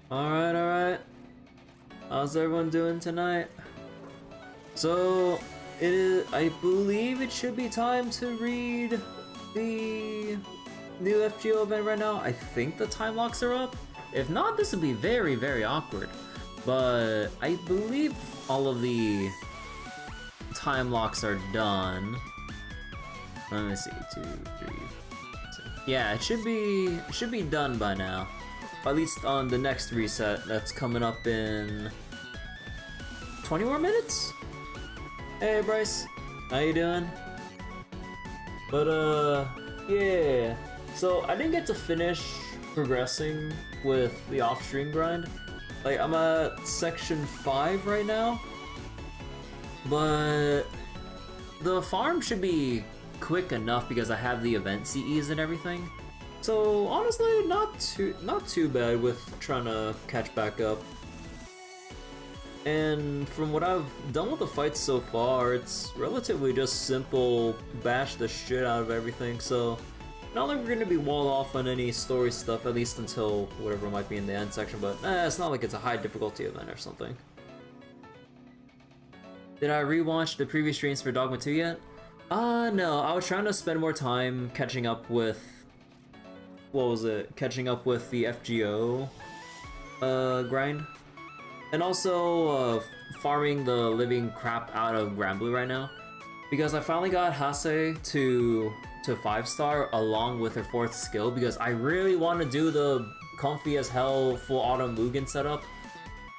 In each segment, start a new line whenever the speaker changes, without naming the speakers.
Alright. How's everyone doing tonight? So, I believe it should be time to read the new FGO event right now. I think the time locks are up. If not, this would be very, very awkward. But I believe all of the time locks are done. Let me see, 2, 3, 6. Yeah, it should be done by now. At least on the next reset that's coming up in 20 more minutes? Hey Bryce, how you doing? But yeah. So I didn't get to finish progressing with the off-stream grind. Like, I'm at section 5 right now. But the farm should be quick enough because I have the event CEs and everything. So honestly, not too bad with trying to catch back up. And from what I've done with the fights so far, it's relatively just simple bash the shit out of everything, so not like we're gonna be walled off on any story stuff, at least until whatever might be in the end section, but it's not like it's a high difficulty event or something. Did I rewatch the previous streams for Dogma 2 yet? No, I was trying to spend more time catching up with catching up with the FGO grind. And also farming the living crap out of Granblue right now. Because I finally got Hase to 5-star along with her 4th skill because I really want to do the comfy as hell full auto Mugen setup.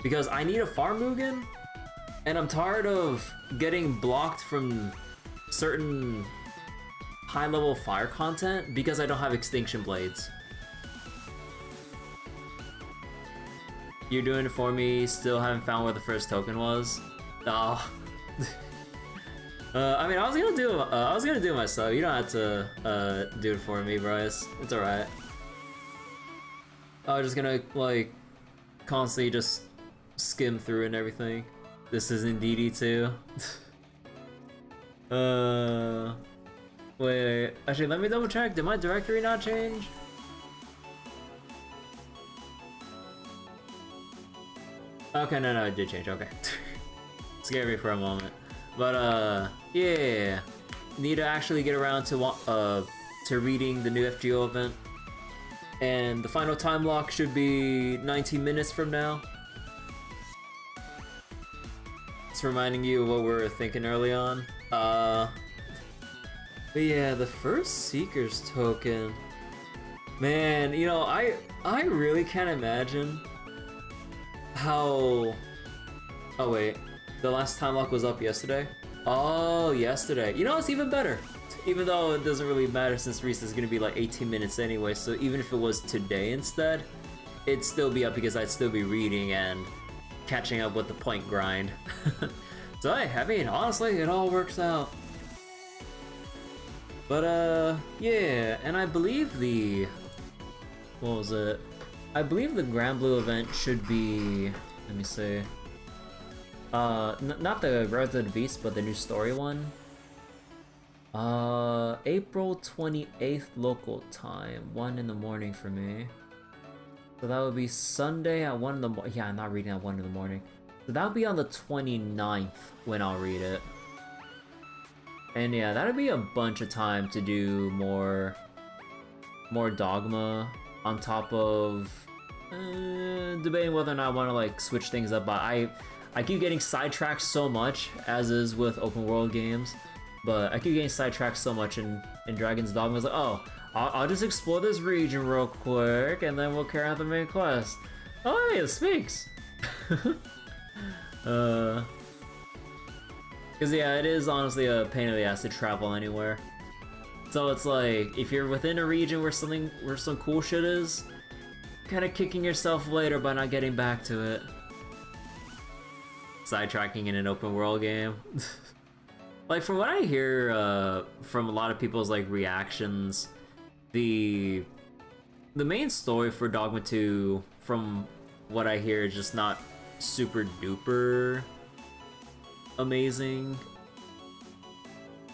Because I need a farm Mugen and I'm tired of getting blocked from certain high-level fire content because I don't have extinction blades. You're doing it for me, still haven't found where the first token was? Oh. I mean, I was gonna do it myself. You don't have to do it for me, Bryce. It's alright. I was just gonna, like, constantly just skim through and everything. This isn't DD2. Wait. Actually, let me double check. Did my directory not change? Okay, no, it did change. Okay. Scared me for a moment. But, yeah. Need to actually get around to reading the new FGO event. And the final time lock should be 19 minutes from now. It's reminding you of what we were thinking early on. But yeah, the first Seeker's token. Man, you know, I really can't imagine how... Oh wait, the last time lock was up yesterday? Oh, yesterday. You know, it's even better. Even though it doesn't really matter since Reese is gonna be like 18 minutes anyway, so even if it was today instead, it'd still be up because I'd still be reading and catching up with the point grind. So hey, I mean, honestly, it all works out. But yeah, and I believe the... What was it? I believe the Granblue event should be... Let me see. Not the Rise of the Beast, but the new story one. April 28th local time, 1 in the morning for me. So that would be Sunday at 1 in the morning. Yeah, I'm not reading at 1 in the morning. So that would be on the 29th when I'll read it. And yeah, that'd be a bunch of time to do more Dogma on top of debating whether or not I want to like switch things up. But I keep getting sidetracked so much, as is with open world games. But I keep getting sidetracked so much in Dragon's Dogma. It's like, oh, I'll just explore this region real quick, and then we'll carry out the main quest. Oh, hey, it speaks! Because yeah, it is honestly a pain in the ass to travel anywhere. So it's like, if you're within a region where some cool shit is, kind of kicking yourself later by not getting back to it. Sidetracking in an open world game. Like, from what I hear from a lot of people's like reactions, the main story for Dogma 2, from what I hear, is just not super duper amazing.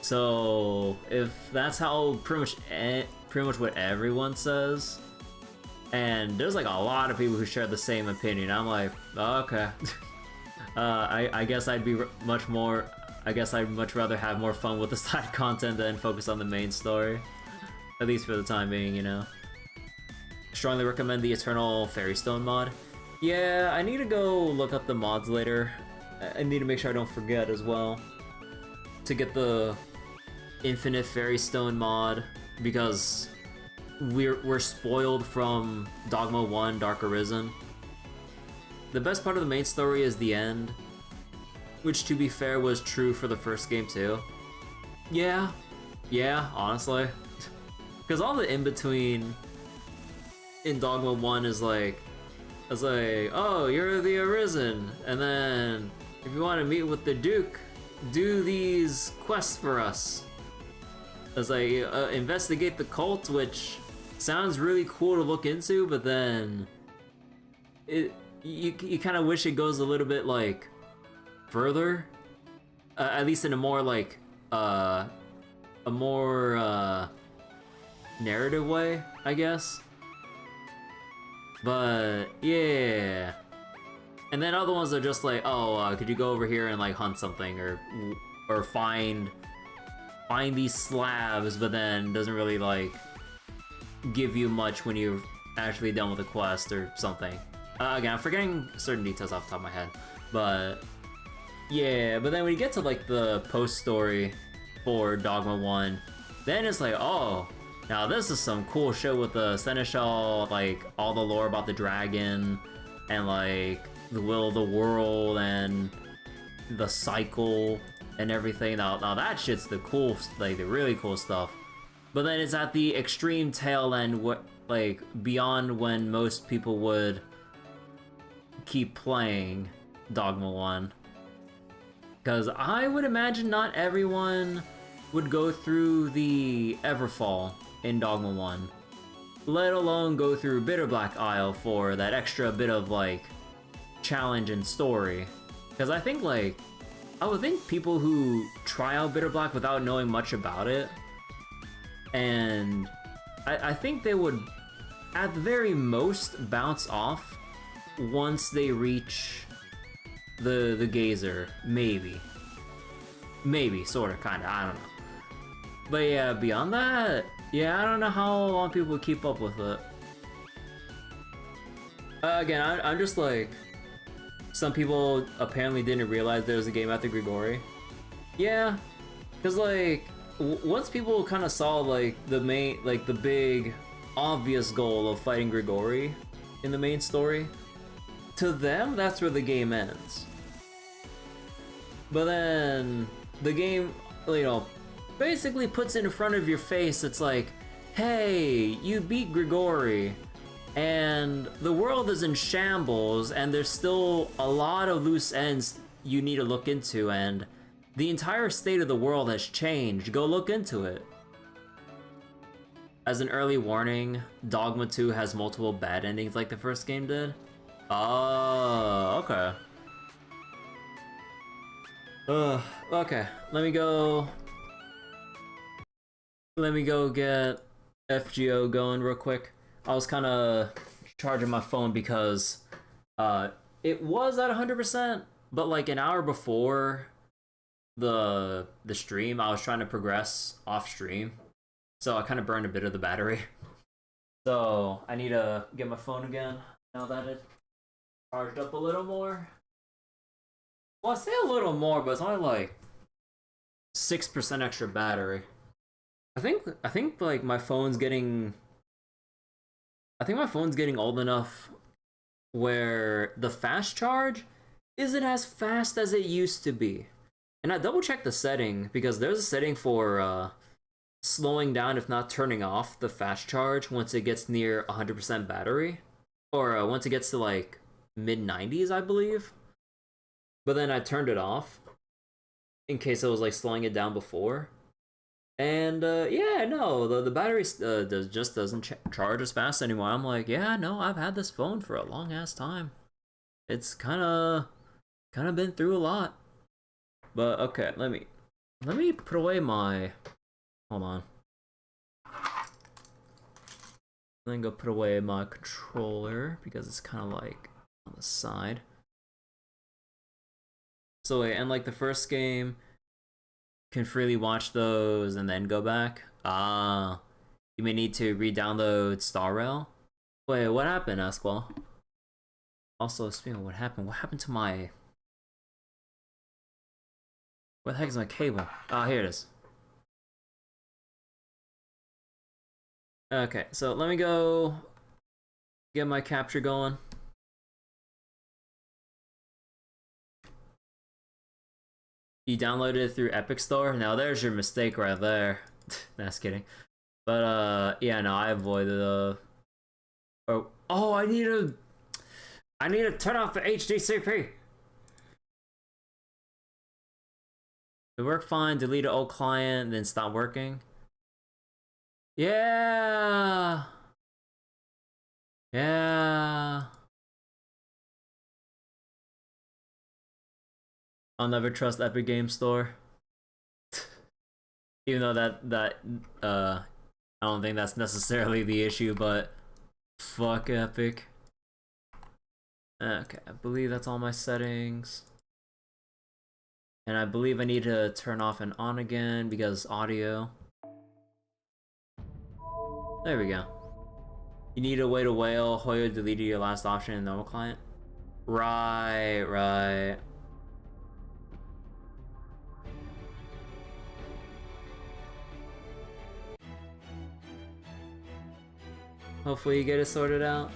So if that's how pretty much what everyone says, And there's like a lot of people who share the same opinion. I'm like, oh, okay. I guess I'd be much more. I guess I'd much rather have more fun with the side content than focus on the main story. At least for the time being, you know. Strongly recommend the Eternal Fairy Stone mod. Yeah, I need to go look up the mods later. I need to make sure I don't forget as well to get the Infinite Fairy Stone mod, because we're spoiled from Dogma 1 Dark Arisen. The best part of the main story is the end, which, to be fair, was true for the first game too. Yeah, honestly. Because all the in-between in Dogma 1 is like, it's like, oh, you're the Arisen, and then if you want to meet with the Duke, do these quests for us. It's like, investigate the cult, which sounds really cool to look into, but then you kind of wish it goes a little bit like further, at least in a more like a more narrative way, I guess. But yeah, and then other ones are just like, oh, could you go over here and like hunt something, or find these slabs, but then doesn't really like give you much when you're actually done with the quest or something. Again, I'm forgetting certain details off the top of my head, but yeah. But then when you get to like the post story for Dogma 1, then it's like, oh, now this is some cool shit with the Seneschal, like all the lore about the dragon and like the will of the world and the cycle and everything. Now that shit's the cool, like the really cool stuff. But then it's at the extreme tail end, what like beyond when most people would keep playing Dogma 1. Because I would imagine not everyone would go through the Everfall in Dogma 1, let alone go through Bitterblack Isle for that extra bit of like challenge and story. Because I think like, I would think people who try out Bitterblack without knowing much about it, and I think they would at the very most bounce off once they reach the Gazer, maybe, sorta, kinda, I don't know. But yeah, beyond that, yeah, I don't know how long people would keep up with it. Again, I'm just like, some people apparently didn't realize there was a game after Grigori. Yeah, because like, once people kind of saw like the main, like the big obvious goal of fighting Grigori in the main story, to them that's where the game ends. But then the game, you know, basically puts it in front of your face. It's like, hey, you beat Grigori, and the world is in shambles, and there's still a lot of loose ends you need to look into, and the entire state of the world has changed. Go look into it. As an early warning, Dogma 2 has multiple bad endings like the first game did. Oh, okay. Okay. Let me go get FGO going real quick. I was kind of charging my phone because it was at 100%, but like an hour before the stream, I was trying to progress off stream, so I kind of burned a bit of the battery. So I need to get my phone again now that it's charged up a little more. Well, I say a little more, but it's only like 6% extra battery. I think like my phone's getting, I think my phone's getting old enough where the fast charge isn't as fast as it used to be. And I double checked the setting, because there's a setting for slowing down, if not turning off, the fast charge once it gets near 100% battery, or once it gets to like mid 90s, I believe. But then I turned it off in case it was like slowing it down before. And yeah, no, the battery just doesn't charge as fast anymore. I'm like, yeah, no, I've had this phone for a long ass time. It's kind of been through a lot. But okay, let me put away my, hold on. then go put away my controller because it's kind of like on the side. So wait, and like the first game can freely watch those and then go back. Ah, you may need to re-download Star Rail. Wait, what happened, Asqual? Also, speaking of what happened to my... Where the heck is my cable? Ah, here it is. Okay, so let me go get my capture going. You downloaded it through Epic Store? Now there's your mistake right there. That's kidding. But yeah, no, I avoided oh, I need to turn off the HDCP. It worked fine, delete an old client, then stop working. Yeah. Yeah. I'll never trust Epic Game Store. Even though that I don't think that's necessarily the issue, but fuck Epic. Okay, I believe that's all my settings. And I believe I need to turn off and on again because audio. There we go. You need a way to whale. Hoyo deleted your last option in normal client. Right. Hopefully you get it sorted out.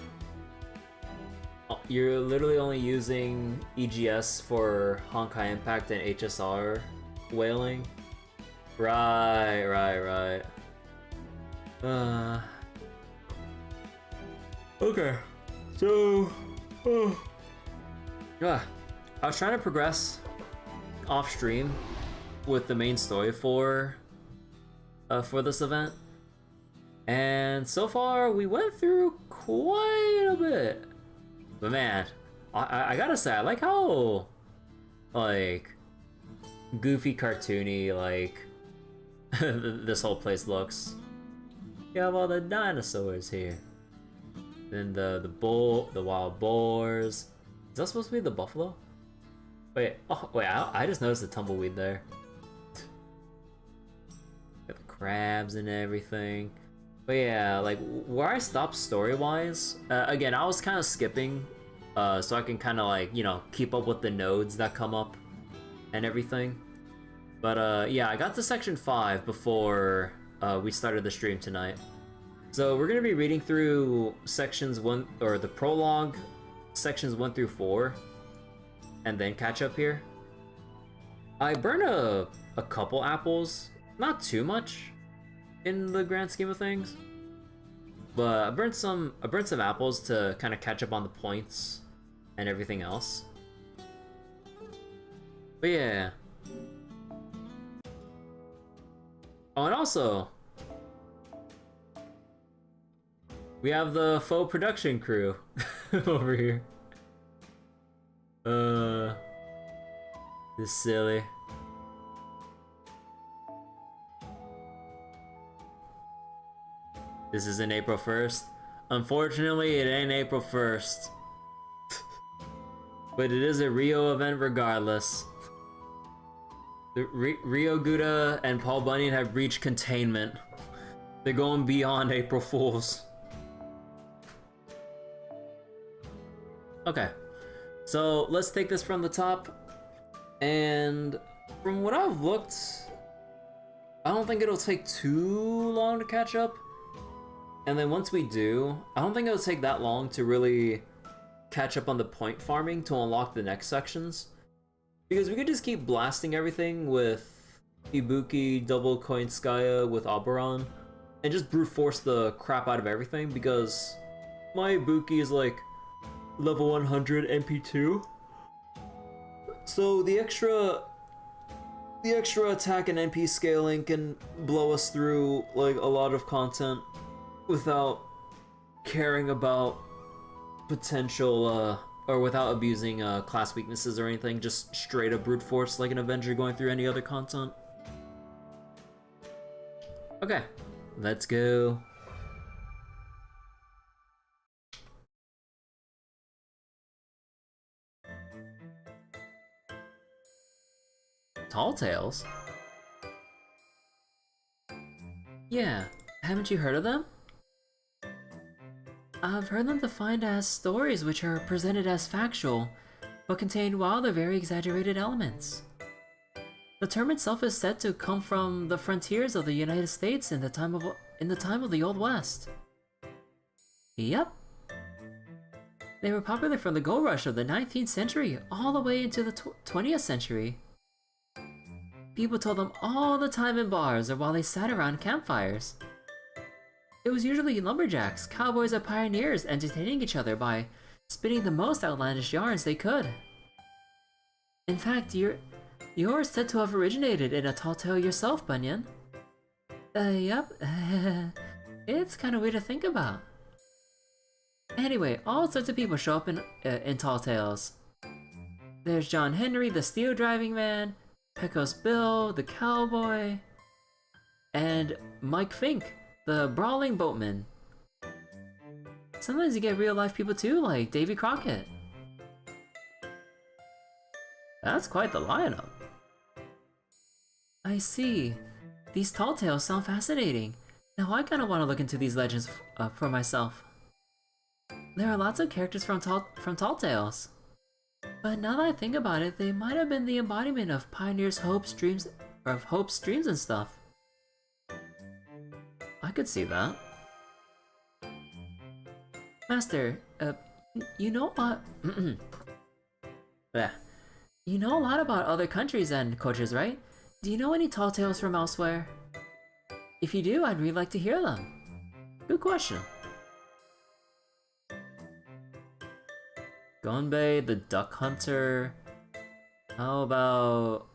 You're literally only using EGS for Honkai Impact and HSR whaling. Right. Okay. So, I was trying to progress off stream with the main story for this event, and so far we went through quite a bit. But man, I gotta say, I like how like goofy, cartoony like this whole place looks. You have all the dinosaurs here. Then the wild boars. Is that supposed to be the buffalo? Wait, I just noticed the tumbleweed there. Got the crabs and everything. But yeah, like where I stopped story-wise, again, I was kind of skipping, so I can kind of like, you know, keep up with the nodes that come up and everything. But yeah, I got to section 5 before we started the stream tonight. So we're gonna be reading through sections 1, or the prologue, sections 1 through 4, and then catch up here. I burned a couple apples, not too much in the grand scheme of things, but I burnt some apples to kind of catch up on the points and everything else. But yeah. Oh, and also we have the faux production crew over here. This is silly. This isn't April 1st. Unfortunately, it ain't April 1st. But it is a Rio event regardless. The Rio Gouda and Paul Bunyan have reached containment. They're going beyond April Fools. Okay, so let's take this from the top. And from what I've looked, I don't think it'll take too long to catch up. And then once we do, I don't think it'll take that long to really catch up on the point farming to unlock the next sections. Because we could just keep blasting everything with Ibuki, Double Koinskaya with Oberon, and just brute force the crap out of everything, because my Ibuki is like level 100 MP2. So the extra attack and MP scaling can blow us through like a lot of content without caring about potential or without abusing class weaknesses or anything, just straight up brute force like an Avenger going through any other content. Okay, let's go. Tall Tales? Yeah, haven't you heard of them? I've heard them defined as stories which are presented as factual, but contain wild or very exaggerated elements. The term itself is said to come from the frontiers of the United States in the time of the Old West. Yep. They were popular from the gold rush of the 19th century all the way into the 20th century. People told them all the time in bars or while they sat around campfires. It was usually lumberjacks, cowboys, or pioneers entertaining each other by spinning the most outlandish yarns they could. In fact, you're said to have originated in a tall tale yourself, Bunyan. Yep. It's kinda weird to think about. Anyway, all sorts of people show up in tall tales. There's John Henry, the steel driving man, Pecos Bill, the cowboy, and Mike Fink, the brawling boatman. Sometimes you get real life people too, like Davy Crockett. That's quite the lineup. I see. These tall tales sound fascinating. Now I kinda wanna look into these legends for myself. There are lots of characters from tall tales. But now that I think about it, they might have been the embodiment of pioneers' hopes, dreams, and stuff. I could see that. Master, you know a lot. Yeah. You know a lot about other countries and cultures, right? Do you know any tall tales from elsewhere? If you do, I'd really like to hear them. Good question. Gonbei the Duck Hunter. How about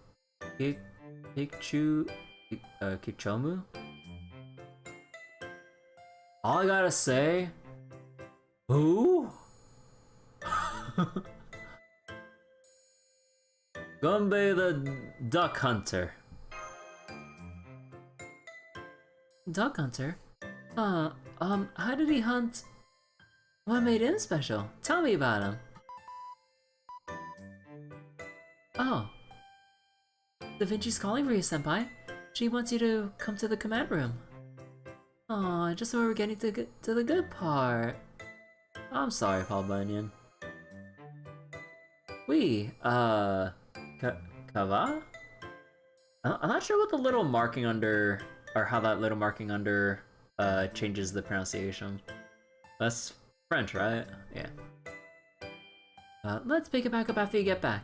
Kichomu? All I gotta say, who? Gonbei the Duck Hunter. Duck Hunter? How did he hunt? What made him special? Tell me about him. Oh. Da Vinci's calling for you, senpai. She wants you to come to the command room. Aw, just so we're getting to the good part. I'm sorry, Paul Bunyan. Kava? I'm not sure what the little marking under, or how that little marking under, changes the pronunciation. That's French, right? Yeah. Let's pick it back up after you get back.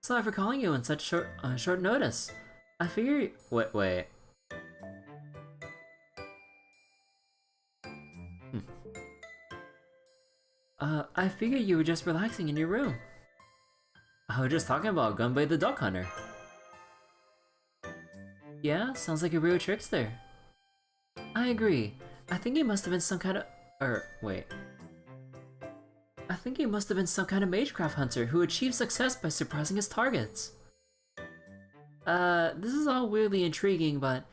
Sorry for calling you on such short notice. I figure. Wait. I figured you were just relaxing in your room. I was just talking about Gunbei the Duck Hunter. Yeah, sounds like a real trickster. I agree. I think he must have been some kind of. I think he must have been some kind of magecraft hunter who achieved success by surprising his targets. This is all weirdly intriguing, but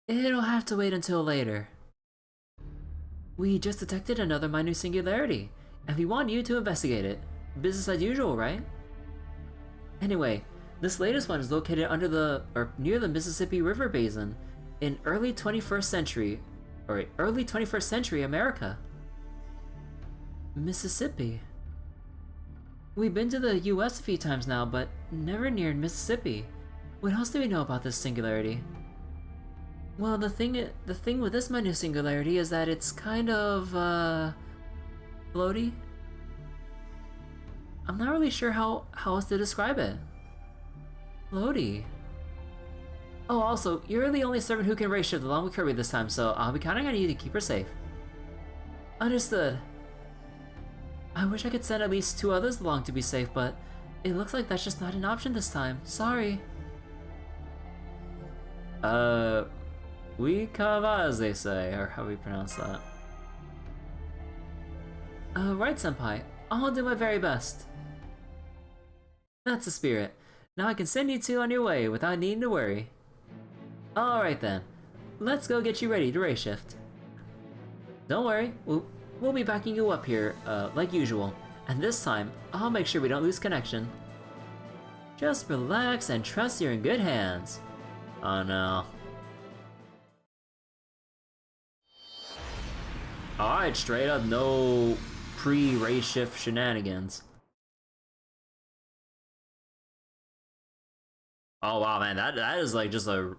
it'll have to wait until later. We just detected another minute singularity, and we want you to investigate it. Business as usual, right? Anyway, this latest one is located near the Mississippi River Basin in early 21st century America. Mississippi. We've been to the US a few times now, but never near Mississippi. What else do we know about this singularity? Well, the thing with this minute singularity is that it's kind of, floaty? I'm not really sure how else to describe it. Floaty. Oh, also, you're the only servant who can race shift along with Kirby this time, so I'll be counting on you to keep her safe. Understood. I wish I could send at least 2 others along to be safe, but it looks like that's just not an option this time. Sorry. Wikava, as they say, or how we pronounce that. Right, senpai. I'll do my very best. That's the spirit. Now I can send you 2 on your way without needing to worry. Alright then. Let's go get you ready to race shift. Don't worry, we'll be backing you up here, like usual.
And this time, I'll make sure we don't lose connection. Just relax and trust you're in good hands.
Oh no. Alright, straight up no pre-race shift shenanigans. Oh wow, man, that is like just a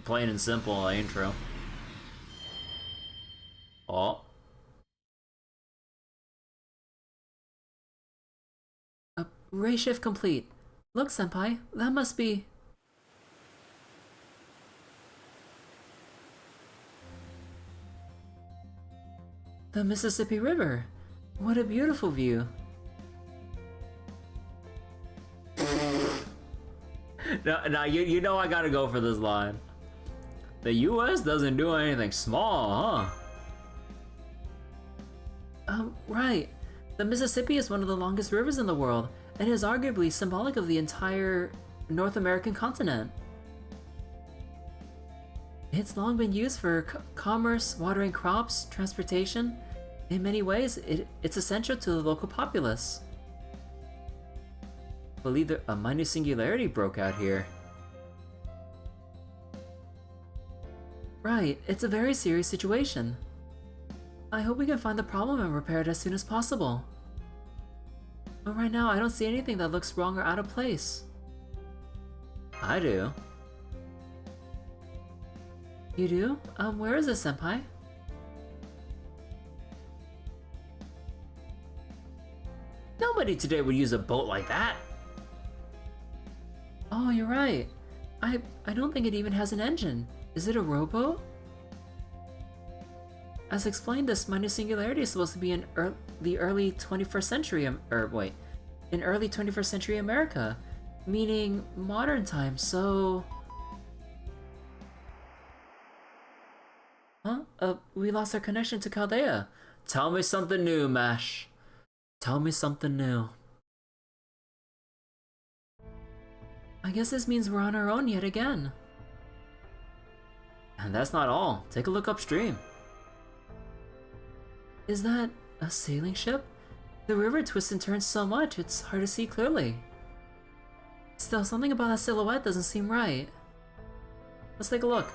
plain and simple intro. Oh.
Ray shift complete. Look, Senpai, that must be... the Mississippi River. What a beautiful view.
No, you know I gotta go for this line. The US doesn't do anything small, huh?
Right. The Mississippi is one of the longest rivers in the world, and is arguably symbolic of the entire North American continent. It's long been used for commerce, watering crops, transportation. In many ways, it's essential to the local populace.
I believe that a minor singularity broke out here.
Right, it's a very serious situation. I hope we can find the problem and repair it as soon as possible. But right now, I don't see anything that looks wrong or out of place.
I do.
You do? Where is it, Senpai?
Nobody today would use a boat like that.
Oh, you're right. I don't think it even has an engine. Is it a rowboat? As explained, this minor singularity is supposed to be in the early 21st century, in early 21st century America, meaning modern times, so... Huh? We lost our connection to Chaldea.
Tell me something new, Mash. Tell me something new.
I guess this means we're on our own yet again.
And that's not all. Take a look upstream.
Is that a sailing ship? The river twists and turns so much, it's hard to see clearly. Still, something about that silhouette doesn't seem right. Let's take a look.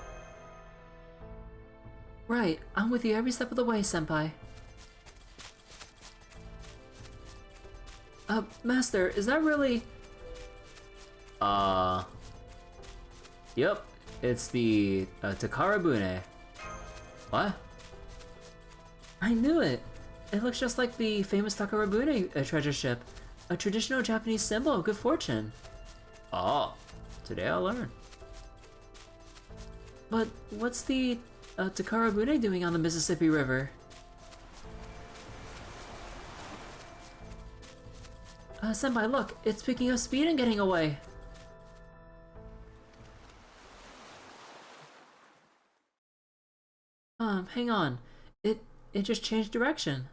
Right, I'm with you every step of the way, Senpai. Master, is that really...
Yep, it's the Takarabune. What?
I knew it! It looks just like the famous Takarabune treasure ship, a traditional Japanese symbol of good fortune.
Oh, today I'll learn.
But what's the Takarabune doing on the Mississippi River? Senpai, look, it's picking up speed and getting away. Hang on. It just changed direction.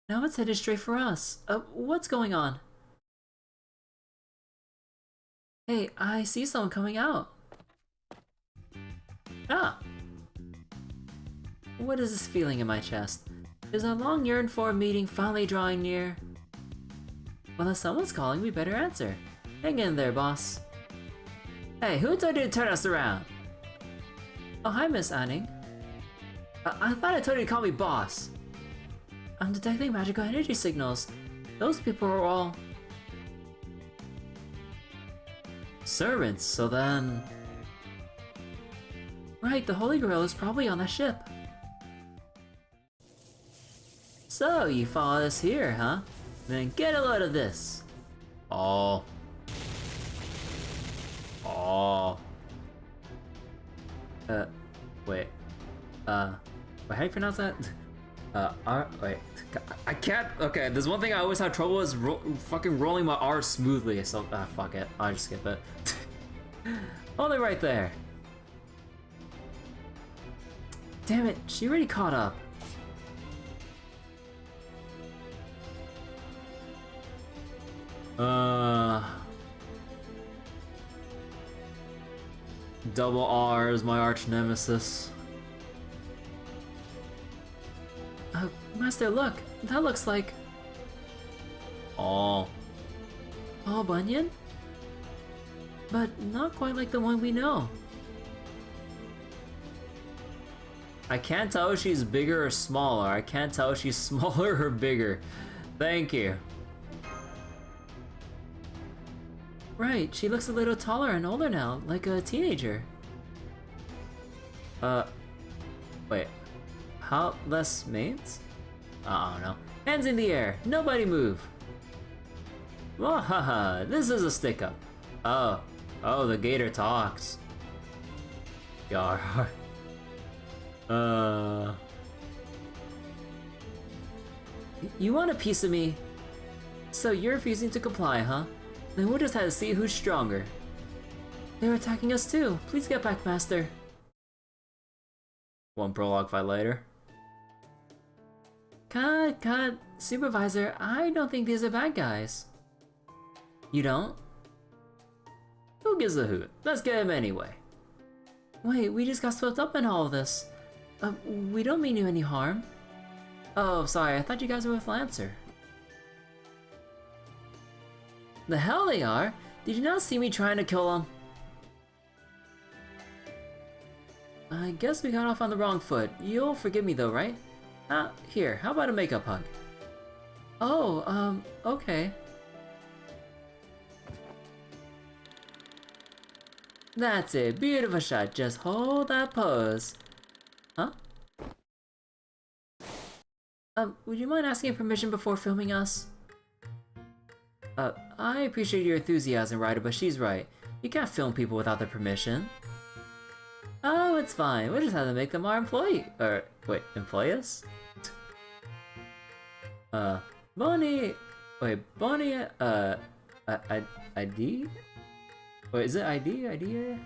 Now it's headed straight for us. What's going on? Hey, I see someone coming out.
Ah.
What is this feeling in my chest? Is our long yearned for meeting finally drawing near? Well, if someone's calling, we better answer. Hang in there, boss.
Hey, who told you to turn us around?
Oh, hi, Miss Anning.
I thought I told you to call me boss.
I'm detecting magical energy signals. Those people are all...
servants, so then...
Right, the Holy Grail is probably on that ship.
So, you follow us here, huh? Then get a load of this. Oh. Oh. Wait. Wait, how do you pronounce that? Wait. I can't. Okay, there's one thing I always have trouble with is fucking rolling my R smoothly, so, fuck it. I'll just skip it. Only right there.
Damn it, she already caught up.
Double R is my arch nemesis.
Master, look! That looks like...
Oh.
Paul Bunyan? But not quite like the one we know.
I can't tell if she's bigger or smaller. I can't tell if she's smaller or bigger. Thank you.
Right, she looks a little taller and older now, like a teenager.
Wait. How less mates? I don't know. Hands in the air. Nobody move. Wahaha, this is a stick up. Oh. Oh, the gator talks. Yar.
You want a piece of me? So you're refusing to comply, huh? Then we'll just have to see who's stronger. They're attacking us too. Please get back, Master.
One prologue fight later.
Cut. Supervisor, I don't think these are bad guys. You don't?
Who gives a hoot? Let's get him anyway.
Wait, we just got swept up in all of this. We don't mean you any harm. Oh, sorry, I thought you guys were with Lancer. The hell they are? Did you not see me trying to kill them? I guess we got off on the wrong foot. You'll forgive me though, right? Here, how about a makeup hug? Oh, okay. That's it, beautiful shot. Just hold that pose. Huh? Would you mind asking permission before filming us? I appreciate your enthusiasm, Ryder, but she's right. You can't film people without their permission. Oh, it's fine. We'll just have to make them our employee. Or, wait, employ us? Bonnie! Wait, Bonnie, ID? Wait, is it ID? Idea?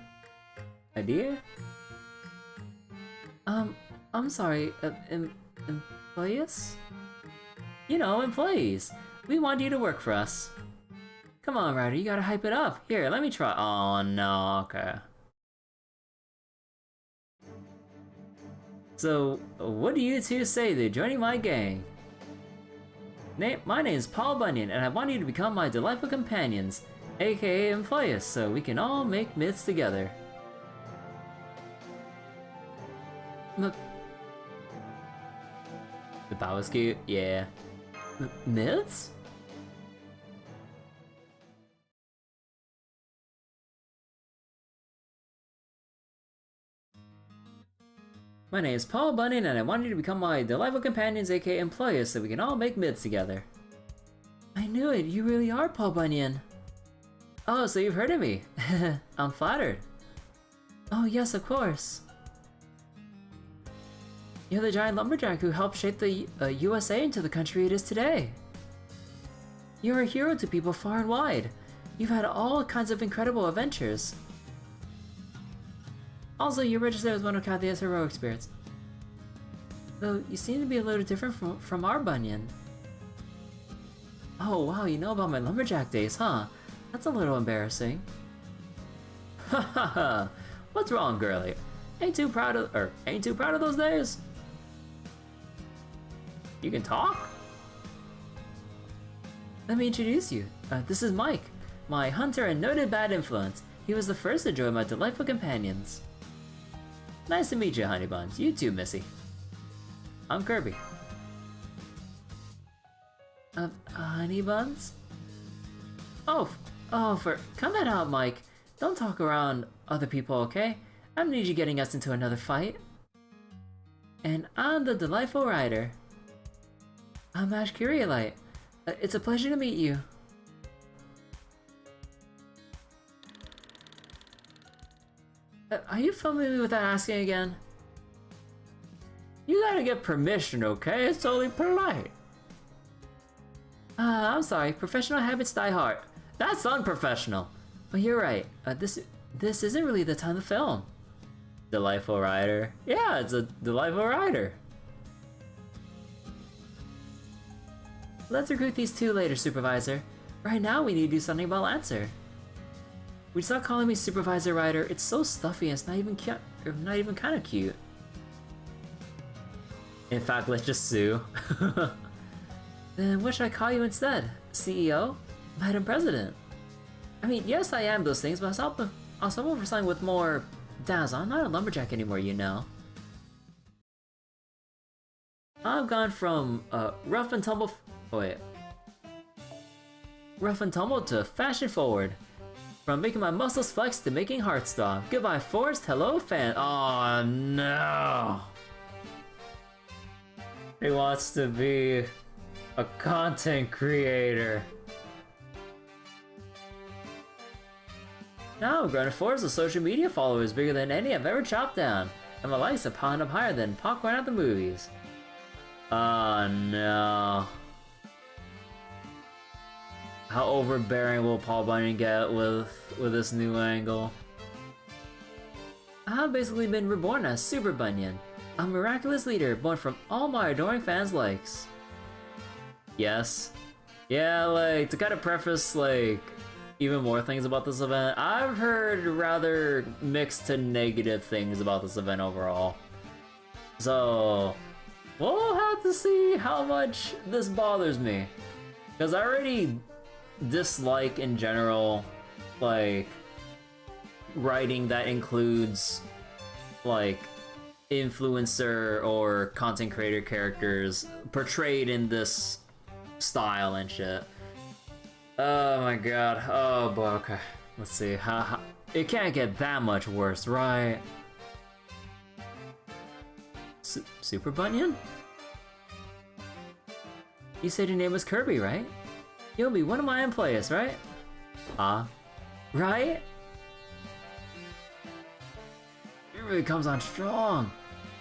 Idea? I'm sorry, employees? You know, employees. We want you to work for us. Come on, Ryder, you gotta hype it up. Here, let me try. Oh, no, okay. So, what do you two say to joining my gang? My name is Paul Bunyan, and I want you to become my delightful companions, aka employees, so we can all make myths together. The bow was cute, yeah. Myths? My name is Paul Bunyan, and I want you to become my delightful companions, aka employees, so we can all make myths together. I knew it, you really are Paul Bunyan. Oh, so you've heard of me. I'm flattered. Oh yes, of course. You're the giant lumberjack who helped shape the USA into the country it is today. You're a hero to people far and wide. You've had all kinds of incredible adventures. Also, you're registered as one of Kathia's heroic spirits. Though, you seem to be a little different from our Bunyan. Oh wow, you know about my lumberjack days, huh? That's a little embarrassing.
Hahaha, what's wrong, girlie? Ain't too proud of those days? You can talk?
Let me introduce you. This is Mike, my hunter and noted bad influence. He was the first to join my delightful companions.
Nice to meet you, Honey Buns. You too, Missy. I'm Kirby.
Honey Buns? Oh, cut that out, Mike. Don't talk around other people, okay? I don't need you getting us into another fight. And I'm the delightful rider. I'm Ash Curiolite. It's a pleasure to meet you. Are you filming me without asking again?
You gotta get permission, okay? It's only polite.
I'm sorry. Professional habits die hard.
That's unprofessional.
But you're right. This isn't really the time to film.
Delightful rider. Yeah, it's a delightful rider.
Let's recruit these two later, Supervisor. Right now, we need to do something about Lancer. Would you stop calling me Supervisor Rider? It's so stuffy and it's not even cute, or not even kind of cute.
In fact, let's just sue.
Then what should I call you instead? CEO? Madam President? I mean, yes, I am those things, but I'll settle for something with more dazzle. I'm not a lumberjack anymore, you know. I've gone from rough and tumble to fashion forward. From making my muscles flex to making hearts stop. Goodbye, Forest. Hello, fan. Oh no! He wants to be a content creator. Now I'm growing a force of social media followers bigger than any I've ever chopped down, and my likes have piled up higher than popcorn at the movies. Oh no. How overbearing will Paul Bunyan get with this new angle? I've basically been reborn as Super Bunyan, a miraculous leader born from all my adoring fans' likes. Yes. Yeah, like, to kind of preface, like, even more things about this event, I've heard rather mixed to negative things about this event overall. So, we'll have to see how much this bothers me. Because I already dislike in general, like, writing that includes, like, influencer or content creator characters portrayed in this style and shit. Oh my god. Oh boy, okay. Let's see. It can't get that much worse, right? Super Bunyan? You said your name was Kirby, right? You'll be one of my employees, right? Right? It really comes on strong.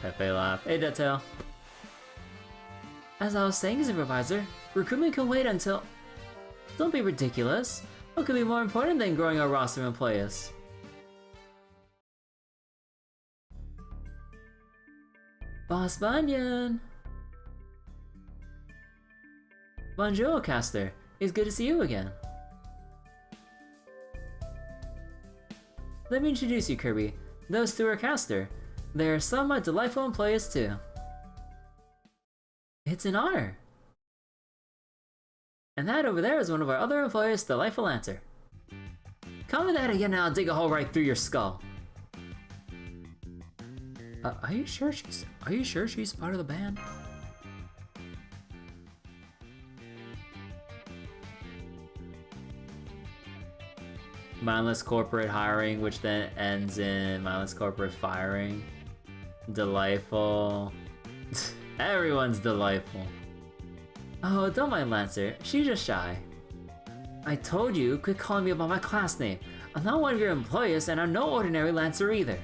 Pepe laughed. Hey, Detail. As I was saying, Supervisor, recruitment can wait until... Don't be ridiculous. What could be more important than growing a roster of employees? Boss Bunyan! Bonjour, Caster. It's good to see you again. Let me introduce you, Kirby. Those two are Caster. They're some of my delightful employees too. It's an honor. And that over there is one of our other employees, Delightful Answer. Call me that again and I'll dig a hole right through your skull. Are you sure she's part of the band? Mindless corporate hiring, which then ends in mindless corporate firing. Delightful. Everyone's delightful. Oh, don't mind Lancer. She's just shy. I told you, quit calling me by my class name. I'm not one of your employees, and I'm no ordinary Lancer either.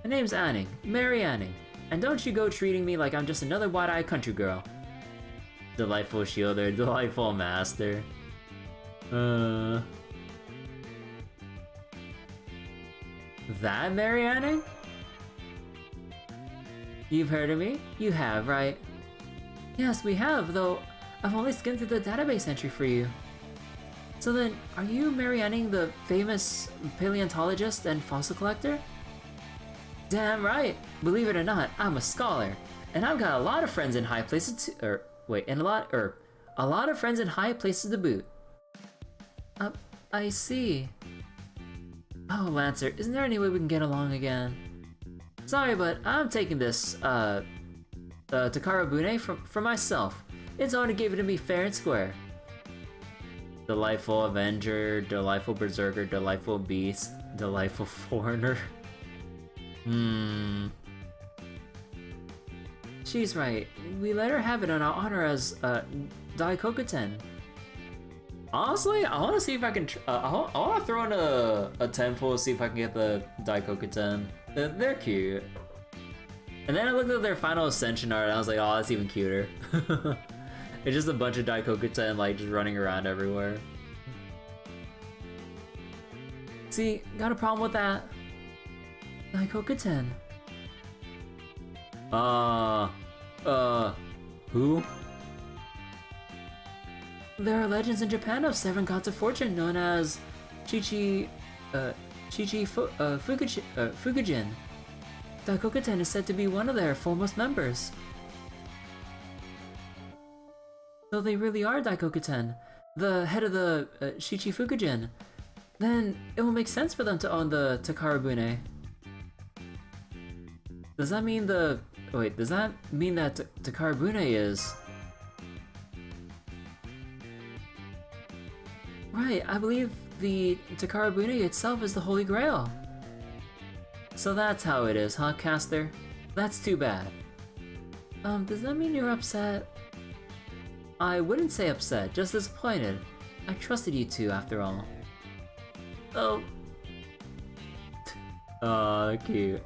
My name's Anning, Mary Anning, and don't you go treating me like I'm just another wide-eyed country girl. Delightful Shielder, delightful Master. That Mary Anning? You've heard of me? You have, right? Yes, we have, though I've only skimmed through the database entry for you. So then, are you Mary Anning, the famous paleontologist and fossil collector? Damn right! Believe it or not, I'm a scholar, and I've got a lot of friends in high places to, a lot of friends in high places to boot. I see. Oh, Lancer, isn't there any way we can get along again? Sorry, but I'm taking this, Takara Bune for myself. It's only to give it to me fair and square. Delightful Avenger, Delightful Berserker, Delightful Beast, Delightful Foreigner. She's right. We let her have it on our honor as, Daikokuten. Honestly, I want to see if I can. I want to throw in a temple to see if I can get the Daikokuten. They're cute. And then I looked at their final ascension art and I was like, oh, that's even cuter. It's just a bunch of Daikokuten like just running around everywhere. See, got a problem with that? Daikokuten. Who? There are legends in Japan of 7 gods of fortune known as Fukujin. Daikokuten is said to be one of their foremost members. So they really are Daikoku-ten, the head of the Shichifukujin. Then it will make sense for them to own the Takarabune. Does that mean the... Wait, does that mean that Takarabune is... Right, I believe the Takarabune itself is the Holy Grail. So that's how it is, huh, Caster? That's too bad. Does that mean you're upset? I wouldn't say upset, just disappointed. I trusted you two, after all. Oh. Aw, cute.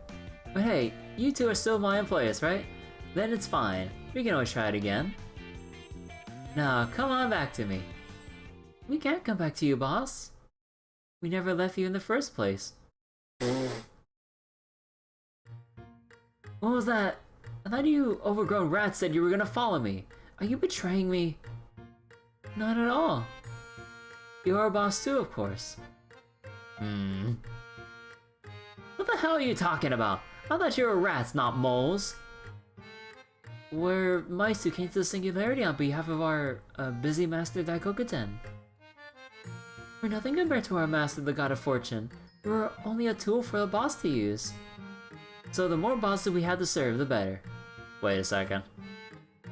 But hey, you two are still my employees, right? Then it's fine. We can always try it again. Now, come on back to me. We can't come back to you, boss. We never left you in the first place. What was that? I thought you overgrown rats said you were gonna follow me. Are you betraying me? Not at all. You're our boss too, of course. What the hell are you talking about? I thought you were rats, not moles. We're mice who came to the singularity on behalf of our busy master Daikoku-ten. We're nothing compared to our master, the god of fortune. We're only a tool for the boss to use. So the more bosses we have to serve, the better. Wait a second.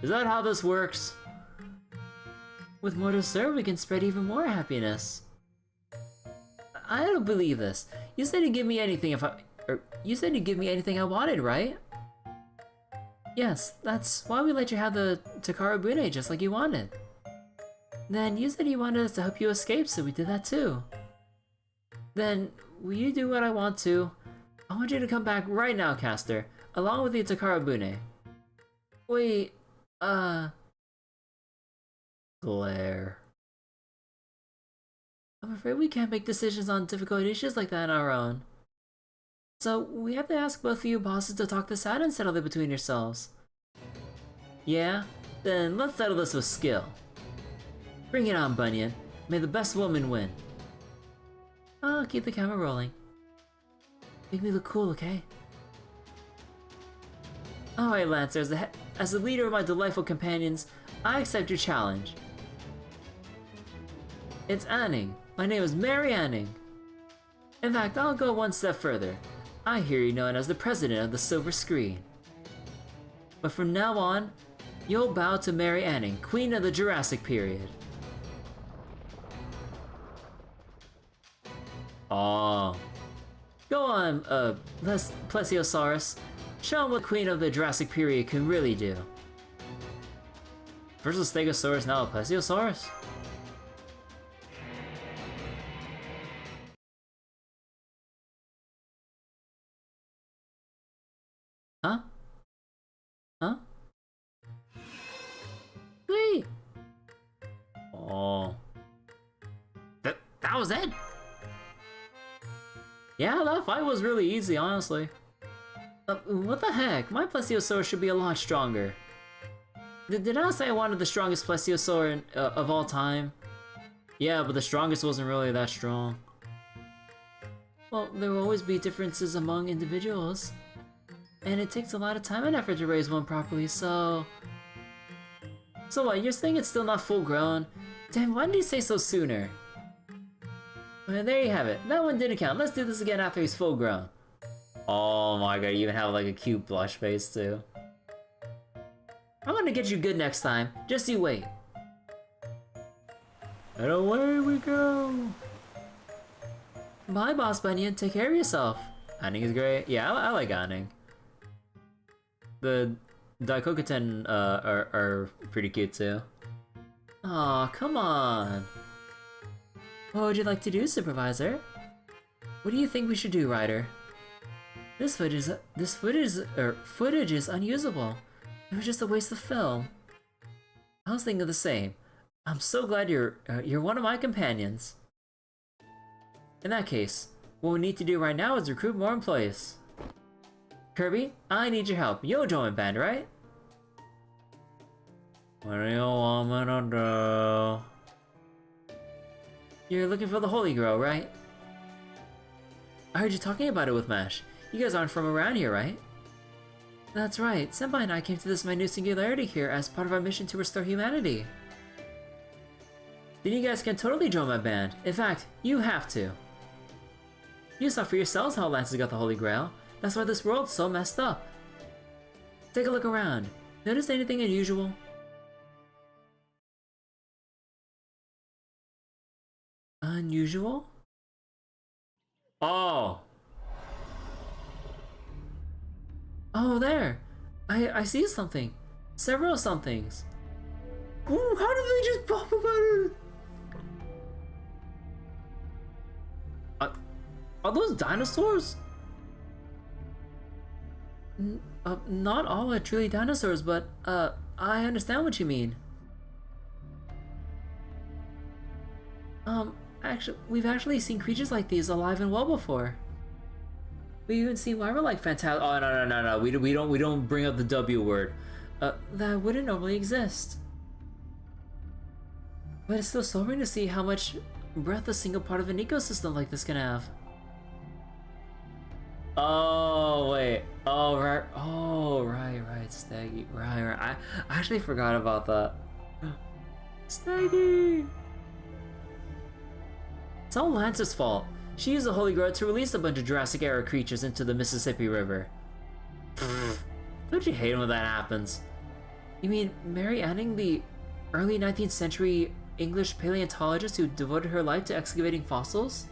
Is that how this works? With more to serve, we can spread even more happiness. I don't believe this. You said you'd give me anything you said you'd give me anything I wanted, right? Yes, that's why we let you have the Takarabune just like you wanted. Then you said you wanted us to help you escape, so we did that too. Then, will you do what I want to? I want you to come back right now, Caster, along with the Takarabune. Wait, Glare. I'm afraid we can't make decisions on difficult issues like that on our own. So, we have to ask both of you bosses to talk this out and settle it between yourselves. Yeah? Then let's settle this with skill. Bring it on, Bunyan. May the best woman win. I'll keep the camera rolling. Make me look cool, okay? Alright, Lancer, as the leader of my delightful companions, I accept your challenge. It's Anning. My name is Mary Anning. In fact, I'll go one step further. I hear you known as the president of the Silver Screen. But from now on, you'll bow to Mary Anning, queen of the Jurassic period. Oh. Go on, Plesiosaurus. Show him what Queen of the Jurassic period can really do. First a Stegosaurus, now a Plesiosaurus? Huh? Huh? Wait! Oh. That was it? Yeah, that fight was really easy, honestly. What the heck? My Plesiosaur should be a lot stronger. Did I say I wanted the strongest Plesiosaur of all time? Yeah, but the strongest wasn't really that strong. Well, there will always be differences among individuals. And it takes a lot of time and effort to raise one properly, so... So what, you're saying it's still not full grown? Damn, why didn't you say so sooner? Well, there you have it. That one didn't count. Let's do this again after he's full grown. Oh my god, you even have like a cute blush face too. I'm gonna get you good next time. Just you wait. And away we go. Bye, Boss Bunyan. Take care of yourself. Anning is great. Yeah, I like Anning. The Daikoku-ten are pretty cute too. Aw, come on. What would you like to do, Supervisor? What do you think we should do, Ryder? This footage is unusable. It was just a waste of film. I was thinking the same. I'm so glad you're one of my companions. In that case, what we need to do right now is recruit more employees. Kirby, I need your help. You'll join band, right? What do you want me to do? You're looking for the Holy Grail, right? I heard you talking about it with Mash. You guys aren't from around here, right? That's right. Senpai and I came to this minute singularity here as part of our mission to restore humanity. then you guys can totally join my band. In fact, you have to. You saw for yourselves how Lance has got the Holy Grail. That's why this world's so messed up. Take a look around. Notice anything unusual? Unusual? Oh! Oh, there! I see something. Several somethings. Ooh, how did they just pop up out of... Are those dinosaurs? Not all are truly dinosaurs, but, I understand what you mean. We've actually seen creatures like these alive and well before. We even seen Lyra-like fantastic. Oh, no. We don't bring up the W word. That wouldn't normally exist. But it's still sobering to see how much breadth a single part of an ecosystem like this can have. Oh, wait. Oh, right. Oh, right. Staggy. Right. I actually forgot about that. Staggy! It's all Lance's fault. She used the Holy Grail to release a bunch of Jurassic Era creatures into the Mississippi River. Don't you hate when that happens? You mean Mary Anning, the early 19th century English paleontologist who devoted her life to excavating fossils?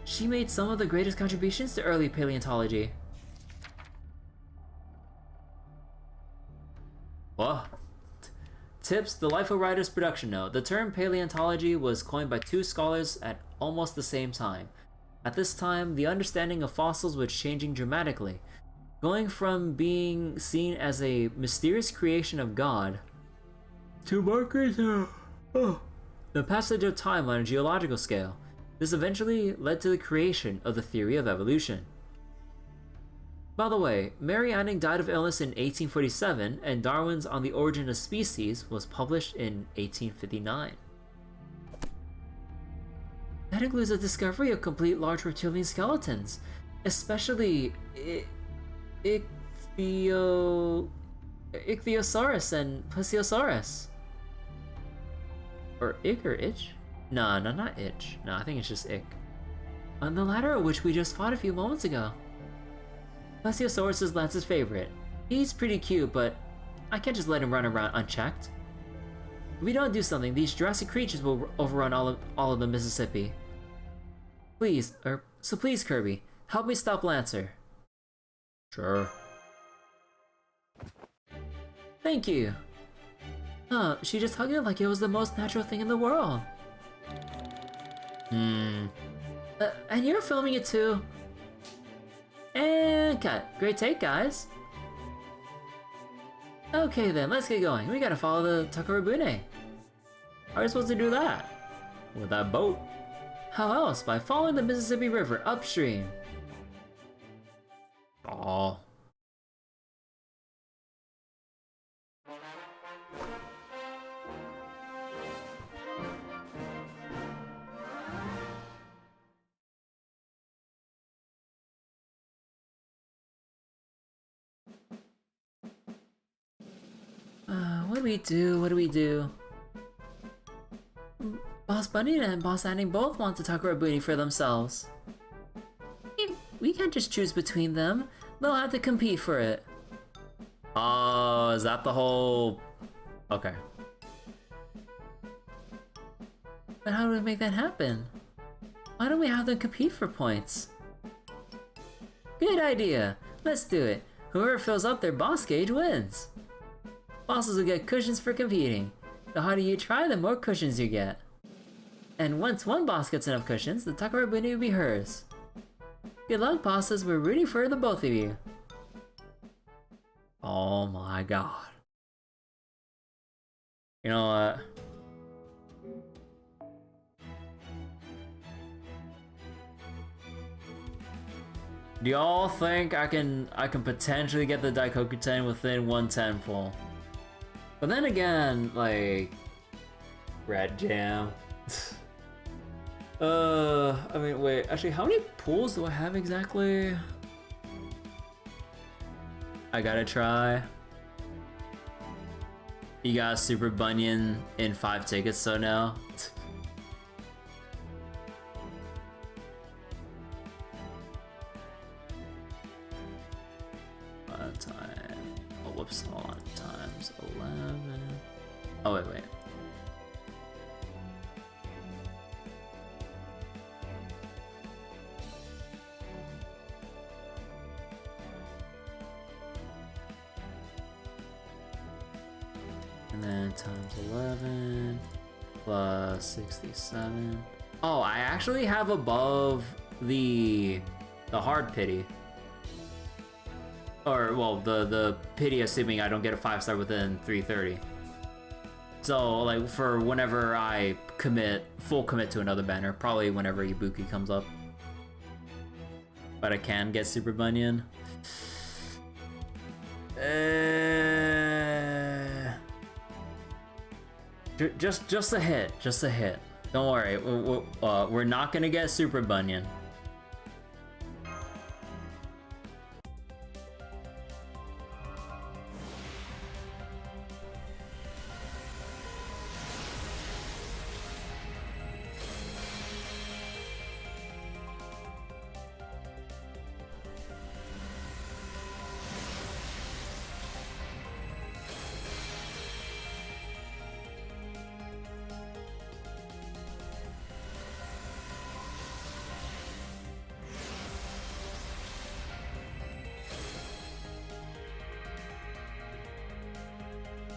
She made some of the greatest contributions to early paleontology. Whoa. Tips, the Life of Writers production note. The term paleontology was coined by two scholars at almost the same time. At this time, the understanding of fossils was changing dramatically, going from being seen as a mysterious creation of God to markers of the passage of time on a geological scale. This eventually led to the creation of the theory of evolution. By the way, Mary Anning died of illness in 1847, and Darwin's On the Origin of Species was published in 1859. That includes the discovery of complete large reptilian skeletons, especially Ichthyosaurus and Plesiosaurus. Or ick or itch? No, not itch. No, I think it's just ick. On the latter of which we just fought a few moments ago. Plesiosaurus is Lance's favorite. He's pretty cute, but I can't just let him run around unchecked. If we don't do something, these Jurassic creatures will overrun all of the Mississippi. Please, please, Kirby, help me stop Lancer. Sure. Thank you. Huh, she just hugged it like it was the most natural thing in the world. And you're filming it too? And cut. Great take, guys. Okay then, let's get going. We gotta follow the Takarabune. How are you supposed to do that? With that boat. How else? By following the Mississippi River upstream. Oh. What do we do? Boss Bunny and Boss Anning both want to Takarabuni for themselves. We can't just choose between them. They'll have to compete for it. Oh, is that the whole... Okay. But how do we make that happen? Why don't we have them compete for points? Good idea! Let's do it. Whoever fills up their boss gauge wins. Bosses will get cushions for competing. The harder you try, the more cushions you get. And once one boss gets enough cushions, the Takarabuni will be hers. Good luck, bosses. We're rooting for the both of you. Oh my god. You know what? Do y'all think I can potentially get the Daikoku 10 within 110 full? But then again, like, Red Jam. I mean, wait, actually, how many pools do I have exactly? I gotta try.
You got a Super Bunyan in 5 tickets, so now. Time. Oh, whoops, hold on. Times 11. Oh, wait. And then times 11 plus 67. Oh, I actually have above the hard pity. Or, well, the pity, assuming I don't get a 5-star within 330. So, like, for whenever I full commit to another banner, probably whenever Ibuki comes up. But I can get Super Bunyan. Just a hit. Don't worry, we're not gonna get Super Bunyan.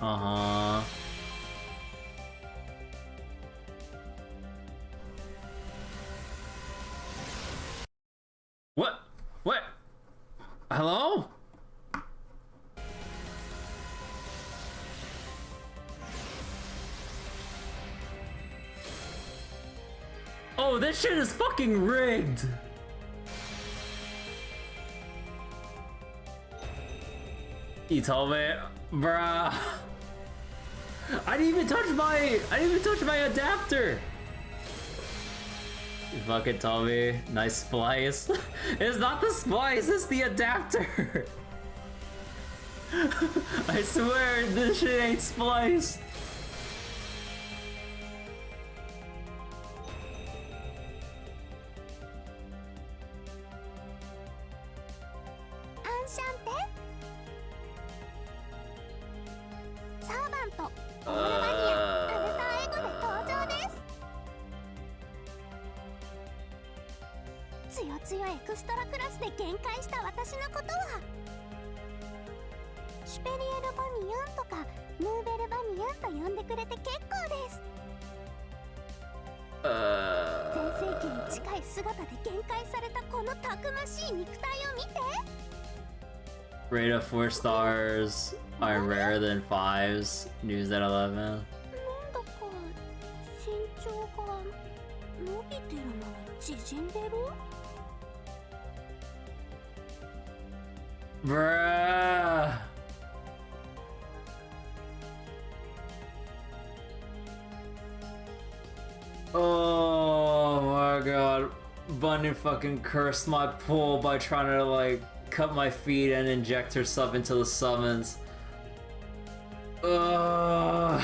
Uh-huh. What? Hello? Oh, this shit is fucking rigged! You told me, bruh. I didn't even touch my adapter. You fucking told me. Nice splice. It's not the splice, it's the adapter. I swear this shit ain't spliced. Rate of 4 stars are rarer than 5s. News at 11. Bruh. Oh my god. Bunny fucking cursed my pull by trying to like cut my feet and inject herself into the summons. Ugh.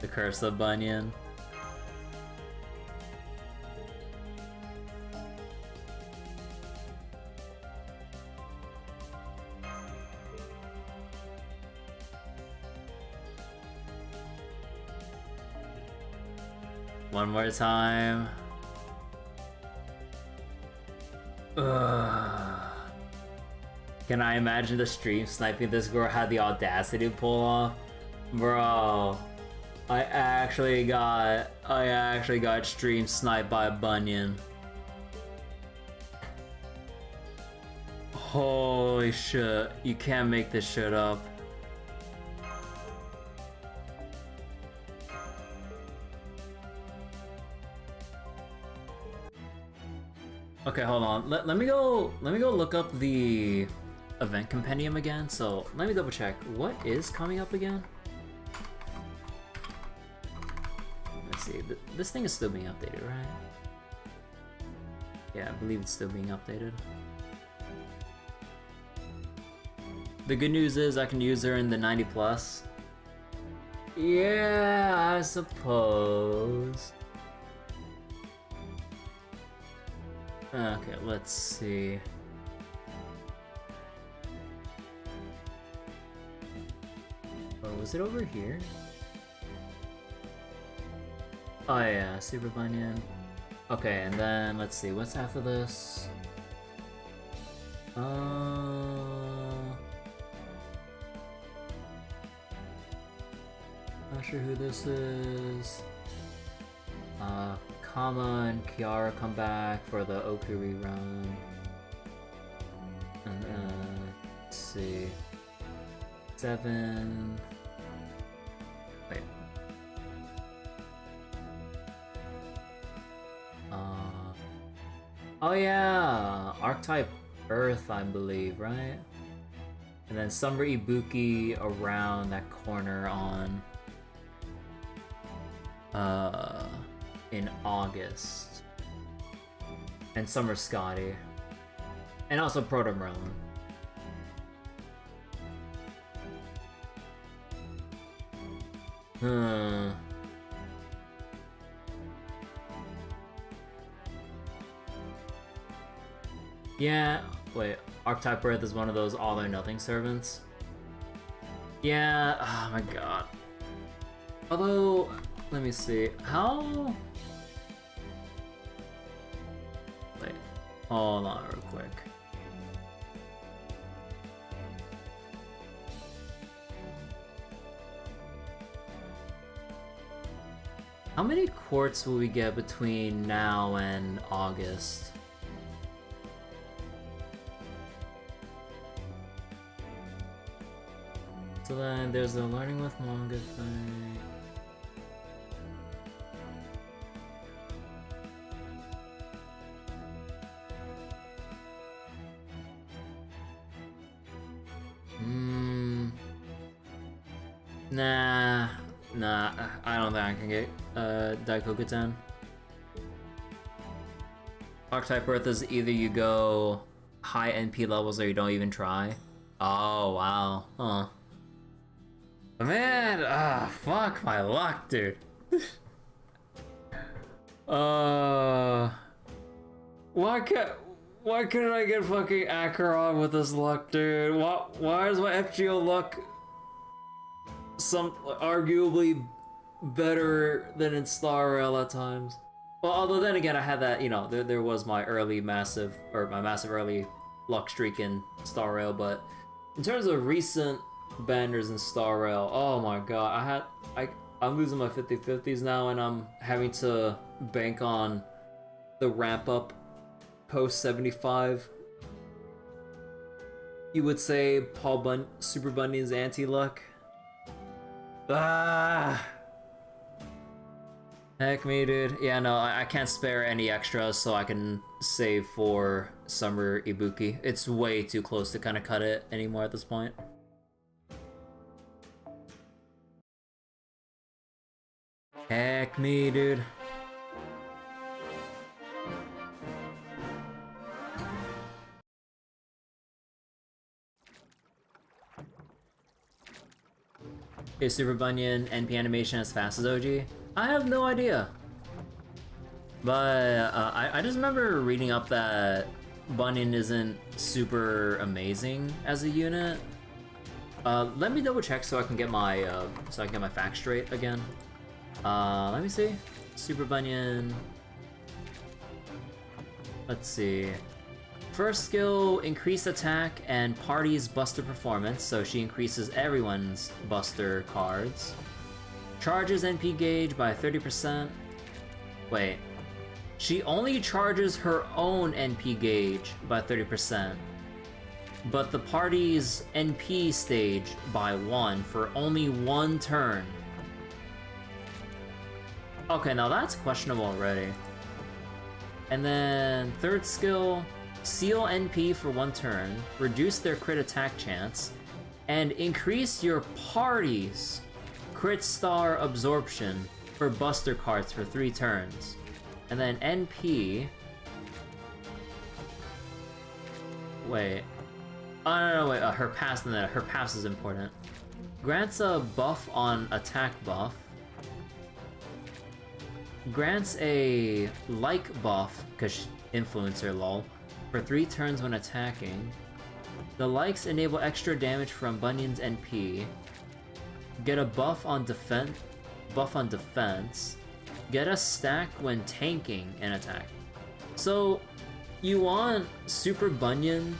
The curse of Bunyan. One more time. Ugh. Can I imagine the stream sniping this girl had the audacity to pull off? Bro, I actually got stream sniped by a Bunyan. Holy shit, you can't make this shit up. Okay, hold on. Let me go look up the event compendium again. So let me double check. What is coming up again? Let's see. This thing is still being updated, right? Yeah, I believe it's still being updated. The good news is I can use her in the 90 plus. Yeah, I suppose. Okay, let's see. Oh, was it over here? Oh yeah, Super Bunyan. Okay, and then let's see, what's after this? Not sure who this is. Kama and Kiara come back for the Oku rerun. And let's see. 7. Wait. Oh yeah! Archetype Earth, I believe, right? And then Summer Ibuki around that corner on in August. And Summer Scotty. And also Proto Merlin. Yeah, wait, Archetype Earth is one of those all or nothing servants. Yeah, oh my god. Although, let me see, how... Wait, hold on real quick. How many quartz will we get between now and August? So then there's the learning with manga thing. Nah, I don't think I can get Daikoku-ten. Archetype Earth is either you go high NP levels or you don't even try. Oh, wow. Huh. Man, fuck my luck, dude. Why couldn't I get fucking Acheron with this luck, dude? Why is my FGO luck arguably better than in Star Rail at times? Well, although then again, I had that, you know, there was my massive early luck streak in Star Rail, but in terms of recent banners in Star Rail, oh my god, I'm losing my 50/50s now, and I'm having to bank on the ramp up post 75. You would say Super Bunyan's anti-luck. Heck me, dude. Yeah, no, I can't spare any extras, so I can save for Summer Ibuki. It's way too close to kind of cut it anymore at this point. Heck me, dude. Is Super Bunyan NP animation as fast as OG? I have no idea. But I just remember reading up that Bunyan isn't super amazing as a unit. Let me double check so I can get my facts straight again. Let me see. Super Bunyan. Let's see. First skill, increase attack and party's buster performance, so she increases everyone's buster cards. Charges NP gauge by 30%. Wait. She only charges her own NP gauge by 30%, but the party's NP stage by 1 for only 1 turn. Okay, now that's questionable already. And then third skill, seal NP for 1 turn, reduce their crit attack chance, and increase your party's crit star absorption for buster cards for 3 turns. And then NP... Wait. Oh, no, wait, her pass, her pass is important. Grants a buff on attack buff. Grants a like buff, because influencer lol, for 3 turns when attacking. The likes enable extra damage from Bunyan's NP. Get a buff on defense. Get a stack when tanking an attack. So, you want Super Bunyan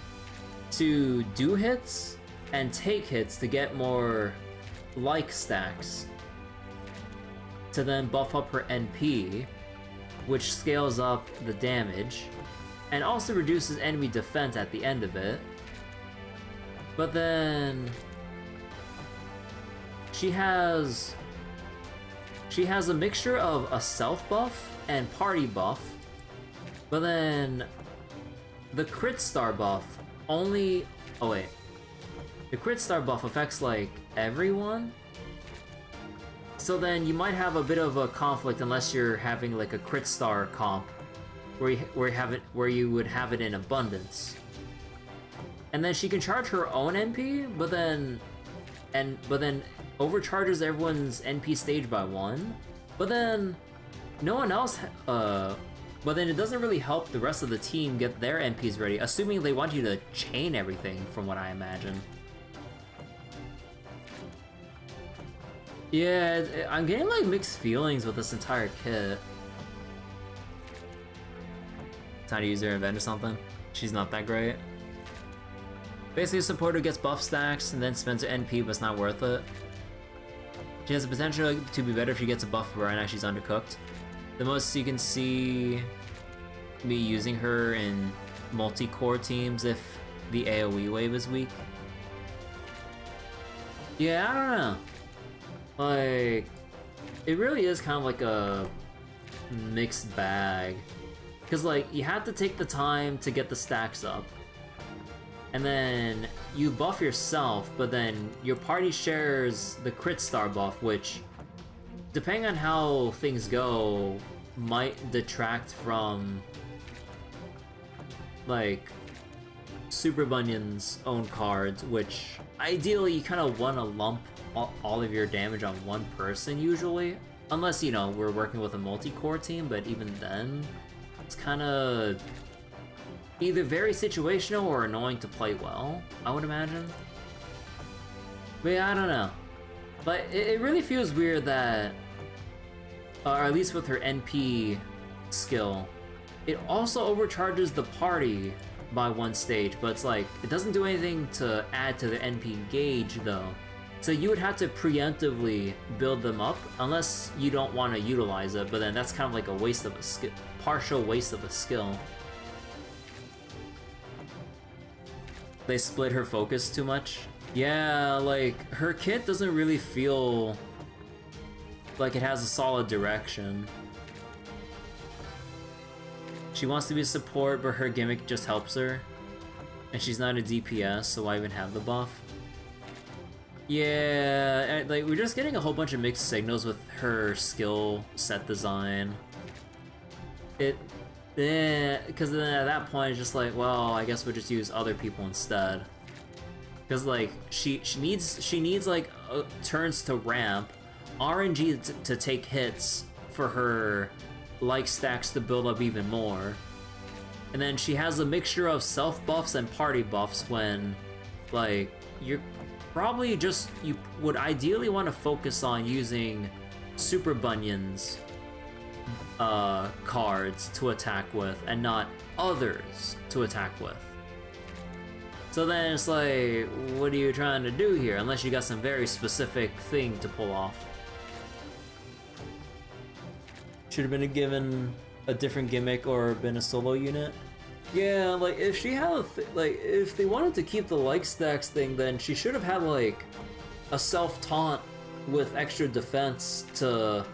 to do hits and take hits to get more like stacks, to then buff up her NP, which scales up the damage, and also reduces enemy defense at the end of it. But then she has a mixture of a self buff and party buff, but then the crit star buff only... Oh wait. The crit star buff affects like everyone? So then you might have a bit of a conflict unless you're having like a crit star comp where you would have it in abundance. And then she can charge her own NP, but then overcharges everyone's NP stage by 1. But then no one else but then it doesn't really help the rest of the team get their NPs ready, assuming they want you to chain everything, from what I imagine. Yeah, I'm getting like mixed feelings with this entire kit. Time to use her event or something? She's not that great. Basically, a supporter gets buff stacks and then spends her NP, but it's not worth it. She has the potential to be better if she gets a buff, but right now she's undercooked. The most you can see me using her in multi-core teams if the AoE wave is weak. Yeah, I don't know. Like, it really is kind of like a mixed bag. Because, like, you have to take the time to get the stacks up. And then you buff yourself, but then your party shares the crit star buff, which, depending on how things go, might detract from, like, Super Bunyan's own cards, which ideally you kind of want to lump all of your damage on one person usually. Unless, you know, we're working with a multi-core team, but even then, it's kind of either very situational or annoying to play well, I would imagine. But yeah, I don't know. But it really feels weird that, or at least with her NP skill, it also overcharges the party by 1 stage, but it's like, it doesn't do anything to add to the NP gauge though. So you would have to preemptively build them up, unless you don't want to utilize it, but then that's kind of like a waste of a skill, partial waste of a skill. They split her focus too much. Yeah, like, her kit doesn't really feel like it has a solid direction. She wants to be a support, but her gimmick just helps her. And she's not a DPS, so why even have the buff? Yeah, like, we're just getting a whole bunch of mixed signals with her skill set design. Because then at that point it's just like, well, I guess we'll just use other people instead. Because like she needs like turns to ramp, RNG to take hits for her like stacks to build up even more, and then she has a mixture of self buffs and party buffs when like you're probably just, you would ideally want to focus on using Super Bunyan's cards to attack with and not others to attack with. So then it's like, what are you trying to do here? Unless you got some very specific thing to pull off. Should have been given a different gimmick or been a solo unit. Yeah, like if she had if they wanted to keep the like stacks thing, then she should have had like a self taunt with extra defense to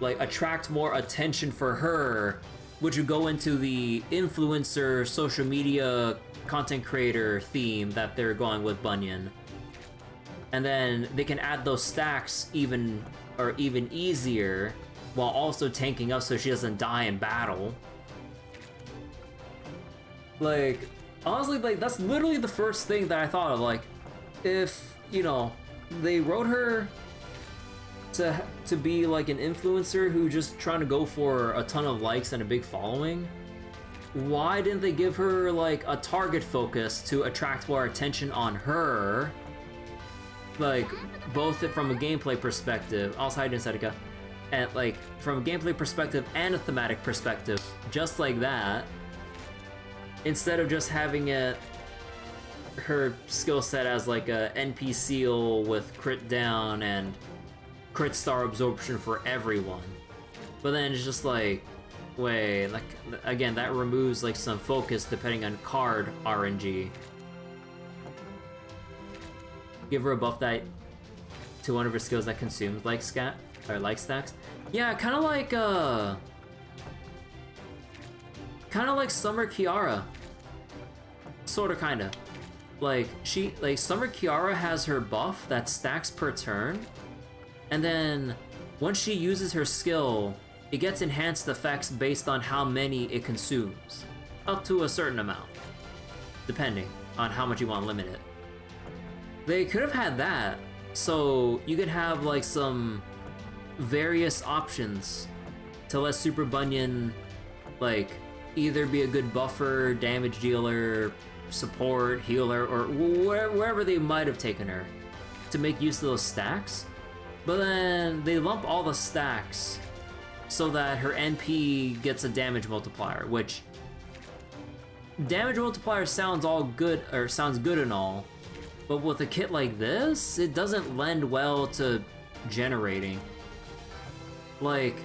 like attract more attention for her, which would go into the influencer social media content creator theme that they're going with Bunyan. And then they can add those stacks even easier while also tanking up so she doesn't die in battle. Like, Honestly, like, that's literally the first thing that I thought of. Like, if, you know, they wrote her to be like an influencer who just trying to go for a ton of likes and a big following, why didn't they give her like a target focus to attract more attention on her? Like, both from a gameplay perspective, also hide in Seneca, and like from a gameplay perspective and a thematic perspective, just like that, instead of just having it her skill set as like a NP seal with crit down and crit star absorption for everyone. But then it's just like, wait, like, again, that removes like some focus depending on card RNG. Give her a buff that to one of her skills that consumes like scat or like stacks. Yeah, kind of like Summer Kiara. Sorta, kinda. Like Summer Kiara has her buff that stacks per turn, and then once she uses her skill, it gets enhanced effects based on how many it consumes, up to a certain amount, depending on how much you want to limit it. They could have had that, so you could have like some various options to let Super Bunyan like either be a good buffer, damage dealer, support, healer, or wherever they might have taken her to make use of those stacks. But then they lump all the stacks so that her NP gets a damage multiplier, which damage multiplier sounds all good, or sounds good and all, but with a kit like this, it doesn't lend well to generating. Like,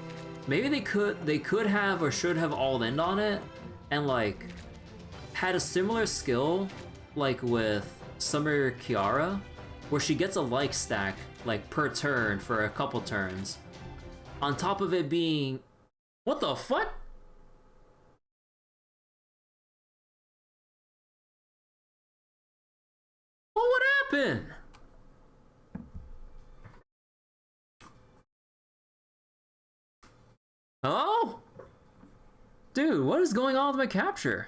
maybe they could have or should have all in on it and like had a similar skill like with Summer Kiara, where she gets a like stack like per turn for a couple turns, on top of it being, what the fuck? Well, what happened? Oh? Dude, what is going on with my capture?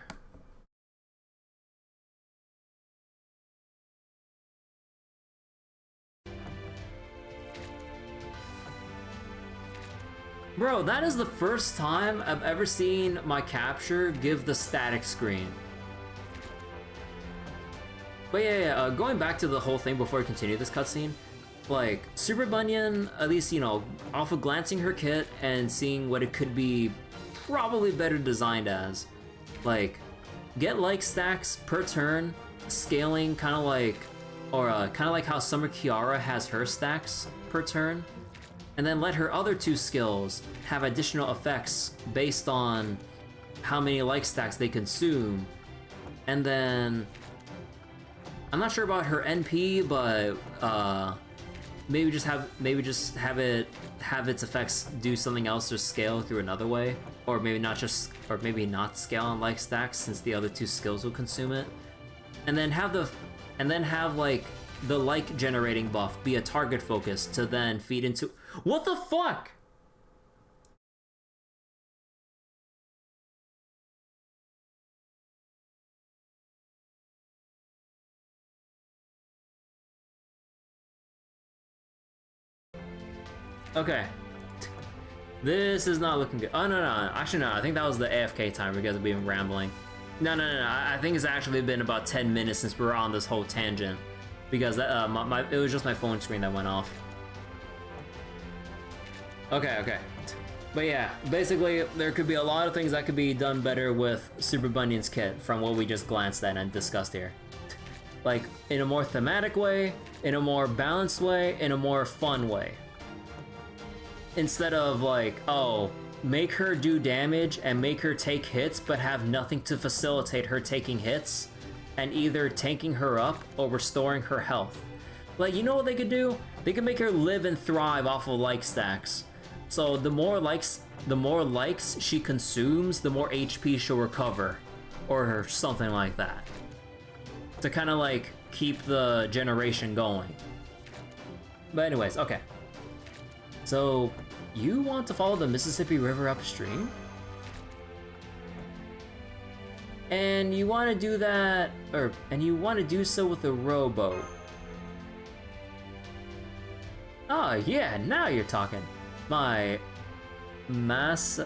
Bro, that is the first time I've ever seen my capture give the static screen. But yeah, going back to the whole thing before we continue this cutscene, like, Super Bunyan, at least, you know, off of glancing her kit and seeing what it could be probably better designed as, like, get like stacks per turn, scaling kind of like, or kind of like how Summer Kiara has her stacks per turn, and then let her other two skills have additional effects based on how many like stacks they consume. And then I'm not sure about her NP, but maybe just have its effects do something else or scale through another way, or maybe not scale on like stacks since the other two skills will consume it. And then have like the like generating buff be a target focus to then feed into. What the fuck? Okay. This is not looking good. Oh, no. Actually, no. I think that was the AFK time because we've been rambling. No. I think it's actually been about 10 minutes since we were on this whole tangent. Because that, it was just my phone screen that went off. Okay. But yeah, basically, there could be a lot of things that could be done better with Super Bunyan's kit from what we just glanced at and discussed here. Like, in a more thematic way, in a more balanced way, in a more fun way. Instead of like, oh, make her do damage and make her take hits but have nothing to facilitate her taking hits, and either tanking her up or restoring her health. Like, you know what they could do? They could make her live and thrive off of like stacks. So the more likes she consumes, the more HP she'll recover, or something like that, to kind of like keep the generation going. But anyways, okay. So, you want to follow the Mississippi River upstream?
And you want to do that, and you want to do so with a rowboat. Oh yeah, now you're talking. My Massasips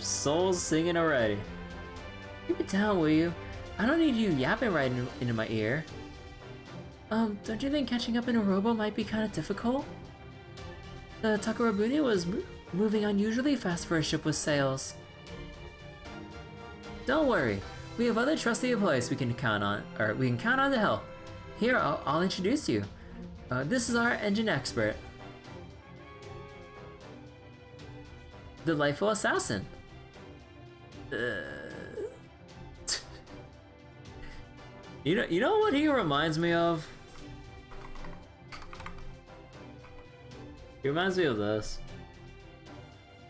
soul's singing already. Keep it down, will you? I don't need you yapping right into my ear. Don't you think catching up in a rowboat might be kind of difficult? The Takarabuni was moving unusually fast for a ship with sails. Don't worry, we have other trusty employees we can count on, to help. Here, I'll introduce you. This is our engine expert. Delightful assassin.
You know what he reminds me of? He reminds me of this.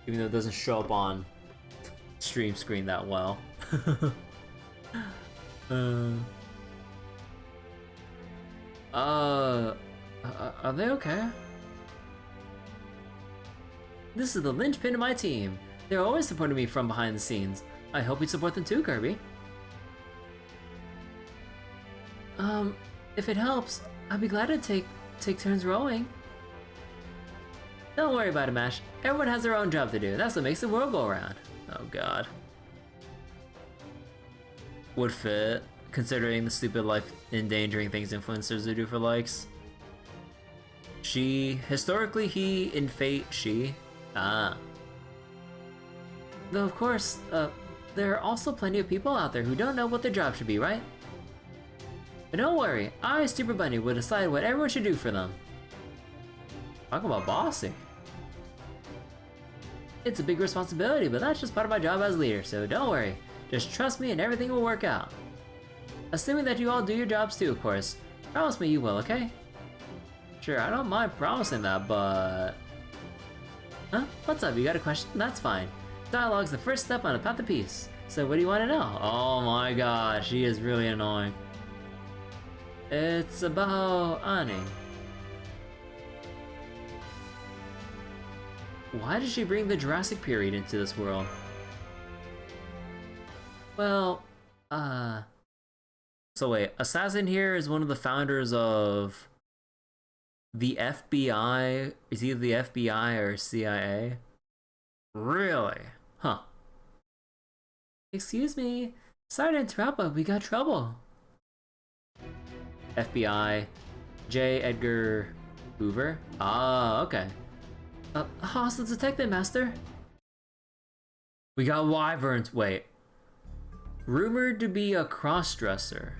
Even though it doesn't show up on stream screen that well.
Are they okay? This is the linchpin of my team. They're always supporting me from behind the scenes. I hope you support them too, Kirby. If it helps, I'd be glad to take turns rowing. Don't worry about it, Mash. Everyone has their own job to do. That's what makes the world go around.
Oh god. Would fit, considering the stupid life endangering things influencers do for likes. She, historically he, in fate, she. Ah.
Though of course, there are also plenty of people out there who don't know what their job should be, right? But don't worry, I, Super Bunny, will decide what everyone should do for them.
Talk about bossy.
It's a big responsibility, but that's just part of my job as leader, so don't worry. Just trust me and everything will work out. Assuming that you all do your jobs too, of course. Promise me you will, okay?
Sure, I don't mind promising that, but...
Huh? What's up? You got a question? That's fine. Dialogue's the first step on the path of peace. So what do you want to know?
Oh my god, she is really annoying.
It's about Ani.
Why did she bring the Jurassic period into this world?
Well,
So wait, Assassin here is one of the founders of the FBI. Is either the FBI or CIA? Really? Huh.
Excuse me. Sorry to interrupt, but we got trouble.
FBI. J. Edgar Hoover? Ah, okay.
Hostile detective, master.
We got wyverns. Wait. Rumored to be a cross-dresser.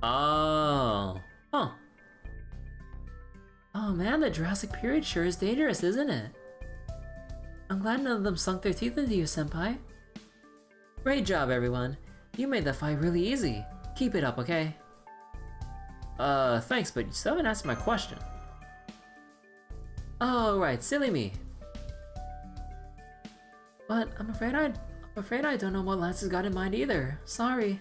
Oh. Huh.
Oh man, the Jurassic period sure is dangerous, isn't it? I'm glad none of them sunk their teeth into you, senpai. Great job, everyone. You made the fight really easy. Keep it up, okay?
Thanks, but you still haven't answered my question.
Oh, right, silly me. But I'm afraid I don't know what Lance has got in mind either. Sorry.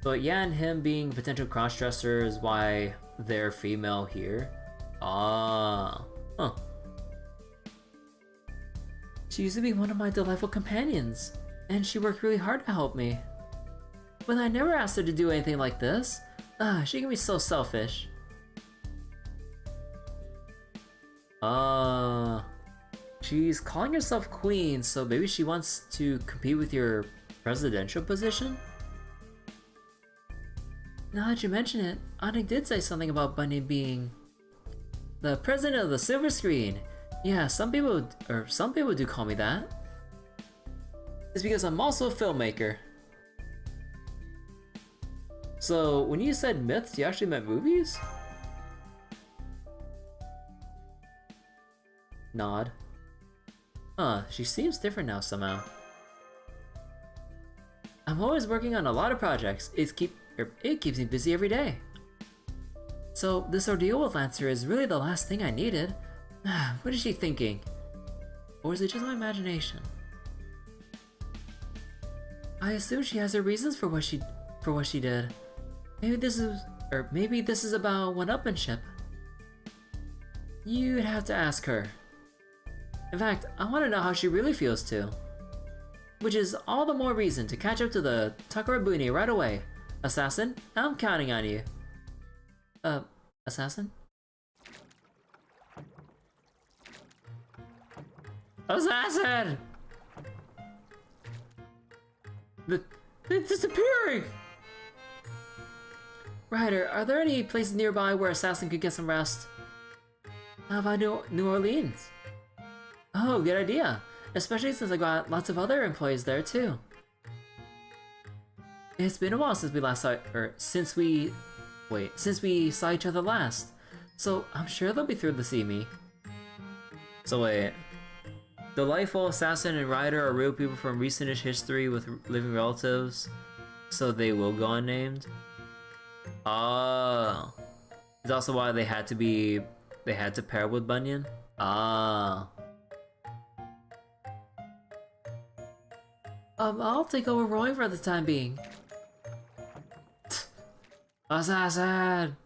But yeah, and him being a potential cross-dresser is why they're female here. Ah. Huh.
She used to be one of my delightful companions, and she worked really hard to help me. But I never asked her to do anything like this. She can be so selfish.
She's calling herself queen, so maybe she wants to compete with your presidential position?
Now that you mention it, Anik did say something about Bunny being the president of the silver screen. Yeah, some people do call me that.
It's because I'm also a filmmaker. So, when you said myths, you actually meant movies? Nod. She seems different now somehow.
I'm always working on a lot of projects. It keeps me busy every day. So this ordeal with Lancer is really the last thing I needed. What is she thinking? Or is it just my imagination? I assume she has her reasons for what she did. Maybe this is about one-upmanship. You'd have to ask her. In fact, I want to know how she really feels too. Which is all the more reason to catch up to the Takarabuni right away. Assassin, I'm counting on you. Assassin? Assassin! It's disappearing! Ryder, are there any places nearby where Assassin could get some rest? How about New Orleans? Oh, good idea. Especially since I got lots of other employees there too. It's been a while since we last saw, since we saw each other last. So I'm sure they'll be thrilled to see me.
So wait, Delightful, Assassin, and Ryder are real people from recentish history with living relatives, so they will go unnamed? Oh. It's also why they had to pair with Bunyan? Ah.
I'll take over rowing for the time being.
Assassin!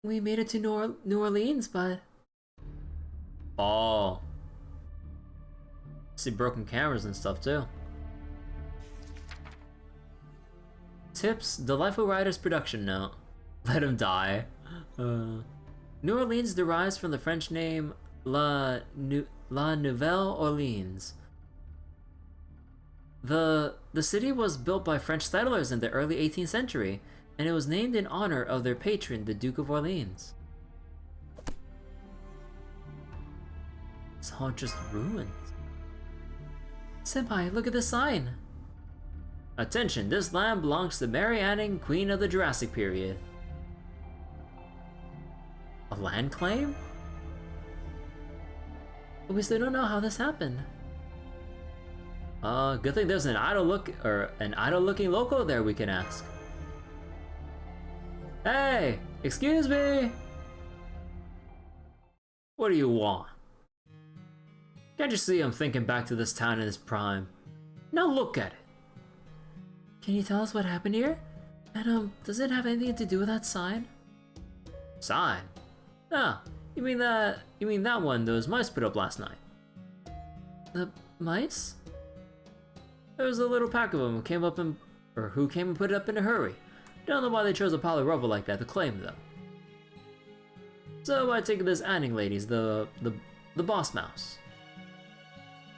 We made it to New Orleans, but...
Oh. See broken cameras and stuff too. Tips, Delightful Rider's production note. Let him die.
New Orleans derives from the French name La Nouvelle Orleans. The city was built by French settlers in the early 18th century, and it was named in honor of their patron, the Duke of Orleans.
It's all just ruins.
Senpai, look at this sign!
Attention, this land belongs to Mary Anning, Queen of the Jurassic period. A land claim?
We still don't know how this happened.
Good thing there's an idle-looking local there we can ask. Hey, excuse me. What do you want? Can't you see I'm thinking back to this town in its prime? Now look at it.
Can you tell us what happened here? And does it have anything to do with that sign?
Sign? Ah, you mean that one those mice put up last night?
The mice?
There was a little pack of them who came and put it up in a hurry. Don't know why they chose a pile of rubble like that to claim though. So I take it this Anning lady's the boss mouse.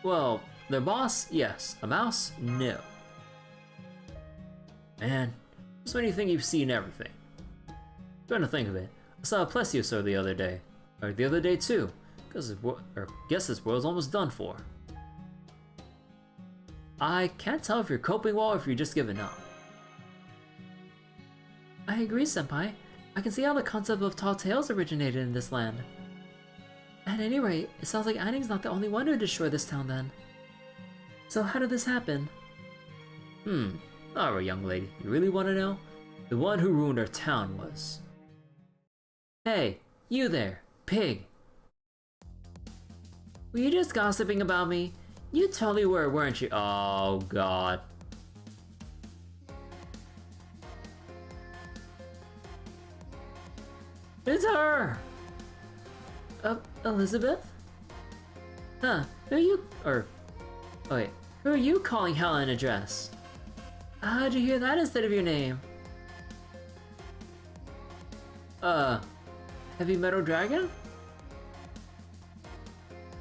Well, their boss, yes. A mouse, no. Man, just when you think you've seen everything. Trying to think of it, I saw a plesiosaur the other day. Or the other day too. Guess this world's almost done for. I can't tell if you're coping well or if you're just giving up.
I agree, Senpai. I can see how the concept of tall tales originated in this land. At any rate, it sounds like Anning's not the only one who destroyed this town then. So how did this happen?
Alright, young lady, you really want to know? The one who ruined our town was... Hey, you there, pig!
Were you just gossiping about me?
You totally were, weren't you? Oh, God. It's her!
Elizabeth?
Huh, who are you calling Helen a dress?
How'd you hear that instead of your name?
Heavy Metal Dragon?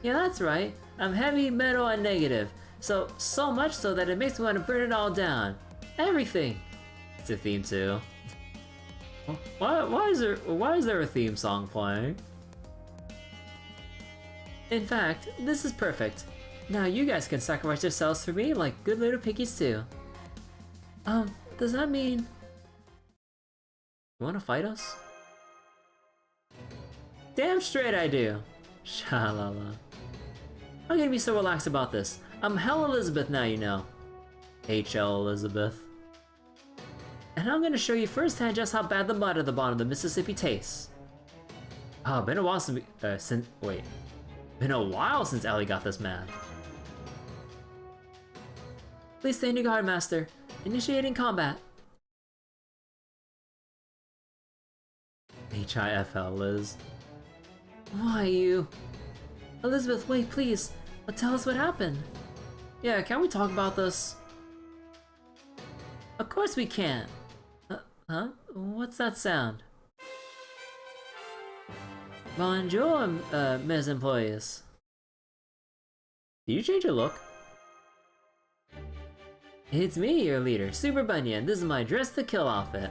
Yeah, that's right. I'm heavy, metal, and negative. So much so that it makes me want to burn it all down. Everything.
It's a theme too. Why is there a theme song playing?
In fact, this is perfect. Now you guys can sacrifice yourselves for me like good little piggies too. Does that mean...
You wanna fight us?
Damn straight I do.
Sha-la-la.
How can you be so relaxed about this? I'm Hell Elizabeth now, you know.
HL Elizabeth.
And I'm gonna show you firsthand just how bad the mud at the bottom of the Mississippi tastes.
Oh, been a while Been a while since Ellie got this mad.
Please stay on your guard, Master. Initiating combat.
HIFL, Liz.
Why you... Elizabeth, wait, please. Tell us what happened.
Yeah, can we talk about this?
Of course we can. Huh? What's that sound? Bonjour, mes employees.
Did you change your look?
It's me, your leader, Super Bunyan. This is my dress to kill outfit.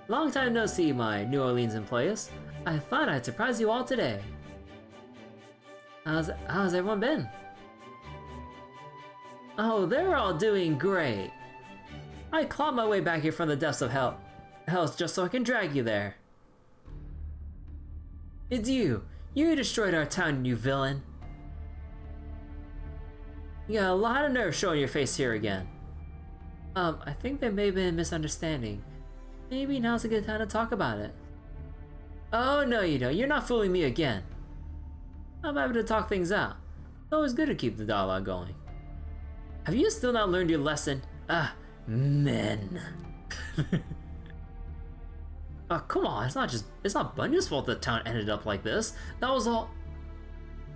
Long time no see, my New Orleans employees. I thought I'd surprise you all today. How's everyone been? Oh, they're all doing great. I clawed my way back here from the depths of hell just so I can drag you there. It's you. You destroyed our town, you villain. You got a lot of nerve showing your face here again. I think there may have been a misunderstanding. Maybe now's a good time to talk about it. Oh, no you don't. You're not fooling me again. I'm happy to talk things out. It's always good to keep the dialogue going. Have you still not learned your lesson? Men. Oh, come on, it's not Bunyan's fault the town ended up like this. That was all...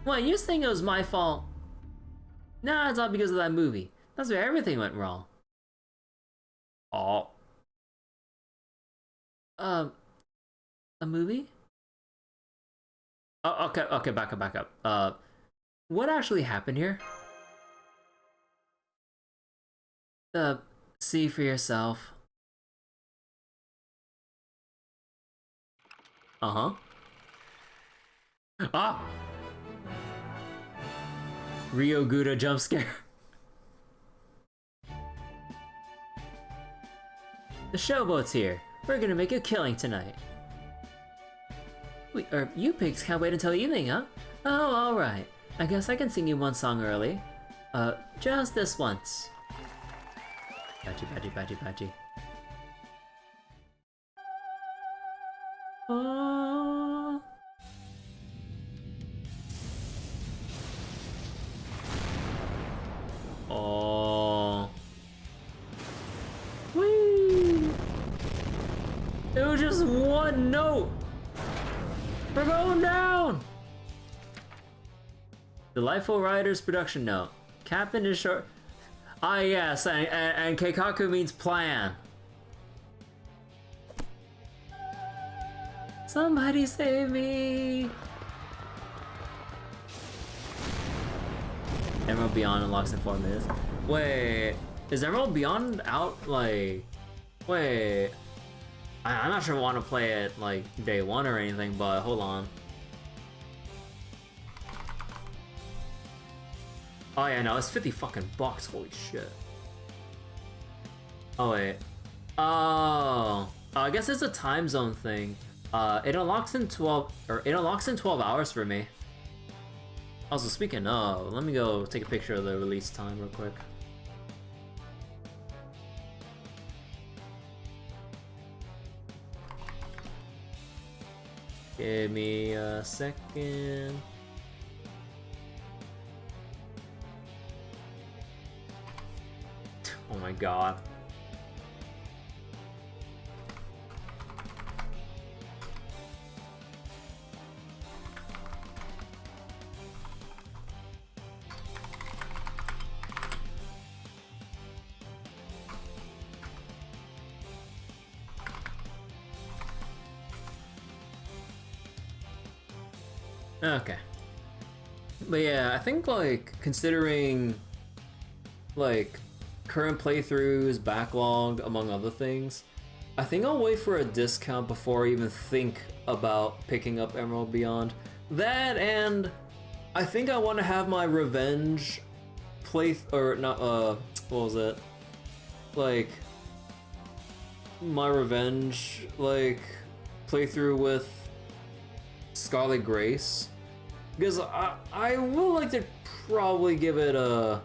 What, you saying it was my fault? Nah, it's all because of that movie. That's where everything went wrong.
Oh.
A movie?
Oh, okay, back up.
What actually happened here? See for yourself.
Uh-huh. Ah! Rio Gouda jump scare.
The showboat's here. We're gonna make a killing tonight. You pigs can't wait until evening, huh? Oh, alright. I guess I can sing you one song early. Just this once.
Badgy.
Oh.
Oh.
Whee! It was just one note! We're going down!
Delightful Riders production note. Captain is short. Ah, yes, and Keikaku means plan.
Somebody save me!
Emerald Beyond unlocks in 4 minutes. Wait, is Emerald Beyond out, like... Wait... I'm not sure I want to play it, like, day 1 or anything, but hold on. Oh yeah, no, it's 50 fucking bucks, holy shit. Oh wait. Oh, I guess it's a time zone thing. It unlocks in 12 hours for me. Also, speaking of, let me go take a picture of the release time real quick. Give me a second. Oh my god. Okay. But yeah, I think like considering like current playthroughs, backlog, among other things, I think I'll wait for a discount before I even think about picking up Emerald Beyond. That, and I think I want to have my revenge what was it? Like, my revenge, like, playthrough with Scarlet Grace. Because I would like to probably give it a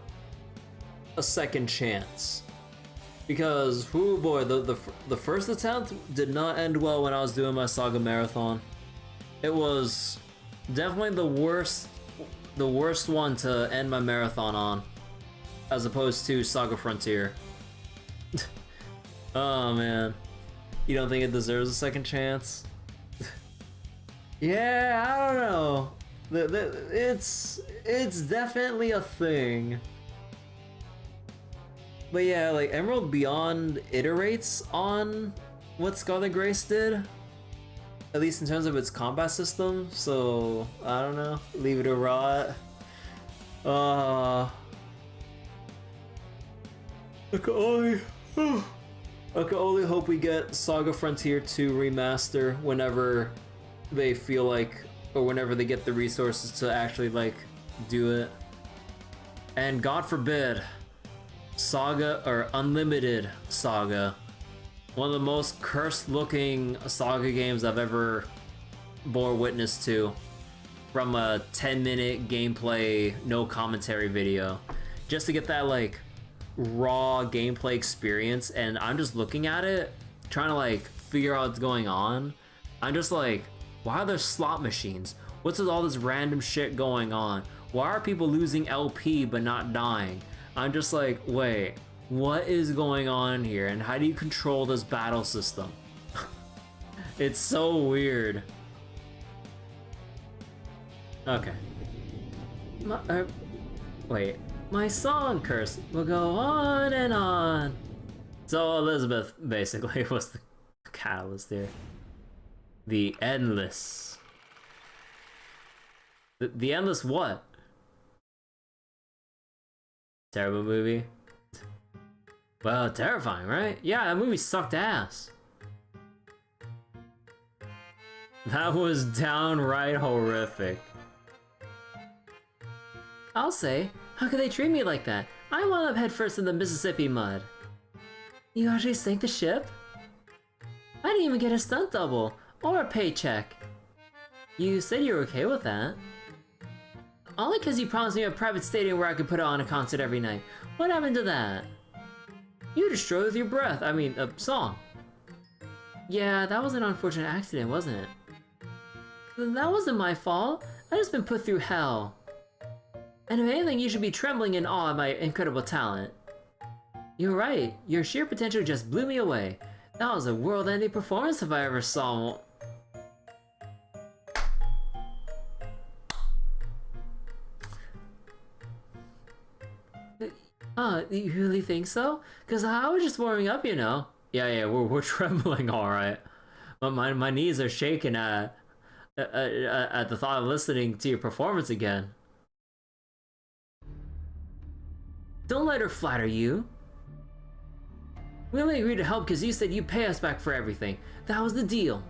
second chance, because oh boy, the first attempt did not end well when I was doing my Saga Marathon. It was definitely the worst one to end my marathon on, as opposed to Saga Frontier. Oh man, you don't think it deserves a second chance? Yeah, I don't know. It's definitely a thing. But yeah, like Emerald Beyond iterates on what Scarlet Grace did, at least in terms of its combat system. So I don't know. Leave it to rot. I can only, I can only hope we get Saga Frontier 2 remaster whenever they feel like, or whenever they get the resources to actually like do it. And God forbid, Saga or Unlimited Saga, one of the most cursed looking Saga games I've ever bore witness to, from a 10-minute gameplay no commentary video, just to get that like raw gameplay experience. And I'm just looking at it trying to like figure out what's going on. I'm just like, why are there slot machines? What's with all this random shit going on? Why are people losing LP but not dying? I'm just like, wait, what is going on here, and how do you control this battle system? It's so weird. Okay. Wait, my song curse will go on and on. So Elizabeth basically was the catalyst here. The Endless. The Endless what? Terrible movie. Well, terrifying, right? Yeah, that movie sucked ass. That was downright horrific. I'll say, how could they treat me like that? I wound up headfirst in the Mississippi mud. You actually sank the ship? I didn't even get a stunt double or a paycheck. You said you were okay with that. Only because you promised me a private stadium where I could put on a concert every night. What happened to that? You destroyed with your breath. I mean, a song. Yeah, that was an unfortunate accident, wasn't it? That wasn't my fault. I just been put through hell. And if anything, you should be trembling in awe of my incredible talent. You're right. Your sheer potential just blew me away. That was a world-ending performance if I ever saw one. You really think so? Cause I was just warming up, you know. Yeah, we're trembling, all right. But my knees are shaking at the thought of listening to your performance again. Don't let her flatter you. We only agreed to help because you said you'd pay us back for everything. That was the deal.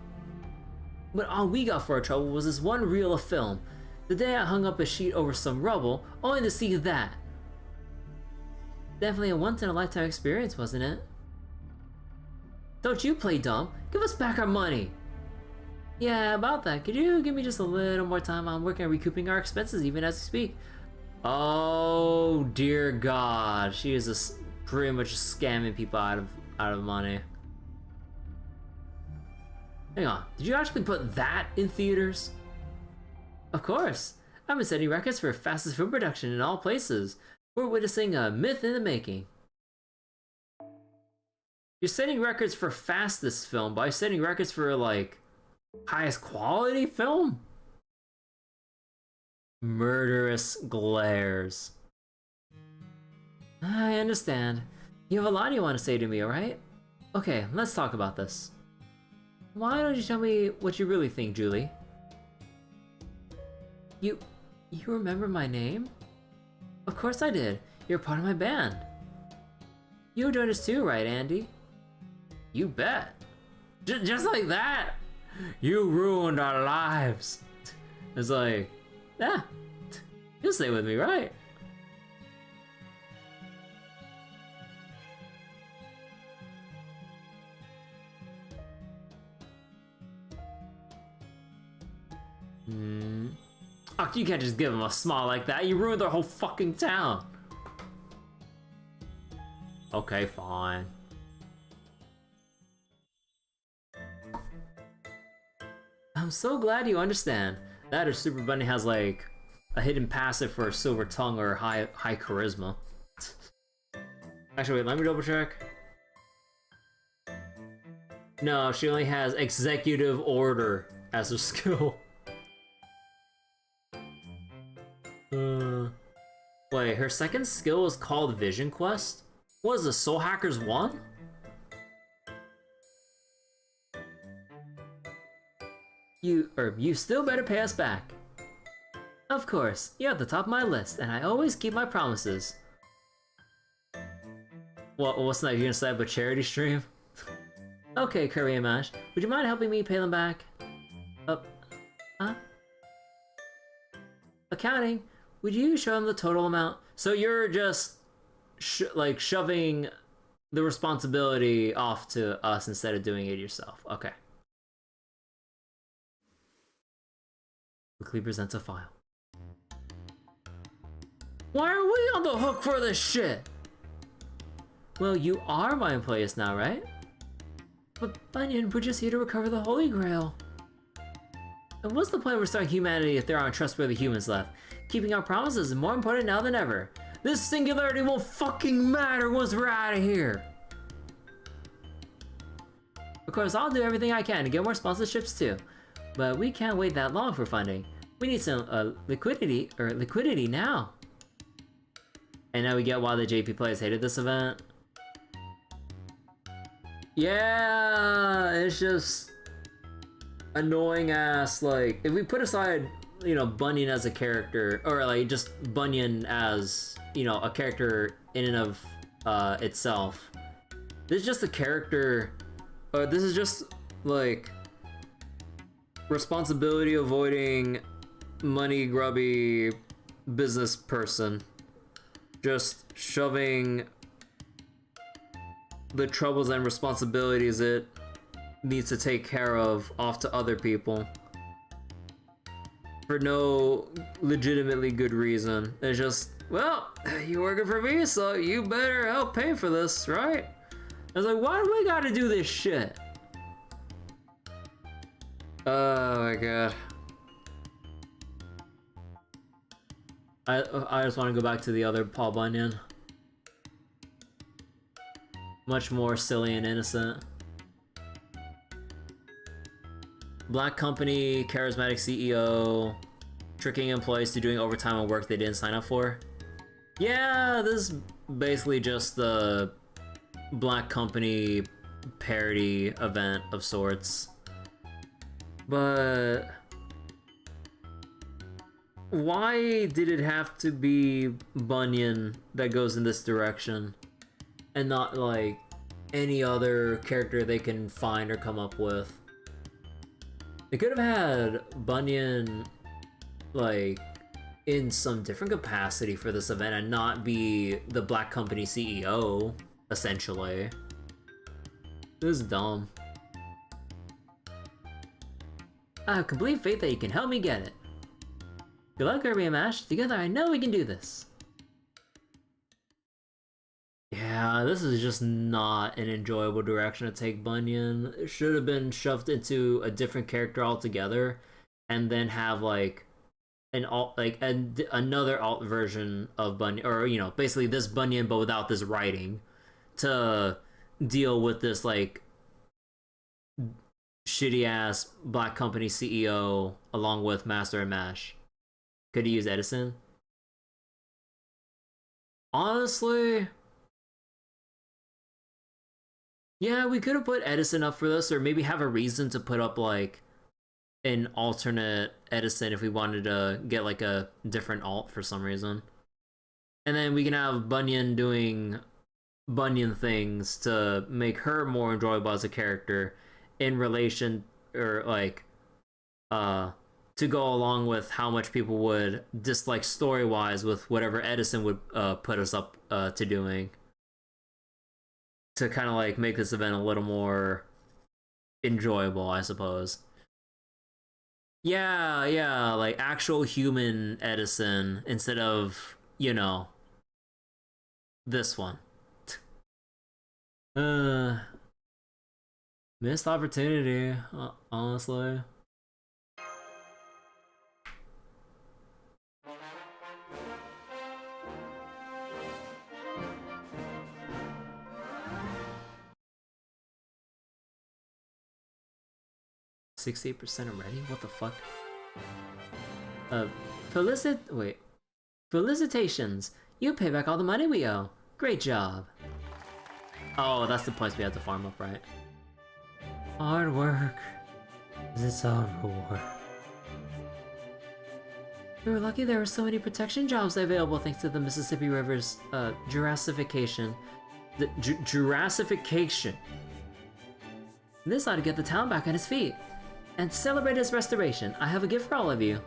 But all we got for our trouble was this one reel of film. The day I hung up a sheet over some rubble, only to see that. Definitely a once-in-a-lifetime experience, wasn't it? Don't you play dumb. Give us back our money. Yeah, about that. Could you give me just a little more time? I'm working on recouping our expenses even as we speak. Oh, dear God. She is pretty much scamming people out of money. Hang on. Did you actually put that in theaters? Of course. I've been setting records for fastest film production in all places. We're witnessing a myth in the making. You're setting records for fastest film, but you're setting records for, like, highest quality film? Murderous glares. I understand. You have a lot you want to say to me, alright? Okay, let's talk about this. Why don't you tell me what you really think, Julie? You remember my name? Of course I did. You're part of my band. You joined us too, right, Andy? You bet. Just like that. You ruined our lives. It's like, yeah, you'll stay with me, right? Oh, you can't just give him a smile like that. You ruined their whole fucking town. Okay, fine. I'm so glad you understand. That or Super Bunny has like a hidden passive for a silver tongue or high charisma. Actually, wait, let me double check. No, she only has executive order as her skill. Wait, her second skill is called Vision Quest? What is this, Soul Hackers 1?
You still better pay us back. Of course, you're at the top of my list, and I always keep my promises.
What's that, you gonna set up a charity stream?
Okay, Kirby and Mash, would you mind helping me pay them back? Huh? Accounting, would you show them the total amount?
So you're just, like, shoving the responsibility off to us instead of doing it yourself. Okay.
Quickly presents a file.
Why are we on the hook for this shit?
Well, you are my employees now, right? But Bunyan, we're just here to recover the Holy Grail. And what's the point of restoring humanity if there aren't trustworthy humans left? Keeping our promises is more important now than ever.
This singularity won't fucking matter once we're out of here.
Of course, I'll do everything I can to get more sponsorships too. But we can't wait that long for funding. We need some liquidity now.
And now we get why the JP players hated this event. Yeah, it's just annoying ass, like, if we put aside, you know, Bunyan as a character, or like just Bunyan as, you know, a character in and of itself. This is just a character, or this is just like responsibility avoiding money grubby business person. Just shoving the troubles and responsibilities it needs to take care of off to other people for no legitimately good reason. It's just, well, you're working for me, so you better help pay for this, right? I was like, why do we gotta do this shit? Oh my god. I just want to go back to the other Paul Bunyan. Much more silly and innocent. Black company, charismatic CEO, tricking employees to doing overtime on work they didn't sign up for. Yeah, this is basically just the Black company parody event of sorts. But why did it have to be Bunyan that goes in this direction and not like any other character they can find or come up with? They could have had Bunyan like in some different capacity for this event and not be the Black company CEO, essentially. This is dumb.
I have complete faith that you can help me get it. Good luck, Kirby and Mash. Together, I know we can do this.
Yeah, this is just not an enjoyable direction to take Bunyan. It should have been shoved into a different character altogether, and then have like an alt, like another alt version of Bunyan, or you know, basically this Bunyan but without this writing, to deal with this like shitty ass Black company CEO along with Master and Mash. Could he use Edison? Honestly, yeah, we could have put Edison up for this, or maybe have a reason to put up like an alternate Edison if we wanted to get like a different alt for some reason. And then we can have Bunyan doing Bunyan things to make her more enjoyable as a character in relation, or like to go along with how much people would dislike story-wise with whatever Edison would put us up to doing, to kind of like make this event a little more enjoyable, I suppose. Yeah, like actual human Edison instead of, you know, this one. Missed opportunity, honestly. %68 already? What the fuck? Wait.
Felicitations! You pay back all the money we owe. Great job. Oh, that's the points we have to farm up, right? Hard work is its own reward. We were lucky there were so many protection jobs available thanks to the Mississippi River's Jurassification. The Jurassification. This ought to get the town back on its feet. And to celebrate its restoration, I have a gift for all of you.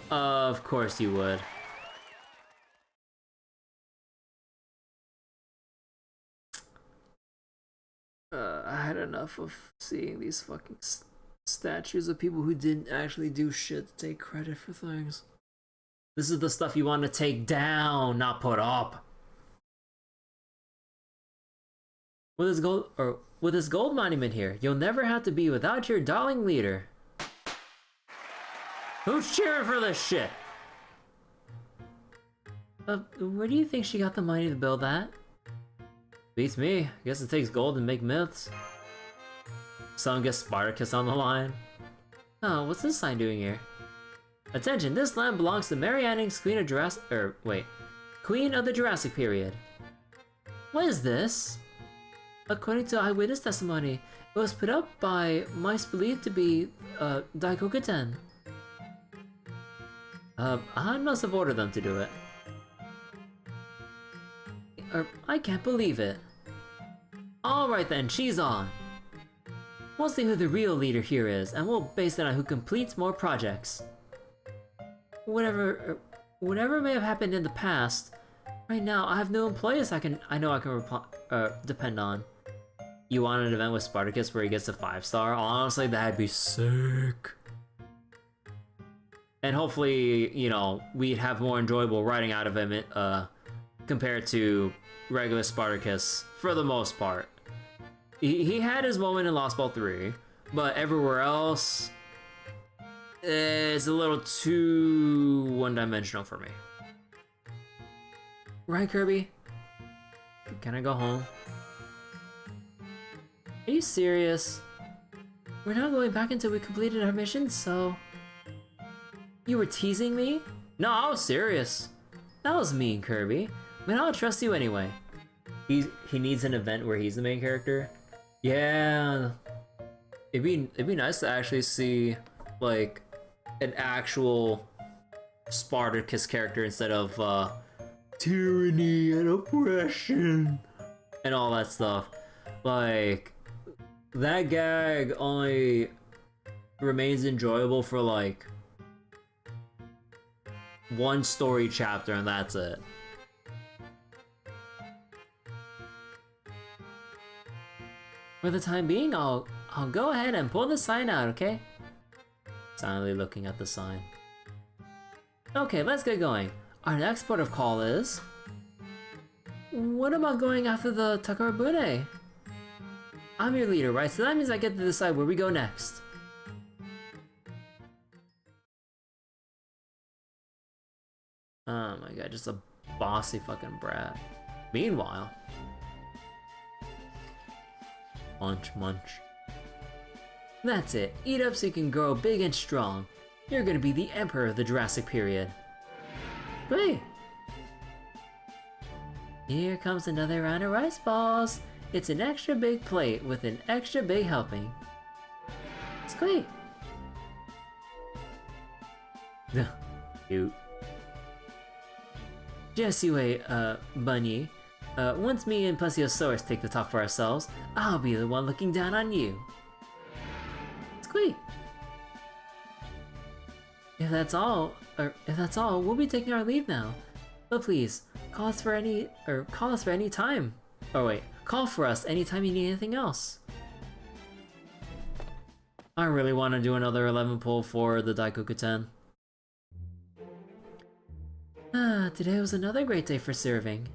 Of course you would. I had enough of seeing these fucking statues of people who didn't actually do shit to take credit for things. This is the stuff you want to take down, not put up. With this gold monument here, you'll never have to be without your darling leader. Who's cheering for this shit? Where do you think she got the money to build that? Beats me. I guess it takes gold to make myths. Someone gets Spartacus on the line. Oh, what's this sign doing here? Attention, this land belongs to Mary Anning's Queen of Jurassic... Queen of the Jurassic period. What is this? According to eyewitness testimony, it was put up by mice believed to be, Daikokuten. Han must have ordered them to do it. I can't believe it. Alright then, she's on. We'll see who the real leader here is, and we'll base it on who completes more projects. Whatever may have happened in the past, right now I have no employees I know I can depend on. You want an event with Spartacus where he gets a 5-star? Honestly, that'd be sick. And hopefully, you know, we'd have more enjoyable writing out of him compared to regular Spartacus for the most part. He had his moment in Lost Ball 3, but everywhere else, it's a little too one-dimensional for me. Right, Kirby? Can I go home? Are you serious? We're not going back until we completed our mission, so... You were teasing me? No, I was serious. That was mean, Kirby. But I'll trust you anyway. He needs an event where he's the main character. Yeah, it'd be nice to actually see like an actual Spartacus character instead of tyranny and oppression and all that stuff. Like that gag only remains enjoyable for like one story chapter and that's it. For the time being, I'll go ahead and pull the sign out, okay? Silently looking at the sign. Okay, let's get going. Our next port of call is... What about going after the Takarabune? I'm your leader, right? So that means I get to decide where we go next. Oh my god, just a bossy fucking brat. Meanwhile... Munch, munch. That's it. Eat up so you can grow big and strong. You're gonna be the emperor of the Jurassic period. Great! Here comes another round of rice balls. It's an extra big plate with an extra big helping. Squeak! Cute. Just you wait, Bunny. Once me and Plesiosaurus take the top for ourselves, I'll be the one looking down on you. Squeak! If that's all, we'll be taking our leave now. But please, call for us anytime. Oh wait, call for us anytime you need anything else. I really want to do another 11 pull for the Daikokuten. Today was another great day for serving.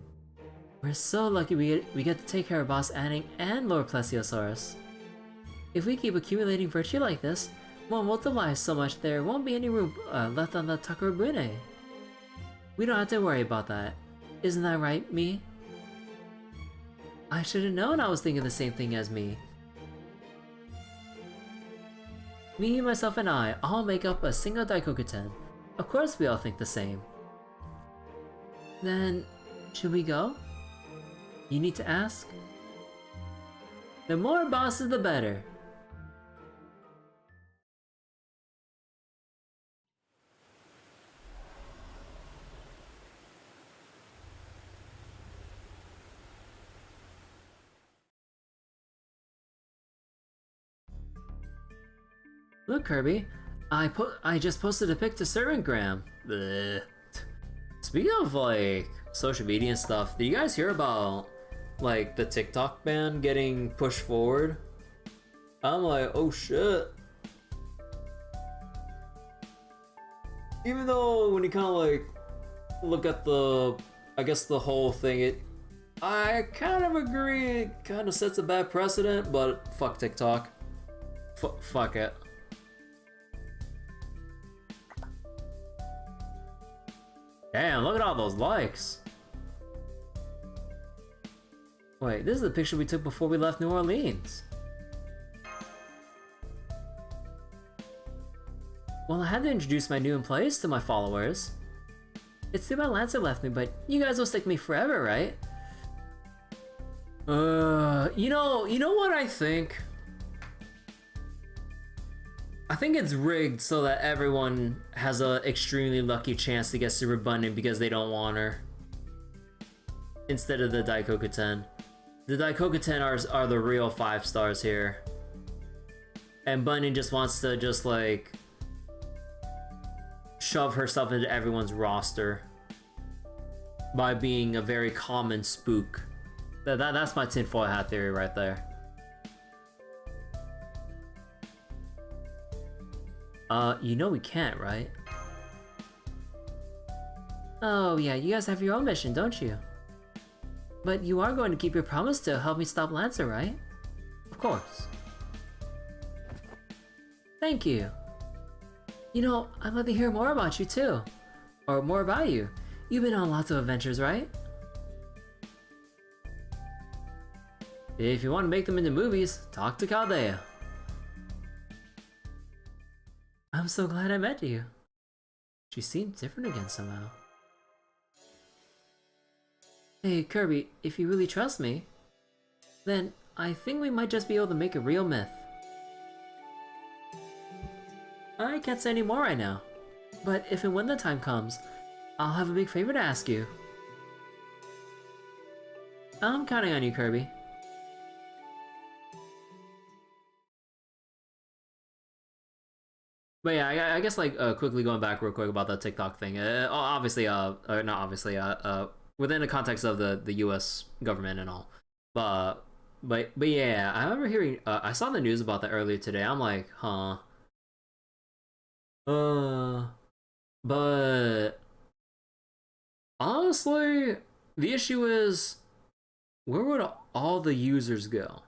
We're so lucky we get to take care of Boss Anning and Lord Plesiosaurus. If we keep accumulating virtue like this, we'll multiply so much there won't be any room left on the Takarabune. We don't have to worry about that. Isn't that right, me? I should have known I was thinking the same thing as me. Me, myself, and I all make up a single Daikokuten. Of course we all think the same. Then, should we go? You need to ask? The more bosses, the better. Look, Kirby, I just posted a pic to Servantgram. Bleh. Speaking of like social media and stuff, did you guys hear about like the TikTok ban getting pushed forward? I'm like, oh shit. Even though when you kind of like look at the, I guess the whole thing, I kind of agree it kind of sets a bad precedent, but fuck TikTok. Fuck it. Damn, look at all those likes. Wait, this is the picture we took before we left New Orleans. Well, I had to introduce my new employees to my followers. It's too bad Lancer left me, but you guys will stick me forever, right? You know what I think? I think it's rigged so that everyone has an extremely lucky chance to get Super Bunny because they don't want her. Instead of the Daikokuten. The Daikokuten are the real 5 stars here. And Bunny just wants to just like shove herself into everyone's roster by being a very common spook. That's my tinfoil hat theory right there. You know we can't, right? Oh yeah, you guys have your own mission, don't you? But you are going to keep your promise to help me stop Lancer, right? Of course. Thank you. You know, I'd love to hear more about you too. Or more about you. You've been on lots of adventures, right? If you want to make them into movies, talk to Caldea. I'm so glad I met you. She seemed different again somehow. Hey, Kirby, if you really trust me, then I think we might just be able to make a real myth. I can't say any more right now, but if and when the time comes, I'll have a big favor to ask you. I'm counting on you, Kirby. But yeah, I guess like quickly going back real quick about that TikTok thing. Obviously, or not obviously, within the context of the U.S. government and all. But yeah, I remember hearing. I saw the news about that earlier today. I'm like, huh. But honestly, the issue is, where would all the users go?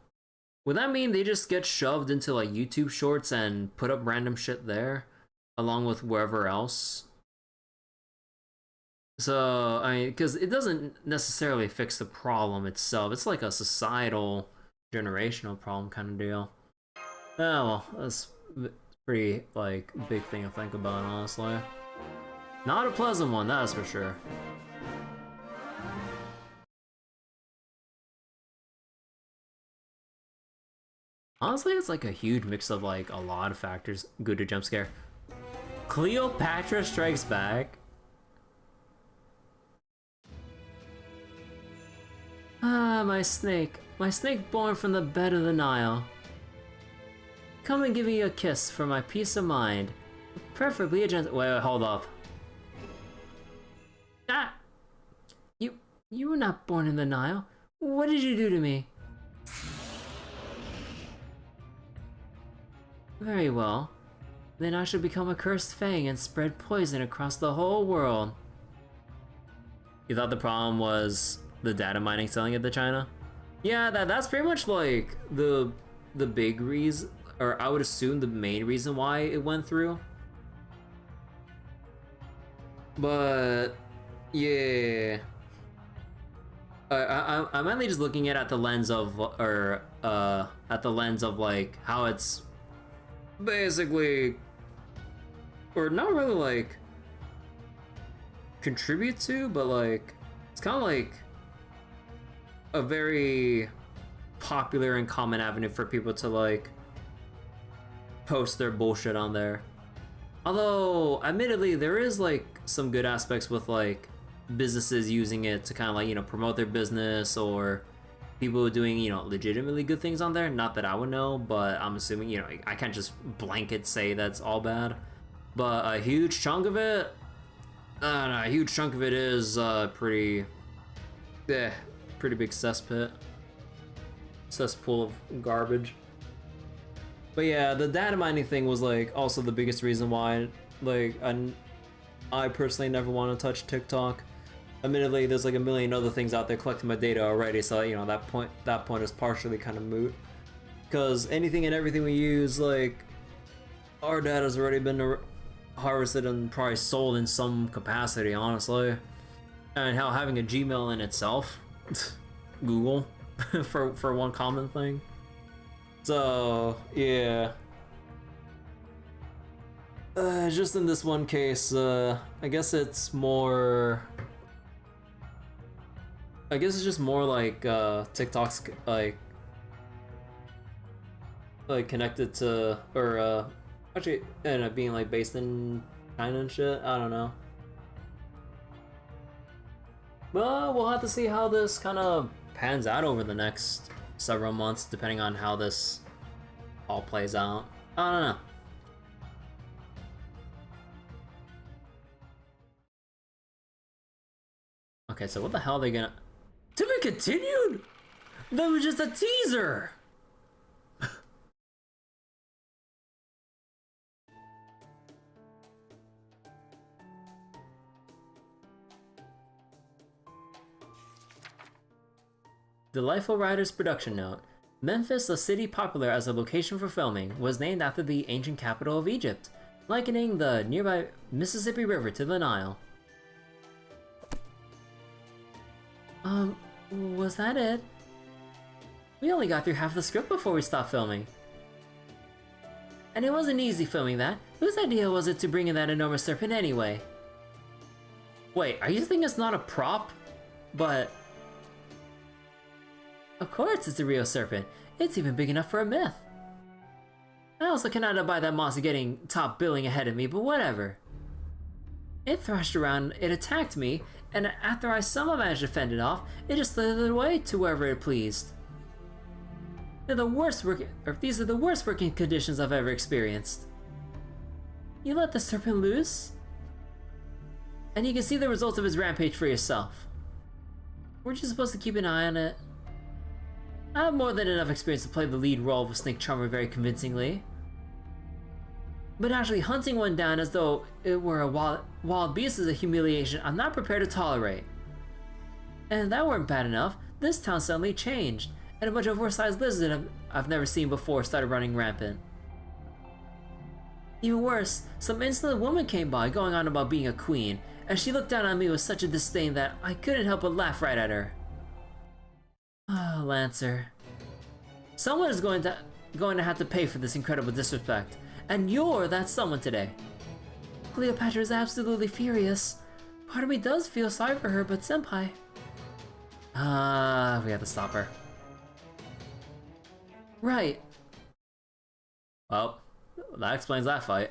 Would that mean they just get shoved into like YouTube shorts and put up random shit there, along with wherever else? So, I mean, because it doesn't necessarily fix the problem itself. It's like a societal, generational problem kind of deal. Oh, well, that's pretty, like, big thing to think about, honestly. Not a pleasant one, that's for sure. Honestly, it's like a huge mix of like a lot of factors good to jump scare. Cleopatra Strikes Back. Ah, my snake born from the bed of the Nile. Come and give me a kiss for my peace of mind. Preferably a gentle— wait, hold up. Ah! You were not born in the Nile. What did you do to me? Very well. Then I should become a cursed fang and spread poison across the whole world. You thought the problem was the data mining selling it to China? Yeah, that's pretty much like the big reason, or I would assume the main reason why it went through. But yeah, I'm mainly just looking at the lens of, or at the lens of like how it's
basically, or not really like contribute to, but like it's kind of like a very popular and common avenue for people to like post their bullshit on there. Although, admittedly, there is like some good aspects with like businesses using it to kind of like, you know, promote their business, or people doing, you know, legitimately good things on there. Not that I would know, but I'm assuming, you know, I can't just blanket say that's all bad. But a huge chunk of it, a huge chunk of it is pretty big cesspit. Cesspool of garbage. But yeah, the data mining thing was like also the biggest reason why like I personally never want to touch TikTok. Admittedly, there's like a million other things out there collecting my data already, so you know that point is partially kind of moot. Because anything and everything we use, like our data's already been harvested and probably sold in some capacity, honestly. And how having a Gmail in itself, Google, for one common thing. So yeah, just in this one case, I guess it's more. I guess it's just more like TikTok's like connected to, or actually ended up being like based in China and shit. I don't know. But we'll have to see how this kind of pans out over the next several months, depending on how this all plays out. I don't know. Okay, so what the hell are they gonna... To be continued? That was just a teaser! Delightful Riders production note. Memphis, a city popular as a location for filming, was named after the ancient capital of Egypt, likening the nearby Mississippi River to the Nile. Was that it? We only got through half the script before we stopped filming. And it wasn't easy filming that. Whose idea was it to bring in that enormous serpent anyway? Wait, are you thinking it's not a prop? But... Of course it's a real serpent. It's even big enough for a myth. I also cannot abide that monster getting top billing ahead of me, but whatever. It thrashed around, it attacked me, and after I somehow managed to fend it off, it just slithered away to wherever it pleased. These are the worst working conditions I've ever experienced. You let the serpent loose? And you can see the results of his rampage for yourself. Weren't you supposed to keep an eye on it? I have more than enough experience to play the lead role of a snake charmer very convincingly. But actually hunting one down as though it were a wild beast is a humiliation I'm not prepared to tolerate. And if that weren't bad enough, this town suddenly changed, and a bunch of oversized lizards I've never seen before started running rampant. Even worse, some insolent woman came by going on about being a queen, and she looked down on me with such a disdain that I couldn't help but laugh right at her. Ah, Lancer. Someone is going to have to pay for this incredible disrespect, and you're that someone today. Cleopatra is absolutely furious. Part of me does feel sorry for her, but senpai... we have to stop her. Right. Well, that explains that fight.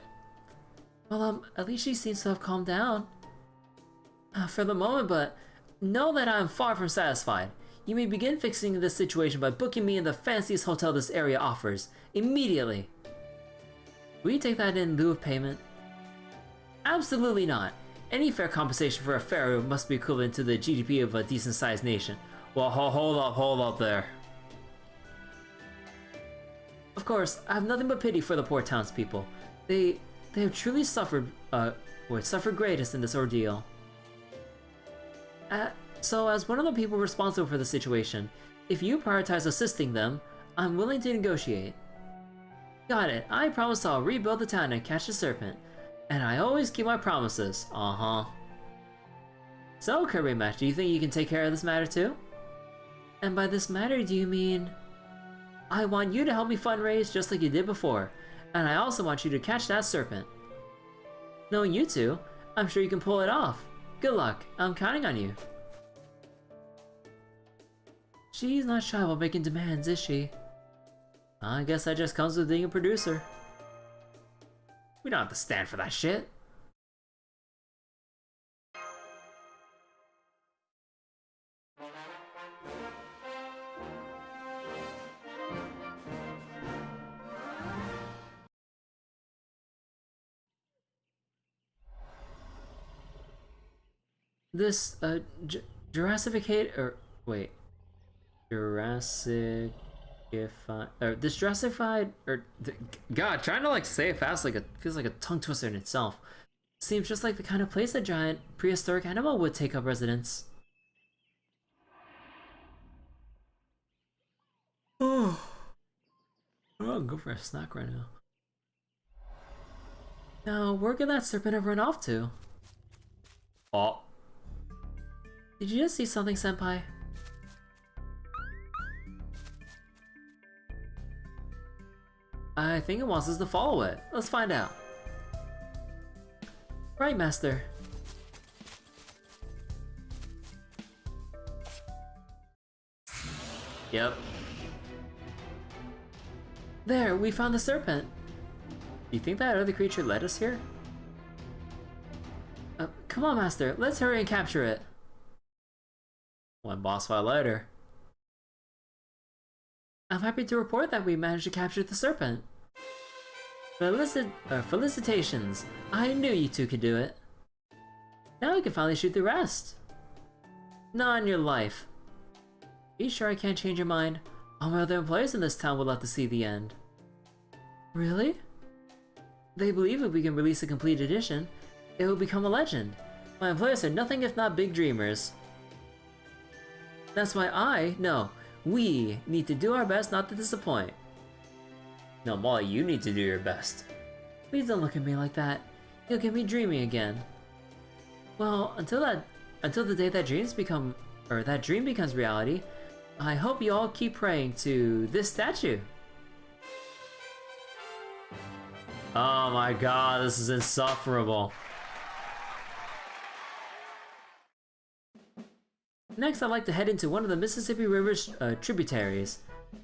Well, at least she seems to have calmed down. For the moment, but know that I am far from satisfied. You may begin fixing this situation by booking me in the fanciest hotel this area offers, immediately. Will you take that in lieu of payment? Absolutely not. Any fair compensation for a pharaoh must be equivalent to the GDP of a decent-sized nation. Well, hold up there. Of course, I have nothing but pity for the poor townspeople. They have truly suffered greatest in this ordeal. So as one of the people responsible for the situation, if you prioritize assisting them, I'm willing to negotiate. Got it. I promise I'll rebuild the town and catch the serpent. And I always keep my promises. Uh-huh. So, Kirby Match, do you think you can take care of this matter too? And by this matter, do you mean... I want you to help me fundraise just like you did before.
And I also want you to catch that serpent. Knowing you two, I'm sure you can pull it off. Good luck, I'm counting on you. She's not shy about making demands, is she? I guess that just comes with being a producer. We don't have to stand for that shit. This, Jurassicate, or, wait. Jurassic... this Jurassified, God, trying to like say it fast feels like a tongue twister in itself. Seems just like the kind of place a giant prehistoric animal would take up residence. Oh, I'll go for a snack right now. Now, where could that serpent have run off to? Oh. Did you just see something, Senpai? I think it wants us to follow it. Let's find out. Right, Master. Yep. There, we found the serpent. Do you think that other creature led us here? Come on, Master. Let's hurry and capture it. One boss fight later. I'm happy to report that we managed to capture the serpent. Felicitations. I knew you two could do it. Now we can finally shoot the rest. Not in your life. Are you sure I can't change your mind? All my other employees in this town would love to see the end. Really? They believe if we can release a complete edition, it will become a legend. My employees are nothing if not big dreamers. That's why we need to do our best not to disappoint. No, Molly, you need to do your best. Please don't look at me like that. You'll get me dreaming again. Well, until the day that that dream becomes reality, I hope you all keep praying to this statue. Oh my god, this is insufferable. Next, I'd like to head into one of the Mississippi River's tributaries.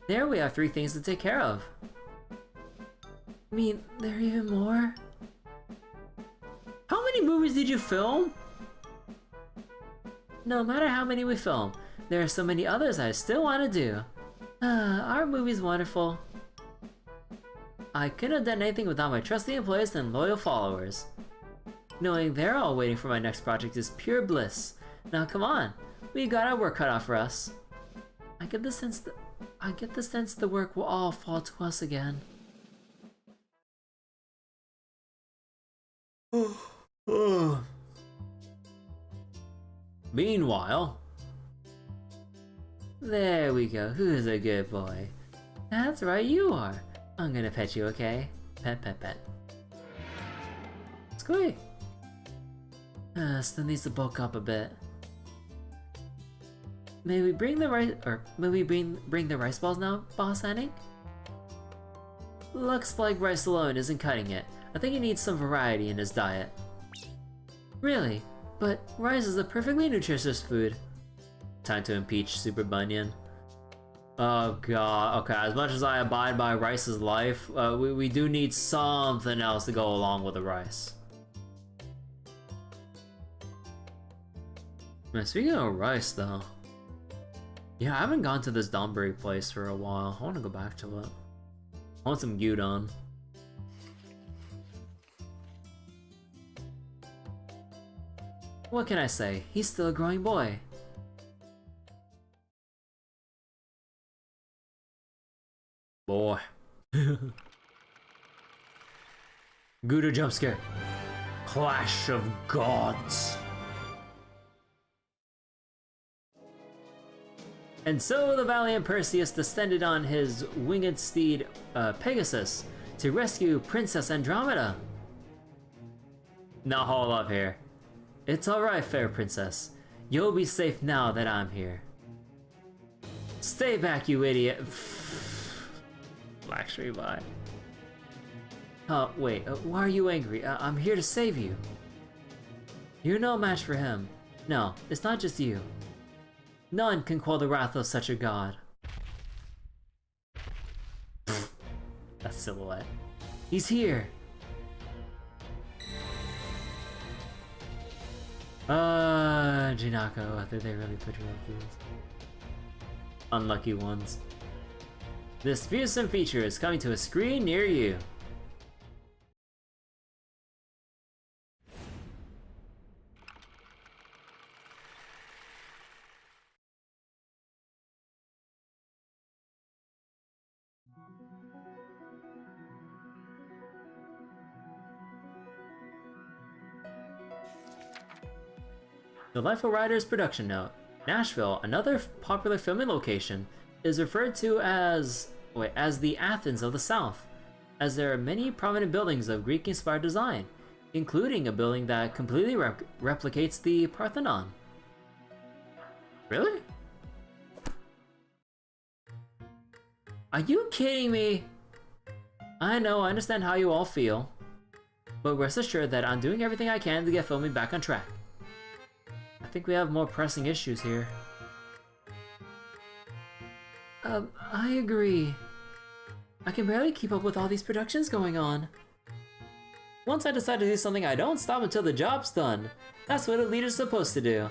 There we have 3 things to take care of. I mean, there are even more? How many movies did you film? No matter how many we film, there are so many others I still want to do. Our movie's wonderful. I couldn't have done anything without my trusty employees and loyal followers. Knowing they're all waiting for my next project is pure bliss. Now come on. We got our work cut out for us. I get the sense the work will all fall to us again. Meanwhile, there we go. Who's a good boy? That's right, you are. I'm gonna pet you, okay? Pet, pet, pet. Squeak. Still needs to bulk up a bit. May we bring the rice balls now, Boss Annie? Looks like rice alone isn't cutting it. I think he needs some variety in his diet. Really? But rice is a perfectly nutritious food. Time to impeach Super Bunyan. Oh god, okay, as much as I abide by Rice's life, we do need something else to go along with the rice. Man, speaking of rice though, yeah, I haven't gone to this Donbury place for a while. I want to go back to it. I want some gyudon. What can I say? He's still a growing boy. Boy. Gouda jump scare. Clash of Gods. And so the valiant Perseus descended on his winged steed, Pegasus, to rescue Princess Andromeda. Now hold up here. It's alright, fair princess. You'll be safe now that I'm here. Stay back, you idiot. Black Street Bye. Wait, why are you angry? I'm here to save you. You're no match for him. No, it's not just you. None can quell the wrath of such a god. That silhouette. He's here! Jinako, did they really put you up these? Unlucky ones. This fearsome feature is coming to a screen near you. Delightful Riders production note. Nashville, another popular filming location, is referred to as the Athens of the South, as there are many prominent buildings of Greek-inspired design, including a building that completely replicates the Parthenon. Really? Are you kidding me? I know, I understand how you all feel, but rest assured that I'm doing everything I can to get filming back on track. I think we have more pressing issues here. I agree. I can barely keep up with all these productions going on. Once I decide to do something, I don't stop until the job's done. That's what a leader's supposed to do.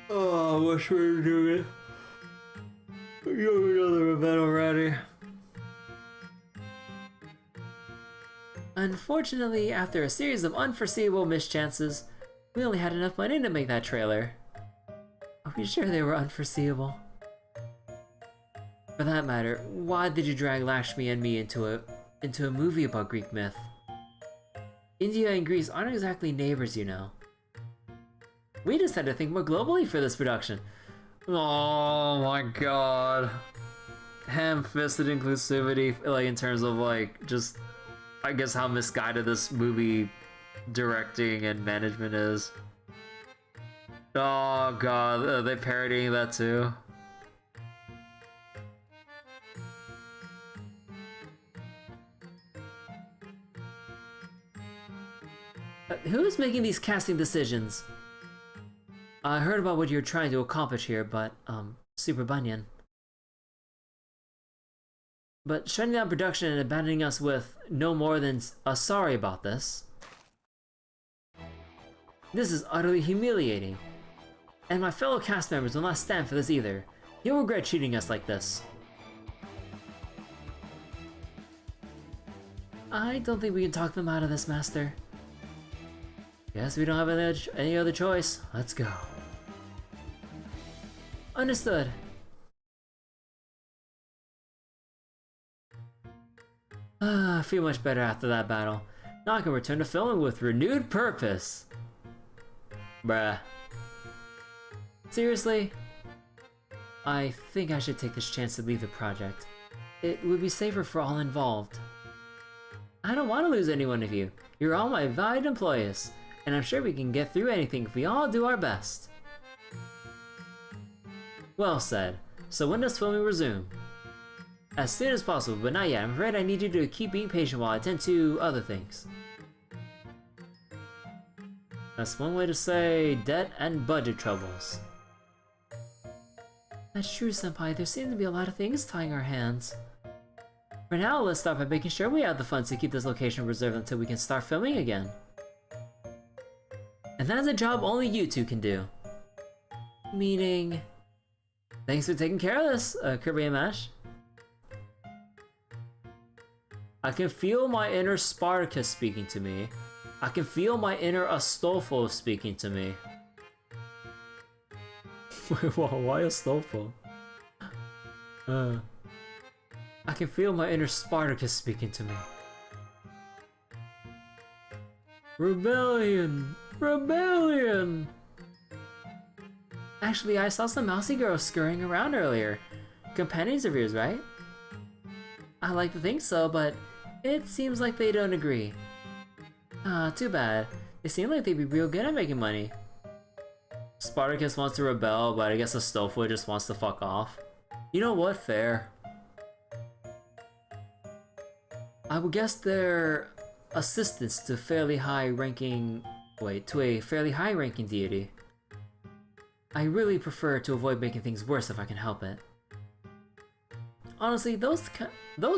Oh, I wish we were doing it. Give me another event already. Unfortunately, after a series of unforeseeable mischances, we only had enough money to make that trailer. Are we sure they were unforeseeable? For that matter, why did you drag Lakshmi and me into a movie about Greek myth? India and Greece aren't exactly neighbors, you know. We just had to think more globally for this production. Oh my god. Ham-fisted inclusivity, like in terms of like, just, I guess how misguided this movie directing and management is. Oh god, are they parodying that too? Who's making these casting decisions? I heard about what you're trying to accomplish here, but, Super Bunyan. But shutting down production and abandoning us with no more than a sorry about this. This is utterly humiliating. And my fellow cast members will not stand for this either. You'll regret treating us like this. I don't think we can talk them out of this, Master. Guess we don't have any other choice. Let's go. Understood. I feel much better after that battle. Now I can return to filming with renewed purpose. Bruh. Seriously? I think I should take this chance to leave the project. It would be safer for all involved. I don't want to lose any one of you. You're all my valued employees, and I'm sure we can get through anything if we all do our best. Well said. So when does filming resume? As soon as possible, but not yet. I'm afraid I need you to keep being patient while I attend to other things. That's one way to say debt and budget troubles. That's true, Senpai. There seem to be a lot of things tying our hands. For now, let's start by making sure we have the funds to keep this location reserved until we can start filming again. And that's a job only you two can do. Meaning... Thanks for taking care of this, Kirby and Mash. I can feel my inner Spartacus speaking to me. I can feel my inner Astolfo speaking to me. Why Astolfo? I can feel my inner Spartacus speaking to me. Rebellion! Rebellion! Actually, I saw some mousy girls scurrying around earlier. Companions of yours, right? I like to think so, but it seems like they don't agree. Too bad. They seem like they'd be real good at making money. Spartacus wants to rebel, but I guess Astolfo just wants to fuck off. You know what? Fair. I would guess they're assistants to fairly high-ranking... Wait, to a fairly high-ranking deity. I really prefer to avoid making things worse if I can help it. Honestly, those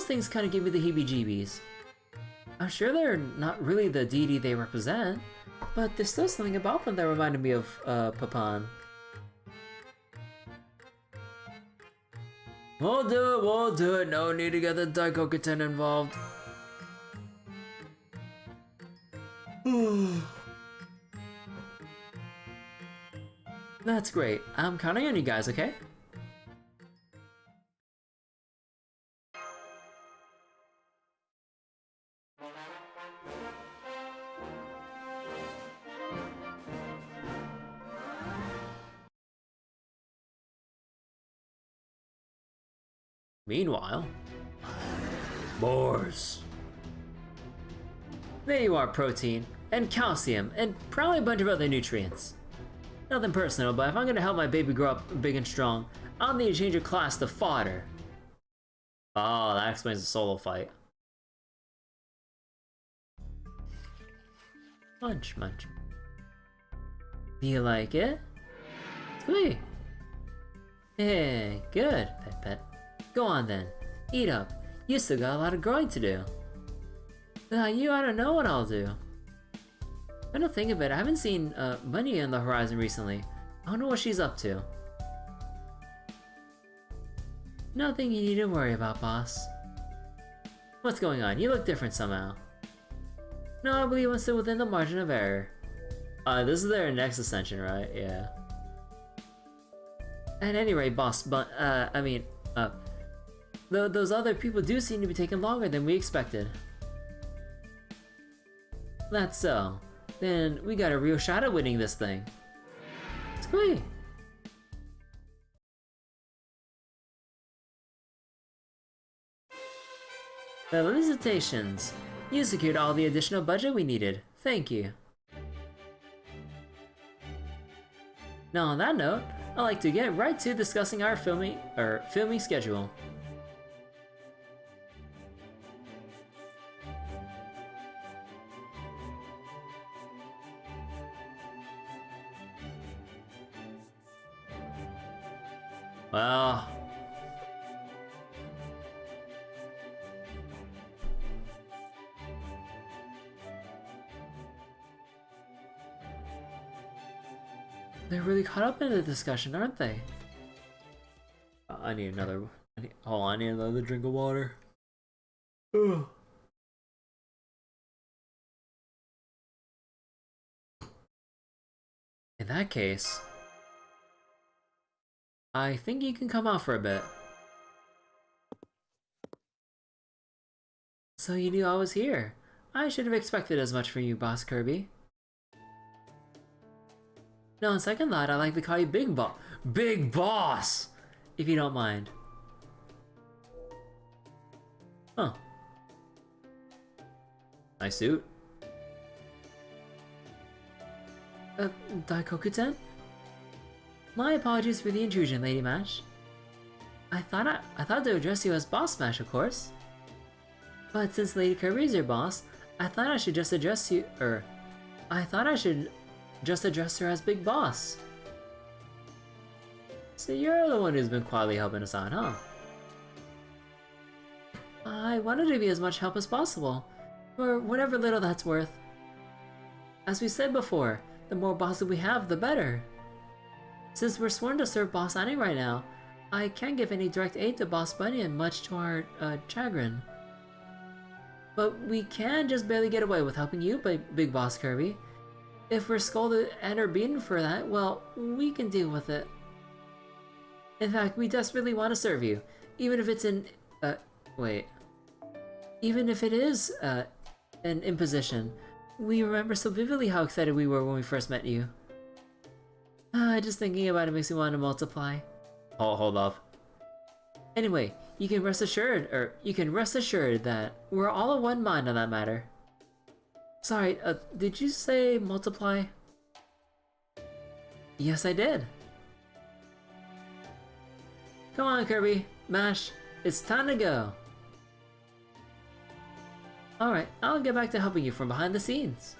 things kind of give me the heebie-jeebies. I'm sure they're not really the deity they represent, but there's still something about them that reminded me of Papan. We'll do it, no need to get the Daikoku-ten involved. That's great, I'm counting on you guys, okay? Meanwhile... Boars! There you are, protein, and calcium, and probably a bunch of other nutrients. Nothing personal, but if I'm gonna help my baby grow up big and strong, I'll need to change your class to fodder. Oh, that explains the solo fight. Munch, munch. Do you like it? Sweet. Hey, good, pet pet. Go on then, eat up. You still got a lot of growing to do. Without you, I don't know what I'll do. I don't think of it, I haven't seen Bunny on the horizon recently. I don't know what she's up to. Nothing you need to worry about, boss. What's going on? You look different somehow. No, I believe I'm still within the margin of error. This is their next ascension, right? Yeah. At any rate, boss, but, those other people do seem to be taking longer than we expected. That's so. Then we got a real shot at winning this thing. Squee! Felicitations! You secured all the additional budget we needed. Thank you. Now on that note, I'd like to get right to discussing our filming schedule. Well... They're really caught up in the discussion, aren't they? I need another... hold on, I need another drink of water. Ugh. In that case... I think you can come out for a bit. So you knew I was here. I should have expected as much from you, Boss Kirby. No, on second thought, I like to call you Big Boss! If you don't mind. Huh. Nice suit. Daikoku-ten? My apologies for the intrusion, Lady Mash. I thought to address you as Boss Smash, of course. But since Lady Kirby is your boss, I thought I should just address you, I thought I should just address her as Big Boss. So you're the one who's been quietly helping us out, huh? I wanted to be as much help as possible, for whatever little that's worth. As we said before, the more bosses we have, the better. Since we're sworn to serve Boss Annie right now, I can't give any direct aid to Boss Bunny, and much to our chagrin. But we can just barely get away with helping you, Big Boss Kirby. If we're scolded and or beaten for that, well, we can deal with it. In fact, we desperately want to serve you, even if it's even if it is, an imposition. We remember so vividly how excited we were when we first met you. Just thinking about it makes me want to multiply. Oh, hold up. Anyway, you can rest assured that we're all of one mind on that matter. Sorry, did you say multiply? Yes, I did. Come on, Kirby, Mash, it's time to go. Alright, I'll get back to helping you from behind the scenes.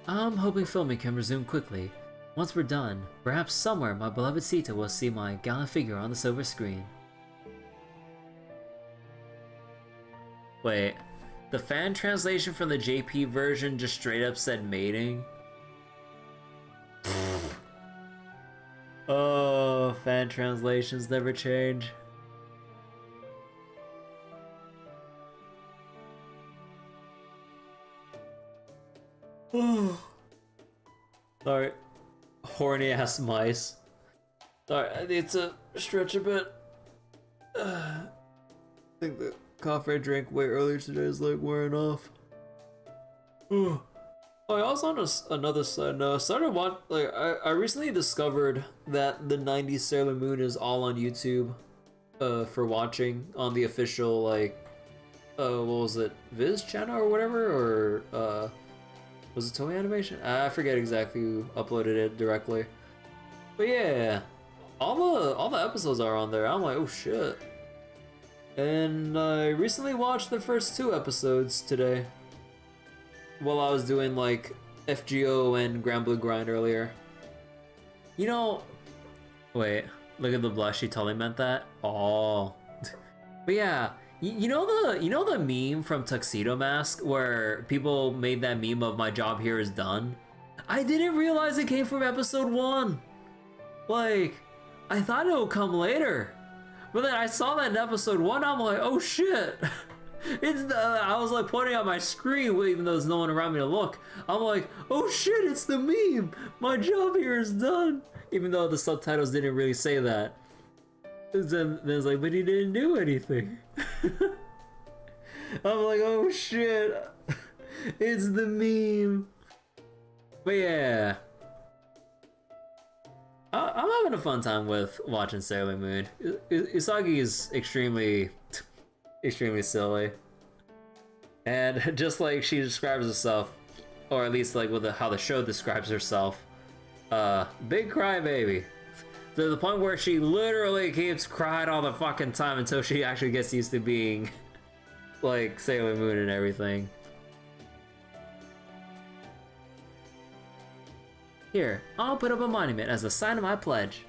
I'm hoping filming can resume quickly. Once we're done, perhaps somewhere my beloved Sita will see my gallant figure on the silver screen. Wait, the fan translation from the JP version just straight up said mating? Oh, fan translations never change. Sorry, horny ass mice. Sorry, I need to stretch a bit. I think the coffee I drank way earlier today is like wearing off. Oh, I also on another side note, I recently discovered that the 90s Sailor Moon is all on YouTube for watching on the official what was it, Viz channel or whatever, or was it Toei Animation? I forget exactly who uploaded it directly. But yeah, all the episodes are on there. I'm like, oh shit. And I recently watched the first 2 episodes today, while I was doing like FGO and Grand Blue Grind earlier. You know, wait, look at the blush. She totally meant that. Oh, but yeah. You know the meme from Tuxedo Mask where people made that meme of my job here is done? I didn't realize it came from episode 1. Like, I thought it would come later. But then I saw that in episode 1, I'm like, oh shit. I was like pointing at my screen even though there's no one around me to look. I'm like, oh shit, it's the meme. My job here is done. Even though the subtitles didn't really say that. Then it's like, but he didn't do anything. I'm like, oh shit, it's the meme. But yeah, I'm having a fun time with watching Sailor Moon. Usagi is extremely silly, and just like she describes herself, or at least like with how the show describes herself, big crybaby. To the point where she literally keeps crying all the fucking time until she actually gets used to being like Sailor Moon and everything. Here, I'll put up a monument as a sign of my pledge.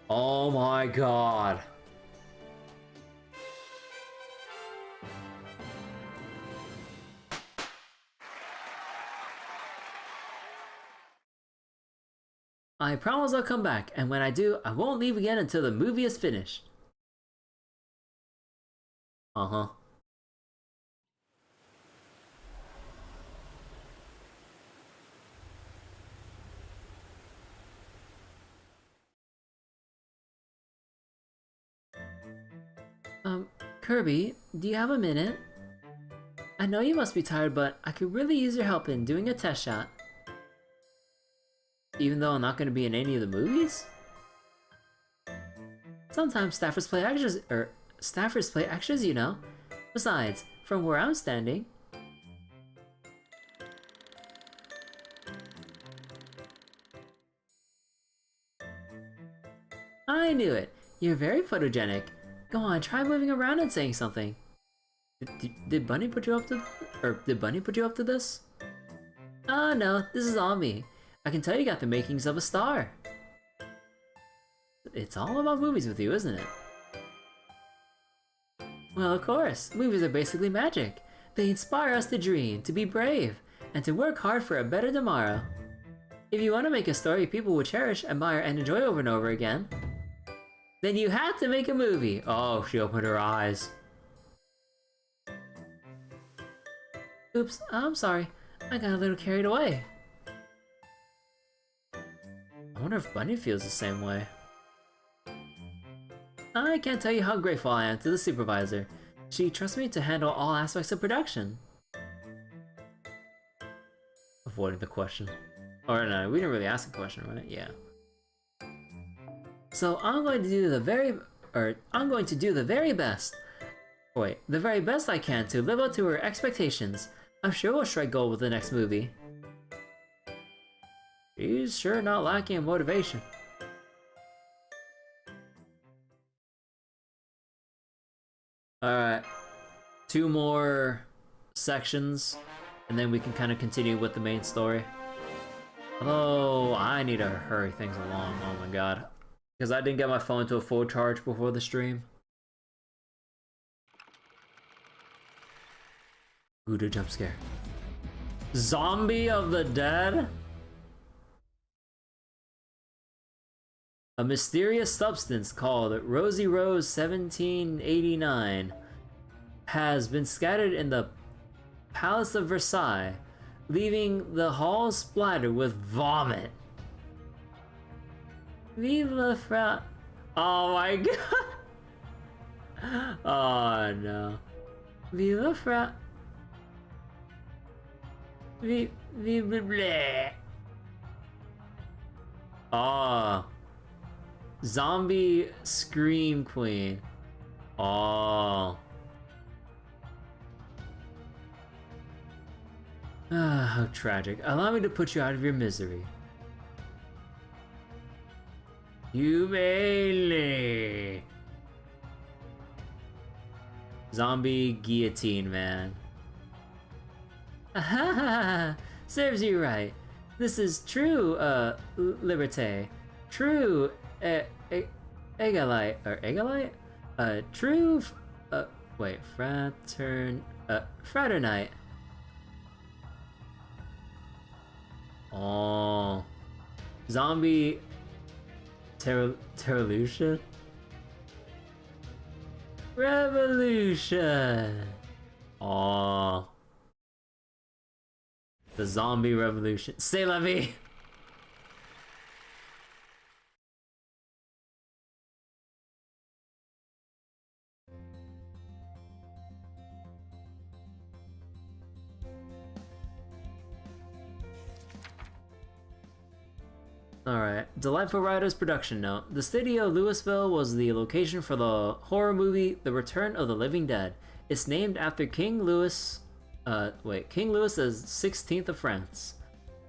Oh my god. I promise I'll come back, and when I do, I won't leave again until the movie is finished. Uh-huh. Kirby, do you have a minute? I know you must be tired, but I could really use your help in doing a test shot. Even though I'm not going to be in any of the movies? Sometimes staffers play extras, you know. Besides, from where I'm standing... I knew it! You're very photogenic. Go on, try moving around and saying something. Did Bunny put you up to this? Oh no, this is all me. I can tell you got the makings of a star. It's all about movies with you, isn't it? Well, of course. Movies are basically magic. They inspire us to dream, to be brave, and to work hard for a better tomorrow. If you want to make a story people will cherish, admire, and enjoy over and over again, then you have to make a movie. Oh, she opened her eyes. Oops, I'm sorry. I got a little carried away. I wonder if Bunny feels the same way. I can't tell you how grateful I am to the supervisor. She trusts me to handle all aspects of production. Avoiding the question. Or no, we didn't really ask a question, right? Yeah. So I'm going to do the very best. Wait, the very best I can to live up to her expectations. I'm sure we'll strike gold with the next movie. He's sure not lacking in motivation. Alright. 2 more sections, and then we can kind of continue with the main story. Although, I need to hurry things along, oh my god. Because I didn't get my phone to a full charge before the stream. Voodoo jump scare. Zombie of the Dead? A mysterious substance called Rosy Rose 1789 has been scattered in the Palace of Versailles, leaving the halls splattered with vomit. Vive la France. Oh my god. Oh no. Vive la France. Vive bleh. Oh. Zombie Scream Queen. Oh. Ah, how tragic. Allow me to put you out of your misery. You may lay. Zombie Guillotine Man. Ahaha! Serves you right. This is true, Liberté. True, Egalite, or Egalite? True, wait, Fraternite. Oh. Zombie Terrelution? Revolution! Oh. The zombie revolution. C'est la vie! Alright, Delightful Riders production note. The city of Louisville was the location for the horror movie The Return of the Living Dead. It's named after King Louis is 16th of France.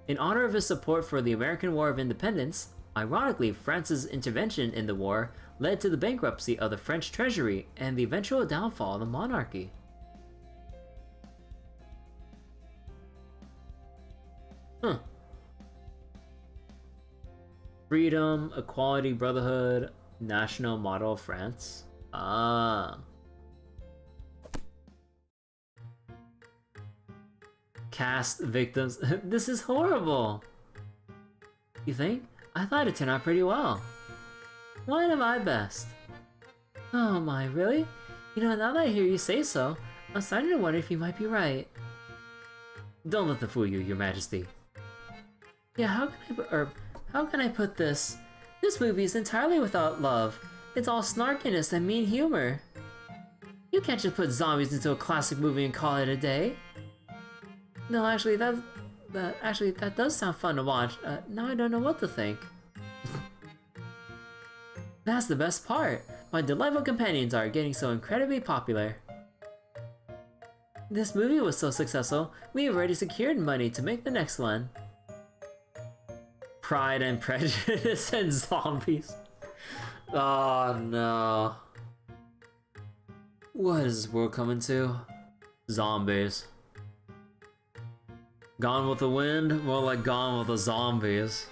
In honor of his support for the American War of Independence, ironically, France's intervention in the war led to the bankruptcy of the French treasury and the eventual downfall of the monarchy. Huh. Freedom, equality, brotherhood, national model of France. Ah. Cast victims. This is horrible. You think? I thought it turned out pretty well. One of my best. Oh my, really? You know, now that I hear you say so, I'm starting to wonder if you might be right. Don't let them fool you, Your Majesty. Yeah, how can I put this? This movie is entirely without love. It's all snarkiness and mean humor. You can't just put zombies into a classic movie and call it a day. No, actually, that does sound fun to watch. Now I don't know what to think. That's the best part. My delightful companions are getting so incredibly popular. This movie was so successful, we have already secured money to make the next one. Pride and Prejudice and zombies. Oh no. What is this world coming to? Zombies. Gone with the Wind? More like Gone with the Zombies.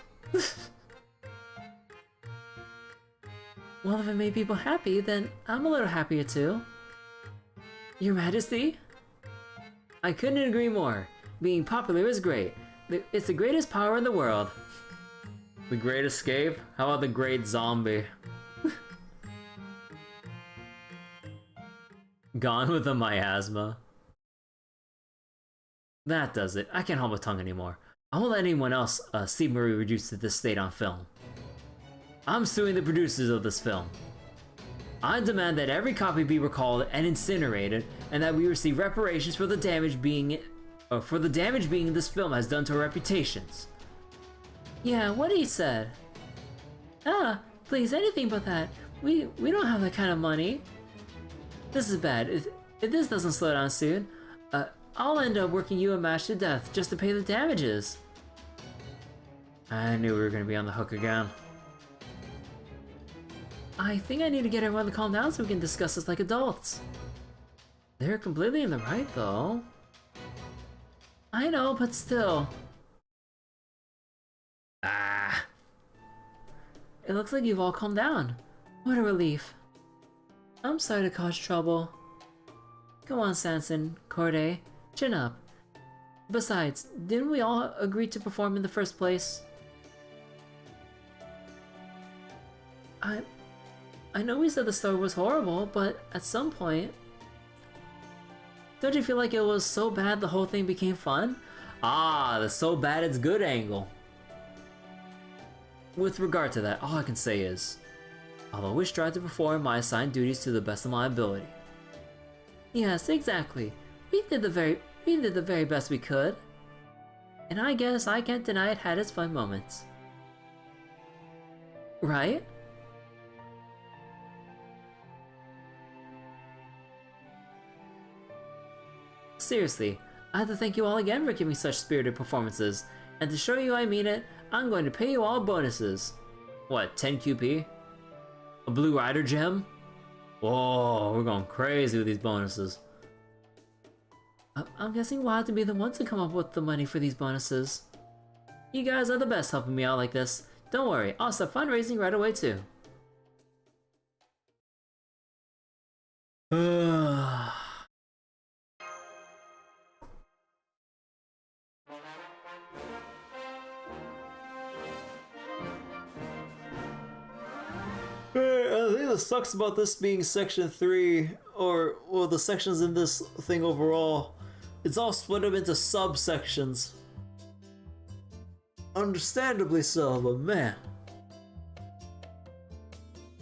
Well, if it made people happy, then I'm a little happier too. Your Majesty? I couldn't agree more. Being popular is great. It's the greatest power in the world. The Great Escape? How about the Great Zombie? Gone with the miasma. That does it. I can't hold my tongue anymore. I won't let anyone else see Marie reduced to this state on film. I'm suing the producers of this film. I demand that every copy be recalled and incinerated, and that we receive reparations for the damage this film has done to our reputations. Yeah, what he said. Ah, please, anything but that. We don't have that kind of money. This is bad. If this doesn't slow down soon, I'll end up working you and Mash to death just to pay the damages.
I knew we were gonna be on the hook again.
I think I need to get everyone to calm down so we can discuss this like adults.
They're completely in the right, though.
I know, but still.
Ah.
It looks like you've all calmed down. What a relief. I'm sorry to cause trouble. Come on, Sanson, Corday, chin up. Besides, didn't we all agree to perform in the first place? I know we said the story was horrible, but at some point... Don't you feel like it was so bad the whole thing became fun?
Ah, the so bad it's good angle. With regard to that, all I can say is, I'll always strive to perform my assigned duties to the best of my ability.
Yes, exactly. We did the very best we could. And I guess I can't deny it had its fun moments. Right? Seriously, I have to thank you all again for giving such spirited performances, and to show you I mean it, I'm going to pay you all bonuses.
What, 10 QP? A Blue Rider gem? Whoa, we're going crazy with these bonuses.
I'm guessing we'll have to be the ones to come up with the money for these bonuses. You guys are the best helping me out like this. Don't worry, I'll start fundraising right away too.
I think what sucks about this being section 3, or well, the sections in this thing overall, it's all split up into subsections. Understandably so, but man.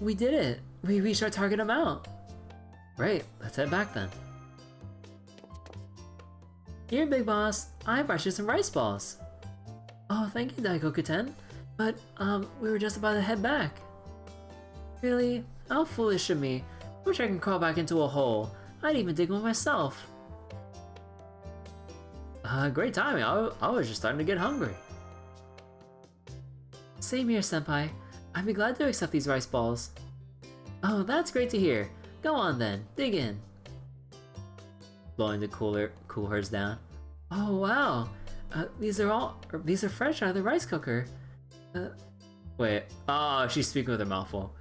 We did it! We reached our target amount!
Great, let's head back then.
Here, Big Boss, I brought you some rice balls. Oh, thank you, Daikoku-ten. But, we were just about to head back. Really? How foolish of me. Wish I can crawl back into a hole. I'd even dig one myself.
Great timing. I was just starting to get hungry.
Same here, Senpai. I'd be glad to accept these rice balls. Oh, that's great to hear. Go on then, dig in.
Blowing the cool herds down.
Oh wow, these are fresh out of the rice cooker.
Wait, oh, she's speaking with her mouth full.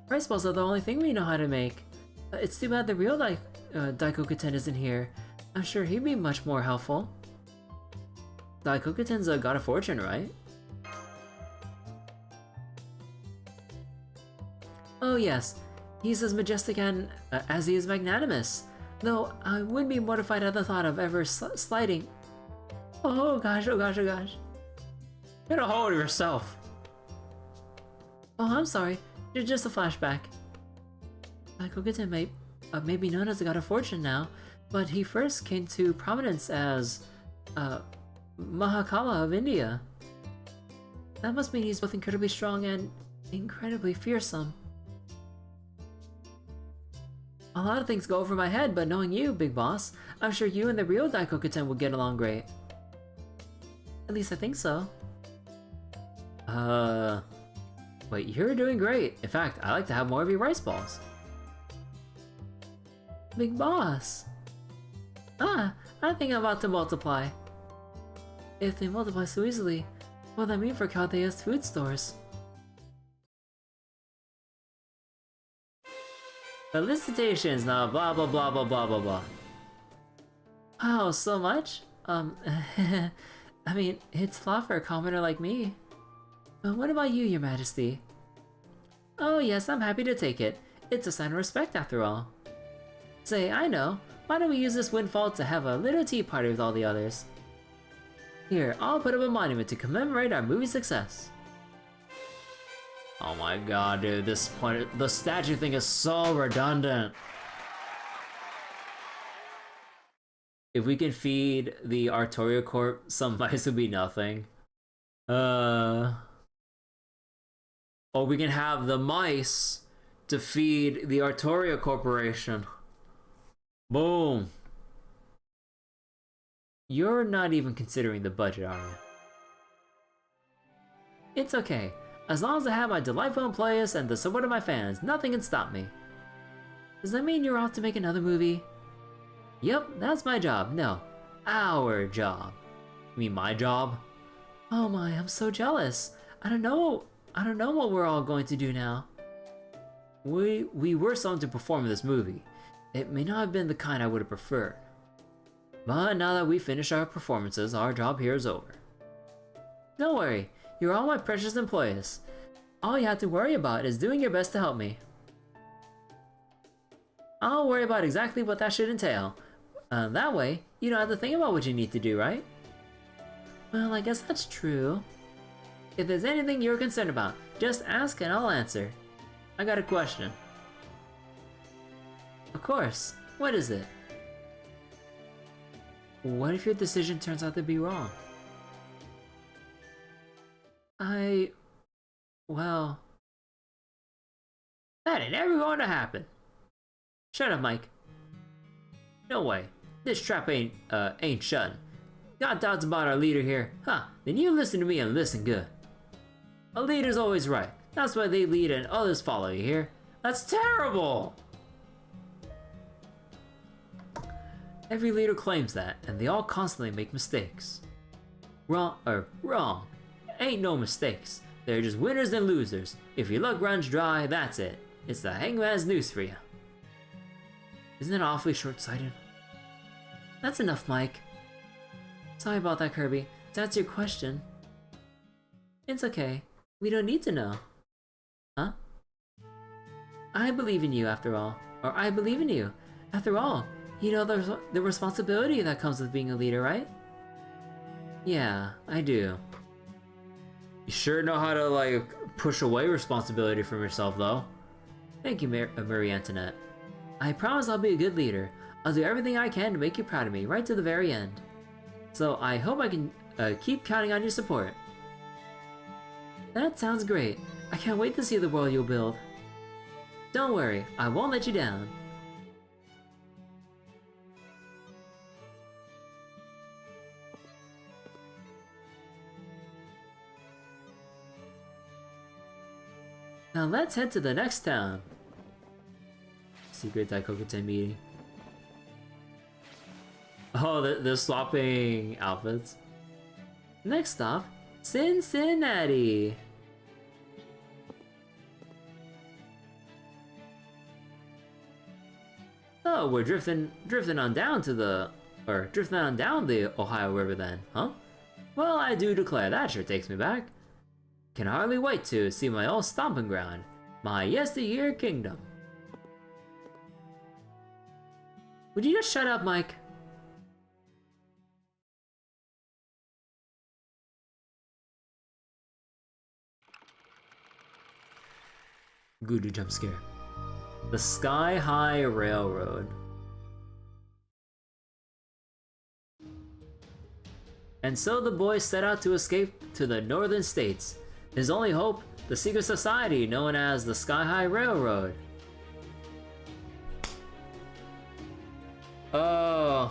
Rice balls are the only thing we know how to make. It's too bad the real Daikoku-ten isn't here. I'm sure he'd be much more helpful.
Daikoku-ten's a god of fortune, right?
Oh yes, he's as majestic and as he is magnanimous. Though I would be mortified at the thought of ever sliding. Oh gosh, oh gosh, oh gosh.
Get a hold of yourself.
Oh, I'm sorry. It's just a flashback. Daikoku-ten may be known as the god of fortune now, but he first came to prominence as Mahakala of India. That must mean he's both incredibly strong and incredibly fearsome. A lot of things go over my head, but knowing you, Big Boss, I'm sure you and the real Daikoku-ten will get along great. At least I think so.
Wait, you're doing great. In fact, I like to have more of your rice balls.
Big Boss! I think I'm about to multiply. If they multiply so easily, what does that mean for Caldea's food stores?
Felicitations now, blah blah blah blah blah blah blah.
Wow, so much? I mean, it's a lot for a commoner like me. But what about you, Your Majesty? Oh yes, I'm happy to take it. It's a sign of respect after all. Say, I know. Why don't we use this windfall to have a little tea party with all the others? Here, I'll put up a monument to commemorate our movie success.
Oh my god, dude, the statue thing is so redundant. If we can feed the Artoria Corp some mice would be nothing. Or we can have the mice to feed the Artoria Corporation. Boom.
You're not even considering the budget, are you? It's okay. As long as I have my delightful employees and the support of my fans, nothing can stop me. Does that mean you're off to make another movie? Yep, that's my job. No, our job. You mean my job? Oh my, I'm so jealous. I don't know what we're all going to do now. We were summoned to perform in this movie. It may not have been the kind I would have preferred. But now that we finished our performances, our job here is over. Don't worry, you're all my precious employees. All you have to worry about is doing your best to help me. I'll worry about exactly what that should entail. That way, you don't have to think about what you need to do, right? Well, I guess that's true. If there's anything you're concerned about, just ask and I'll answer. I got a question. Of course. What is it? What if your decision turns out to be wrong? Well... That ain't ever going to happen. Shut up, Mike. No way. This trap ain't shutting. Got doubts about our leader here? Huh, then you listen to me and listen good. A leader's always right. That's why they lead and others follow, you hear? That's terrible! Every leader claims that, and they all constantly make mistakes. Wrong. Ain't no mistakes. They're just winners and losers. If your luck runs dry, that's it. It's the hangman's noose for you. Isn't it awfully short-sighted? That's enough, Mike. Sorry about that, Kirby. To answer your question... It's okay. We don't need to know. Huh? I believe in you, after all. Or I believe in you. After all, you know the responsibility that comes with being a leader, right? Yeah, I do. You sure know how to, like, push away responsibility from yourself, though. Thank you, Marie Antoinette. I promise I'll be a good leader. I'll do everything I can to make you proud of me, right to the very end. So I hope I can keep counting on your support. That sounds great. I can't wait to see the world you'll build. Don't worry, I won't let you down. Now let's head to the next town. Secret Daikoku-ten meeting. Oh, they're swapping outfits. Next stop, Cincinnati. Oh, we're drifting on down the Ohio River then, huh? Well, I do declare that sure takes me back. Can hardly wait to see my old stomping ground, my yesteryear kingdom. Would you just shut up, Mike? Good jump scare. The Sky High Railroad. And so the boys set out to escape to the northern states. His only hope, the secret society known as the Sky High Railroad. Oh.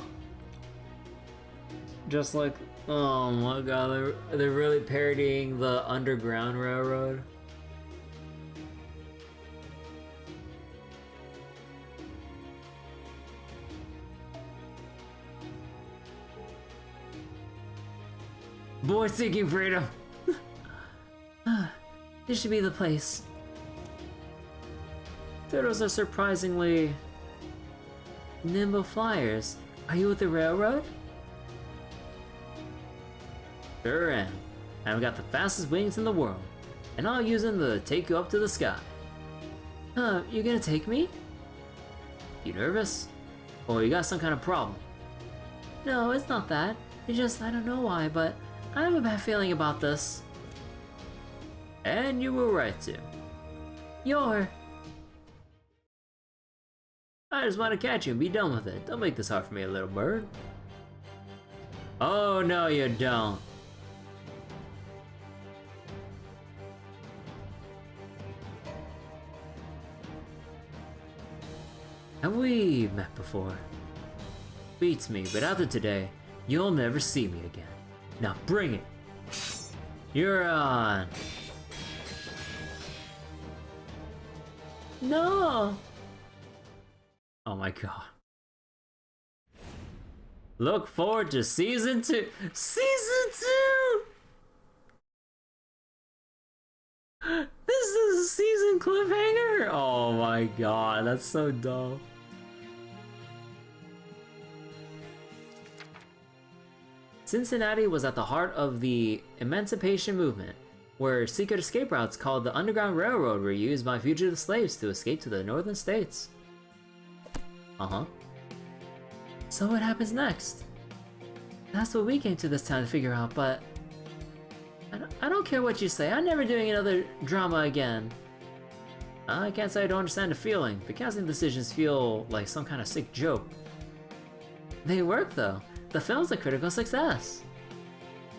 Just like, oh my god, they're really parodying the Underground Railroad. Boy seeking freedom! This should be the place. Turtles are surprisingly nimble flyers. Are you with the railroad? Sure am. I've got the fastest wings in the world, and I'll use them to take you up to the sky. You gonna take me? You nervous? Or you got some kind of problem? No, it's not that. It's just, I don't know why, but I have a bad feeling about this. And you were right to. I just want to catch you and be done with it. Don't make this hard for me, little bird. Oh, no, you don't. Have we met before? Beats me, but after today, You'll never see me again. Now bring it. You're on. No! Oh my god. Look forward to season 2. Season 2! This is a season cliffhanger? Oh my god, that's so dumb. Cincinnati was at the heart of the Emancipation Movement, where secret escape routes called the Underground Railroad were used by fugitive slaves to escape to the northern states. Uh-huh. So what happens next? That's what we came to this town to figure out, but I don't care what you say, I'm never doing another drama again. I can't say I don't understand the feeling. The casting decisions feel like some kind of sick joke. They work though. The film's a critical success.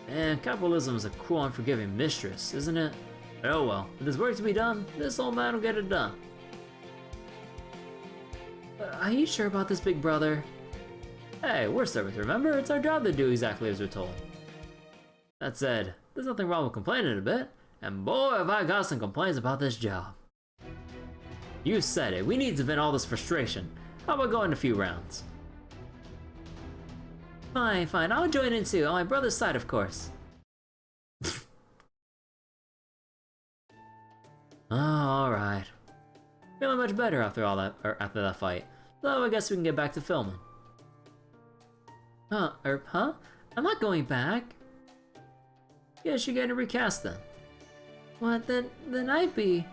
And capitalism is a cruel, unforgiving mistress, isn't it? Oh well, if there's work to be done, this old man will get it done. Are you sure about this, big brother? Hey, we're servants, remember? It's our job to do exactly as we're told. That said, there's nothing wrong with complaining a bit, and boy have I got some complaints about this job. You said it, we need to vent all this frustration. How about going a few rounds? Fine, fine, I'll join in too, on my brother's side of course. Oh, alright. Feeling much better after after that fight, so I guess we can get back to filming. Huh? I'm not going back. Guess you're getting recast then. What? Then I'd be...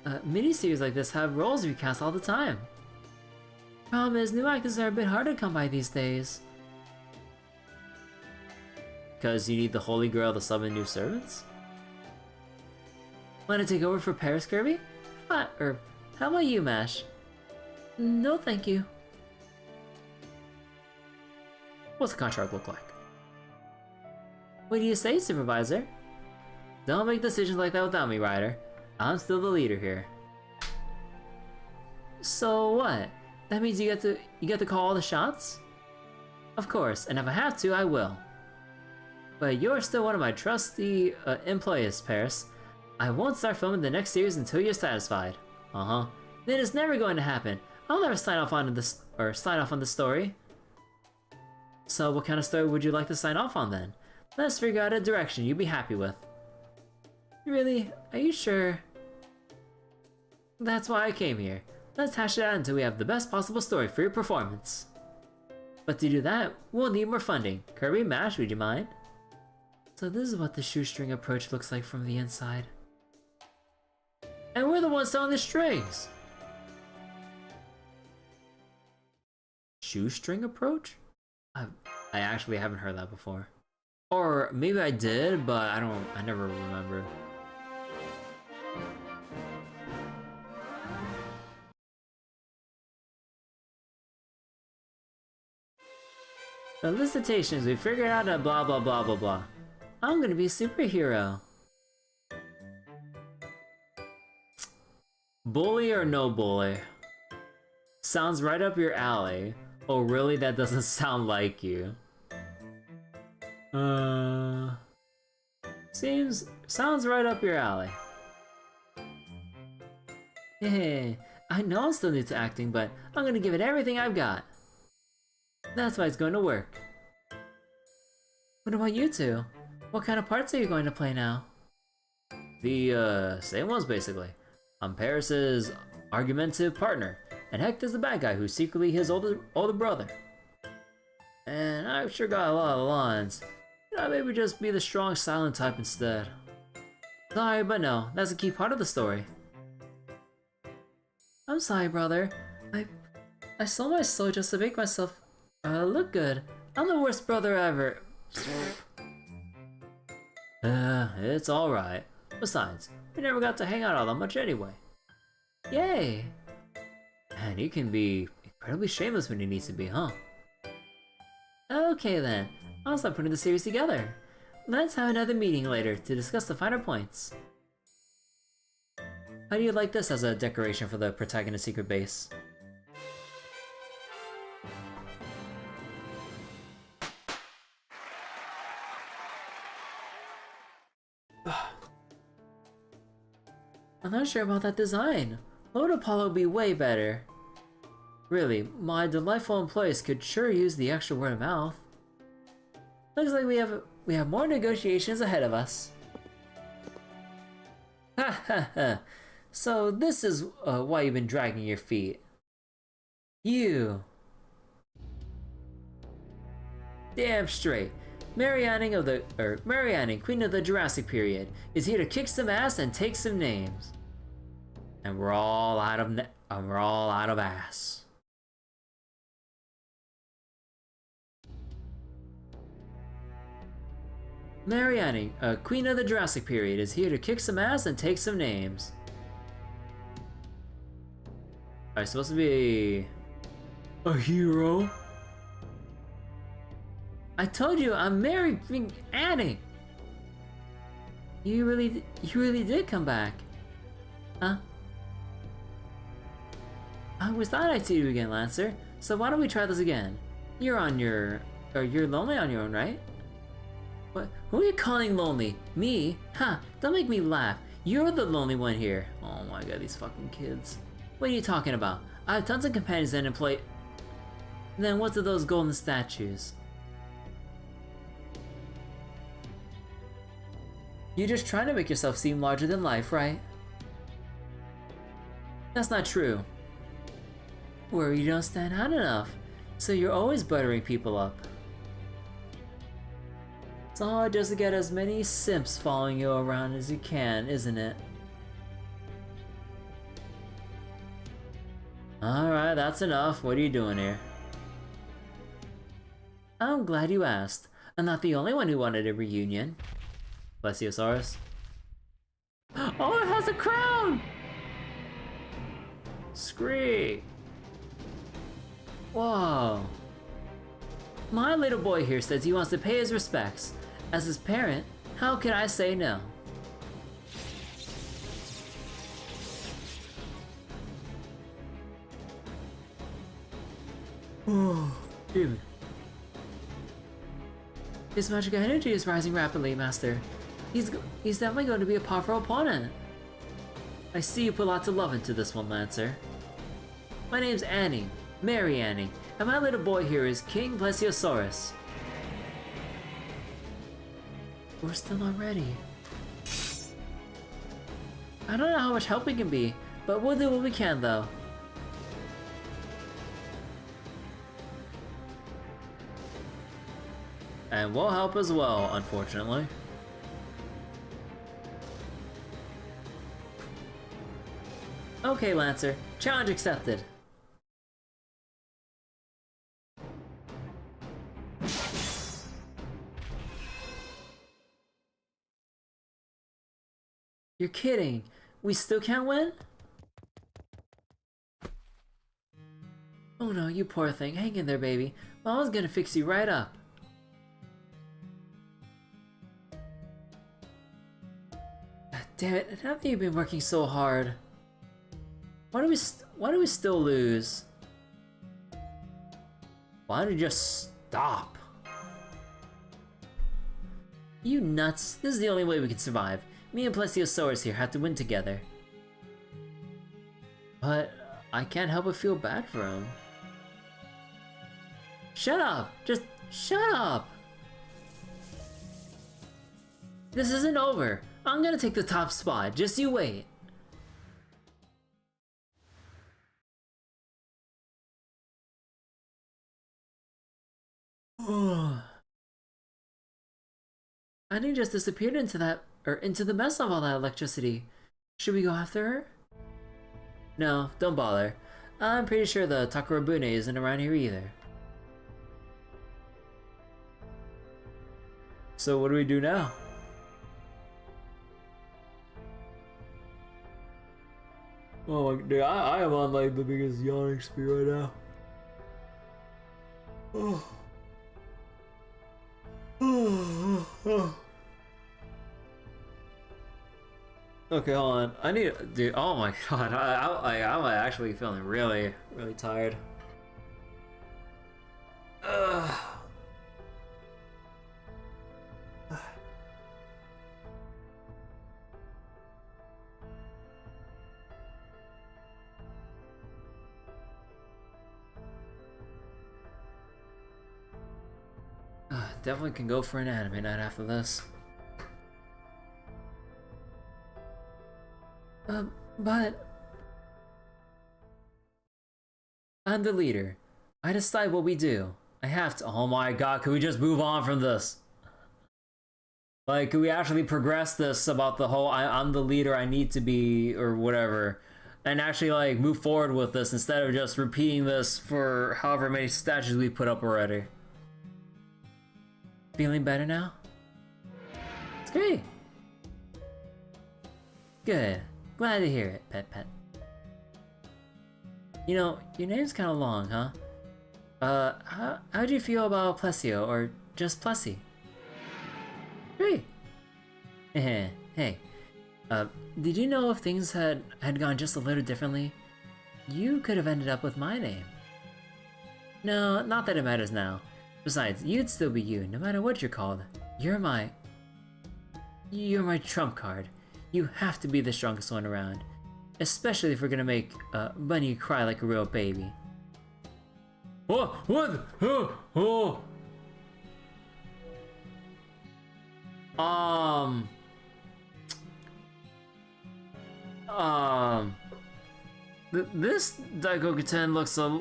miniseries like this have roles recast all the time. Problem is, new actors are a bit hard to come by these days. Because you need the holy grail to summon new servants? Want to take over for Paris, Kirby? How about you, Mash? No, thank you. What's the contract look like? What do you say, Supervisor? Don't make decisions like that without me, Ryder. I'm still the leader here. So what? That means you get to call all the shots? Of course, and if I have to, I will. But you're still one of my trusty employees, Paris. I won't start filming the next series until you're satisfied. Uh-huh. Then it's never going to happen. I'll never sign off on this story. So what kind of story would you like to sign off on then? Let's figure out a direction you'd be happy with. Really? Are you sure? That's why I came here. Let's hash it out until we have the best possible story for your performance. But to do that, we'll need more funding. Kirby, Mash, would you mind? So this is what the shoestring approach looks like from the inside. And we're the ones selling the strings! Shoestring approach? I actually haven't heard that before. Or maybe I did, but I never remember. Felicitations, we figured out a blah blah blah blah blah. I'm gonna be a superhero. Bully or no bully? Sounds right up your alley. Oh really? That doesn't sound like you. Sounds right up your alley. Hey, I know I'm still new to acting, but I'm gonna give it everything I've got. That's why it's going to work. What about you two? What kind of parts are you going to play now? The, same ones basically. I'm Paris's argumentative partner, and Hector's the bad guy who's secretly his older brother. And I've sure got a lot of lines. Maybe just be the strong, silent type instead. Sorry, but no, that's a key part of the story. I'm sorry, brother. I sold my soul just to make myself look good. I'm the worst brother ever. It's alright. Besides, we never got to hang out all that much anyway. Yay! And he can be incredibly shameless when he needs to be, huh? Okay then, I'll start putting the series together. Let's have another meeting later to discuss the finer points. How do you like this as a decoration for the protagonist's secret base? I'm not sure about that design. Lord Apollo would be way better. Really, my delightful employees could sure use the extra word of mouth. Looks like we have more negotiations ahead of us. Ha ha ha. So this is why you've been dragging your feet. You. Damn straight. Marianne, Queen of the Jurassic period, is here to kick some ass and take some names. And we're all out of ass. Marianne, Queen of the Jurassic period, is here to kick some ass and take some names. Am I supposed to be a hero? I told you I'm marrying Annie. You really did come back, huh? I always thought I'd see you again, Lancer. So why don't we try this again? You're lonely on your own, right? What? Who are you calling lonely? Me? Huh? Don't make me laugh. You're the lonely one here. Oh my god, these fucking kids. What are you talking about? I have tons of companions and employ. Then what's with those golden statues? You're just trying to make yourself seem larger than life, right? That's not true. Worry you don't stand out enough, so you're always buttering people up. It's all just to get as many simps following you around as you can, isn't it? Alright, that's enough. What are you doing here? I'm glad you asked. I'm not the only one who wanted a reunion. Plesiosaurus. Oh, it has a crown! Scree! Whoa. My little boy here says he wants to pay his respects. As his parent, how can I say no? Oh, dude. His magical energy is rising rapidly, Master. He's definitely going to be a powerful opponent. I see you put lots of love into this one, Lancer. My name's Annie, Mary Annie, and my little boy here is King Plesiosaurus. We're still not ready. I don't know how much help we can be, but we'll do what we can though. And we'll help as well, unfortunately. Okay, Lancer. Challenge accepted. You're kidding. We still can't win? Oh no, you poor thing. Hang in there, baby. Mama's gonna fix you right up. Damn it, how have you been working so hard? Why do we still lose? Why don't you just stop? You nuts. This is the only way we can survive. Me and Plesiosaurus here have to win together. But I can't help but feel bad for him. Shut up! Just shut up! This isn't over. I'm gonna take the top spot. Just you wait. Annie just disappeared into the mess of all that electricity. Should we go after her? No, don't bother. I'm pretty sure the Takurabune isn't around here either. So what do we do now? Oh my god, I am on like the biggest yawning spree right now. Oh. Okay, hold on. I need, dude. Oh my god, I'm actually feeling really tired. definitely can go for an anime night after this. But... I'm the leader. I decide what we do. I have to- oh my god, can we just move on from this? Like, can we actually progress this about the whole I'm the leader, I need to be, or whatever, and actually, like, move forward with this instead of just repeating this for however many statues we put up already. Feeling better now? It's great. Good. Glad to hear it, Pet. You know, your name's kind of long, huh? How do you feel about Plesio, or just Plessy? Great. Hey, did you know if things had gone just a little differently, you could have ended up with my name? No, not that it matters now. Besides, you'd still be you, no matter what you're called. You're my trump card. You have to be the strongest one around. Especially if we're gonna make Bunny cry like a real baby. Oh, what? Oh. This Daikoku-ten looks a...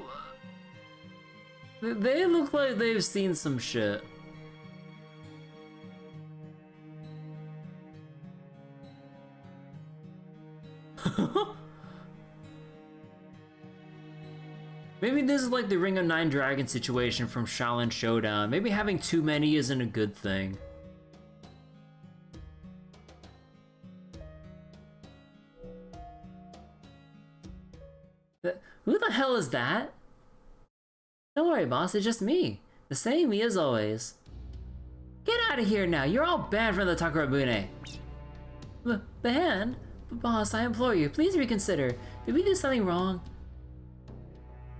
They look like they've seen some shit. Maybe this is like the Ring of Nine Dragons situation from Shaolin Showdown. Maybe having too many isn't a good thing. Who the hell is that? Don't worry, boss, it's just me. The same me as always. Get out of here now, you're all banned from the Takarabune. Banned? Boss, I implore you, please reconsider. Did we do something wrong?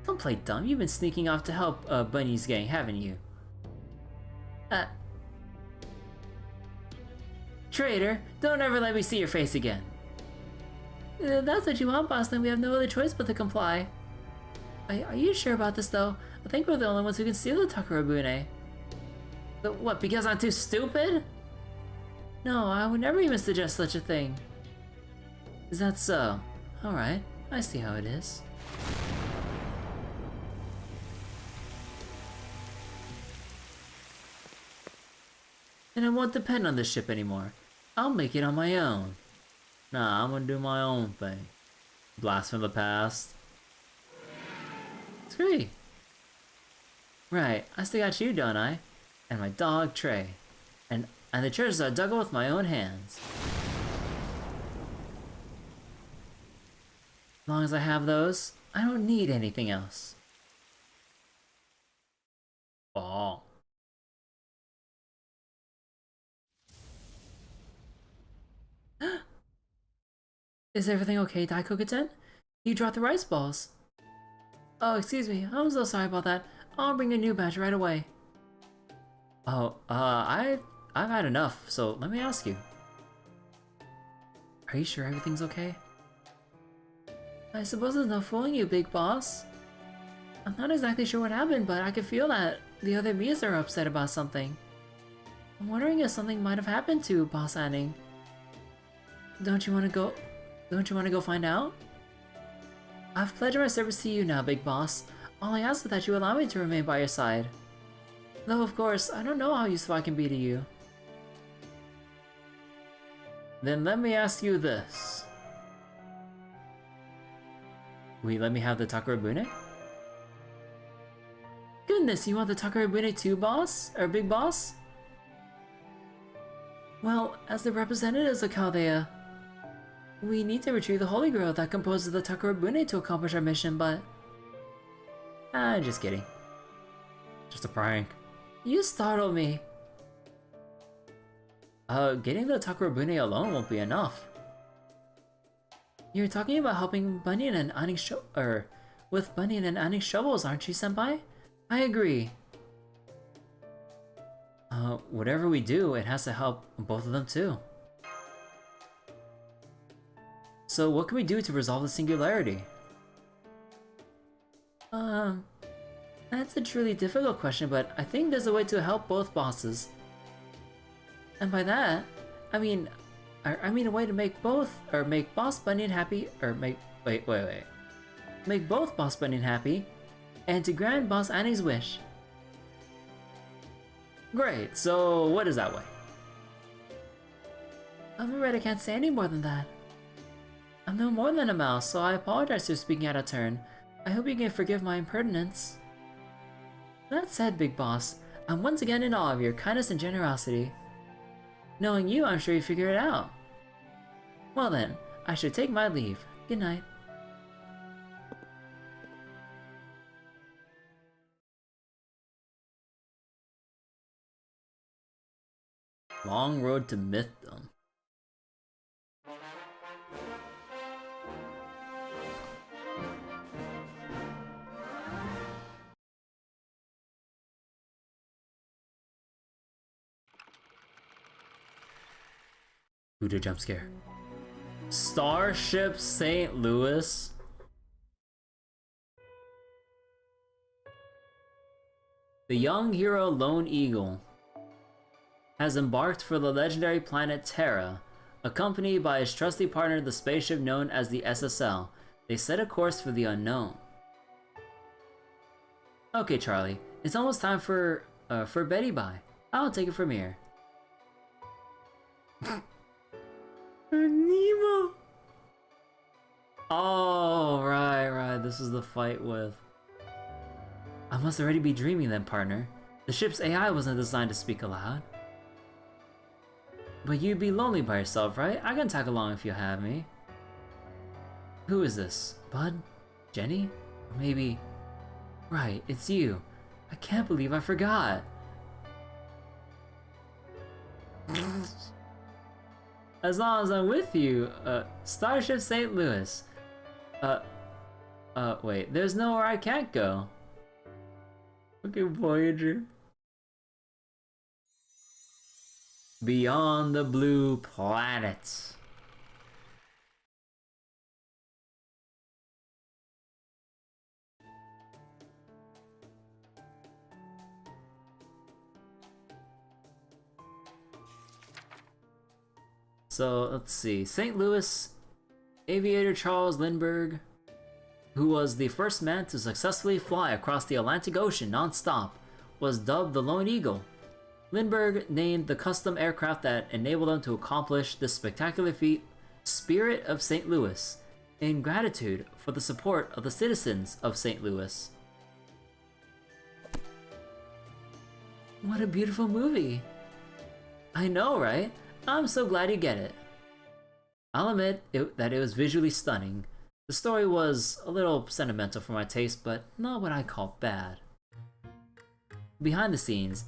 Don't play dumb, you've been sneaking off to help Bunny's gang, haven't you? Traitor, don't ever let me see your face again. If that's what you want, boss, then we have no other choice but to comply. Are you sure about this, though? I think we're the only ones who can steal the Takarabune. But what, because I'm too stupid? No, I would never even suggest such a thing. Is that so? Alright, I see how it is. And I won't depend on this ship anymore. I'll make it on my own. Nah, I'm gonna do my own thing. Blast from the past. It's great. Right, I still got you, don't I? And my dog, Trey. And the treasures I dug up with my own hands. As long as I have those, I don't need anything else. Oh. Is everything okay, Daikoku-ten? You dropped the rice balls. Oh, excuse me. I'm so sorry about that. I'll bring a new batch right away. Oh, I've had enough, so let me ask you. Are you sure everything's okay? I suppose there's no fooling you, big boss. I'm not exactly sure what happened, but I can feel that the other Mias are upset about something. I'm wondering if something might have happened to Boss Anning. Don't you want to go find out? I've pledged my service to you now, big boss. All I ask is that you allow me to remain by your side. Though, of course, I don't know how useful I can be to you. Then let me ask you this. Will you let me have the Takarabune? Goodness, you want the Takarabune too, boss? Or big boss? Well, as the representatives of Chaldea, we need to retrieve the Holy Grail that composes the Takarabune to accomplish our mission, but... just kidding. Just a prank. You startled me. Getting the Takarabune alone won't be enough. You're talking about helping Bunyan and Anning with Bunyan and Anning shovels, aren't you, Senpai? I agree. Whatever we do, it has to help both of them too. So what can we do to resolve the singularity? That's a truly difficult question, but I think there's a way to help both bosses. And by that, I mean a way to make both, or make Boss Bunyan happy, or make, wait. Make both Boss Bunyan happy, and to grant Boss Annie's wish. Great, so what is that way? I'm afraid I can't say any more than that. I'm no more than a mouse, so I apologize for speaking out of turn. I hope you can forgive my impertinence. That said, Big Boss, I'm once again in awe of your kindness and generosity. Knowing you, I'm sure you figure it out. Well then, I should take my leave. Good night. Long road to mythdom. Voodoo jump scare. Starship St. Louis. The young hero Lone Eagle has embarked for the legendary planet Terra, accompanied by his trusty partner, the spaceship known as the SSL. They set a course for the unknown. Okay, Charlie, it's almost time for Betty Bye. I'll take it from here. Nemo! Oh, right, this is the fight with... I must already be dreaming then, partner. The ship's AI wasn't designed to speak aloud. But you'd be lonely by yourself, right? I can tag along if you have me. Who is this? Bud? Jenny? Or maybe... Right, it's you. I can't believe I forgot. As long as I'm with you, Starship St. Louis. Wait, there's nowhere I can't go. Okay, Voyager. Beyond the blue planets. So, let's see. St. Louis, aviator Charles Lindbergh, who was the first man to successfully fly across the Atlantic Ocean non-stop, was dubbed the Lone Eagle. Lindbergh named the custom aircraft that enabled him to accomplish this spectacular feat Spirit of St. Louis, in gratitude for the support of the citizens of St. Louis. What a beautiful movie! I know, right? I'm so glad you get it. I'll admit that it was visually stunning. The story was a little sentimental for my taste, but not what I call bad. Behind the scenes,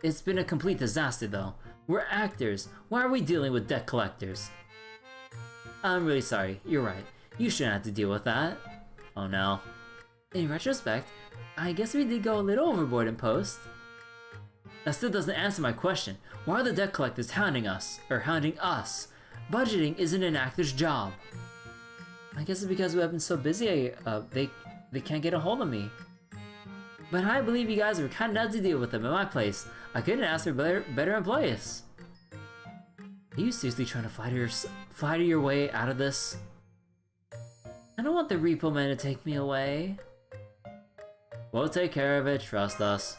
it's been a complete disaster though. We're actors. Why are we dealing with debt collectors? I'm really sorry. You're right. You shouldn't have to deal with that. Oh no. In retrospect, I guess we did go a little overboard in post. That still doesn't answer my question. Why are the debt collectors hounding us? Or hounding us? Budgeting isn't an actor's job. I guess it's because we have been so busy, they can't get a hold of me. But I believe you guys were kind enough to deal with them in my place. I couldn't ask for better employees. Are you seriously trying to fly to your way out of this? I don't want the repo man to take me away. We'll take care of it, trust us.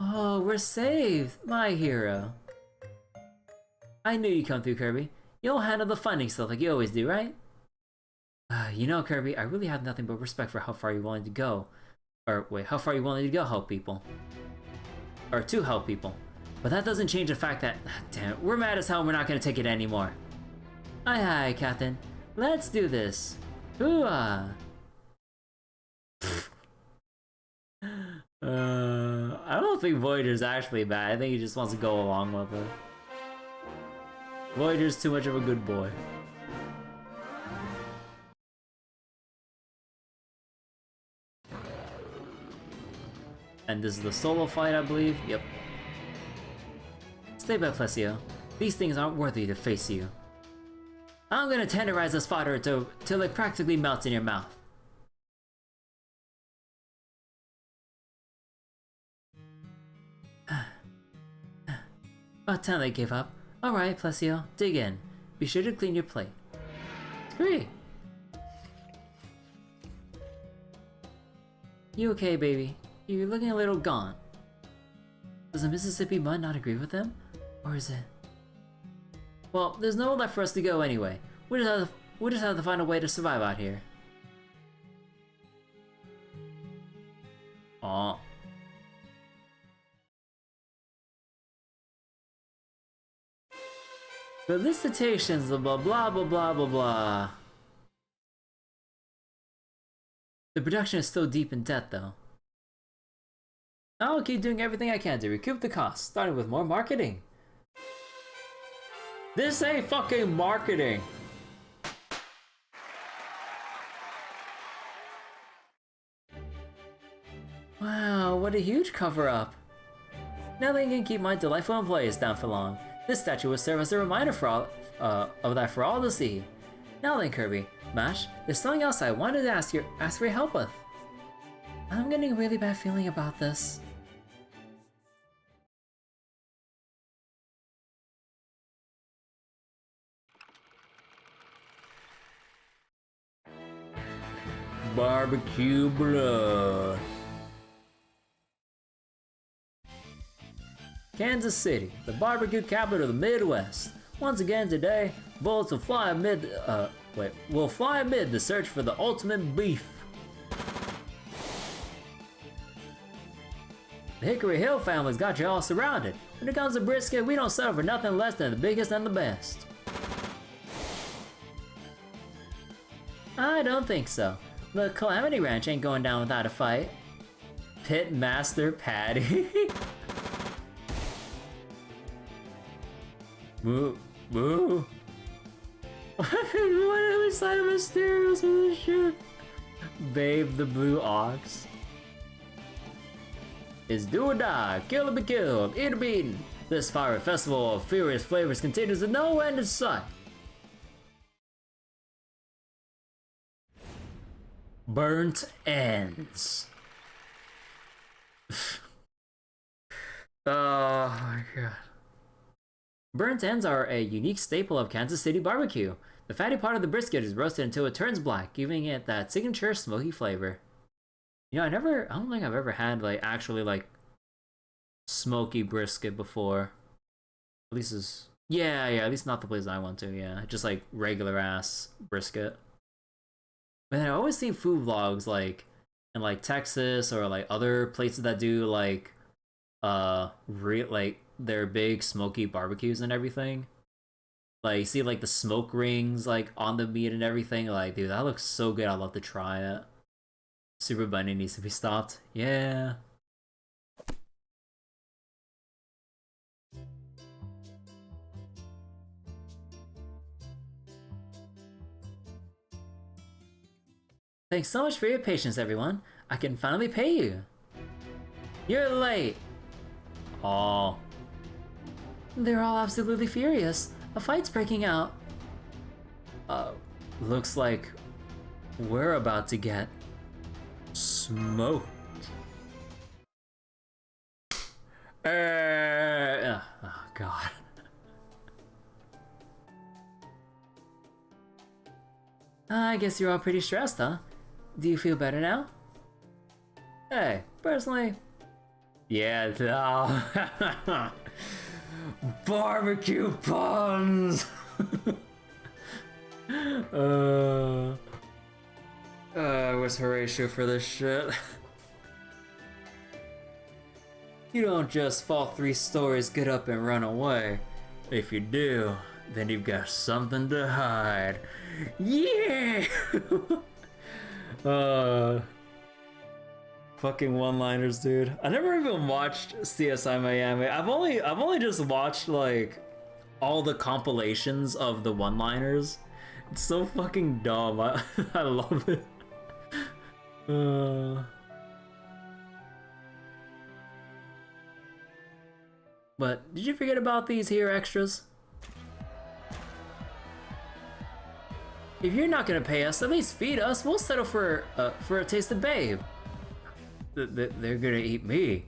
Oh, we're saved, my hero. I knew you'd come through, Kirby. You'll handle the funding stuff like you always do, right? You know, Kirby, I really have nothing but respect for how far you're willing to go. Or wait, how far you're willing to go help people. Or to help people. But that doesn't change the fact that, damn it, we're mad as hell and we're not gonna take it anymore. Aye, Captain. Let's do this. Hooah! I don't think Voyager's actually bad. I think he just wants to go along with it. Voyager's too much of a good boy. And this is the solo fight, I believe. Yep. Stay back, Plesio. These things aren't worthy to face you. I'm gonna tenderize this fodder till it practically melts in your mouth. About time they gave up. Alright, Plesio, dig in. Be sure to clean your plate. Great. You okay, baby? You're looking a little gaunt. Does the Mississippi mud not agree with them? Or is it? Well, there's nowhere left for us to go anyway. We just have to find a way to survive out here. Aw. Felicitations, blah blah blah blah blah blah. The production is still deep in debt though. I'll keep doing everything I can to recoup the costs, starting with more marketing. This ain't fucking marketing! Wow, what a huge cover-up! Nothing can keep my delightful employees down for long. This statue will serve as a reminder for all, of that for all to see. Now then, Kirby, Mash, there's something else I wanted to ask for your help with. I'm getting a really bad feeling about this. Barbecue blood. Kansas City, the barbecue capital of the Midwest. Once again today, bullets will fly amid the search for the ultimate beef. The Hickory Hill family's got you all surrounded. When it comes to brisket, we don't settle for nothing less than the biggest and the best. I don't think so. The Calamity Ranch ain't going down without a fight. Pit Master Patty. Moo. Moo. What other side of Mysterious in this shit? Babe the Blue Ox. It's do or die, kill or be killed, eat or be eaten. This fiery festival of furious flavors continues with no end in sight. Burnt ends. Oh my god. Burnt ends are a unique staple of Kansas City barbecue. The fatty part of the brisket is roasted until it turns black, giving it that signature smoky flavor. You know, I don't think I've ever had actually smoky brisket before. At least at least not the place I went to, yeah. Just regular ass brisket. But I always seen food vlogs in Texas or other places that do their big smoky barbecues and everything. You see the smoke rings on the meat and everything. Dude, that looks so good. I'd love to try it. Super Bunny needs to be stopped. Yeah. Thanks so much for your patience, everyone. I can finally pay you. You're late. Aw. They're all absolutely furious. A fight's breaking out. Looks like we're about to get smoked. Oh god. I guess you're all pretty stressed, huh? Do you feel better now? Hey, personally, yeah, no. Barbecue puns! What's Horatio for this shit? You don't just fall 3 stories, get up and run away. If you do, then you've got something to hide. Yeah! Fucking one-liners, dude. I never even watched CSI Miami. I've only just watched all the compilations of the one-liners. It's so fucking dumb. I love it. But did you forget about these here extras? If you're not gonna pay us, at least feed us. We'll settle for a taste of Babe. They're gonna eat me.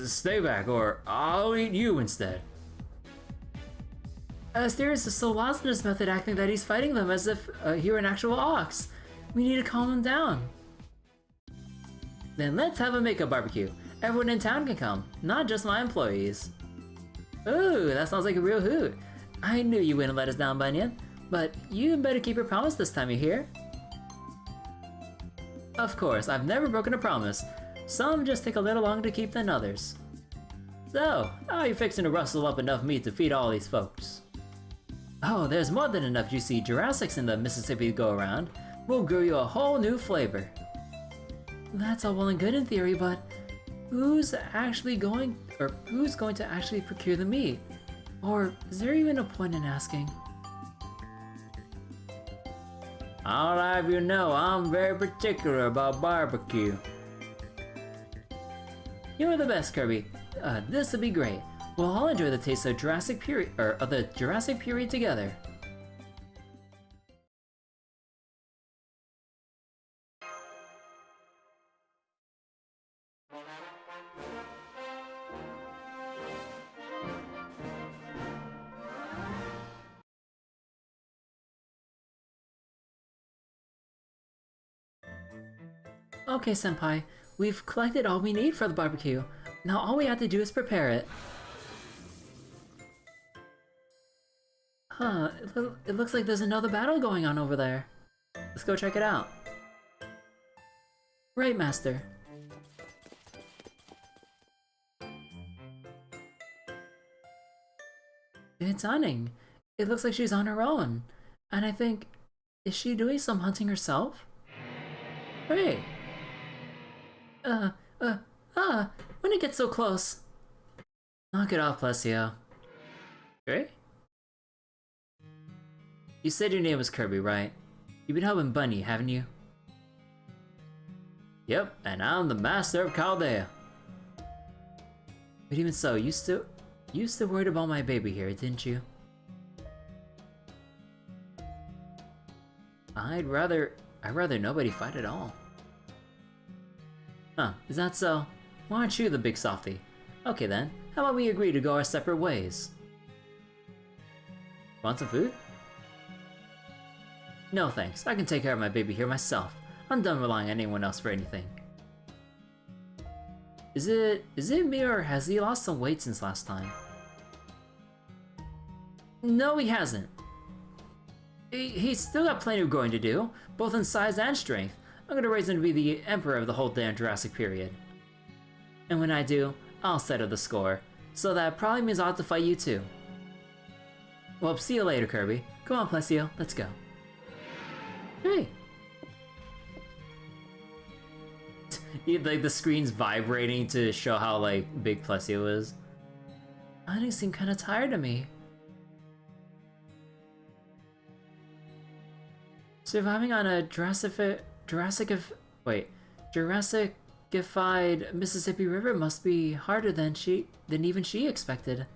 Stay back, or I'll eat you instead. Asterius is so lost in his method acting that he's fighting them as if he were an actual ox. We need to calm him down. Then let's have a makeup barbecue. Everyone in town can come, not just my employees. Ooh, that sounds like a real hoot. I knew you wouldn't let us down, Bunyan. But you better keep your promise this time, you hear? Of course, I've never broken a promise. Some just take a little longer to keep than others. So, how are you fixing to rustle up enough meat to feed all these folks? Oh, there's more than enough juicy Jurassics in the Mississippi to go around. We'll grow you a whole new flavor. That's all well and good in theory, but who's going to actually procure the meat? Or is there even a point in asking? I'll have you know I'm very particular about barbecue. You're the best, Kirby. This'll be great. We'll all enjoy the taste of the Jurassic period together. Okay, Senpai, we've collected all we need for the barbecue. Now all we have to do is prepare it. Huh, it looks like there's another battle going on over there. Let's go check it out. Right, Master. It's Anning. It looks like she's on her own. And I think, is she doing some hunting herself? Hey! When it gets so close. Knock it off, Plesio. Great? You said your name was Kirby, right? You've been helping Bunny, haven't you? Yep, and I'm the Master of Chaldea. But even so, you still worried about my baby here, didn't you? I'd rather nobody fight at all. Huh, is that so? Why aren't you the big softy? Okay then, how about we agree to go our separate ways? Want some food? No thanks, I can take care of my baby here myself. I'm done relying on anyone else for anything. Is it me or has he lost some weight since last time? No, he hasn't. He's still got plenty of growing to do, both in size and strength. I'm gonna raise him to be the emperor of the whole damn Jurassic period. And when I do, I'll settle the score. So that probably means I'll have to fight you too. Well, see you later, Kirby. Come on, Plesio, let's go. Hey! Like the screen's vibrating to show how like big Plesio is. Annie seemed kinda tired of me. Surviving on a Jurassic-ified Mississippi River must be harder than even she expected.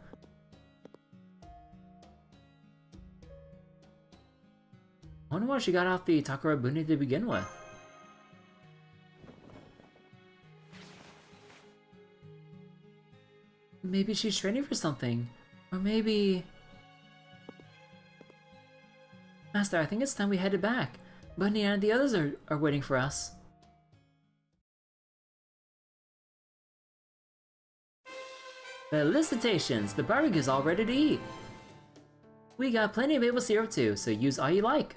I wonder why she got off the Takarabuni to begin with. Maybe she's training for something. Or maybe... Master, I think it's time we headed back. Bunny and the others are waiting for us. Felicitations! The barbecue's all ready to eat. We got plenty of maple syrup too, so use all you like.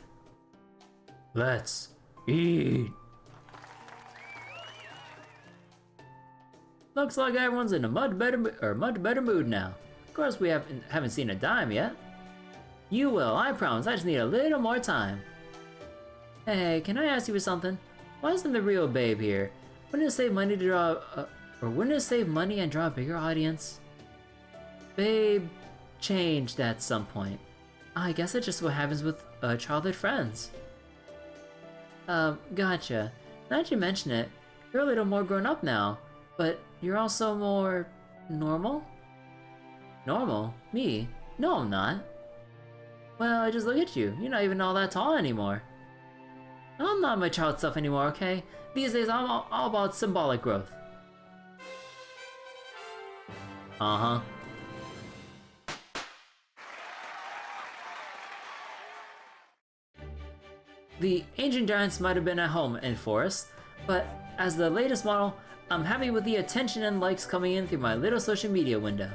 Let's eat! Looks like everyone's in a much better mood now. Of course, we haven't seen a dime yet. You will, I promise. I just need a little more time. Hey, can I ask you for something? Why isn't the real Babe here? Wouldn't it save money to draw, wouldn't it save money and draw a bigger audience? Babe changed at some point. I guess that's just what happens with childhood friends. Gotcha. Now that you mention it, you're a little more grown up now, but you're also more normal? Normal? Me? No, I'm not. Well, just look at you. You're not even all that tall anymore. I'm not my child stuff anymore, okay? These days, I'm all about symbolic growth. Uh-huh. The ancient giants might have been at home in forest, but as the latest model, I'm happy with the attention and likes coming in through my little social media window.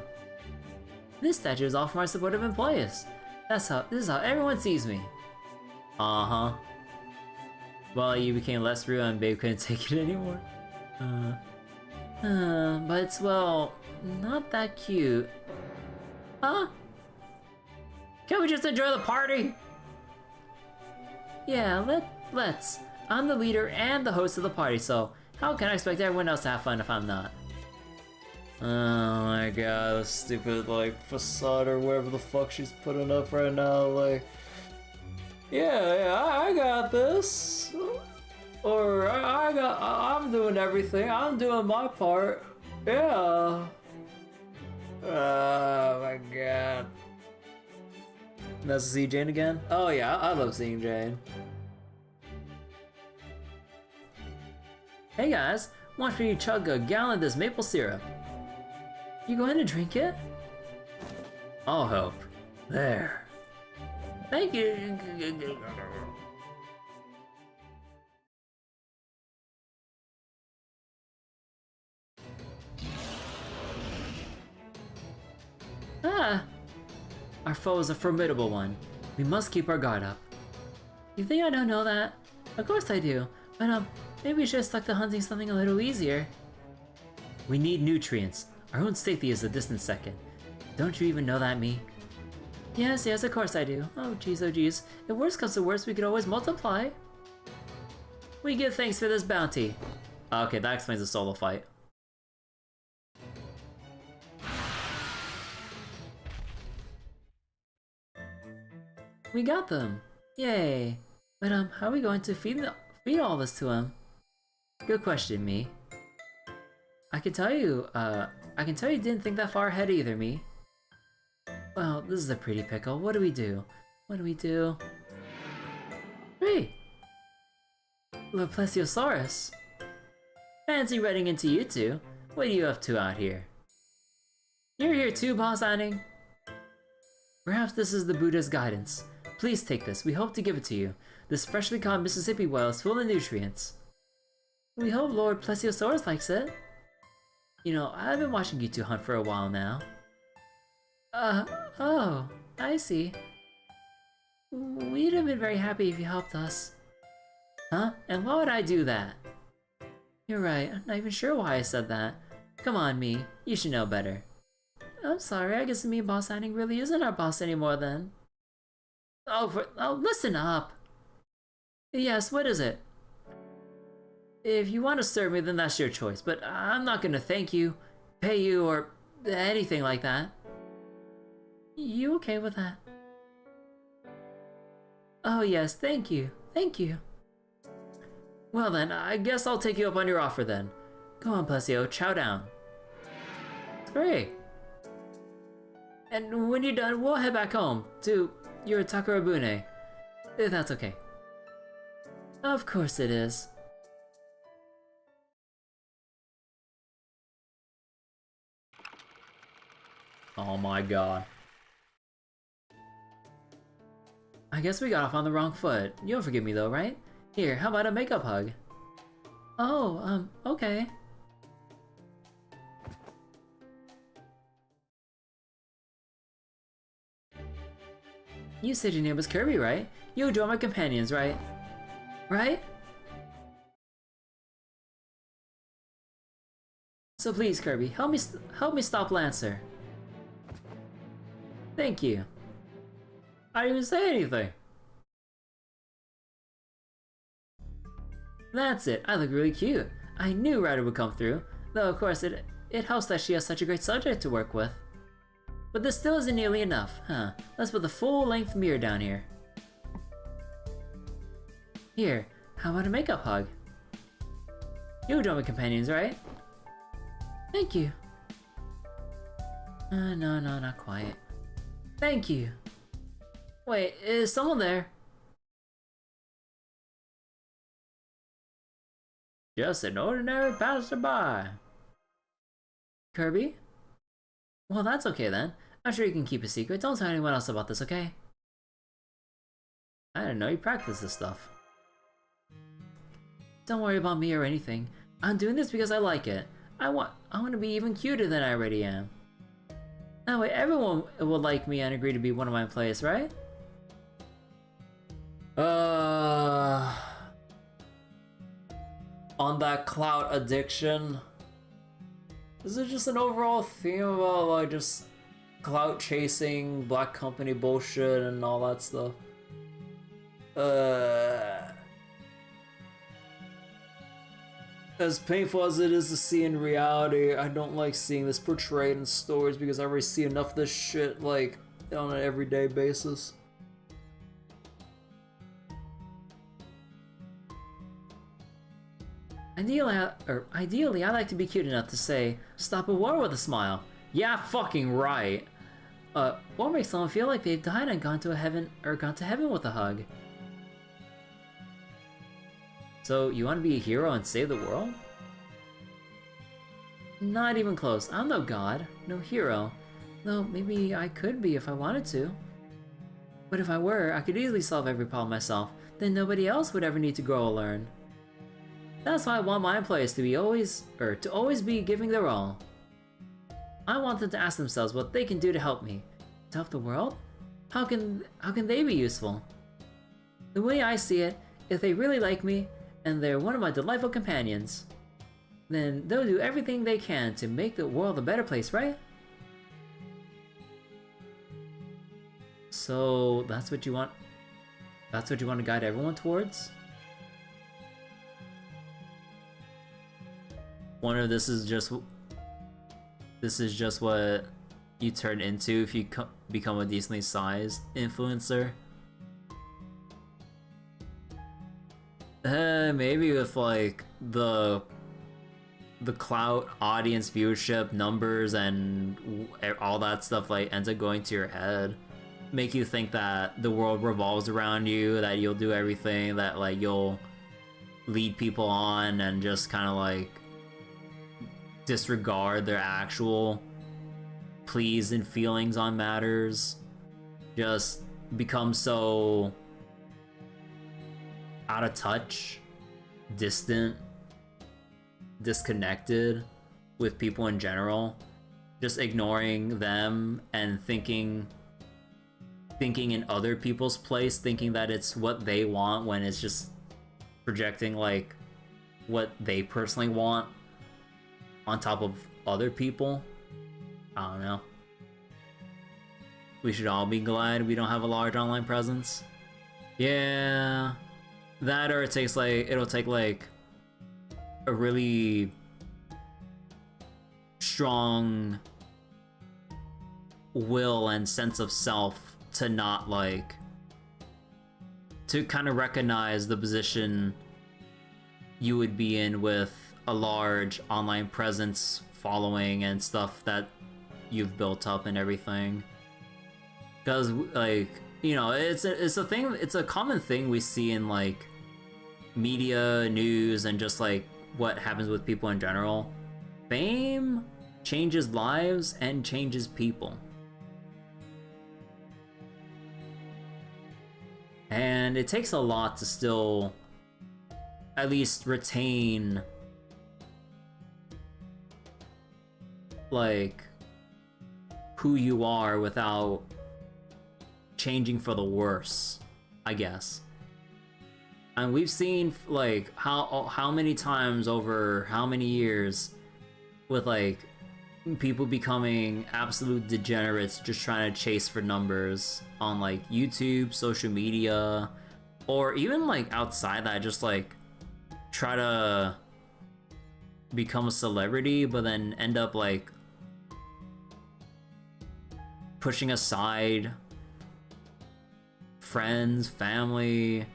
This statue is all for my supportive employees. This is how everyone sees me. Uh-huh. Well, you became less real and Babe couldn't take it anymore. But it's, well, not that cute. Huh? Can't we just enjoy the party? Yeah, let's. I'm the leader and the host of the party, so how can I expect everyone else to have fun if I'm not? Oh my god, this stupid, like, facade or whatever the fuck she's putting up right now, like... Yeah, I got this. Or, I'm doing everything, I'm doing my part. Yeah. Oh my god. Nice to see Jane again? Oh yeah, I love seeing Jane. Hey guys, watch me chug a gallon of this maple syrup. You going to drink it? I'll help. There. Thank you. Ah! Our foe is a formidable one. We must keep our guard up. You think I don't know that? Of course I do. But maybe we should have stuck to hunting something a little easier. We need nutrients. Our own safety is a distant second. Don't you even know that, me? Yes, of course I do. Oh geez. If worst comes to worst, we could always multiply. We give thanks for this bounty. Okay, that explains the solo fight. We got them! Yay! But how are we going to feed all this to him? Good question, me. I can tell you didn't think that far ahead either, me. Well, this is a pretty pickle. What do we do? Hey! The Plesiosaurus! Fancy running into you two. What are you up to out here? You're here too, Boss Anning? Perhaps this is the Buddha's guidance. Please take this. We hope to give it to you. This freshly caught Mississippi well is full of nutrients. We hope Lord Plesiosaurus likes it. You know, I've been watching you two hunt for a while now. Oh, I see. We'd have been very happy if you helped us. Huh? And why would I do that? You're right, I'm not even sure why I said that. Come on, me. You should know better. I'm sorry, I guess me and Boss Anning really isn't our boss anymore then. Oh, listen up! Yes, what is it? If you want to serve me, then that's your choice, but I'm not gonna thank you, pay you, or anything like that. You okay with that? Oh yes, thank you. Well then, I guess I'll take you up on your offer then. Go on, Plesio, chow down. Great. And when you're done, we'll head back home to your Takarabune. If that's okay. Of course it is. Oh my god. I guess we got off on the wrong foot. You'll forgive me though, right? Here, how about a makeup hug? Oh, okay. You said your name was Kirby, right? You join my companions, right? Right? So please, Kirby, help me stop Lancer. Thank you. I didn't even say anything. That's it. I look really cute. I knew Ryder would come through, though of course it helps that she has such a great subject to work with. But this still isn't nearly enough, huh? Let's put the full-length mirror down here. Here, how about a makeup hug? You join my companions, right? Thank you. No, not quite. Thank you. Wait, is someone there? Just an ordinary passerby. Kirby? Well, that's okay then. I'm sure you can keep a secret. Don't tell anyone else about this, okay? I didn't know you practiced this stuff. Don't worry about me or anything. I'm doing this because I like it. I want to be even cuter than I already am. That way everyone will like me and agree to be one of my players, right?
On that clout addiction, is it just an overall theme about like just clout chasing, black company bullshit, and all that stuff? As painful as it is to see in reality, I don't like seeing this portrayed in stories because I already see enough of this shit like on an everyday basis.
Ideally, I like to be cute enough to say, "Stop a war with a smile." Yeah, fucking right. Or make someone feel like they've died and gone to heaven with a hug. So, you want to be a hero and save the world? Not even close. I'm no god, no hero. Though maybe I could be if I wanted to. But if I were, I could easily solve every problem myself. Then nobody else would ever need to grow or learn. That's why I want my players to always be giving their all. I want them to ask themselves what they can do to help me. To help the world? How can they be useful? The way I see it, if they really like me, and they're one of my delightful companions, then they'll do everything they can to make the world a better place, right? So that's what you want? That's what you want to guide everyone towards? Wonder if this is just what you turn into if you become a decently sized influencer. Maybe with like the clout, audience viewership, numbers, and all that stuff like ends up going to your head, make you think that the world revolves around you, that you'll do everything, that like you'll lead people on and just kind of like disregard their actual pleas and feelings on matters, just become so out of touch, distant, disconnected with people in general, just ignoring them and thinking in other people's place, thinking that it's what they want when it's just projecting like what they personally want on top of other people. I don't know. We should all be glad we don't have a large online presence. Yeah, that or it'll take like a really strong will and sense of self to not like to kind of recognize the position you would be in with a large online presence, following, and stuff that you've built up and everything. Because like, you know, it's a common thing we see in like media, news, and just like what happens with people in general. Fame changes lives and changes people. And it takes a lot to still at least retain like who you are without changing for the worse, I guess. And we've seen like how many times over how many years with like people becoming absolute degenerates just trying to chase for numbers on like YouTube, social media, or even like outside that, just like try to become a celebrity but then end up like pushing aside friends, family,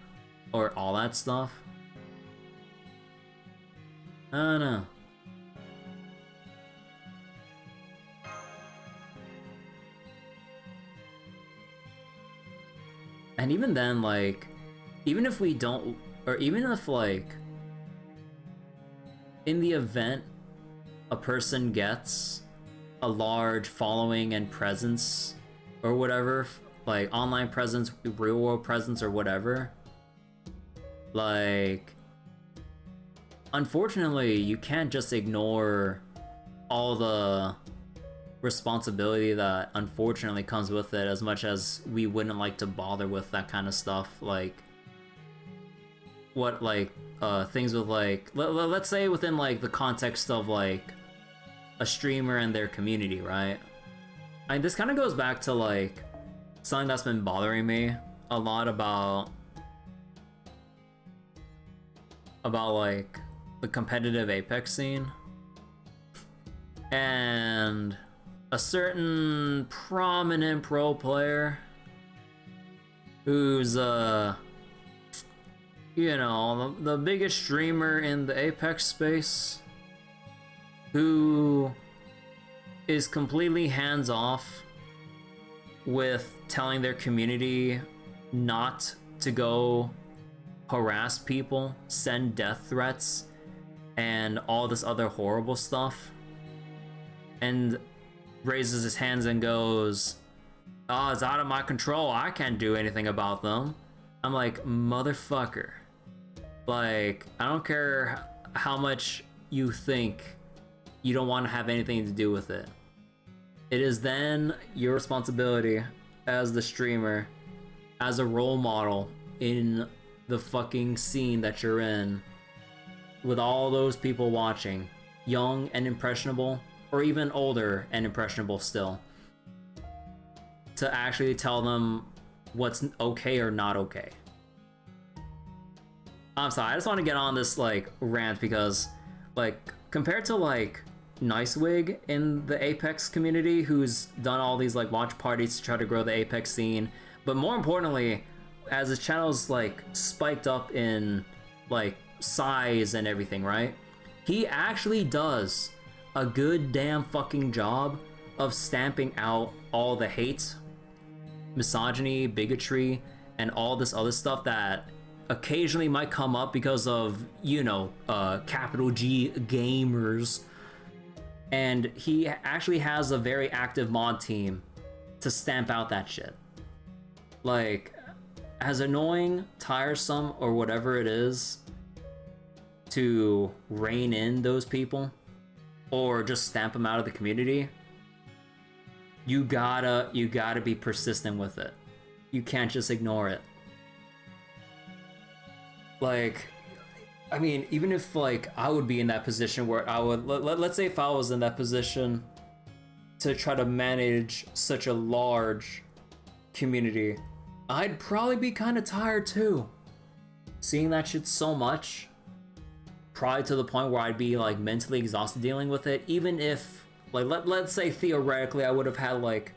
or all that stuff. I don't know. And even then, like, even if we don't, or even if like in the event a person gets a large following and presence or whatever, like online presence, real world presence, or whatever, like
unfortunately, you can't just ignore all the responsibility that unfortunately comes with it, as much as we wouldn't like to bother with that kind of stuff. Like, what, like, things with, like, let's say within, like, the context of, like, a streamer and their community, right? I mean, this kind of goes back to, like, something that's been bothering me a lot about, like, the competitive Apex scene. And a certain prominent pro player who's, you know, the biggest streamer in the Apex space, who is completely hands-off with telling their community not to go harass people, send death threats, and all this other horrible stuff, and raises his hands and goes, "Oh, it's out of my control, I can't do anything about them." I'm like, motherfucker. Like, I don't care how much you think you don't want to have anything to do with it. It is then your responsibility as the streamer, as a role model in the fucking scene that you're in, with all those people watching, young and impressionable, or even older and impressionable still, to actually tell them what's okay or not okay. I'm sorry, I just want to get on this, like, rant because, like, compared to, like, Nicewig in the Apex community, who's done all these, like, watch parties to try to grow the Apex scene, but more importantly, as his channel's, like, spiked up in, like, size and everything, right? He actually does a good damn fucking job of stamping out all the hate, misogyny, bigotry, and all this other stuff that occasionally might come up because of, you know, capital G gamers. And he actually has a very active mod team to stamp out that shit. Like, as annoying, tiresome, or whatever it is to rein in those people, or just stamp them out of the community, you gotta be persistent with it. You can't just ignore it. Like, I mean, even if, like, I would be in that position where I would, let's say if I was in that position to try to manage such a large community, I'd probably be kind of tired too. Seeing that shit so much, probably to the point where I'd be, like, mentally exhausted dealing with it, even if, like, let's say theoretically I would have had, like,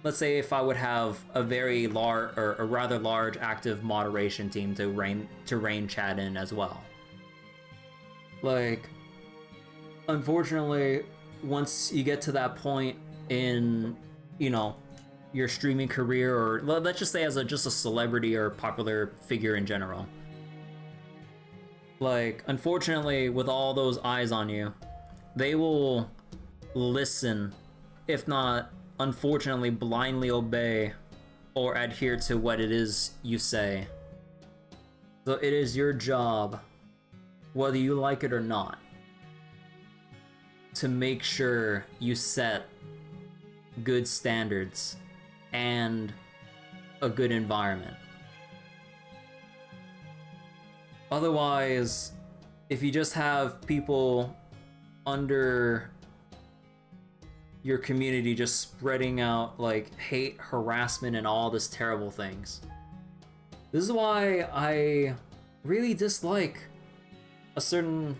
let's say if I would have a very large, or a rather large active moderation team to rein chat in as well. Like, unfortunately, once you get to that point in, you know, your streaming career, or let's just say as just a celebrity or popular figure in general, like, unfortunately, with all those eyes on you, they will listen, if not, unfortunately, blindly obey or adhere to what it is you say. So it is your job, whether you like it or not, to make sure you set good standards and a good environment. Otherwise, if you just have people under your community just spreading out, like, hate, harassment, and all this terrible things. This is why I really dislike a certain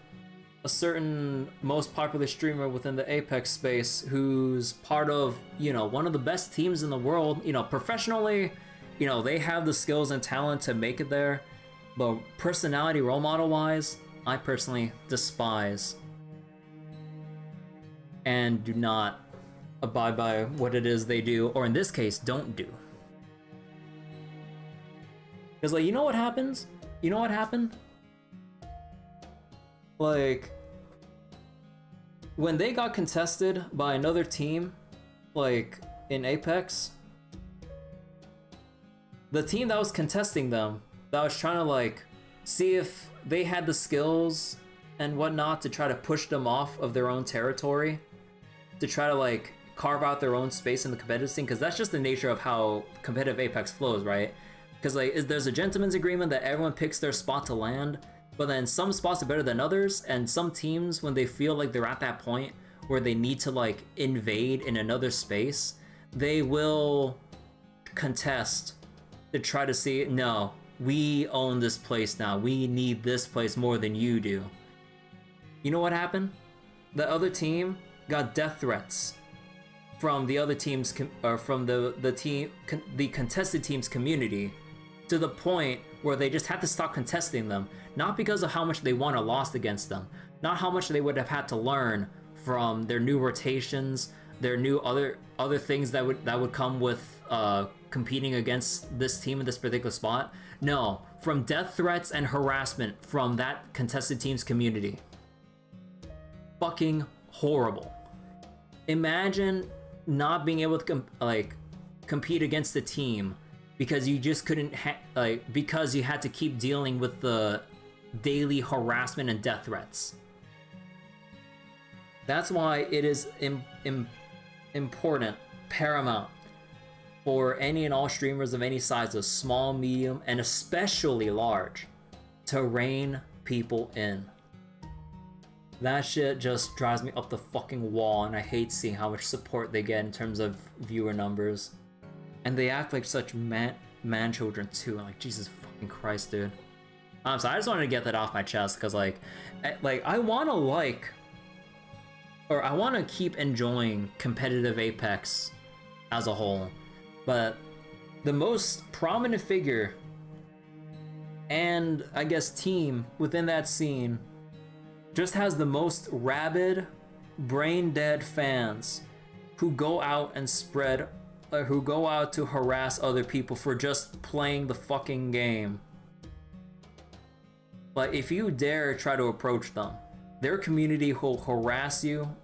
most popular streamer within the Apex space, who's part of, you know, one of the best teams in the world. You know, professionally, you know, they have the skills and talent to make it there, but personality, role model wise, I personally despise and do not abide by what it is they do, or in this case, don't do. Because, like, you know what happens? You know what happened? Like, when they got contested by another team, like, in Apex, the team that was contesting them, that was trying to, like, see if they had the skills and whatnot to try to push them off of their own territory, to try to like carve out their own space in the competitive scene, because that's just the nature of how competitive Apex flows, right? Because like there's a gentleman's agreement that everyone picks their spot to land, but then some spots are better than others, and some teams, when they feel like they're at that point where they need to like invade in another space, they will contest to try to see, no, we own this place now, we need this place more than you do. You know what happened? The other team got death threats from the other team's or from the contested team's community, to the point where they just had to stop contesting them, not because of how much they won or lost against them, not how much they would have had to learn from their new rotations, their new other things that would come with competing against this team in this particular spot. No, from death threats and harassment from that contested team's community. Fucking horrible. Imagine not being able to compete against the team because you just couldn't because you had to keep dealing with the daily harassment and death threats. That's why it is important, paramount, for any and all streamers of any size, small, medium, and especially large, to rein people in. That shit just drives me up the fucking wall, and I hate seeing how much support they get in terms of viewer numbers. And they act like such man children too. I'm like, Jesus fucking Christ, dude. I'm sorry, I just wanted to get that off my chest, because I want to keep enjoying competitive Apex as a whole, but the most prominent figure and I guess team within that scene just has the most rabid, brain dead fans who go out and who go out to harass other people for just playing the fucking game. But if you dare try to approach them, their community will harass you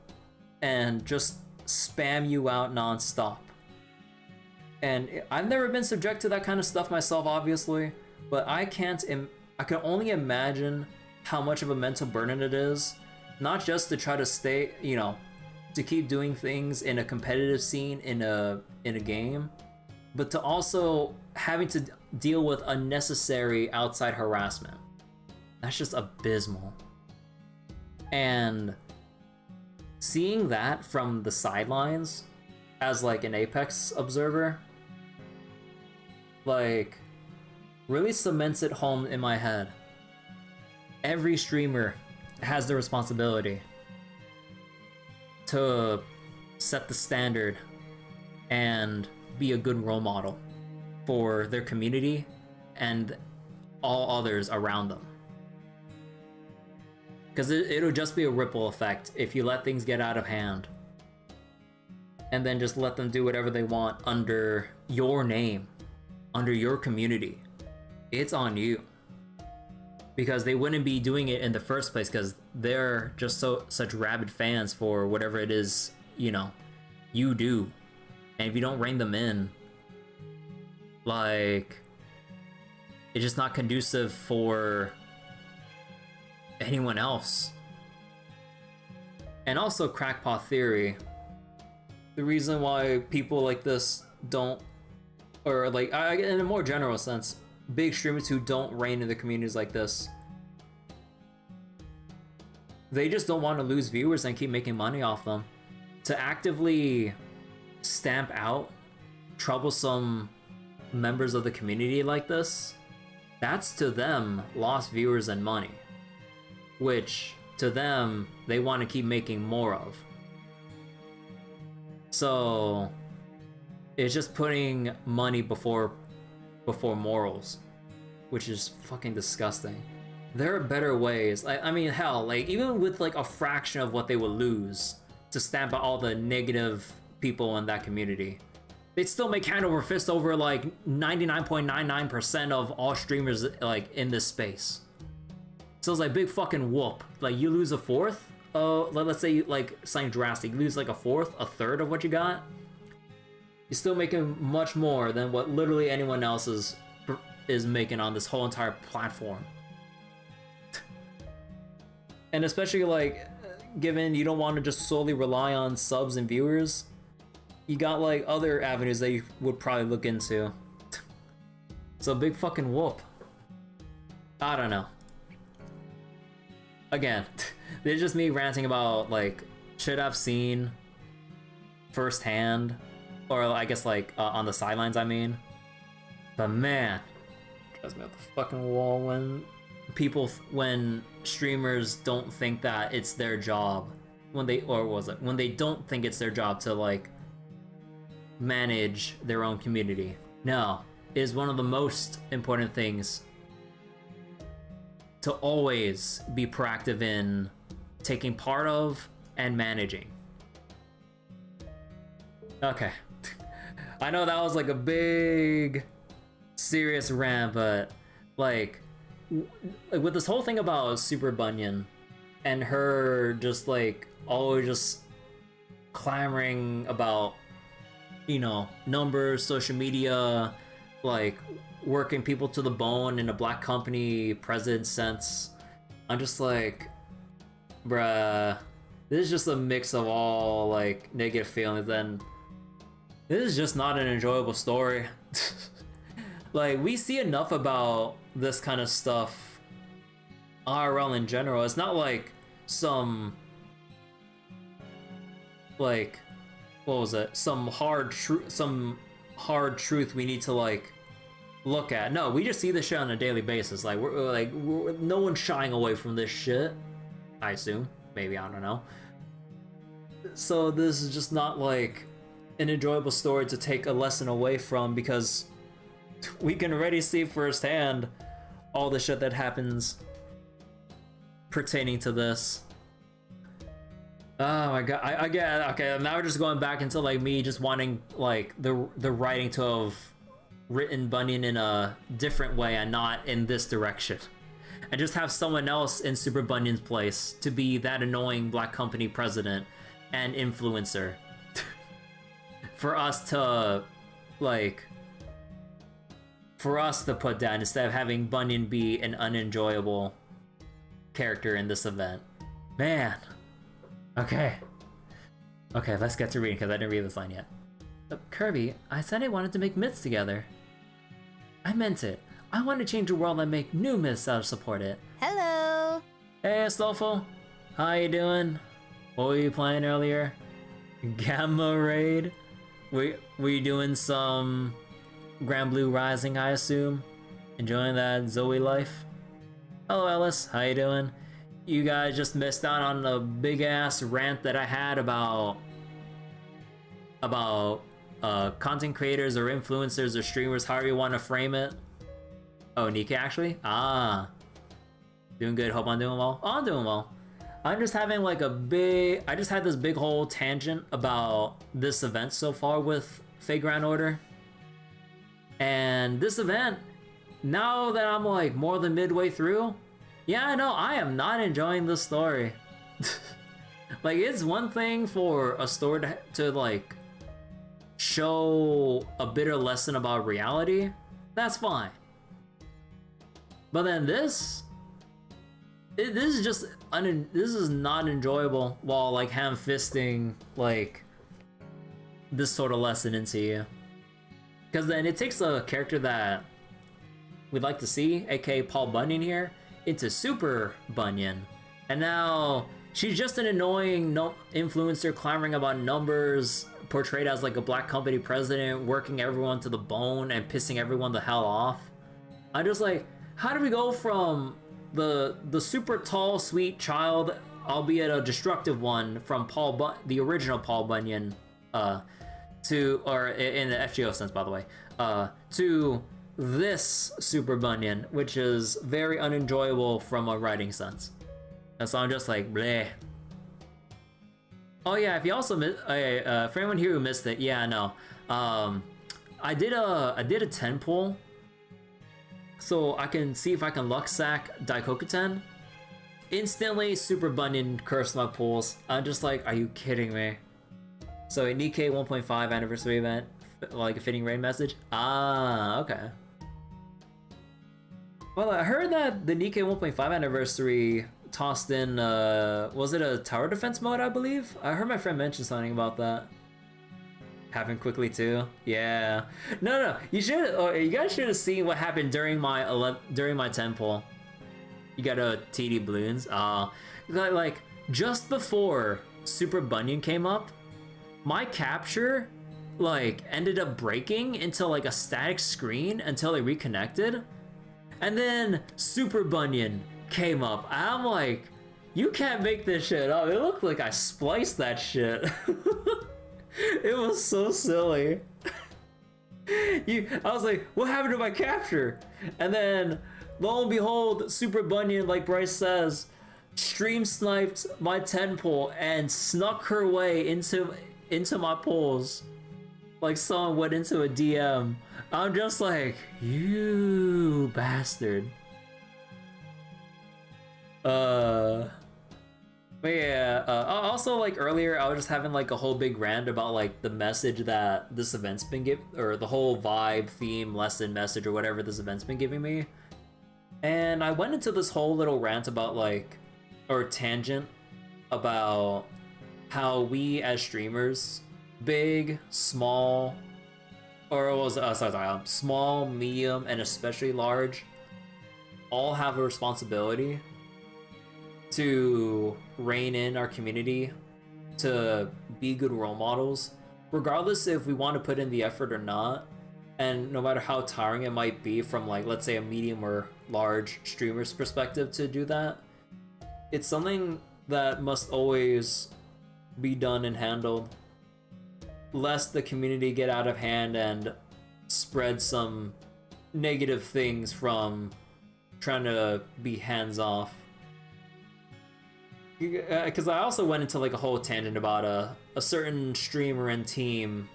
and just spam you out non-stop. And I've never been subject to that kind of stuff myself, obviously, but I can only imagine how much of a mental burden it is, not just to try to stay, to keep doing things in a competitive scene in a game, but to also having to deal with unnecessary outside harassment. That's just abysmal. And seeing that from the sidelines as like an Apex observer, like, really cements it home in my head. Every streamer has the responsibility to set the standard and be a good role model for their community and all others around them. Because it'll just be a ripple effect if you let things get out of hand and then just let them do whatever they want under your name, under your community. It's on you. Because they wouldn't be doing it in the first place, because they're just such rabid fans for whatever it is, you do. And if you don't rein them in, like, it's just not conducive for anyone else. And also, crackpot theory. The reason why people like this don't, or like, in a more general sense, big streamers who don't rein in the communities like this, they just don't want to lose viewers and keep making money off them. To actively stamp out troublesome members of the community like this, that's to them lost viewers and money, which to them they want to keep making more of. So it's just putting money before morals, which is fucking disgusting. There are better ways. I mean, hell, like, even with like a fraction of what they would lose to stamp out all the negative people in that community, they'd still make hand over fist over like 99.99% of all streamers like in this space. So it's like big fucking whoop. Like, you lose a fourth. Let's say like something drastic. You lose like a fourth, a third of what you got. You're still making much more than what literally anyone else is making on this whole entire platform. And especially like, given you don't want to just solely rely on subs and viewers, you got like other avenues that you would probably look into. So big fucking whoop. I don't know. Again, this is just me ranting about like shit I've seen firsthand, or I guess like on the sidelines. I mean, but man, drives me up the fucking wall when when streamers don't think that it's their job, when they when they don't think it's their job to like manage their own community. No, it is one of the most important things to always be proactive in taking part of and managing. Okay. I know that was like a big serious rant, but like with this whole thing about Super Bunyan and her just like always just clamoring about, you know, numbers, social media, like working people to the bone in a black company president sense. I'm just like, bruh, this is just a mix of all like negative feelings, and this is just not an enjoyable story. Like, we see enough about this kind of stuff IRL in general. It's not like some like, what was it? Some hard truth we need to like look at. No, we just see this shit on a daily basis. Like we're no one's shying away from this shit. I assume, maybe, I don't know. So this is just not like an enjoyable story to take a lesson away from, because we can already see firsthand all the shit that happens pertaining to this. Oh my god, I get, okay, now we're just going back into like me just wanting like the writing to have written Bunyan in a different way and not in this direction. And just have someone else in Super Bunyan's place to be that annoying black company president and influencer. For us to like, for us to put down, instead of having Bunyan be an unenjoyable character in this event. Man. Okay. Okay, let's get to reading, because I didn't read this line yet. Kirby, I said I wanted to make myths together. I meant it. I want to change the world and make new myths that support it.
Hello!
Hey, Astolfo. How you doing? What were you playing earlier? Gamma Raid? Were you doing some Grand Blue Rising, I assume? Enjoying that Zoe life? Hello, Ellis. How you doing? You guys just missed out on the big-ass rant that I had about content creators or influencers or streamers, however you want to frame it. Oh, Nika actually? Ah. Doing good. Hope I'm doing well. Oh, I'm doing well. I'm just having like I just had this big whole tangent about this event so far with Fate Grand Order. And this event, now that I'm like more than midway through, yeah, I know, I am not enjoying this story. Like, it's one thing for a story to like show a bitter lesson about reality. That's fine. But then this is just this is not enjoyable while like ham-fisting like this sort of lesson into you. Because then it takes a character that we'd like to see, aka Paul Bunyan here, into Super Bunyan. And now she's just an annoying influencer clamoring about numbers, portrayed as like a black company president, working everyone to the bone and pissing everyone the hell off. I'm just like, how do we go from the super tall, sweet child, albeit a destructive one, from the original Paul Bunyan, to, or in the FGO sense, by the way, to this Super Bunyan, which is very unenjoyable from a writing sense. And so I'm just like, bleh. Oh yeah, if you also missed, for anyone here who missed it, yeah, no, I did a 10 pull, so I can see if I can luck sack Daikokuten. Instantly, Super Bunyan cursed my pulls. I'm just like, are you kidding me? So a Nikkei 1.5 anniversary event, like a fitting raid message? Ah, okay. Well, I heard that the Nikkei 1.5 anniversary tossed in, was it a tower defense mode, I believe? I heard my friend mention something about that. Happened quickly too. Yeah. No, you guys should have seen what happened during my 10 pull. You got a TD balloons. Like just before Super Bunyan came up, my capture like ended up breaking into like a static screen until it reconnected, and then Super Bunyan came up. I'm like, you can't make this shit up. It looked like I spliced that shit. It was so silly. I was like, what happened to my capture? And then lo and behold, Super Bunyan, like Bryce says, stream sniped my 10 pull and snuck her way into my pulls. Like someone went into a DM. I'm just like, you bastard. But yeah, also like earlier I was just having like a whole big rant about like the message that this event's been giving, or the whole vibe, theme, lesson, message, or whatever this event's been giving me. And I went into this whole little rant about like, or tangent about how we as streamers, big, small, or it was small, medium, and especially large, all have a responsibility to rein in our community, to be good role models, regardless if we want to put in the effort or not, and no matter how tiring it might be from like, let's say, a medium or large streamer's perspective to do that. It's something that must always be done and handled, lest the community get out of hand and spread some negative things from trying to be hands-off. Because I also went into like a whole tangent about a certain streamer and team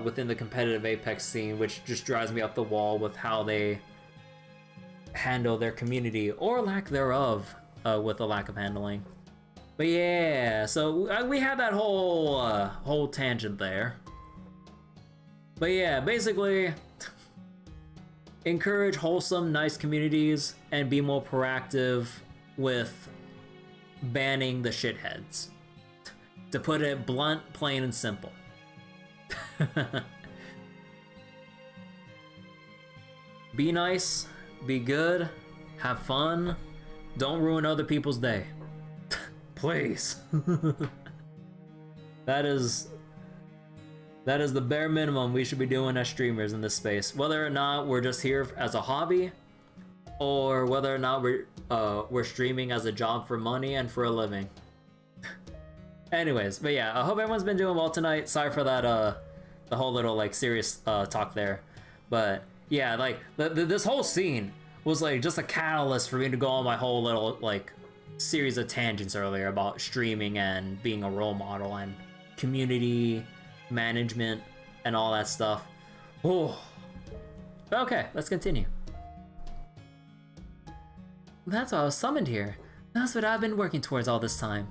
within the competitive Apex scene, which just drives me up the wall with how they handle their community, or lack thereof, with a lack of handling. But yeah, so we had that whole tangent there. But yeah, basically, encourage wholesome, nice communities and be more proactive with banning the shitheads. To put it blunt, plain, and simple. Be nice, be good, have fun, don't ruin other people's day. Please. That is the bare minimum we should be doing as streamers in this space. Whether or not we're just here as a hobby, or whether or not we're streaming as a job for money and for a living. Anyways, but yeah, I hope everyone's been doing well tonight. Sorry for that the whole little like serious talk there, but yeah, like this whole scene was like just a catalyst for me to go on my whole little like series of tangents earlier about streaming and being a role model and community management and all that stuff. Oh, okay, let's continue. That's why I was summoned here. That's what I've been working towards all this time.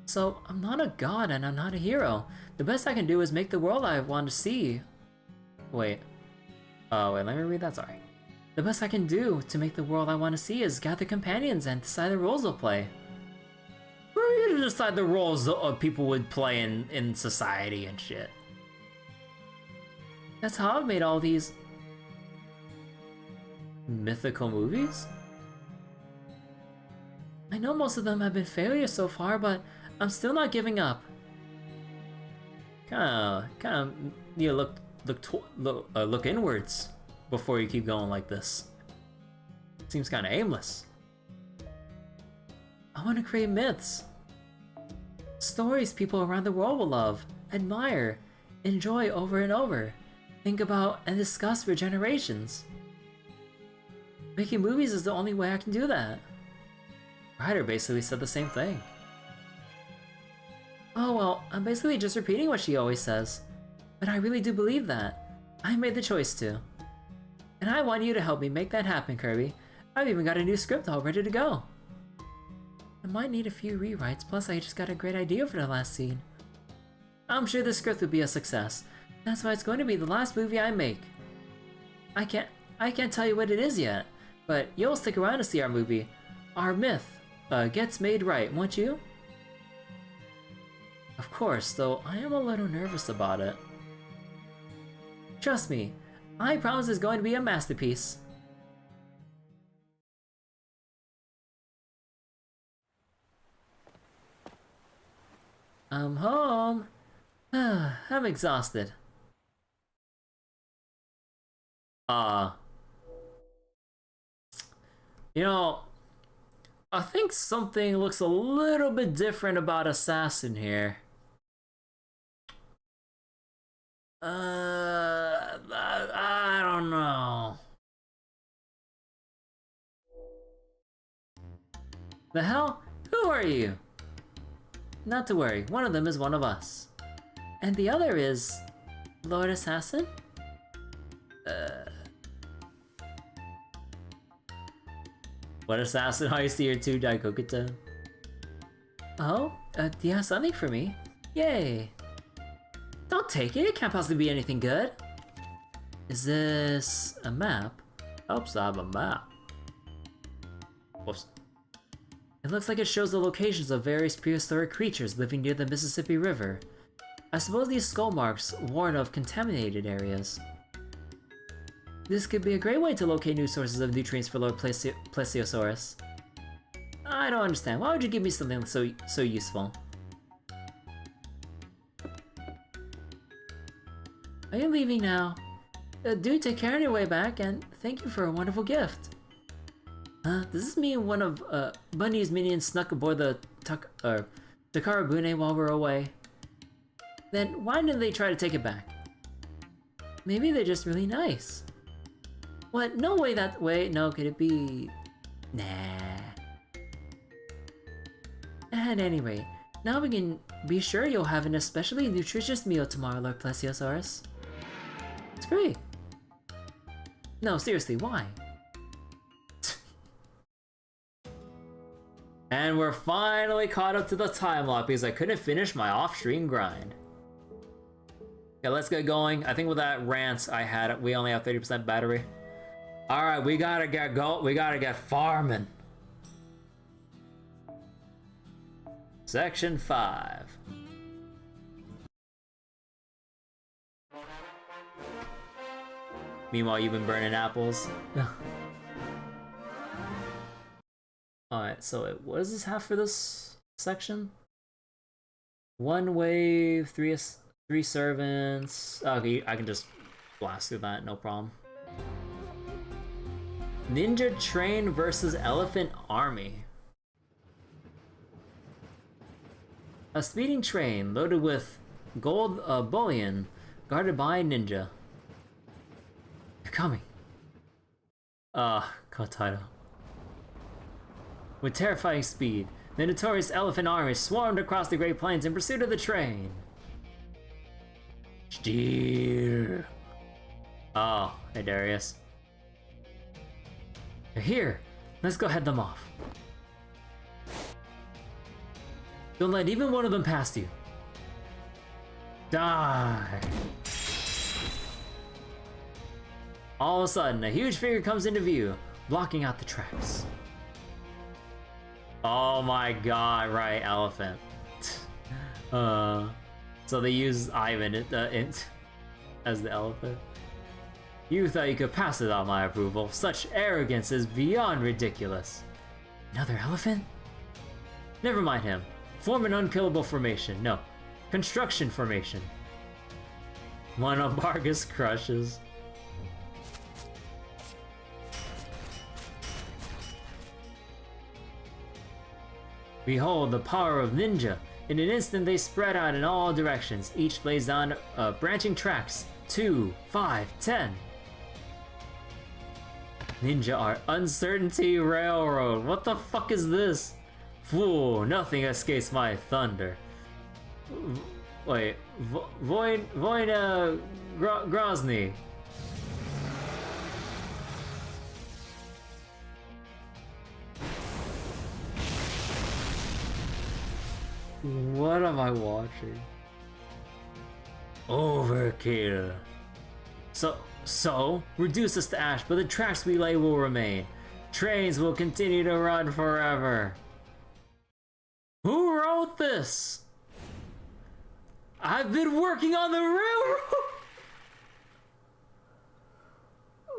So, I'm not a god and I'm not a hero. The best I can do is make the world I want to see. Wait, let me read that, sorry. The best I can do to make the world I want to see is gather companions and decide the roles they'll play. Who are you to decide the roles people would play in society and shit? That's how I've made all these mythical movies? I know most of them have been failures so far, but I'm still not giving up. Kinda, you look inwards before you keep going like this. Seems kinda aimless. I want to create myths. Stories people around the world will love, admire, enjoy over and over, think about and discuss for generations. Making movies is the only way I can do that. Ryder basically said the same thing. Oh well, I'm basically just repeating what she always says. But I really do believe that. I made the choice to. And I want you to help me make that happen, Kirby. I've even got a new script all ready to go. I might need a few rewrites, plus I just got a great idea for the last scene. I'm sure the script will be a success. That's why it's going to be the last movie I make. I can't tell you what it is yet, but you'll stick around to see our movie. Our myth,
gets made right, won't you? Of course, though I am a little nervous about it. Trust me, I promise it's going to be a masterpiece. I'm home. I'm exhausted. You know, I think something looks a little bit different about Assassin here. I don't know. The hell? Who are you? Not to worry, one of them is one of us. And the other is... Lord Assassin? What assassin heist tier 2 Daikokuta? Oh? Do you have something for me? Yay! Don't take it, it can't possibly be anything good. Is this... a map? Oops, I have a map. Whoops. It looks like it shows the locations of various prehistoric creatures living near the Mississippi River. I suppose these skull marks warn of contaminated areas. This could be a great way to locate new sources of nutrients for Lord Plesiosaurus. I don't understand. Why would you give me something so useful? Are you leaving now? Do take care on your way back, and thank you for a wonderful gift. Does this mean one of Bunny's minions snuck aboard the Takarabune while we're away? Then why didn't they try to take it back? Maybe they're just really nice. What? No way that way. No, could it be? Nah. At any rate, now we can be sure you'll have an especially nutritious meal tomorrow, Lord Plesiosaurus. It's great. No, seriously, why? And we're finally caught up to the time lock because I couldn't finish my off-stream grind. Okay, let's get going. I think with that rant I had, we only have 30% battery. All right, we gotta get farming. Section 5. Meanwhile, you've been burning apples. Alright, so what does this have for this section? 1 wave, 3 servants. Okay, I can just blast through that, no problem. Ninja train versus elephant army. A speeding train loaded with gold bullion, guarded by ninja. They're coming. Kotairo. With terrifying speed, the notorious elephant army swarmed across the Great Plains in pursuit of the train. Steer. Oh, hey Darius. They're here. Let's go head them off. Don't let even one of them past you. Die. All of a sudden, a huge figure comes into view, blocking out the tracks. Oh my god, right, elephant. So they use Ivan as the elephant. You thought you could pass without my approval. Such arrogance is beyond ridiculous. Another elephant? Never mind him. Form an unkillable formation. No, construction formation. Monobargus crushes. Behold the power of ninja. In an instant they spread out in all directions. Each lays down branching tracks. 2, 5, 10. Ninja art. Uncertainty Railroad. What the fuck is this? Fool, nothing escapes my thunder. Wait, Voina Grozny. What am I watching? Overkill. So, reduce us to ash, but the tracks we lay will remain. Trains will continue to run forever. wrote this. I've been working on the railroad.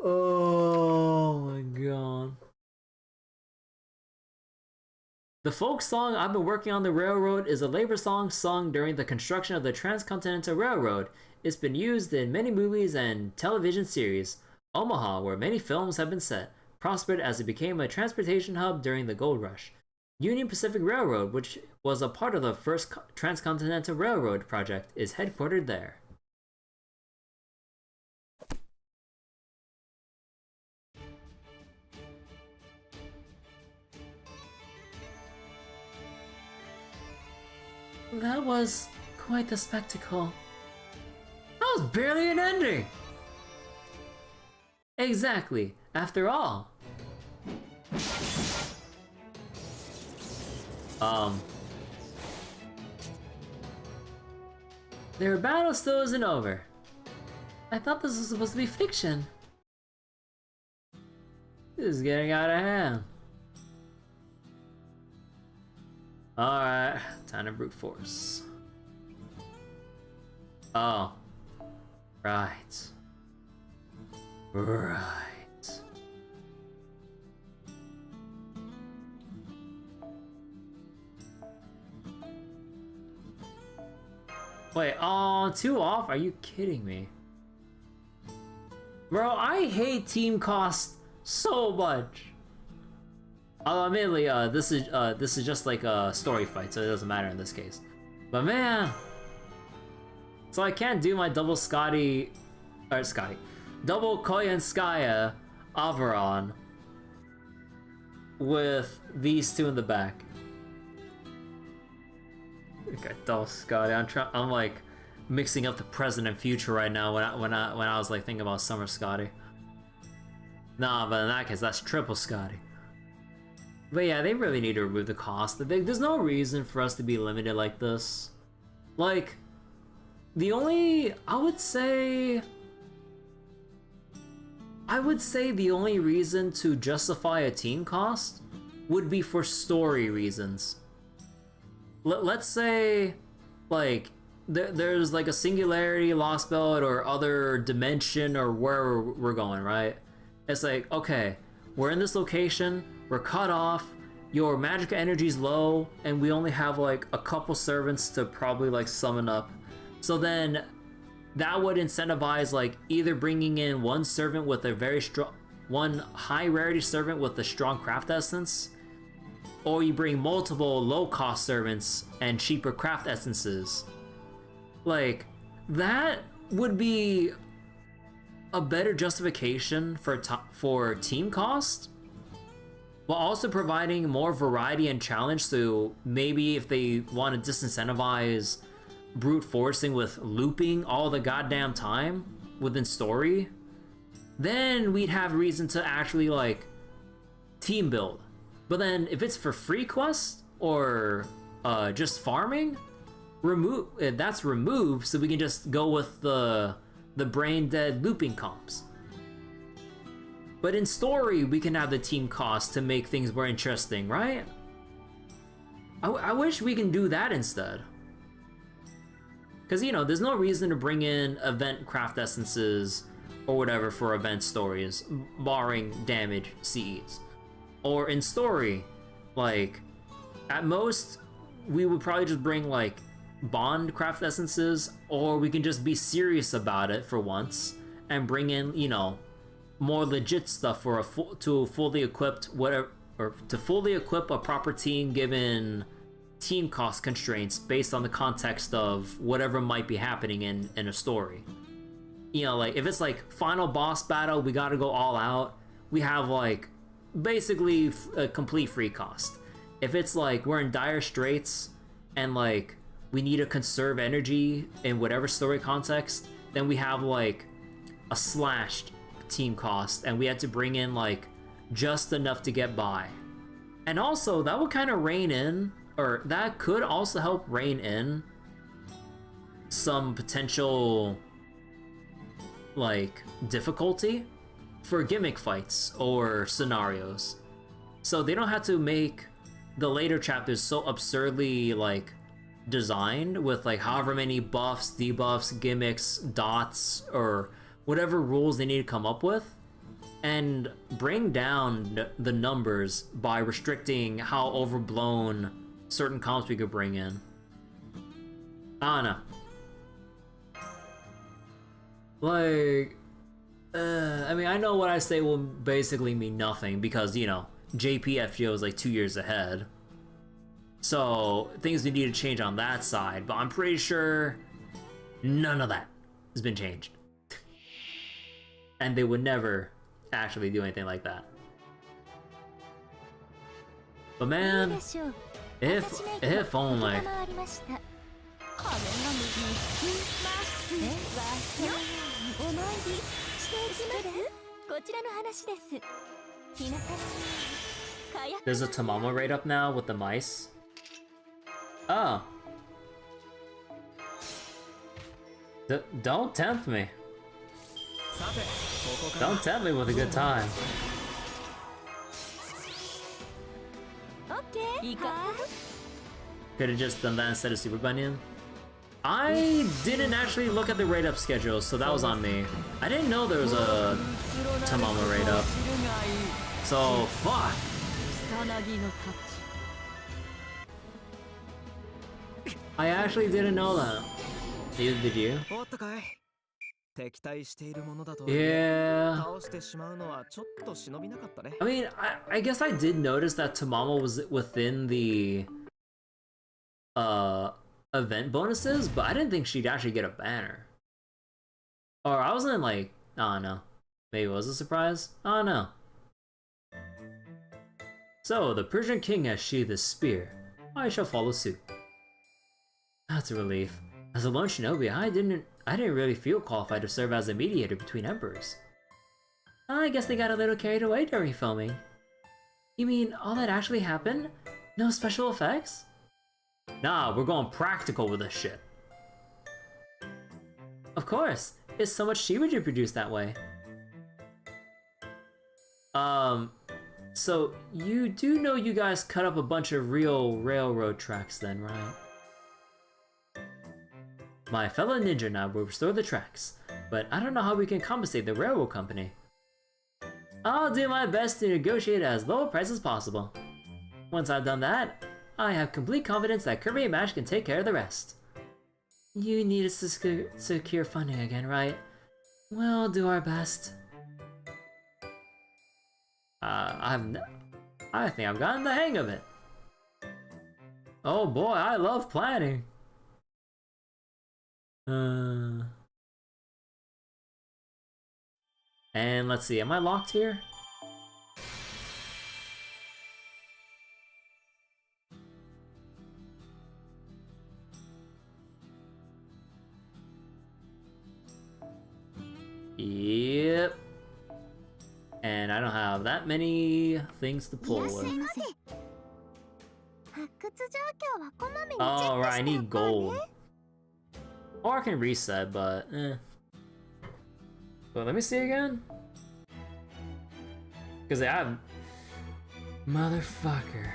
Oh my god. The folk song "I've Been Working on the Railroad" is a labor song sung during the construction of the Transcontinental Railroad. It's been used in many movies and television series. Omaha, where many films have been set, prospered as it became a transportation hub during the Gold Rush. Union Pacific Railroad, which was a part of the first Transcontinental Railroad project, is headquartered there. That was quite the spectacle. That was barely an ending! Exactly. After all. Their battle still isn't over. I thought this was supposed to be fiction. This is getting out of hand. Alright, time to brute force. Oh. Right. Right. Wait, oh, 2 off? Are you kidding me? Bro, I hate team cost so much. Admittedly, this is just like a story fight, so it doesn't matter in this case. But man, so I can't do my double double Koyanskaya Averon with these two in the back. Okay, double Scotty. I'm like mixing up the present and future right now when I was like thinking about Summer Scotty. Nah, but in that case, that's triple Scotty. But yeah, they really need to remove the cost. There's no reason for us to be limited like this. Like, the only... I would say the only reason to justify a team cost would be for story reasons. Let's say, like, there's like a singularity, lost belt, or other dimension, or where we're going, right? It's like, okay, we're in this location, we're cut off, your magic energy's low, and we only have like a couple servants to probably like summon up. So then that would incentivize like either bringing in one servant with a very strong, one high rarity servant with a strong craft essence, or you bring multiple low cost servants and cheaper craft essences. Like, that would be a better justification for team cost, while also providing more variety and challenge. So maybe if they want to disincentivize brute forcing with looping all the goddamn time within story, then we'd have reason to actually like team build. But then if it's for free quests or just farming, that's removed, so we can just go with the brain dead looping comps. But in story, we can have the team cost to make things more interesting, right? I wish we can do that instead. Because, you know, there's no reason to bring in event craft essences or whatever for event stories, barring damage CEs. Or in story, like, at most, we would probably just bring, like, bond craft essences, or we can just be serious about it for once and bring in, you know, more legit stuff for to fully equip a proper team given team cost constraints based on the context of whatever might be happening in a story. You know, like if it's like final boss battle, we gotta go all out, we have like basically a complete free cost. If it's like we're in dire straits and like we need to conserve energy in whatever story context, then we have like a slashed team cost and we had to bring in like just enough to get by. And also that would kind of rein in, or that could also help rein in some potential like difficulty for gimmick fights or scenarios. So they don't have to make
the later chapters so absurdly like designed with like however many buffs, debuffs, gimmicks, dots, or whatever rules they need to come up with, and bring down the numbers by restricting how overblown certain comps we could bring in. I don't know. Like, I mean, I know what I say will basically mean nothing because, you know, JPFGO is like 2 years ahead. So, things we need to change on that side, but I'm pretty sure none of that has been changed. And they would never actually do anything like that. But man, if only. There's a Tamamo raid up now with the mice. Oh. Don't tempt me. Don't tempt me with a good time. Could have just done that instead of Super Bunyan. I didn't actually look at the raid up schedule, so that was on me. I didn't know there was a Tamamo raid up. So, fuck. I actually didn't know that. Did you? Yeah. I mean, I guess I did notice that Tamamo was within the event bonuses, but I didn't think she'd actually get a banner. Or I wasn't like, I don't know. Maybe it was a surprise? I don't know. So, the Persian king has sheathed his spear. I shall follow suit. That's a relief. As a lone shinobi, I didn't really feel qualified to serve as a mediator between emperors. I guess they got a little carried away during filming. You mean all that actually happened? No special effects? Nah, we're going practical with this shit. Of course, it's so much cheaper to produce that way. So you do know you guys cut up a bunch of real railroad tracks then, right? My fellow ninja and I will restore the tracks, but I don't know how we can compensate the railroad company. I'll do my best to negotiate as low a price as possible. Once I've done that, I have complete confidence that Kirby and Mash can take care of the rest. You need us to secure funding again, right? We'll do our best. I think I've gotten the hang of it. Oh boy, I love planning. And let's see, am I locked here? Yep. And I don't have that many things to pull with. Oh, right, I need gold. Or I can reset, but eh. But let me see again. Because I have... Motherfucker.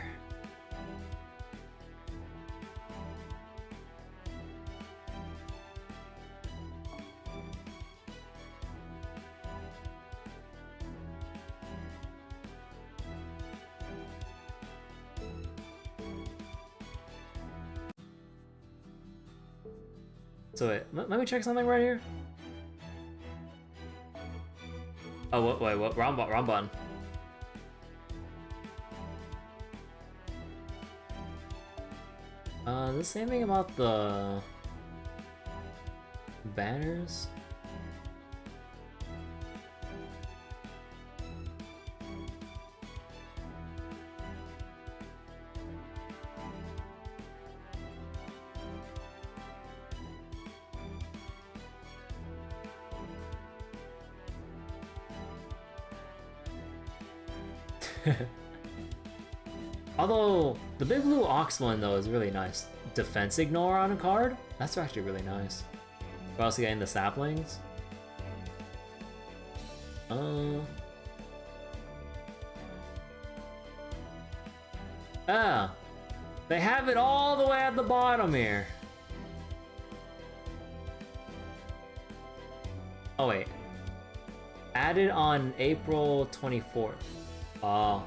So wait, let me check something right here. Oh, wait, what? Wrong button. Does it say anything about the banners? Although, the big blue ox one though is really nice. Defense ignore on a card? That's actually really nice. We're also getting the saplings. Oh. They have it all the way at the bottom here. Oh wait. Added on April 24th. Oh.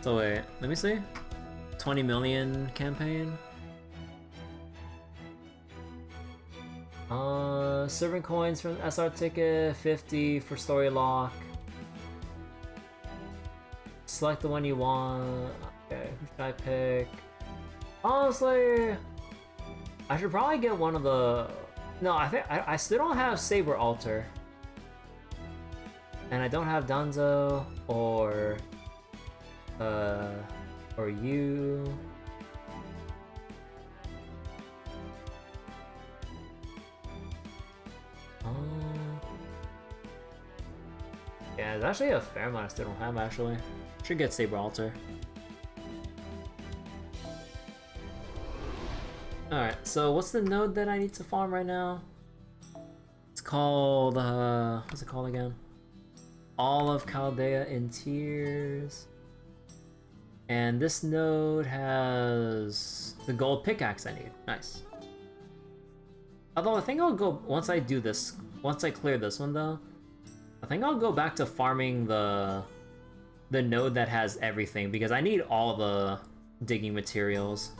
So wait, let me see. 20 million campaign. Serving coins from SR ticket, 50 for story lock. Select the one you want. Okay, who should I pick? Honestly, I should probably get one of the... No, I think I still don't have Saber Altar. And I don't have Danzo or you. Yeah, there's actually a fair amount I still don't have actually. Should get Saber Altar. Alright, so what's the node that I need to farm right now? It's called, what's it called again? All of Chaldea in Tears. And this node has the gold pickaxe I need. Nice. Although I think I'll go, once I do this, once I clear this one though, I think I'll go back to farming the node that has everything because I need all the digging materials.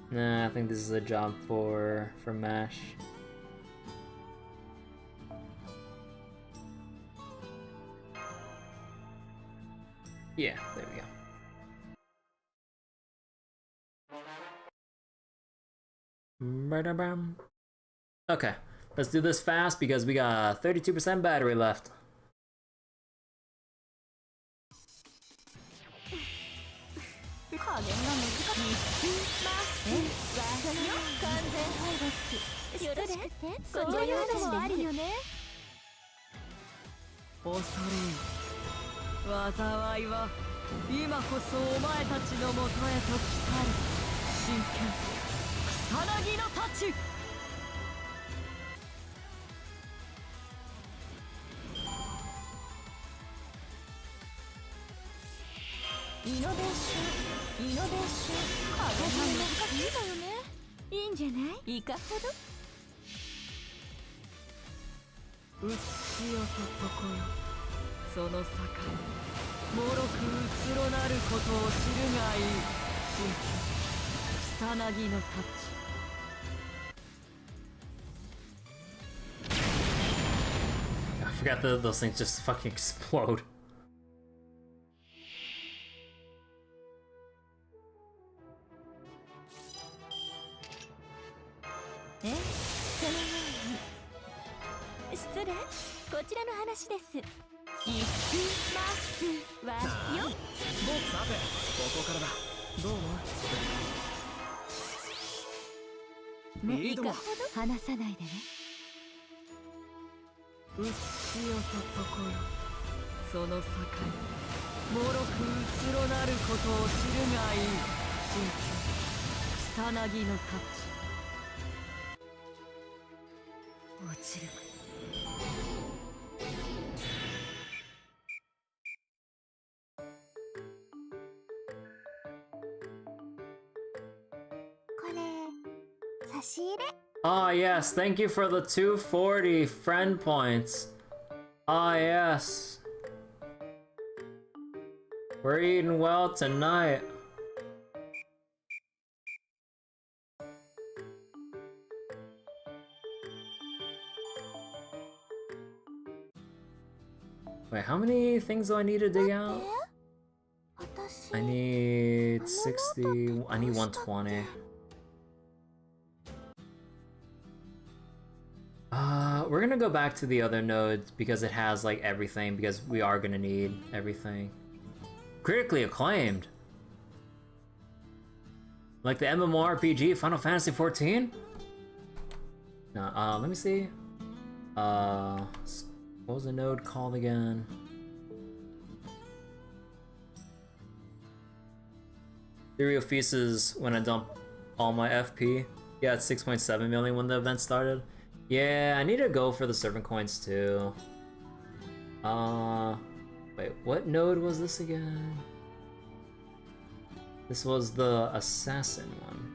Nah, I think this is a job for MASH. Yeah, there we go. Okay, let's do this fast because we got 32% battery left. I forgot that those things just fucking explode. Ah, yes, thank you for the 240 friend points. Ah, yes. We're eating well tonight. Wait, how many things do I need to dig out? I need 60, I need 120. We're gonna go back to the other nodes because it has like everything, because we are gonna need everything. Critically acclaimed. Like the MMORPG Final Fantasy XIV? Nah, let me see. What was the node called again? Theory of Feast is when I dump all my FP. Yeah, it's 6.7 million when the event started. Yeah, I need to go for the servant coins too. Wait, what node was this again? This was the assassin one.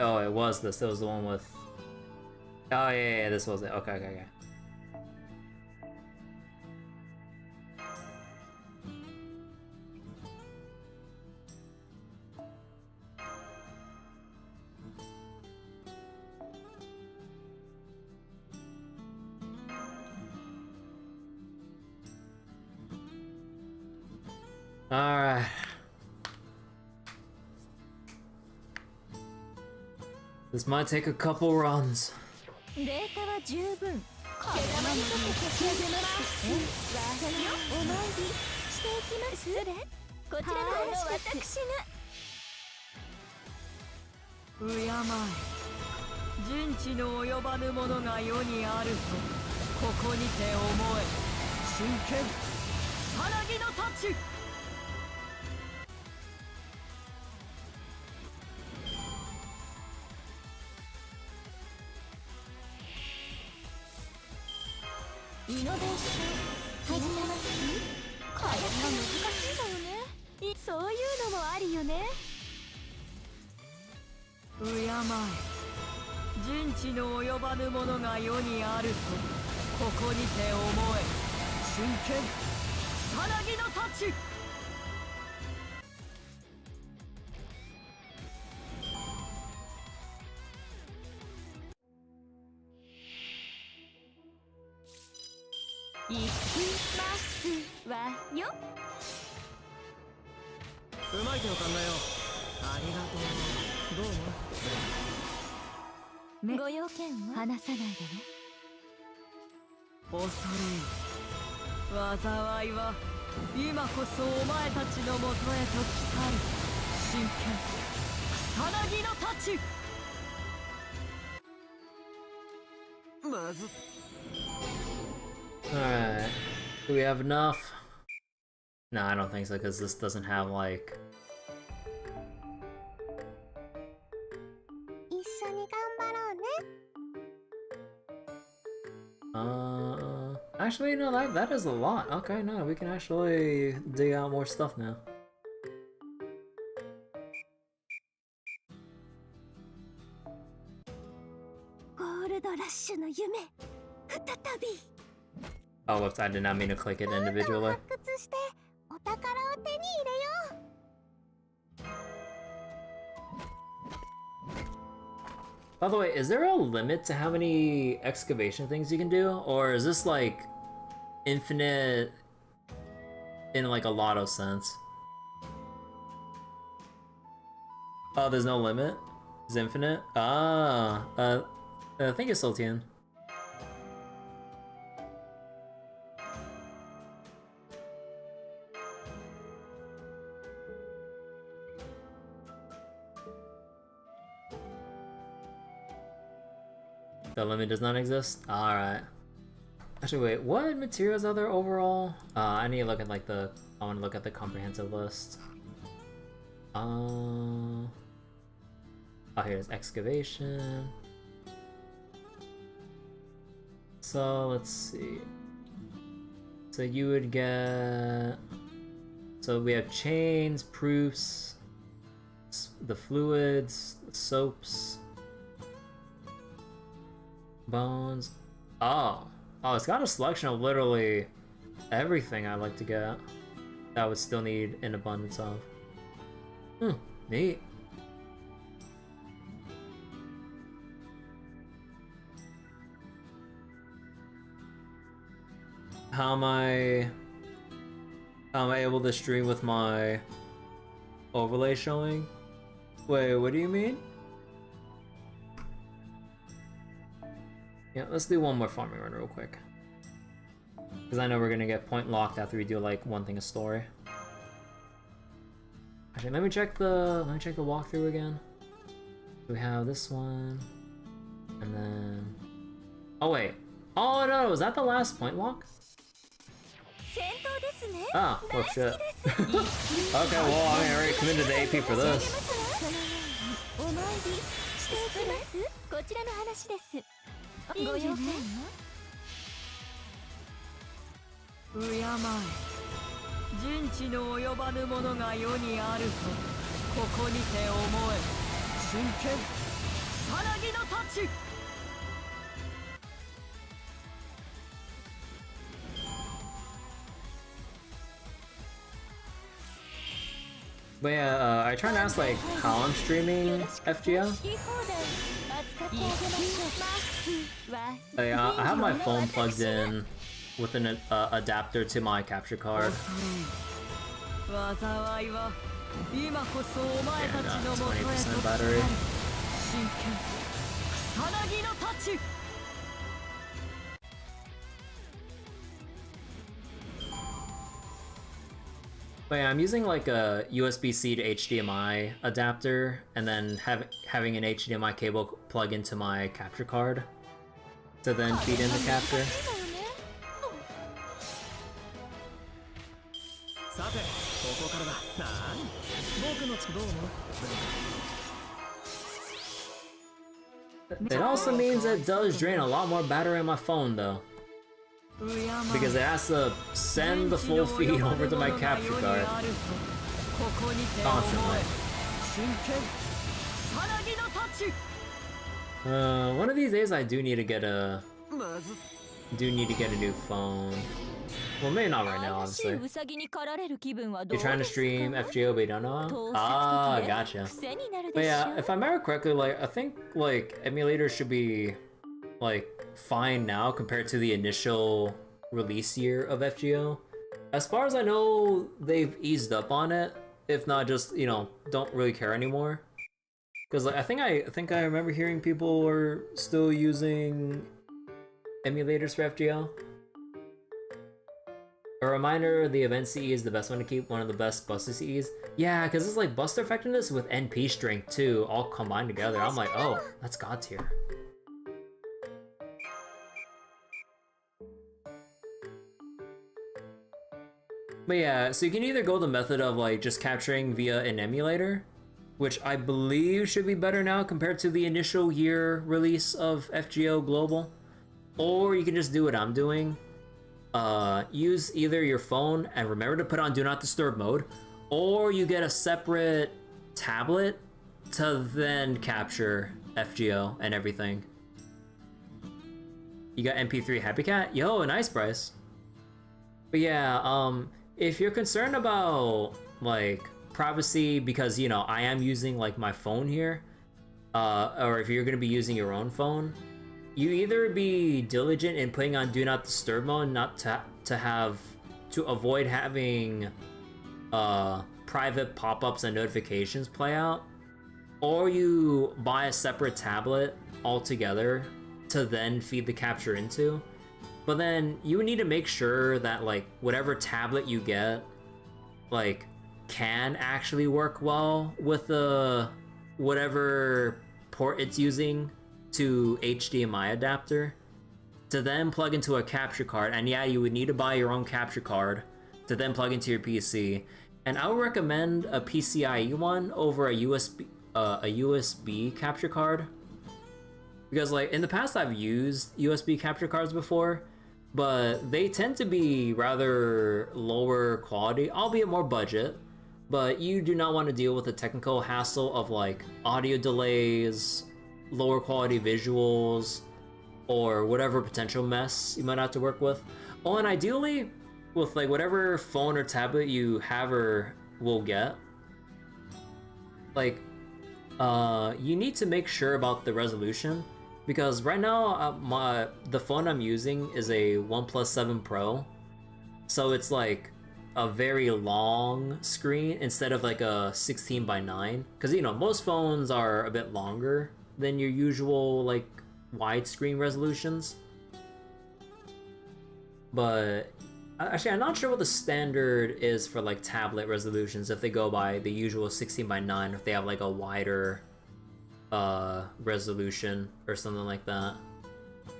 Oh, it was this. It was the one with. Oh yeah, this was it. Okay. Alright. This might take a couple runs.
データは十分。これまで差し上げます。お参りしていきます。失礼。こちらの私が。
敬え。人知の及ばぬものが世にあると、ここにて思え。真剣。さなぎの太刀。
イノベーション始めます。これが難しいのよね。そういうのもありよね。
敬え。人知の及ばぬものが世にあると、ここにて思え。真剣。さなぎの太刀。
行きますわよ。
うまい手を考えよう。ありがとう。どうも。
ご用件は話さないでね。
恐れ入。災いは今こそお前たちのもとへと来たる。真剣。さなぎの太刀。まず。
Alright. Do we have enough? No, I don't think so, because this doesn't have, like...
一緒に頑張ろ
うね。Actually, no, that is a lot. Okay, no, we can actually dig out more stuff now.
ゴールドラッシュの夢、再び。
Oh, whoops, I did not mean to click it individually.
発掘してお宝を手に入れよう。
By the way, is there a limit to how many excavation things you can do? Or is this like infinite in like a lotto sense? Oh, there's no limit? It's infinite? Ah, I think it's Sultan. The limit does not exist? Alright. Actually, wait, what materials are there overall? I need to look at like I want to look at the comprehensive list. Oh, here's excavation. So, let's see. So you would get... So we have chains, proofs, the fluids, the soaps, bones. Oh, it's got a selection of literally everything I'd like to get that I would still need an abundance of. Neat. How am I able to stream with my overlay showing? Wait, what do you mean? Yeah, let's do one more farming run real quick. Because I know we're gonna get point locked after we do like one thing a story. Actually, let me check the walkthrough again. We have this one, and then oh wait, oh no, was that the last point lock? Oh, oh shit. Okay, well I already committed the AP for this.
こちらの話です。ご用件は？
敬え、人知の及ばぬものが世にあるとここにて思え。真剣さなぎの太刀。
But yeah, I tried to ask like how I'm streaming FGO. I have my phone plugged in with an adapter to my capture card. And 20% battery. But yeah, I'm using like a USB-C to HDMI adapter, and then having an HDMI cable plug into my capture card to then feed in the capture. It also means it does drain a lot more battery on my phone though, because it has to send the full feed over to my capture card constantly. One of these days I do need to get a new phone. Well, maybe not right now, obviously. You're trying to stream FGO, but you don't know? Ah, gotcha. But yeah, if I remember correctly, like I think like emulators should be like fine now compared to the initial release year of FGO. As far as I know, they've eased up on it. If not, just don't really care anymore. Because like, I think I remember hearing people are still using emulators for FGO. A reminder, the event CE is the best one to keep, one of the best Buster CEs. Yeah, because it's like Buster effectiveness with NP strength too, all combined together. I'm like, oh, that's God tier. But yeah, so you can either go the method of like just capturing via an emulator, which I believe should be better now compared to the initial year release of FGO Global, or you can just do what I'm doing. Use either your phone and remember to put on Do Not Disturb mode, or you get a separate tablet to then capture FGO and everything. You got MP3 Happy Cat? Yo, nice, Bryce. But yeah, if you're concerned about like privacy because I am using like my phone here, or if you're gonna be using your own phone, you either be diligent in putting on Do Not Disturb mode, not to avoid having private pop-ups and notifications play out, or you buy a separate tablet altogether to then feed the capture into. But then you need to make sure that like whatever tablet you get like can actually work well with the whatever port it's using to HDMI adapter to then plug into a capture card. And yeah, you would need to buy your own capture card to then plug into your PC. And I would recommend a PCIe one over a USB capture card, because like in the past I've used USB capture cards before, but they tend to be rather lower quality, albeit more budget, but you do not want to deal with the technical hassle of like audio delays, lower quality visuals, or whatever potential mess you might have to work with. Oh, and ideally with like whatever phone or tablet you have or will get, like you need to make sure about the resolution, because right now the phone I'm using is a OnePlus 7 Pro, so it's like a very long screen instead of like a 16:9, because most phones are a bit longer than your usual like widescreen resolutions. but actually I'm not sure what the standard is for like tablet resolutions, if they go by the usual 16:9 or if they have like a wider resolution or something like that.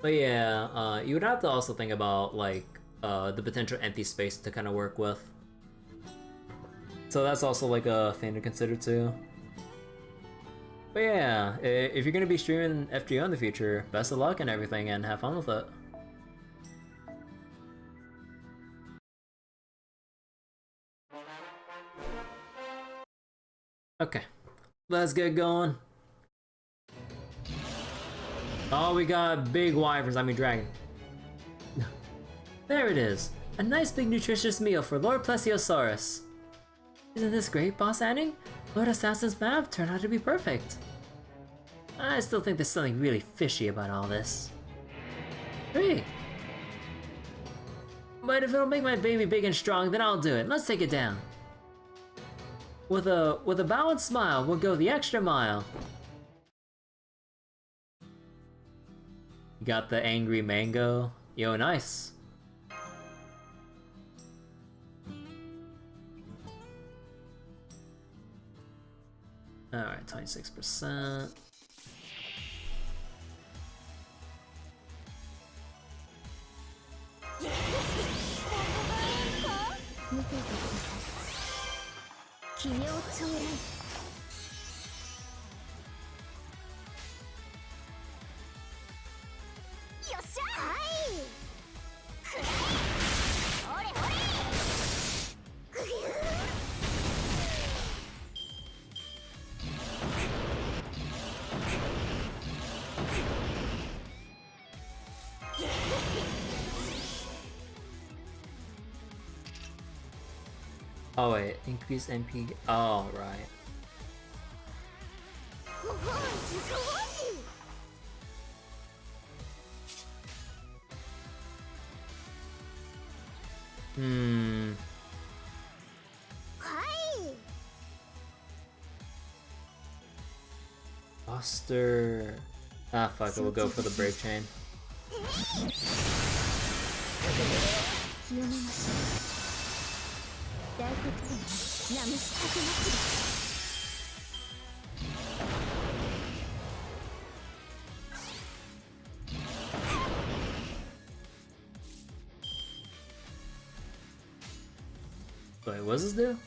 But yeah, you would have to also think about like the potential empty space to kind of work with. So that's also like a thing to consider too. But yeah, if you're gonna be streaming FGO in the future, best of luck and everything, and have fun with it. Okay, let's get going. Oh, we got big wyverns, I mean dragon. There it is. A nice big nutritious meal for Lord Plesiosaurus. Isn't this great, Boss Anning? Lord Assassin's map turned out to be perfect. I still think there's something really fishy about all this. Hey! But if it'll make my baby big and strong, then I'll do it. Let's take it down. With a balanced smile, we'll go the extra mile. You got the angry mango. Yo, nice. Alright, 26%. Oh wait, increase MP. Oh right. Buster. Ah fuck it, we'll go for the brave chain. Wait, what does this do?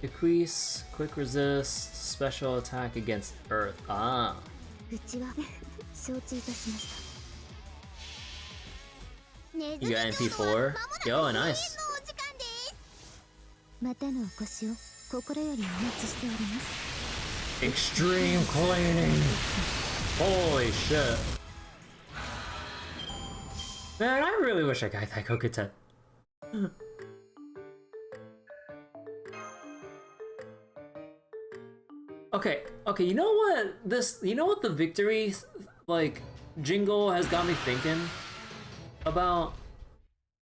Decrease, quick resist, special attack against Earth. Ah. You got MP4? Yo, nice. Extreme cleaning! Holy shit. Man, I really wish I got that Kokuten. Okay, you know what the victory, like, jingle has got me thinking about?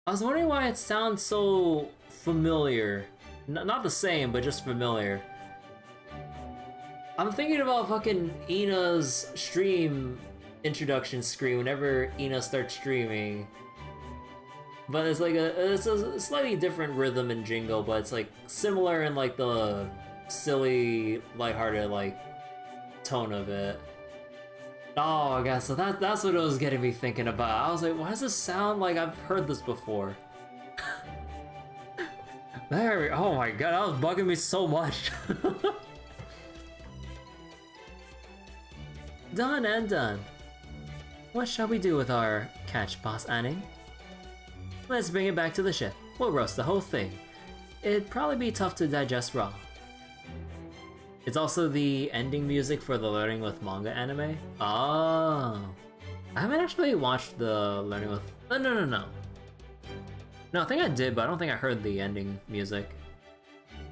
I was wondering why it sounds so familiar. Not the same, but just familiar. I'm thinking about fucking Ina's stream introduction screen whenever Ina starts streaming. But it's like it's a slightly different rhythm and jingle, but it's like similar in like the silly, lighthearted like tone of it. Oh god, so that's what it was getting me thinking about. I was like, why does this sound like I've heard this before? There, oh my god, that was bugging me so much. Done and done. What shall we do with our catch, Boss Anning? Let's bring it back to the ship. We'll roast the whole thing. It'd probably be tough to digest raw. It's also the ending music for the Learning with Manga anime. Oh. I haven't actually watched the Learning with... No, I think I did, but I don't think I heard the ending music.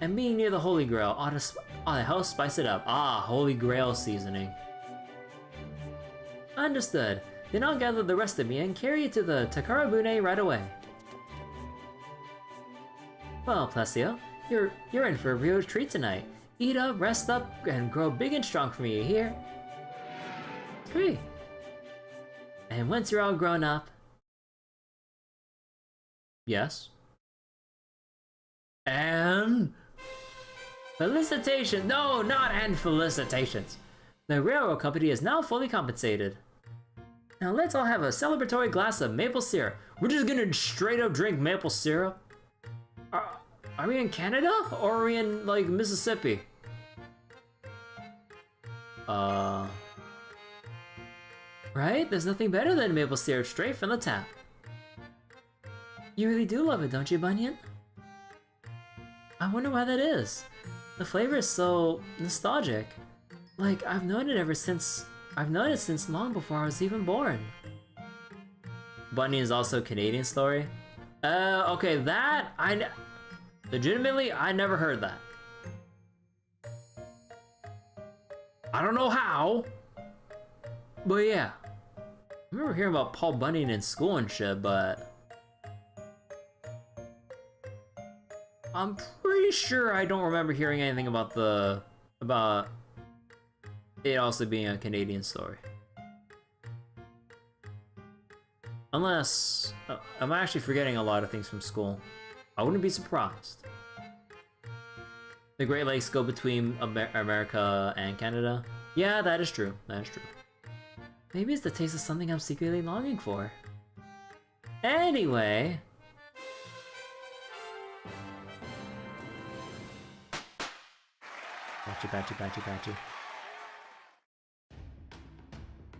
And being near the Holy Grail ought to help spice it up. Ah, Holy Grail seasoning. Understood. Then I'll gather the rest of me and carry you to the Takarabune right away. Well, Plesio, you're in for a real treat tonight. Eat up, rest up, and grow big and strong for me, you hear? Great. And once you're all grown up,
Yes. And felicitations! No, not and felicitations. The railroad company is now fully compensated. Now let's all have a celebratory glass of maple syrup. We're just gonna straight up drink maple syrup? Are we in Canada? Or are we in, like, Mississippi? Right? There's nothing better than maple syrup straight from the tap. You really do love it, don't you, Bunyan? I wonder why that is. The flavor is so nostalgic. Like, I've known it since long before I was even born. Bunyan is also a Canadian story. Okay, legitimately, I never heard that. I don't know how, but yeah. I remember hearing about Paul Bunyan in school and shit, but I'm pretty sure I don't remember hearing anything about it also being a Canadian story. Unless I'm actually forgetting a lot of things from school. I wouldn't be surprised. The Great Lakes go between America and Canada. Yeah, that is true. That is true. Maybe it's the taste of something I'm secretly longing for. Anyway. Batchy.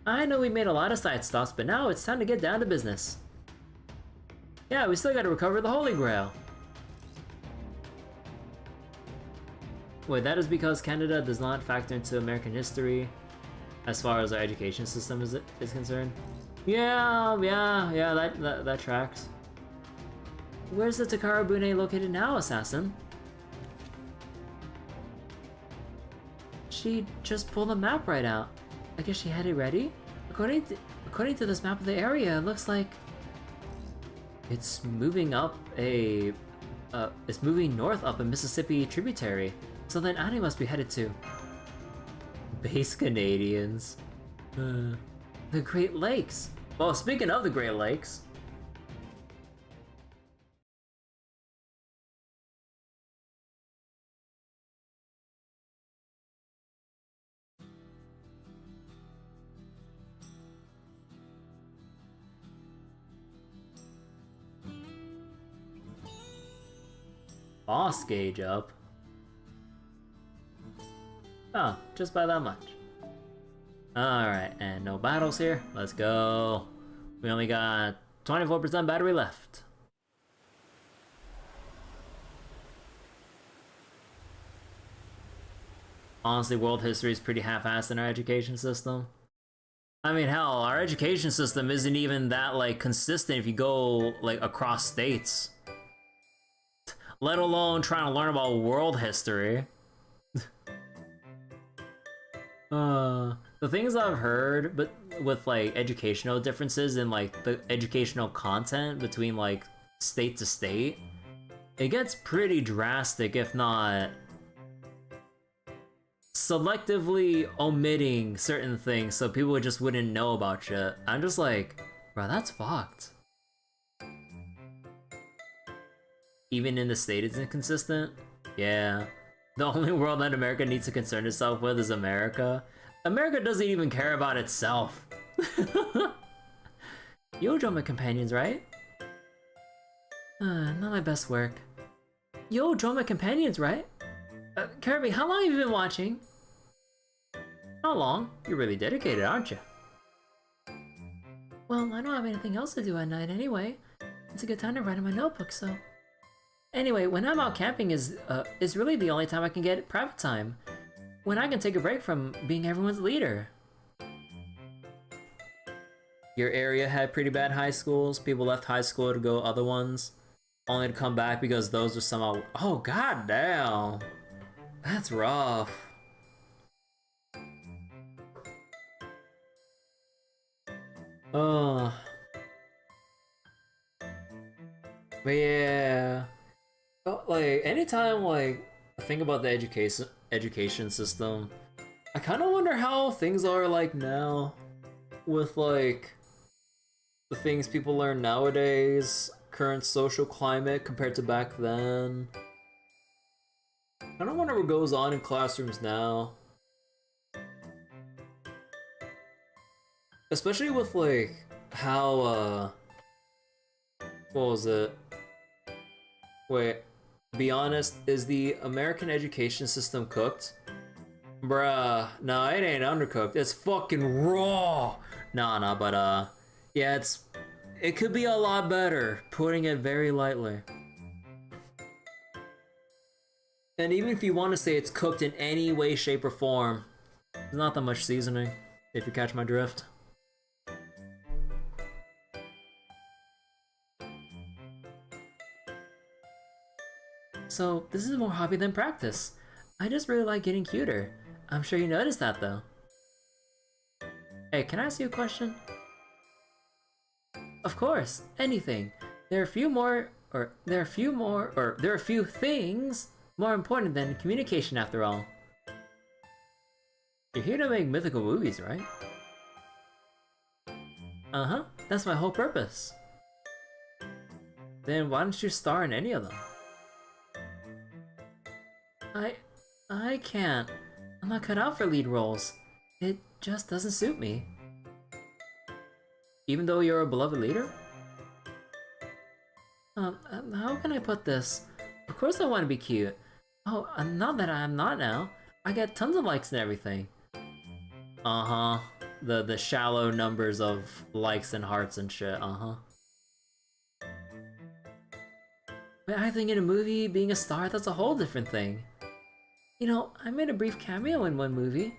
I know we made a lot of side stops, but now it's time to get down to business. Yeah, we still gotta recover the Holy Grail. Wait, that is because Canada does not factor into American history as far as our education system is concerned? Yeah, that tracks. Where's the Takara Bune located now, assassin? She just pulled the map right out. I guess she had it ready? According to this map of the area, it looks like it's moving it's moving north up a Mississippi tributary. So then Annie must be headed to base Canadians. The Great Lakes. Well, speaking of the Great Lakes. Boss gauge up. Oh, just by that much. Alright, and no battles here. Let's go. We only got 24% battery left. Honestly, world history is pretty half-assed in our education system. I mean, hell, our education system isn't even that, like, consistent if you go, like, across states. Let alone trying to learn about world history. The things I've heard, but with like educational differences in like the educational content between like state to state, it gets pretty drastic if not selectively omitting certain things so people just wouldn't know about shit. I'm just like, bro, that's fucked. Even in the state it's inconsistent? Yeah. The only world that America needs to concern itself with is America. America doesn't even care about itself. Yo, drama companions, right? Not my best work. Yo, drama companions, right? Kirby, how long have you been watching? How long? You're really dedicated, aren't you? Well, I don't have anything else to do at night anyway. It's a good time to write in my notebook, so... Anyway, when I'm out camping is really the only time I can get private time. When I can take a break from being everyone's leader. Your area had pretty bad high schools. People left high school to go other ones, only to come back because those were somehow... Oh, god damn. That's rough. Oh. But yeah. But like, anytime like I think about the education system, I kind of wonder how things are like now with like the things people learn nowadays
current social climate compared to back then. I don't wonder what goes on in classrooms now. Especially with like how what was it? Wait, be honest, is the American education system cooked? Bruh, no, it ain't undercooked. It's fucking raw. Nah, but yeah, it could be a lot better, putting it very lightly. And even if you want to say it's cooked in any way, shape, or form, there's not that much seasoning, if you catch my drift.
So, this is more hobby than practice. I just really like getting cuter. I'm sure you noticed that though. Hey, can I ask you a question? Of course, anything. There are a few things more important than communication after all. You're here to make mythical movies, right? Uh-huh, that's my whole purpose. Then why don't you star in any of them? I can't. I'm not cut out for lead roles. It just doesn't suit me. Even though you're a beloved leader? How can I put this? Of course I want to be cute. Oh, not that I'm not now. I get tons of likes and everything. Uh-huh. The shallow numbers of likes and hearts and shit, uh-huh. But I think in a movie, being a star, that's a whole different thing. You know, I made a brief cameo in one movie.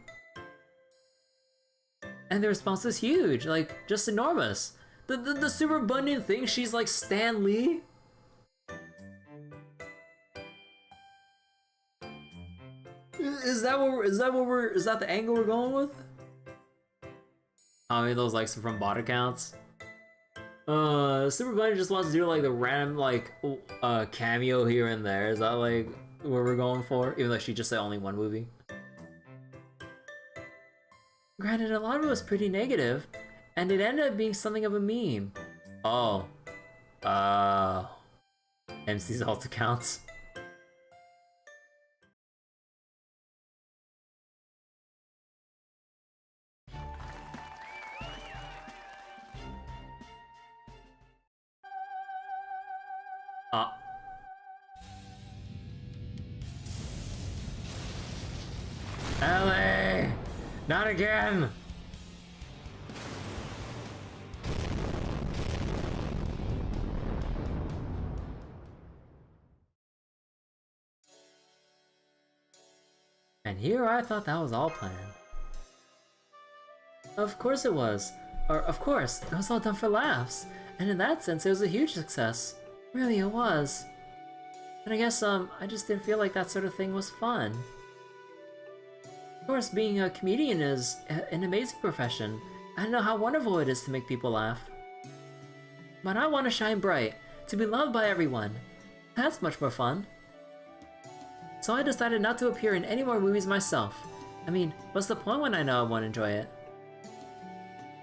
And the response was huge, like, just enormous. The super abundant thing, she's like Stan Lee. Is that the angle we're going with? How many of those likes are from bot accounts? Super Bunny just wants to do like the random like cameo here and there. Is that like what we're going for? Even though she just said only one movie. Granted, a lot of it was pretty negative, and it ended up being something of a meme. Oh. MC's alt accounts. Ellie! Not again! And here I thought that was all planned. Of course it was. Or, of course, it was all done for laughs. And in that sense, it was a huge success. Really, it was. But I guess, I just didn't feel like that sort of thing was fun. Of course, being a comedian is an amazing profession. I know how wonderful it is to make people laugh. But I want to shine bright, to be loved by everyone. That's much more fun. So I decided not to appear in any more movies myself. I mean, what's the point when I know I won't enjoy it?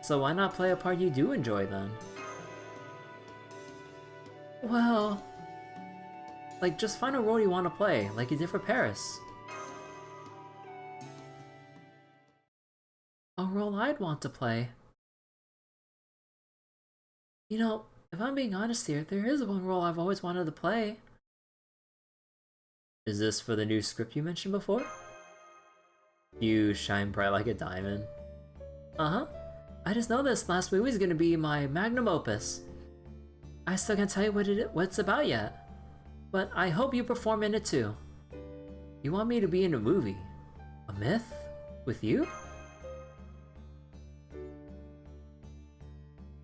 So why not play a part you do enjoy then? Well... like, just find a role you want to play, like you did for Paris. A role I'd want to play. You know, if I'm being honest here, there is one role I've always wanted to play. Is this for the new script you mentioned before? You shine bright like a diamond. Uh-huh. I just know this last movie is gonna be my magnum opus. I still can't tell you what it's about yet. But I hope you perform in it too. You want me to be in a movie? A myth? With you?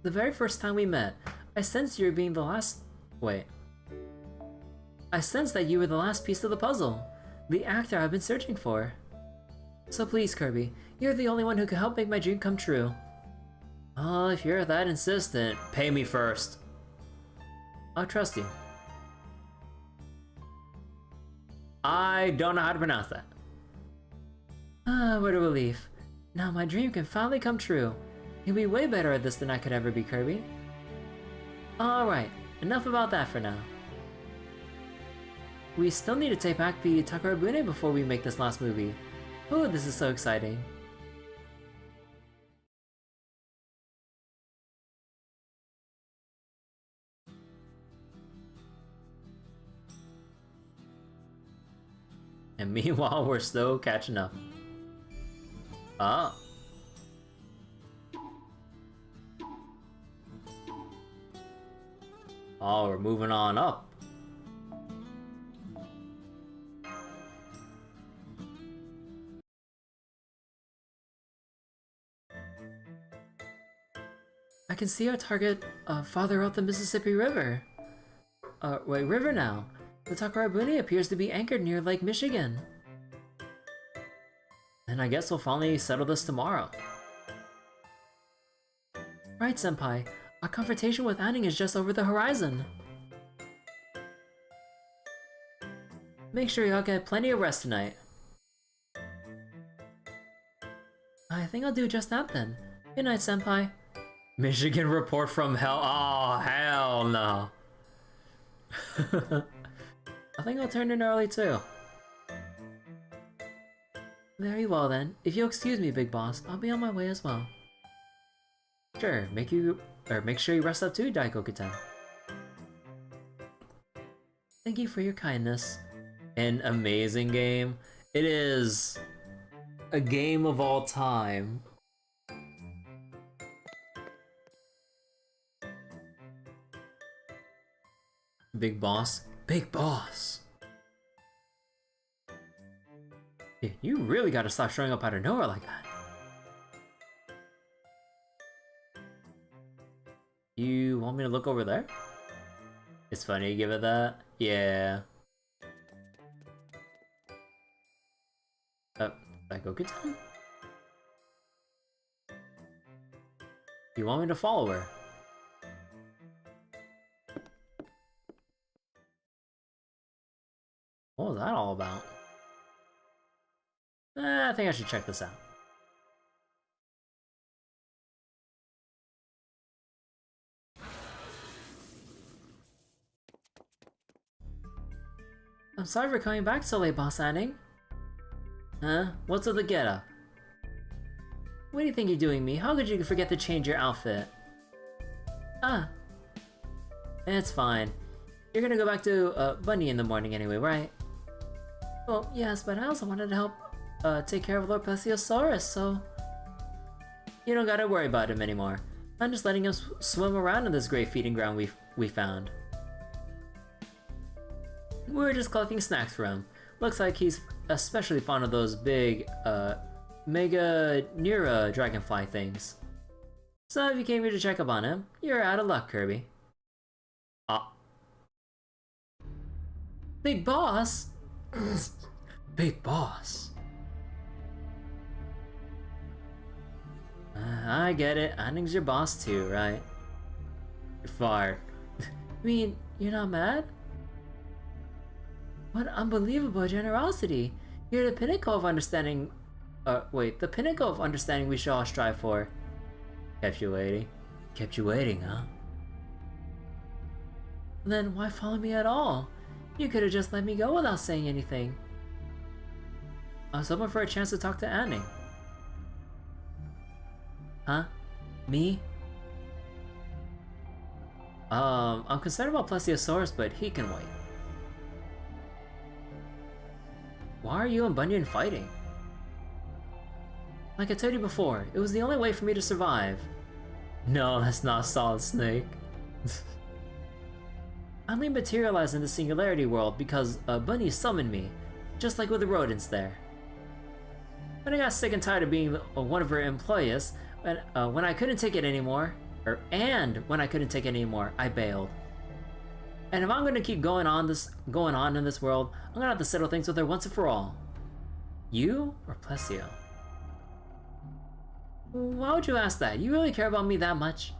The very first time we met, I sensed you were being the last... Wait. I sensed that you were the last piece of the puzzle. The actor I've been searching for. So please, Kirby, you're the only one who can help make my dream come true. Oh, if you're that insistent, pay me first. I'll trust you. I don't know how to pronounce that. Ah, what a relief. Now my dream can finally come true. You'll be way better at this than I could ever be, Kirby. Alright, enough about that for now. We still need to take back the Takarabune before we make this last movie. Oh, this is so exciting. And meanwhile, we're still catching up. Ah. Oh, we're moving on up. I can see our target farther up the Mississippi River. Wait, river now. The Takarabune appears to be anchored near Lake Michigan. And I guess we'll finally settle this tomorrow. Right, Senpai. Our confrontation with Anning is just over the horizon. Make sure y'all get plenty of rest tonight. I think I'll do just that then. Good night, Senpai. Michigan report from hell. Oh, hell no. I think I'll turn in early too. Very well then. If you'll excuse me, Big Boss, I'll be on my way as well. Sure, make sure you rest up too, Daikoku-tan. Thank you for your kindness. An amazing game. It is a game of all time. Big Boss. Big Boss! Yeah, you really gotta stop showing up out of nowhere like that. You want me to look over there? It's funny you give it that. Yeah. Daikoku-tan? You want me to follow her? What was that all about? I think I should check this out. I'm sorry for coming back so late, Boss Anning. Huh? What's with the getup? What do you think you're doing, me? How could you forget to change your outfit? Ah. It's fine. You're gonna go back to Bunny in the morning anyway, right? Well, yes, but I also wanted to help take care of Lord Plesiosaurus, so... You don't gotta worry about him anymore. I'm just letting him swim around in this great feeding ground we found. We're just collecting snacks for him. Looks like he's especially fond of those big, Mega Neura dragonfly things. So if you came here to check up on him, you're out of luck, Kirby. Ah. Big Boss? Big Boss. I get it. Anning's your boss too, right? You're fired. I mean, you're not mad? What unbelievable generosity! You're the pinnacle of understanding. The pinnacle of understanding we should all strive for. Kept you waiting. Kept you waiting, huh? Then why follow me at all? You could have just let me go without saying anything. I was hoping for a chance to talk to Anning. Huh? Me? I'm concerned about Plesiosaurus, but he can wait. Why are you and Bunyan fighting? Like I told you before, it was the only way for me to survive. No, that's not Solid Snake. I only materialized in the Singularity world because Bunny summoned me, just like with the rodents there. When I got sick and tired of being one of her employees, when I couldn't take it anymore, when I couldn't take it anymore, I bailed. And if I'm gonna keep going on in this world, I'm gonna have to settle things with her once and for all. You or Plesio? Why would you ask that? You really care about me that much?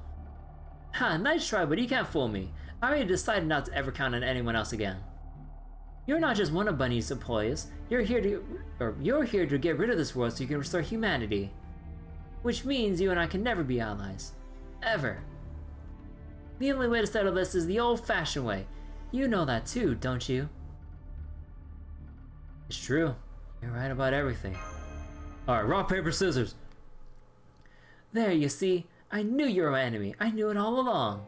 Ha, nice try, but you can't fool me. I already decided not to ever count on anyone else again. You're not just one of Bunny's employees. You're here to get rid of this world so you can restore humanity. Which means you and I can never be allies. Ever. The only way to settle this is the old-fashioned way. You know that too, don't you? It's true. You're right about everything. Alright, rock, paper, scissors. There, you see? I knew you were my enemy. I knew it all along.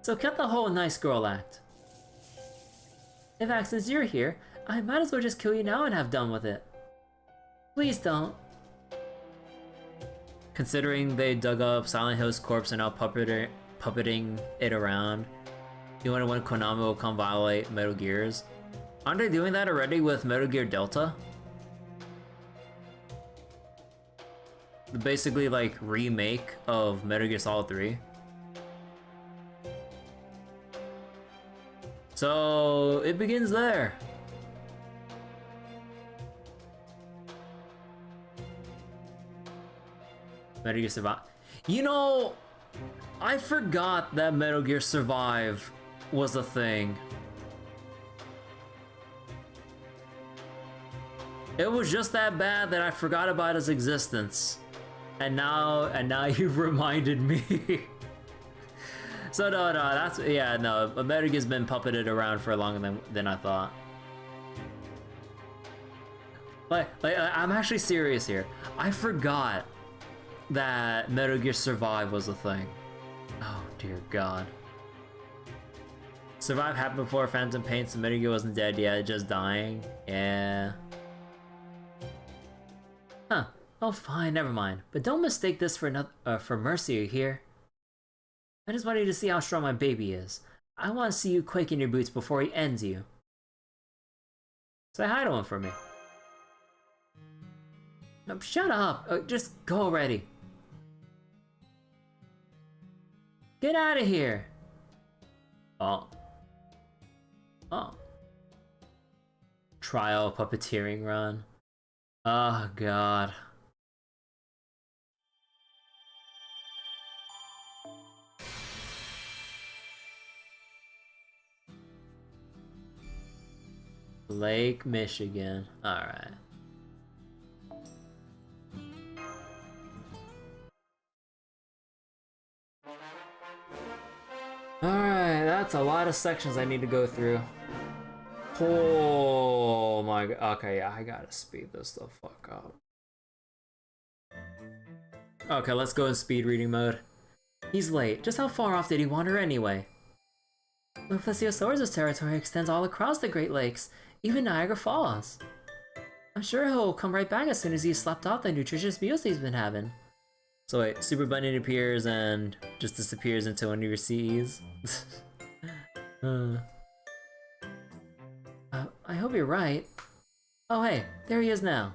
So cut the whole nice girl act. In fact, since you're here, I might as well just kill you now and have done with it. Please don't. Considering they dug up Silent Hill's corpse and now puppeting it around, you wonder when Konami will come violate Metal Gears? Aren't they doing that already with Metal Gear Delta? Basically like remake of Metal Gear Solid 3. So it begins there. Metal Gear Survive. You know, I forgot that Metal Gear Survive was a thing. It was just that bad that I forgot about its existence. And now you've reminded me. So no, that's, yeah, no, Metal Gear's been puppeted around for longer than I thought. Like, I'm actually serious here. I forgot that Metal Gear Survive was a thing. Oh dear God. Survive happened before Phantom Pain, so Metal Gear wasn't dead yet, just dying. Yeah. Huh. Oh fine, never mind. But don't mistake this for mercy here. I just wanted you to see how strong my baby is. I want to see you quake in your boots before he ends you. Say hi to him for me. No, shut up! Just go already. Get out of here! Oh. Oh. Trial puppeteering run. Oh God. Lake Michigan. Alright. Alright, that's a lot of sections I need to go through. Oh my God. Okay, yeah, I gotta speed this the fuck up. Okay, let's go in speed reading mode. He's late. Just how far off did he wander anyway? The Plesiosaurus' territory extends all across the Great Lakes, even Niagara Falls. I'm sure he'll come right back as soon as he's slept off the nutritious meals he's been having. So wait, Super Bunny appears and just disappears into one of your seas? I hope you're right. Oh hey, there he is now.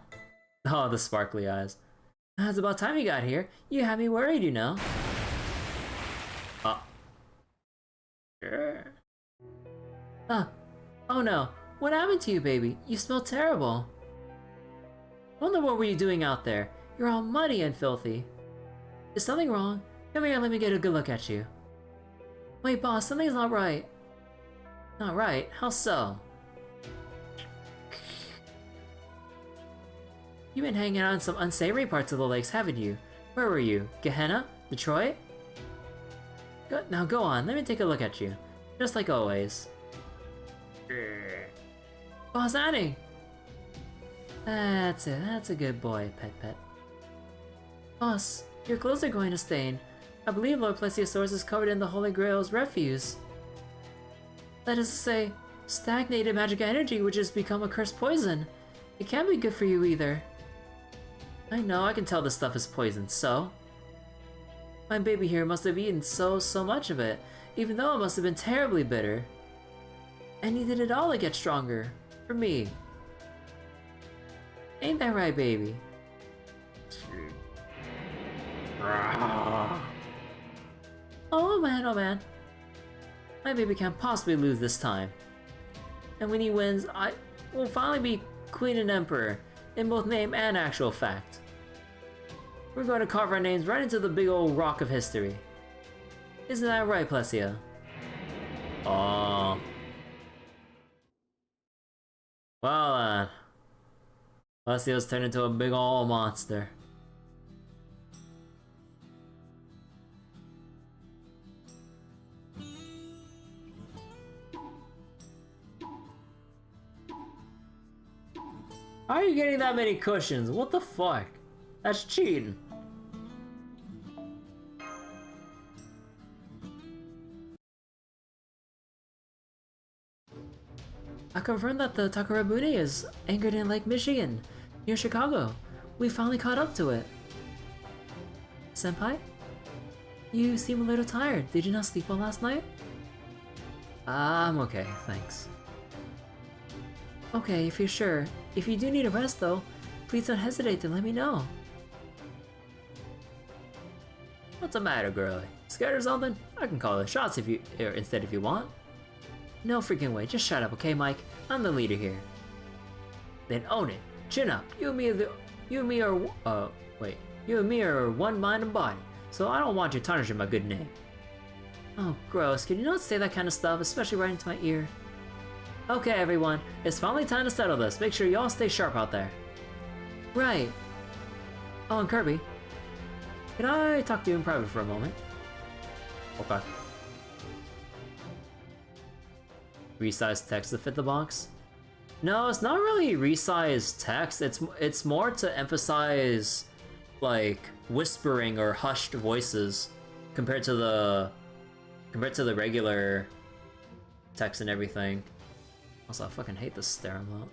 Oh, the sparkly eyes. It's about time you got here. You had me worried, you know. Oh. Sure. Oh no. What happened to you, baby? You smell terrible. Wonder what were you doing out there? You're all muddy and filthy. Is something wrong? Come here and let me get a good look at you. Wait, boss, something's not right. Not right? How so? You've been hanging out in some unsavory parts of the lakes, haven't you? Where were you? Gehenna? Detroit? Now go on, let me take a look at you. Just like always. Boss Annie! That's it, that's a good boy, pet. Boss, your clothes are going to stain. I believe Lord Plesiosaurus is covered in the Holy Grail's refuse. That is to say, stagnated magic energy which has become a cursed poison. It can't be good for you either. I know, I can tell this stuff is poison, so? My baby here must have eaten so much of it, even though it must have been terribly bitter. And he did it all to get stronger. For me. Ain't that right, baby? Oh man. My baby can't possibly lose this time. And when he wins, I will finally be Queen and Emperor, in both name and actual fact. We're going to carve our names right into the big old rock of history. Isn't that right, Plessia? Oh. Well, Plessio's turned into a big ol' monster. How are you getting that many cushions? What the fuck? That's cheating. I confirmed that the Takarabune is anchored in Lake Michigan, near Chicago. We finally caught up to it. Senpai? You seem a little tired. Did you not sleep well last night? I'm okay, thanks. Okay, if you're sure. If you do need a rest though, please don't hesitate to let me know. What's the matter, girlie? Scared or something? I can call the shots if you instead if you want. No freaking way, just shut up, okay, Mike? I'm the leader here. Then own it. Chin up. You and me are one mind and body, so I don't want you tarnishing my good name. Oh, gross. Can you not say that kind of stuff, especially right into my ear? Okay, everyone. It's finally time to settle this. Make sure you all stay sharp out there. Right. Oh, and Kirby. Can I talk to you in private for a moment? Okay. Resize text to fit the box? No, it's not really resized text. It's more to emphasize like whispering or hushed voices compared to the regular text and everything. Also, I fucking hate this stair mode.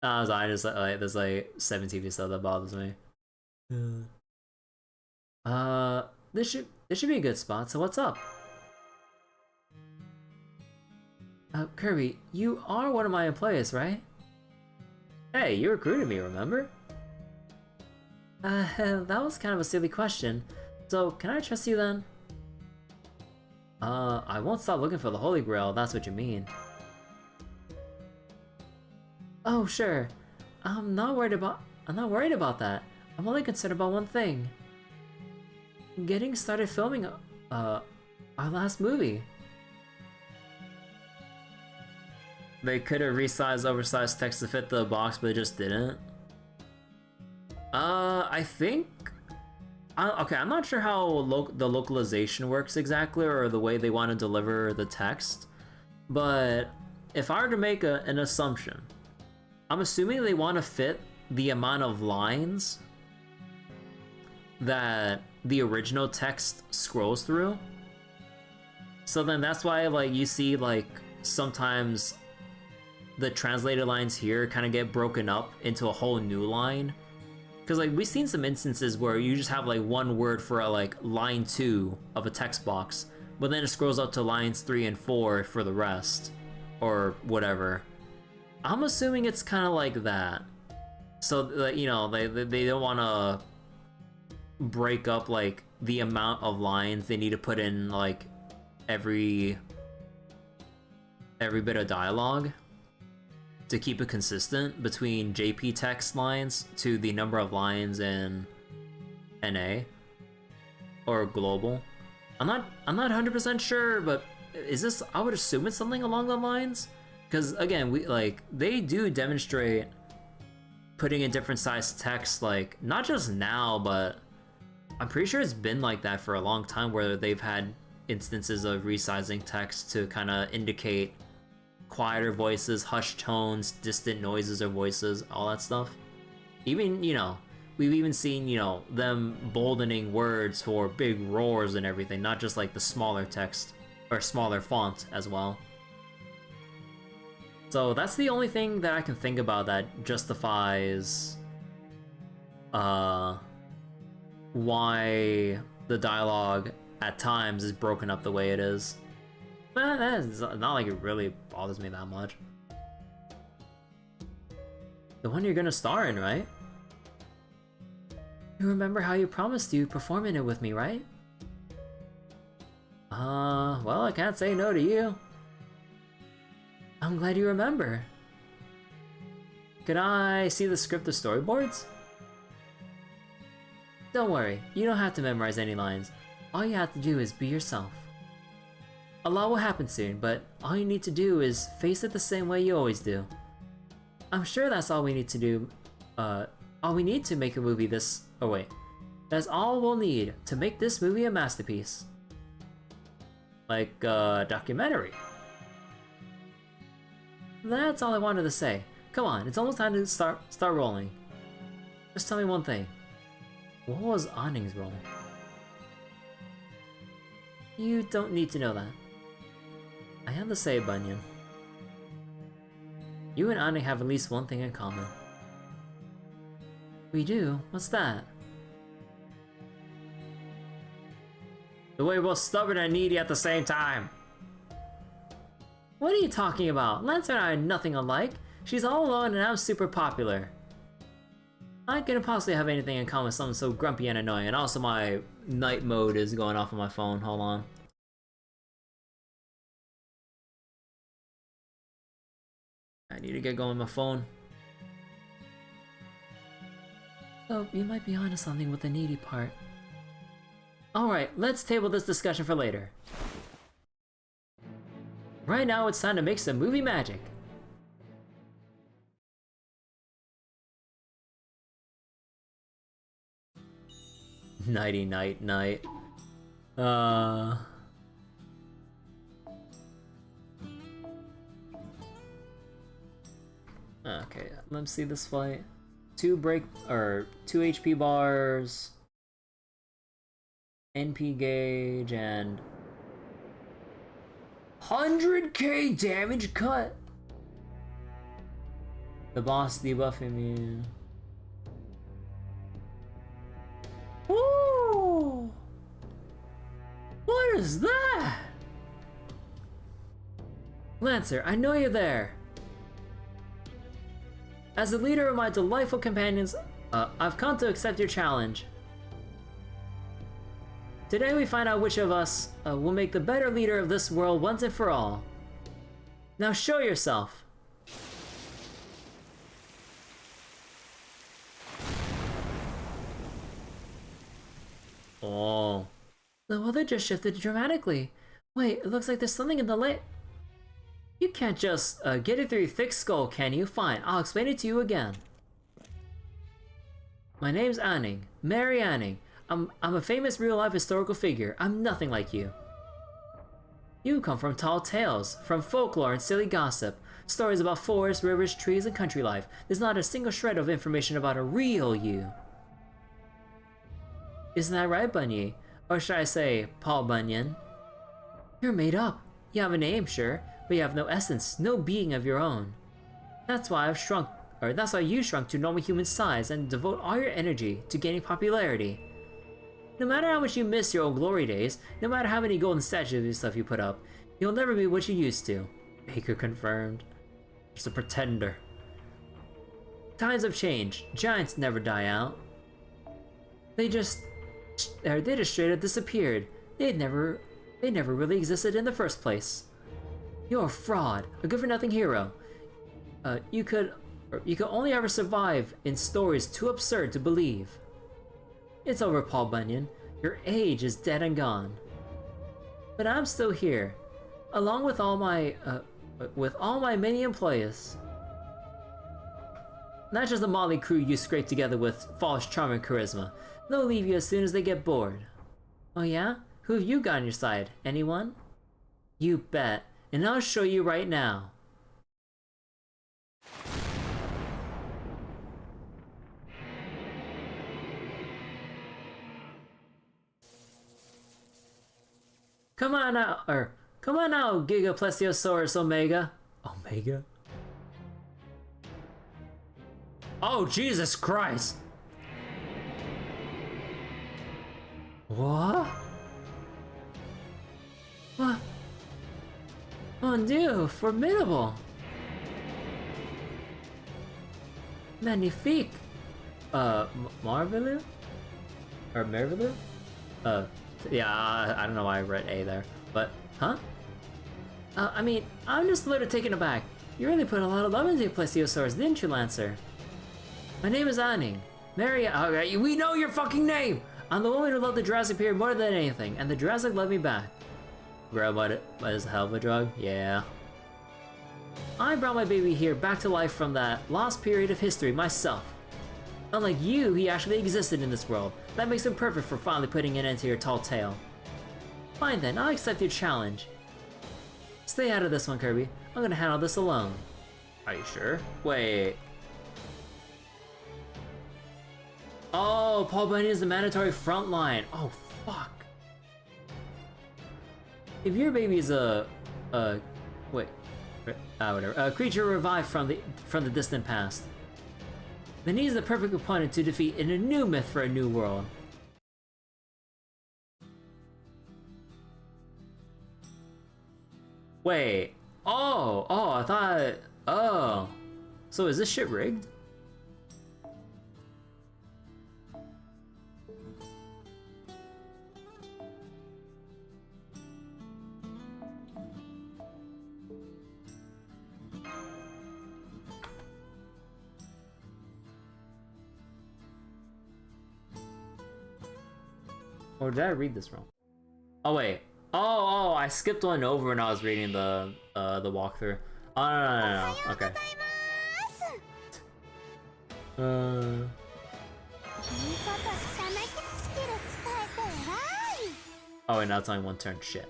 I just like there's like 7 TV stuff that bothers me. This should be a good spot. So what's up? Kirby, you are one of my employees, right? Hey, you recruited me, remember? That was kind of a silly question. So, can I trust you then? I won't stop looking for the Holy Grail, that's what you mean. Oh, sure. I'm not worried about that. I'm only concerned about one thing. Getting started filming, our last movie. They could have resized oversized text to fit the box, but it just didn't. I think... okay, I'm not sure how the localization works exactly, or the way they want to deliver the text, but if I were to make an assumption, I'm assuming they want to fit the amount of lines that the original text scrolls through. So then that's why, like, you see, like, sometimes the translated lines here kind of get broken up into a whole new line. Because, like, we've seen some instances where you just have, like, one word for, like, line 2 of a text box, but then it scrolls up to lines 3 and 4 for the rest, or whatever. I'm assuming it's kind of like that. So, you know, they don't want to break up, like, the amount of lines they need to put in, like, every bit of dialogue to keep it consistent between JP text lines to the number of lines in NA or global. I'm not 100% sure, but is this, I would assume it's something along the lines, because again, they do demonstrate putting in different size text, like not just now, but I'm pretty sure it's been like that for a long time, where they've had instances of resizing text to kind of indicate quieter voices, hushed tones, distant noises or voices, all that stuff. Even, you know, we've even seen, you know, them boldening words for big roars and everything, not just like the smaller text or smaller font as well. So that's the only thing that I can think about that justifies why the dialogue at times is broken up the way it is. But that's not like it really bothers me that much. The one you're gonna star in, right? You remember how you promised you'd perform in it with me, right? Well, I can't say no to you. I'm glad you remember. Could I see the script or storyboards? Don't worry, you don't have to memorize any lines. All you have to do is be yourself. A lot will happen soon, but all you need to do is face it the same way you always do. I'm sure that's all we need to do. All we need to make a movie this... Oh wait. That's all we'll need to make this movie a masterpiece. Like a documentary. That's all I wanted to say. Come on, it's almost time to start rolling. Just tell me one thing. What was Anning's role? You don't need to know that. I have to say, Bunyan. You and Anning have at least one thing in common. We do? What's that? The way we're both stubborn and needy at the same time. What are you talking about? Lancer and I are nothing alike. She's all alone and I'm super popular. I couldn't possibly have anything in common with someone so grumpy and annoying, and also my night mode is going off on my phone. Hold on. I need to get going with my phone. Oh, you might be onto something with the needy part. Alright, let's table this discussion for later. Right now it's time to make some movie magic. Nighty night night. Okay, let's see this fight. 2 HP bars, NP gauge, and 100k damage cut. The boss debuffing me. Ooh! What is that? Lancer, I know you're there. As the leader of my delightful companions, I've come to accept your challenge. Today we find out which of us will make the better leader of this world once and for all. Now show yourself. Oh. The weather just shifted dramatically. Wait, it looks like there's something in the lake. You can't just get it through your thick skull, can you? Fine, I'll explain it to you again. My name's Anning, Mary Anning. I'm a famous real-life historical figure. I'm nothing like you. You come from tall tales, from folklore and silly gossip, stories about forests, rivers, trees, and country life. There's not a single shred of information about a real you. Isn't that right, Bunny? Or should I say, Paul Bunyan? You're made up. You have a name, sure, but you have no essence, no being of your own. That's why that's why you shrunk to normal human size and devote all your energy to gaining popularity. No matter how much you miss your old glory days, no matter how many golden statues of yourself you put up, you'll never be what you used to. Baker confirmed. Just a pretender. Times have changed. Giants never die out. They just straight up disappeared. They never really existed in the first place. You're a fraud, a good-for-nothing hero. You could only ever survive in stories too absurd to believe. It's over, Paul Bunyan. Your age is dead and gone. But I'm still here, along with all my many employees. Not just the motley crew you scrape together with false charm and charisma. They'll leave you as soon as they get bored. Oh yeah? Who have you got on your side? Anyone? You bet. And I'll show you right now. Come on out, Giga Plesiosaurus Omega. Omega? Oh, Jesus Christ! What? What? Mon Dieu, formidable! Magnifique! Marvelous? Or Mervelous? Yeah, I don't know why I read A there, but, huh? I mean, I'm just a little taken aback. You really put a lot of love into your Plesiosaurus, didn't you, Lancer? My name is Anning. Mary, okay, we know your fucking name! I'm the woman who loved the Jurassic period more than anything, and the Jurassic loved me back. Bro, what is a hell of a drug? Yeah. I brought my baby here back to life from that lost period of history myself. Unlike you, he actually existed in this world. That makes him perfect for finally putting an end to your tall tale. Fine then, I'll accept your challenge. Stay out of this one, Kirby. I'm gonna handle this alone.
Are you sure? Wait. Oh, Paul Bunyan is the mandatory frontline. Oh, fuck. If your baby is wait, whatever, a creature revived from the distant past, then he's the perfect opponent to defeat in a new myth for a new world. Wait. Oh, I thought. Oh, so is this shit rigged? Or did I read this wrong? Oh wait. Oh, I skipped one over when I was reading the walkthrough. Oh no. Okay. Oh wait, now it's only one turn. Shit.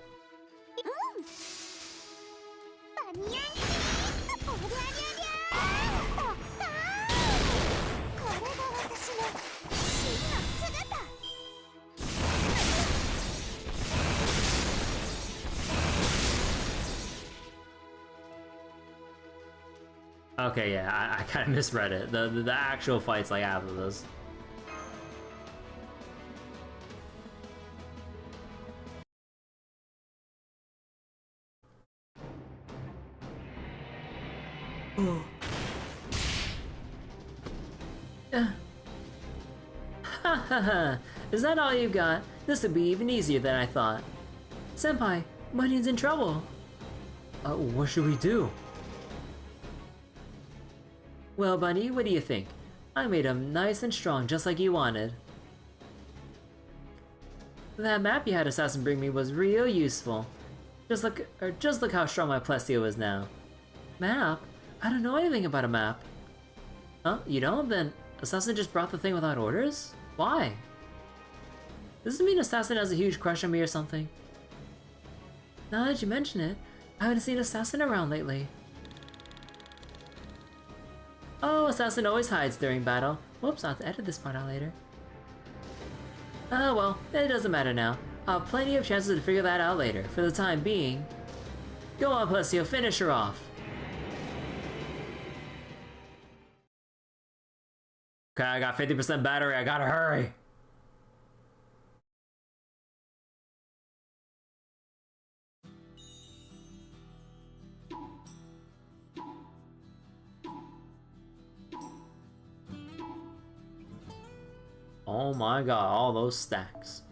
Okay, yeah, I kind of misread it. The actual fight's like after this. Hahaha, is that all you got? This would be even easier than I thought. Senpai, Bunyan's in trouble. What should we do? Well, Bunny, what do you think? I made him nice and strong, just like you wanted. That map you had Assassin bring me was real useful. Just look how strong my Plesio is now. Map? I don't know anything about a map. Huh? You don't? Then Assassin just brought the thing without orders? Why? Does this mean Assassin has a huge crush on me or something? Now that you mention it, I haven't seen Assassin around lately. Oh, Assassin always hides during battle. Whoops, I'll have to edit this part out later. Oh well, it doesn't matter now. I'll have plenty of chances to figure that out later. For the time being, go on, Plesio, finish her off. Okay, I got 50% battery, I gotta hurry. Oh my god, all those stacks.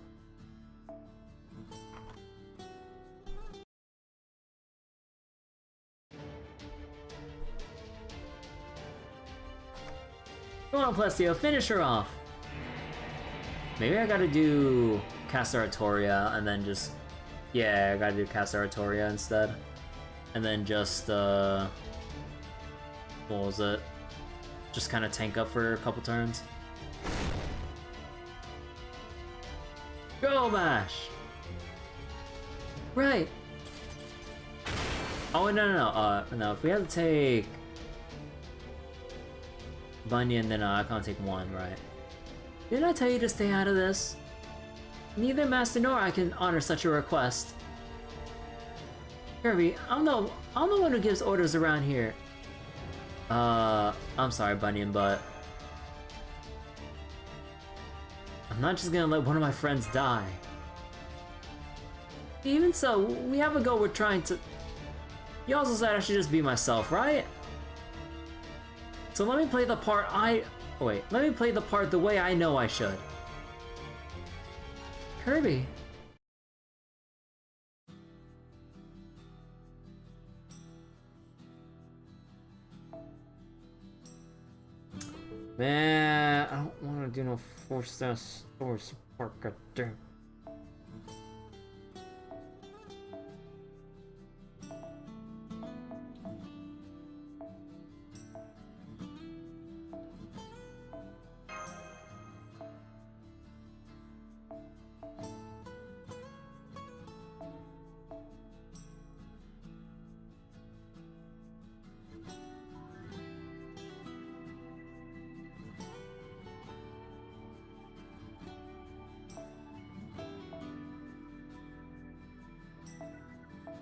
Come on, Plesio, finish her off. Maybe I gotta do Casa Artoria and then just... Yeah, I gotta do Casa Artoria instead. And then just, what was it? Just kind of tank up for a couple turns. Go Mash! Right! Oh, no, if we have to take Bunyan, then I can't take one, right? Didn't I tell you to stay out of this? Neither Master nor I can honor such a request. Kirby, I'm the one who gives orders around here. I'm sorry, Bunyan, but I'm not just gonna let one of my friends die. Even so, we have a goal we're trying to... You also said I should just be myself, right? So let me play the part let me play the part the way I know I should. Kirby. Man, I don't want to do no 4-star store support, goddamn.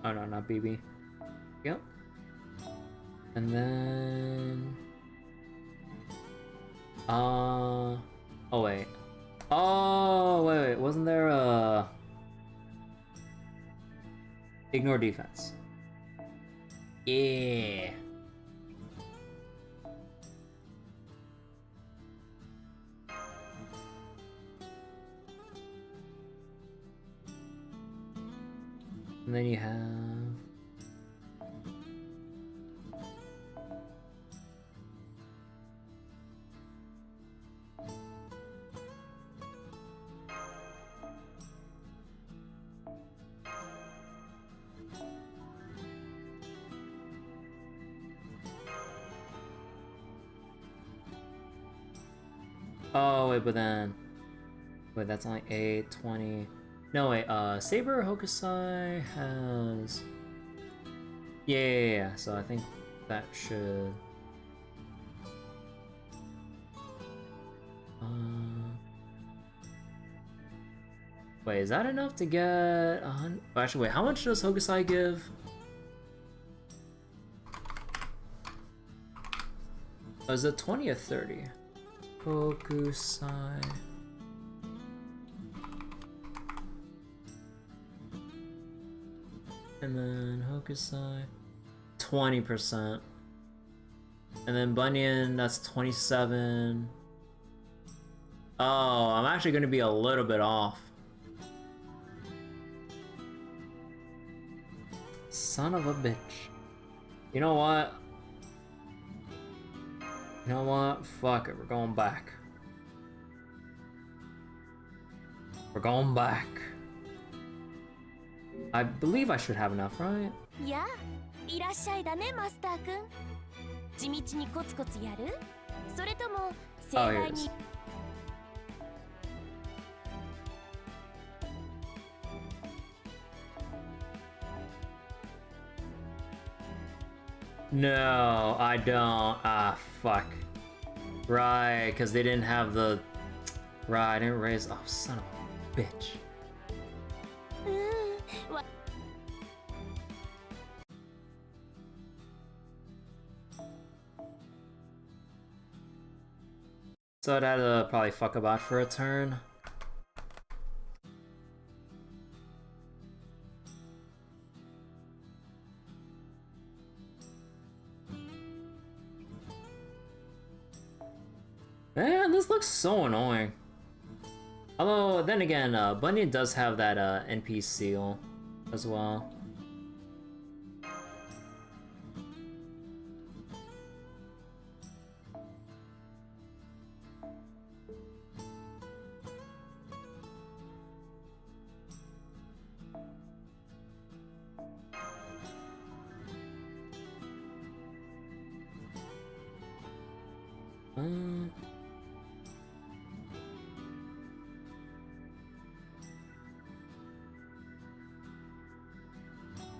Oh no, not BB. Yep. And then... Oh wait. Oh, wait, wasn't there a... Ignore defense. Yeah. And then you have... Oh, wait, but then... Wait, that's only 8, 20... No, wait, Saber Hokusai has... Yeah, so I think that should... Wait, is that enough to get... Actually, wait, how much does Hokusai give? Oh, is it 20 or 30? Hokusai... And then Hokusai, 20%. And then Bunyan, that's 27. Oh, I'm actually gonna be a little bit off. Son of a bitch. You know what? You know what? Fuck it, we're going back. We're going back. I believe I should have enough, right?
やあ、いらっしゃいだね、マスターくん。地道にコツコツやる？それとも盛
Oh, here
大
it
に
is. No, I don't. Ah, fuck. Right, because they didn't have the... Right, I didn't raise... Oh, son of a bitch.
わ
So I'd have to probably fuck about for a turn. Man, this looks so annoying. Although, then again, Bunyan does have that NP seal as well.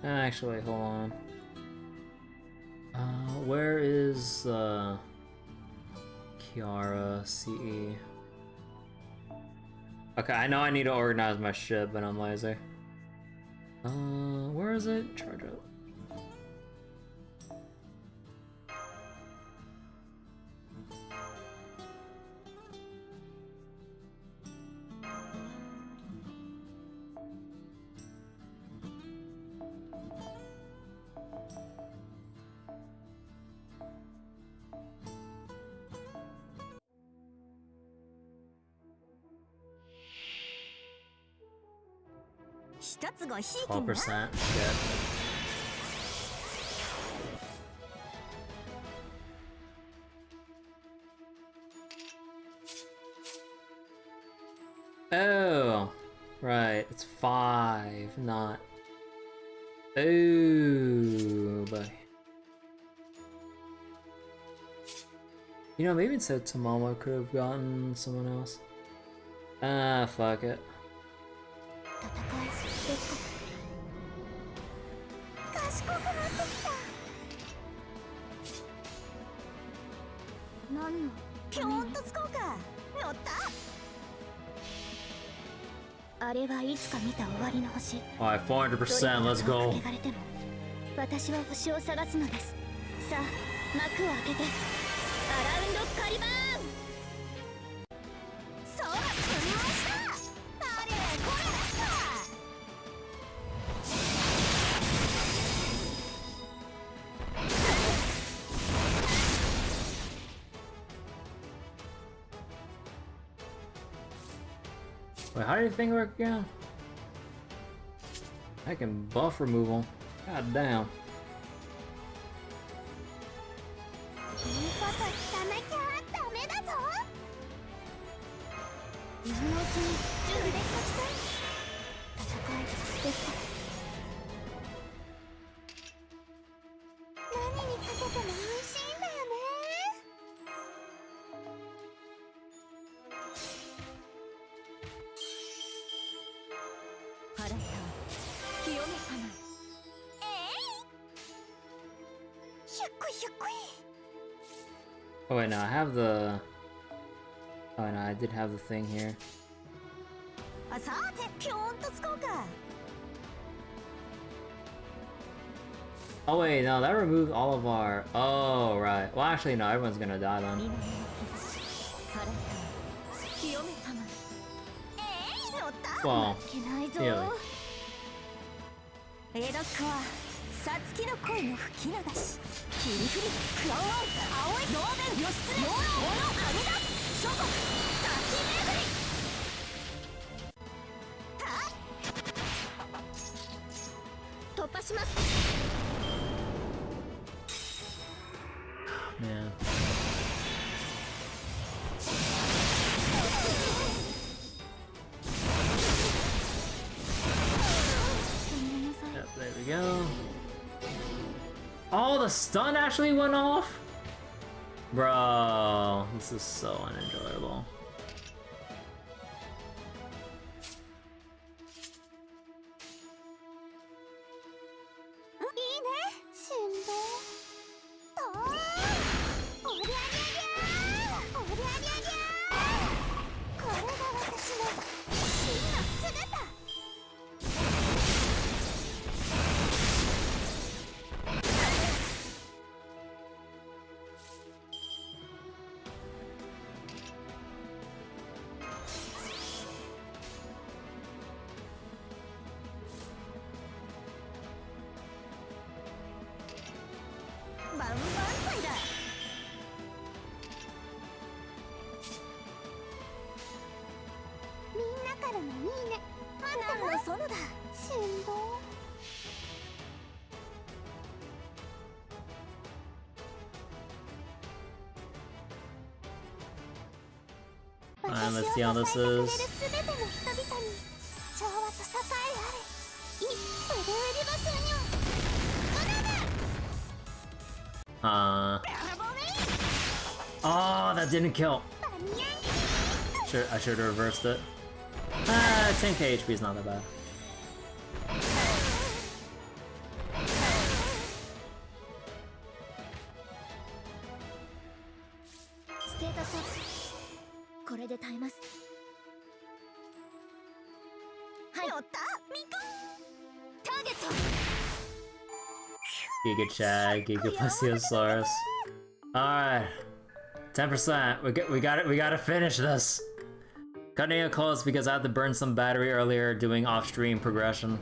Actually, hold on. Where is Kiara CE? Okay, I know I need to organize my shit, but I'm lazy. Where is it? Charge up.
一つごひいきな。
12%. Shit. Oh, right. It's 5, not. Oh, boy. You know, maybe instead of Tamamo, I could have gotten someone else. Ah, fuck it.
戦いですか。賢くなってきた。何の？ピョーンと使おうか。乗った。あれはいつか見た終わりの星。
Alright, 400%, let's
ど
go.
れだけ汚れても私は星を探すのです。さあ幕を開けて、アラウンドカリバーン。そうだ、来ました。あれこれですか。
Wait, how do you think work again? I can buff removal. God damn.
いいこと聞かなきゃダメだぞ。今のうちに準備できたくさい。戦いできた。何にかけても美味しいんだよね。
払った清めたま
ひゅっこいひゅっこい。
Oh wait, no, I have the... Oh no, I did have the thing here.
さてピョーンとつこうか。
Oh wait, no, that removed all of our... Oh, right. Well, actually, no, everyone's gonna die
今
then.
の傷払った清めたま
ひょった。
Well,
負けないぞ。
really.
エドックはさつきの恋の吹き流し、切り振りクローン青い同弁義経モロモロアミダ諸国先巡り。突破します。
Man. Yep, there we go. Oh, the stun actually went off? Bro, this is so unenjoyable.
いいね、振動。とおりゃりゃりゃー、おりゃりゃりゃー。これが私の真の姿。 バンバン祭だ。みんなからのいいね。あんたもそうだ。振動。
Alright, let's see how this is.
すべての人々に調和と栄えあれ。い、腕売り場するにょ。
Oh, that didn't kill. I should have reversed it. 10k HP is not that bad.
ステータスアップ。これで耐えます。はい。やった。ミコ。ターゲット。
Giga Chad, Giga Plesiosaurus. Alright. 10%. We gotta finish this. Cutting it close because I had to burn some battery earlier doing off-stream progression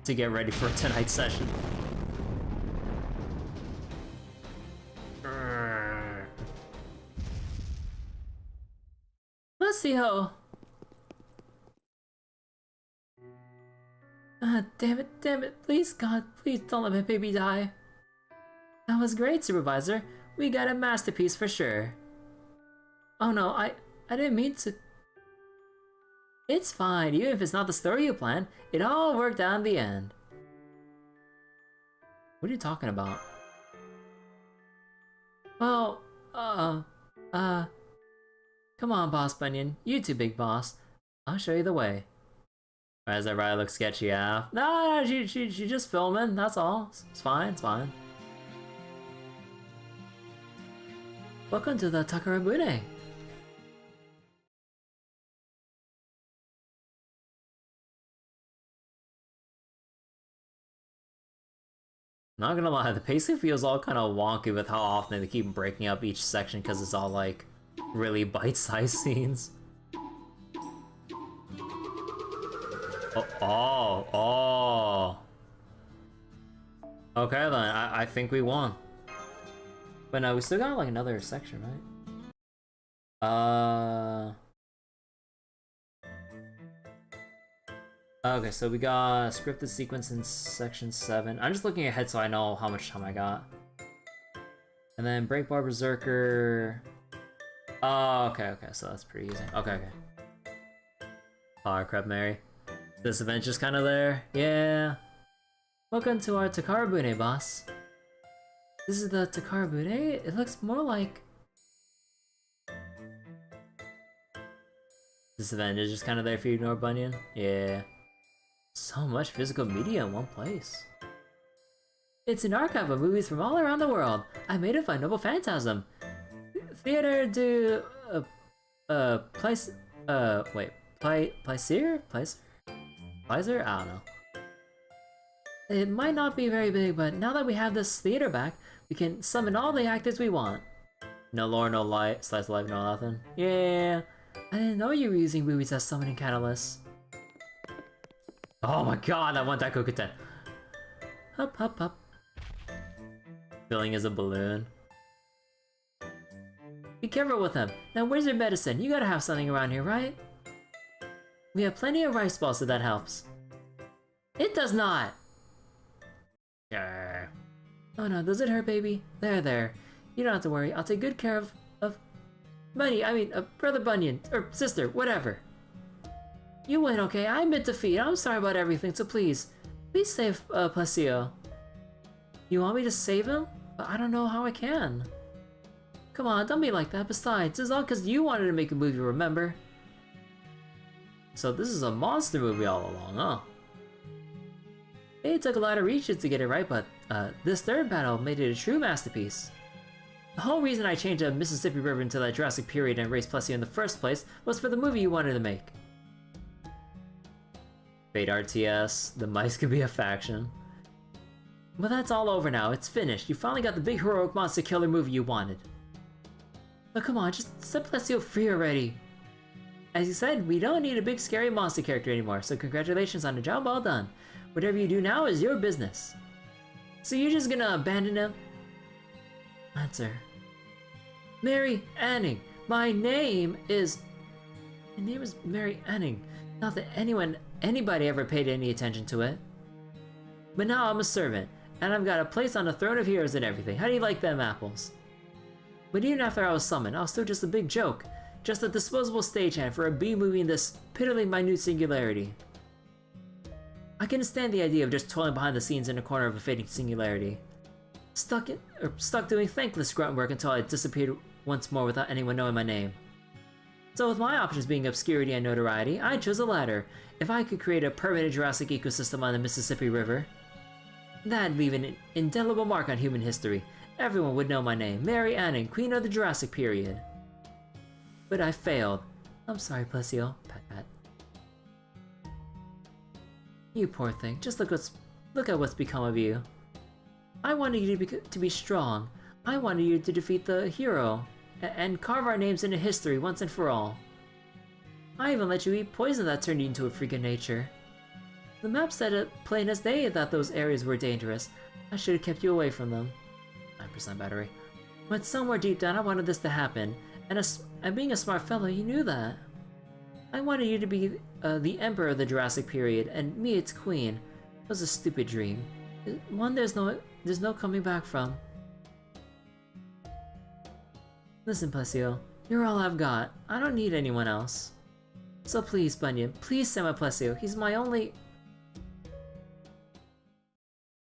to get ready for tonight's session.
Let's see how... damn it, please God, please don't let my baby die. That was great, Supervisor. We got a masterpiece for sure. Oh no, I didn't mean to... It's fine, even if it's not the story you planned, it all worked out in the end. What are you talking about? Well, come on, Boss Bunyan, you too, Big Boss. I'll show you the way. Why does that ride look sketchy? Yeah. No, she just filming, that's all. It's fine, it's fine. Welcome to the Takarabune. Not gonna lie, the pacing feels all kind of wonky with how often they keep breaking up each section because it's all like really bite-sized scenes. Oh. Okay then, I think we won. But no, we still got like another section, right? Okay, so we got a scripted sequence in section 7. I'm just looking ahead so I know how much time I got. And then Breakbar Berserker. Oh, okay, so that's pretty easy. Okay. Oh crap, Mary. This event just kind of there. Yeah. Welcome to our Takarabune, boss. This is the Takarabune? It looks more like... This event is just kind of there for you, Nor Bunyan? Yeah. So much physical media in one place. It's an archive of movies from all around the world. I made it by Noble Phantasm. Theater de... Place... wait. Plaisir? Plaisir? I don't know. It might not be very big, but now that we have this theater back, we can summon all the actors we want. No lore, no light, slice of life, no nothing. Yeah, I didn't know you were using movies as summoning catalysts. Oh my god, that one Daikokuten. Up. Filling as a balloon. Be careful with him. Now where's your medicine? You gotta have something around here, right? We have plenty of rice balls, so that helps. It does not! Yeah. Oh no, does it hurt, baby? There. You don't have to worry. I'll take good care of Brother Bunyan, or sister, whatever. You win, okay? I admit defeat. I'm sorry about everything, so please save Placio. You want me to save him? But I don't know how I can. Come on, don't be like that. Besides, it's all because you wanted to make a movie, remember? So this is a monster movie all along, huh? It took a lot of research to get it right, but this third battle made it a true masterpiece. The whole reason I changed the Mississippi River into that Jurassic period and raised Plessy in the first place was for the movie you wanted to make. Fate RTS, the mice could be a faction. But that's all over now, it's finished. You finally got the big heroic monster killer movie you wanted. But come on, just set Plessy free already. As you said, we don't need a big scary monster character anymore, so congratulations on the job well done. Whatever you do now is your business. So you're just gonna abandon him? Answer. Mary Anning. My name is Mary Anning. Not that anybody ever paid any attention to it. But now I'm a servant, and I've got a place on the throne of heroes and everything. How do you like them apples? But even after I was summoned, I was still just a big joke. Just a disposable stagehand for a B-movie in this pitifully minute singularity. I can stand the idea of just toiling behind the scenes in a corner of a fading singularity. Stuck doing thankless grunt work until I disappeared once more without anyone knowing my name. So with my options being obscurity and notoriety, I chose the latter. If I could create a permanent Jurassic ecosystem on the Mississippi River, that'd leave an indelible mark on human history. Everyone would know my name, Mary Anning, Queen of the Jurassic period. But I failed. I'm sorry, Plessio. Pat. You poor thing. Just look at what's become of you. I wanted you to be strong. I wanted you to defeat the hero and carve our names into history once and for all. I even let you eat poison that turned you into a freak of nature. The map said it plain as day that those areas were dangerous. I should have kept you away from them. 9% battery. But somewhere deep down I wanted this to happen, and being a smart fellow, you knew that. I wanted you to be the emperor of the Jurassic period, and me its queen. It was a stupid dream. One there's no coming back from. Listen, Plessio, you're all I've got. I don't need anyone else. So please, Bunyan, please send my Plessio. He's my only...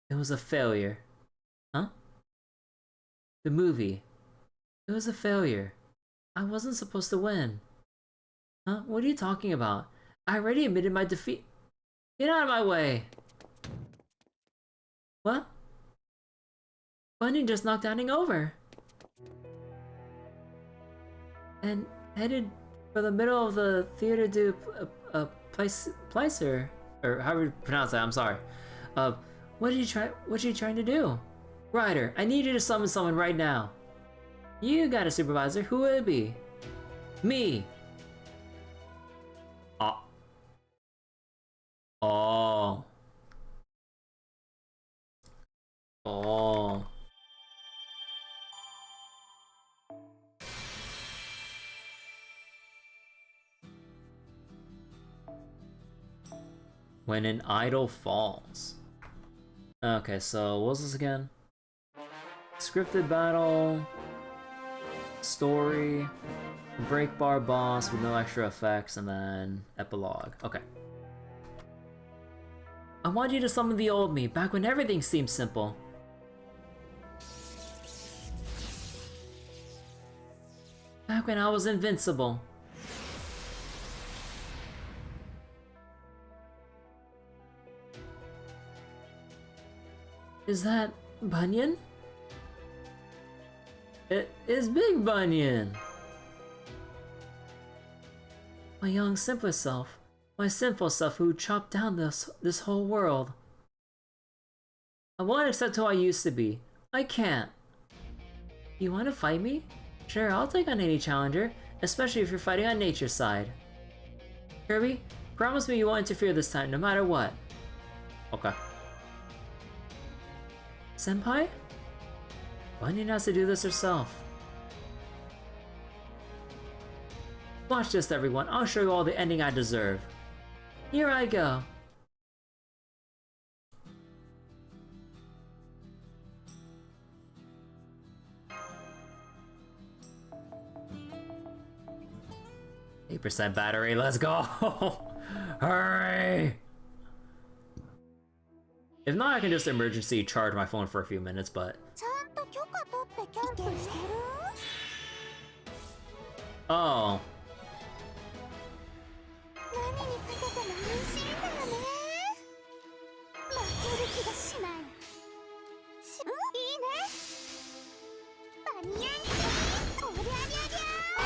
It was a failure. Huh? The movie. It was a failure. I wasn't supposed to win. Huh? What are you talking about? I already admitted my defeat. Get out of my way! What? Bunyan just knocked Anning over. And headed for the middle of the theater du Placer, or however you pronounce that, I'm sorry. What are you trying to do? Ryder, I need you to summon someone right now. You got a supervisor. Who would it be? Me. Oh. Oh. Oh. When an idol falls. Okay, so what was this again? Scripted battle, story, break bar boss with no extra effects, and then epilogue. Okay. I want you to summon the old me, back when everything seemed simple. Back when I was invincible. Is that Bunyan? It is Big Bunyan! My young, simpler self. My sinful self who chopped down this whole world. I won't accept who I used to be. I can't. You want to fight me? Sure, I'll take on any challenger, especially if you're fighting on nature's side. Kirby, promise me you won't interfere this time, no matter what. Okay. Senpai? Bunyan has to do this herself. Watch this, everyone. I'll show you all the ending I deserve. Here I go. %, battery, let's go! Hurry! If not, I can just emergency charge my phone for a few minutes, but...
ちゃんと許可取ってキャンプしてる？
Oh.
何にかけても安心だよね。負ける気がしない。いいね。バニヤンキー、おりゃりゃりゃー。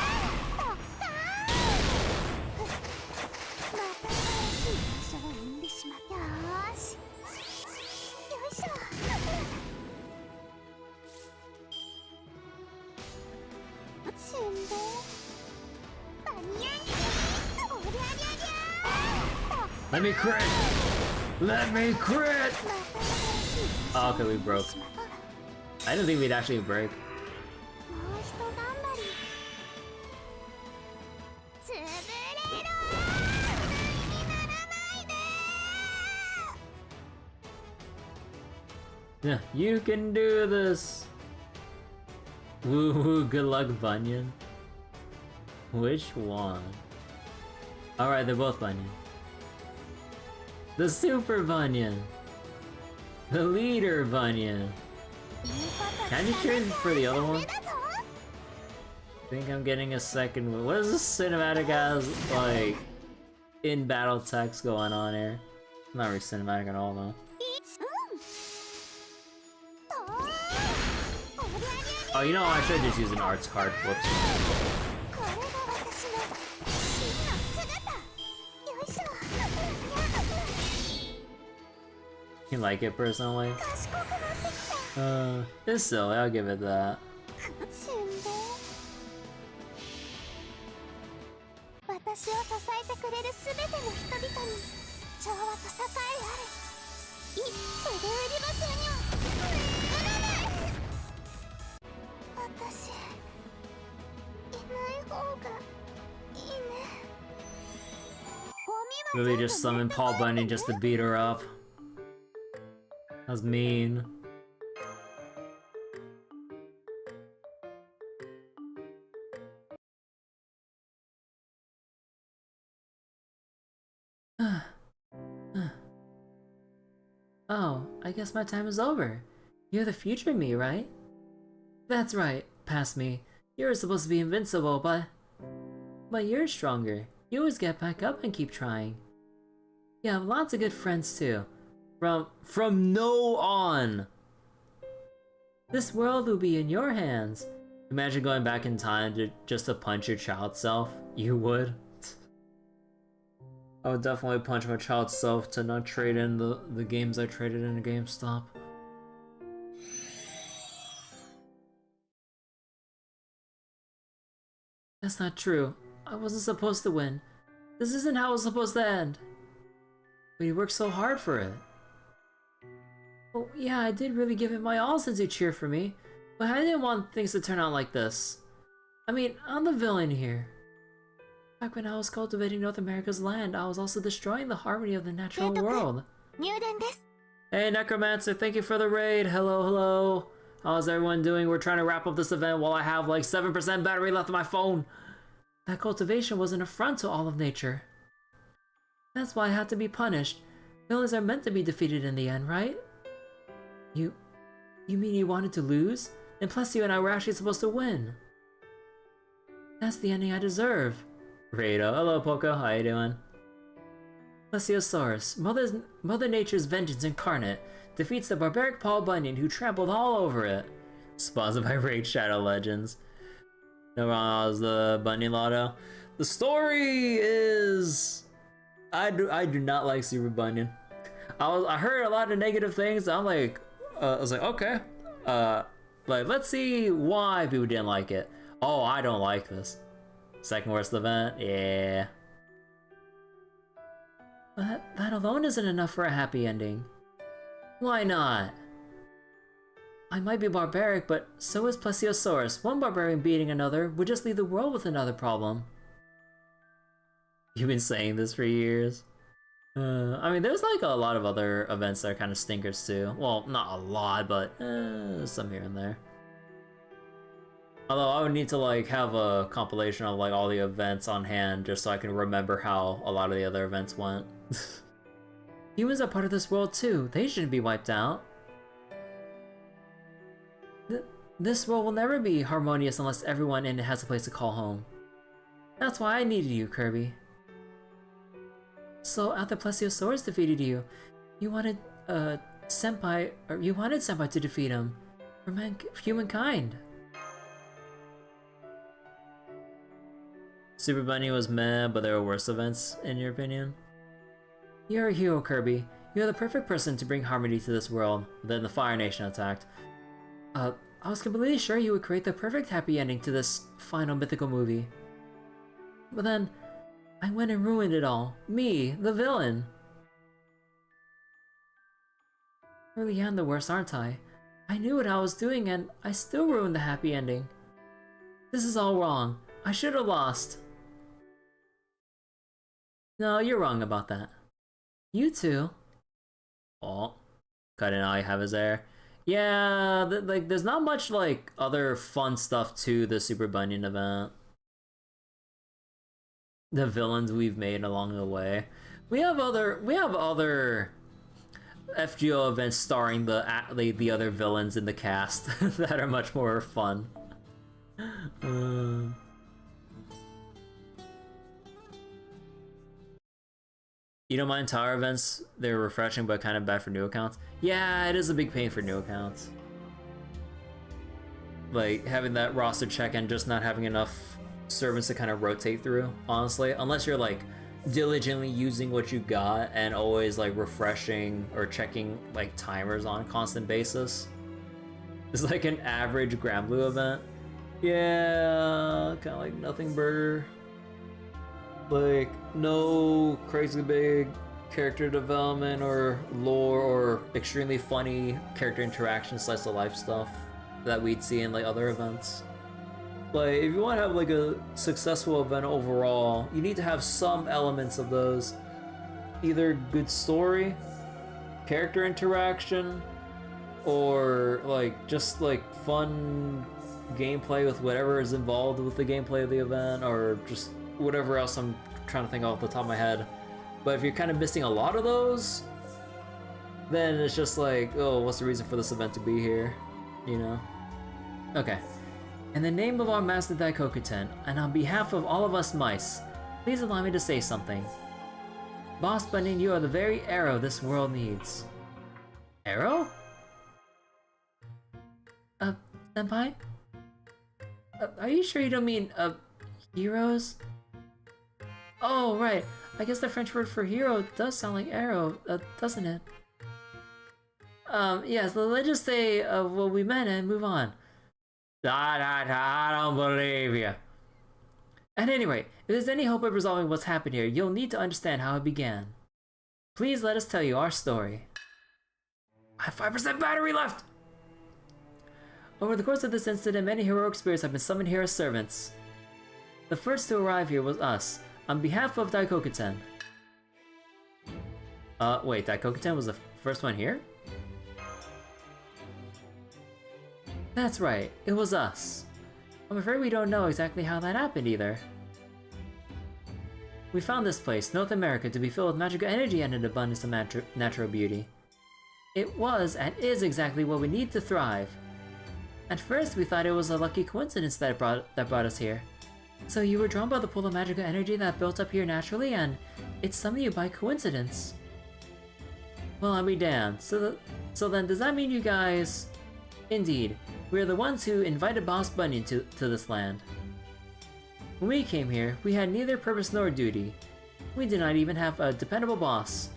ドッカーン。また新しい場所を生んでしまった。よーし。よいしょ。しんどい。バニヤンキー、おりゃりゃりゃー。ドッカーン。
Let me crit! Let me crit! Oh, okay, we broke. I didn't think we'd actually break.
もうひと頑張り。つぶれろー。にならないで
Yeah, you can do this! Woo woo, good luck, Bunyan. Which one? Alright, they're both Bunyan. The Super Bunyan! The Leader Bunyan! Can I just cheer for the other one? I think I'm getting a second one. What is this cinematic as, like, in-battle text going on here? Not really cinematic at all, though. Oh, you know, I should just use an arts card. Whoops. You like it personally? It's silly, I'll give it that.
私を支えてくれるすべての人々に調和と栄えあれ。一歩で売り場するには売らない。私いない方がいいね。ゴミは
Really just summoned Paul Bunyan just to beat her up. That's mean. Oh, I guess my time is over. You're the future me, right? That's right, past me. You're supposed to be invincible, but you're stronger. You always get back up and keep trying. You have lots of good friends too. From no on! This world will be in your hands. Imagine going back in time just to punch your child self. You would.
I would definitely punch my child self to not trade in the games I traded in a GameStop.
That's not true. I wasn't supposed to win. This isn't how it was supposed to end. But you worked so hard for it. Well, yeah, I did really give it my all since you cheered for me, but I didn't want things to turn out like this. I mean, I'm the villain here. Back when I was cultivating North America's land, I was also destroying the harmony of the natural world.
入電です。
Hey Necromancer, thank you for the raid. Hello, hello. How's everyone doing? We're trying to wrap up this event while I have like 7% battery left on my phone.
That cultivation was an affront to all of nature. That's why I had to be punished. Villains are meant to be defeated in the end, right? You mean you wanted to lose? And plus you and I were actually supposed to win. That's the ending I deserve.
Rado, hello Poco, how you doing?
Plesiosaurus, Mother Nature's vengeance incarnate, defeats the barbaric Paul Bunyan who trampled all over it.
Sponsored by Raid Shadow Legends. No wrong, was the Bunyan Lotto. The story is... I do not like Super Bunyan. I heard a lot of negative things. I'm like, I was like, okay. Like, let's see why people didn't like it. Oh, I don't like this. Second worst event? Yeah.
But that alone isn't enough for a happy ending.
Why not?
I might be barbaric, but so is Plesiosaurus. One barbarian beating another would just leave the world with another problem.
You've been saying this for years. I mean, there's like a lot of other events that are kind of stinkers too. Well, not a lot, but some here and there. Although I would need to like have a compilation of like all the events on hand just so I can remember how a lot of the other events went.
Humans are part of this world too. They shouldn't be wiped out. This world will never be harmonious unless everyone in it has a place to call home. That's why I needed you, Kirby. So after Plesiosaurus defeated you, you wanted Senpai to defeat him for humankind.
Super Bunny was meh, but there were worse events, in your opinion?
You're a hero, Kirby. You're the perfect person to bring harmony to this world. Then the Fire Nation attacked. I was completely sure you would create the perfect happy ending to this final mythical movie. But then, I went and ruined it all. Me, the villain. Really am the worst, aren't I? I knew what I was doing and I still ruined the happy ending. This is all wrong. I should have lost.
No, you're wrong about that.
You too.
Oh, cutting all you have is there. Yeah, like there's not much like other fun stuff to the Super Bunyan event. The villains we've made along the way. We have other FGO events starring the other villains in the cast that are much more fun. You don't mind tower events? They're refreshing but kind of bad for new accounts. Yeah, it is a big pain for new accounts. Like having that roster check and just not having enough servants to kind of rotate through, honestly. Unless you're like diligently using what you got and always like refreshing or checking like timers on a constant basis. It's like an average Granblue event. Yeah, kind of like nothing burger. Like no crazy big character development or lore or extremely funny character interaction slice of life stuff that we'd see in like other events. Like if you want to have like a successful event overall, you need to have some elements of those. Either good story, character interaction, or like just like fun gameplay with whatever is involved with the gameplay of the event, or just whatever else I'm trying to think off the top of my head. But if you're kind of missing a lot of those, then it's just like, oh, what's the reason for this event to be here? You know? Okay.
In the name of our Master Daikoku-ten, and on behalf of all of us mice, please allow me to say something. Boss Bunyan, you are the very arrow this world needs.
Arrow?
Senpai? Are you sure you don't mean, heroes? Oh, right. I guess the French word for hero does sound like arrow, doesn't it? Yes, let's just say what we meant and move on. I don't believe you. At any rate, if there's any hope of resolving what's happened here, you'll need to understand how it began. Please let us tell you our story. I have 5% battery left! Over the course of this incident, many heroic spirits have been summoned here as servants. The first to arrive here was us, on behalf of Daikokuten. Wait, Daikokuten was the first one here? That's right, it was us. I'm afraid we don't know exactly how that happened either. We found this place, North America, to be filled with magical energy and an abundance of natural beauty. It was and is exactly what we need to thrive. At first, we thought it was a lucky coincidence that brought us here. So you were drawn by the pool of magical energy that built up here naturally, and it summoned you by coincidence. Well, I'll be damned. So then, does that mean you guys... Indeed, we are the ones who invited Boss Bunyan to this land. When we came here, we had neither purpose nor duty. We did not even have a dependable boss.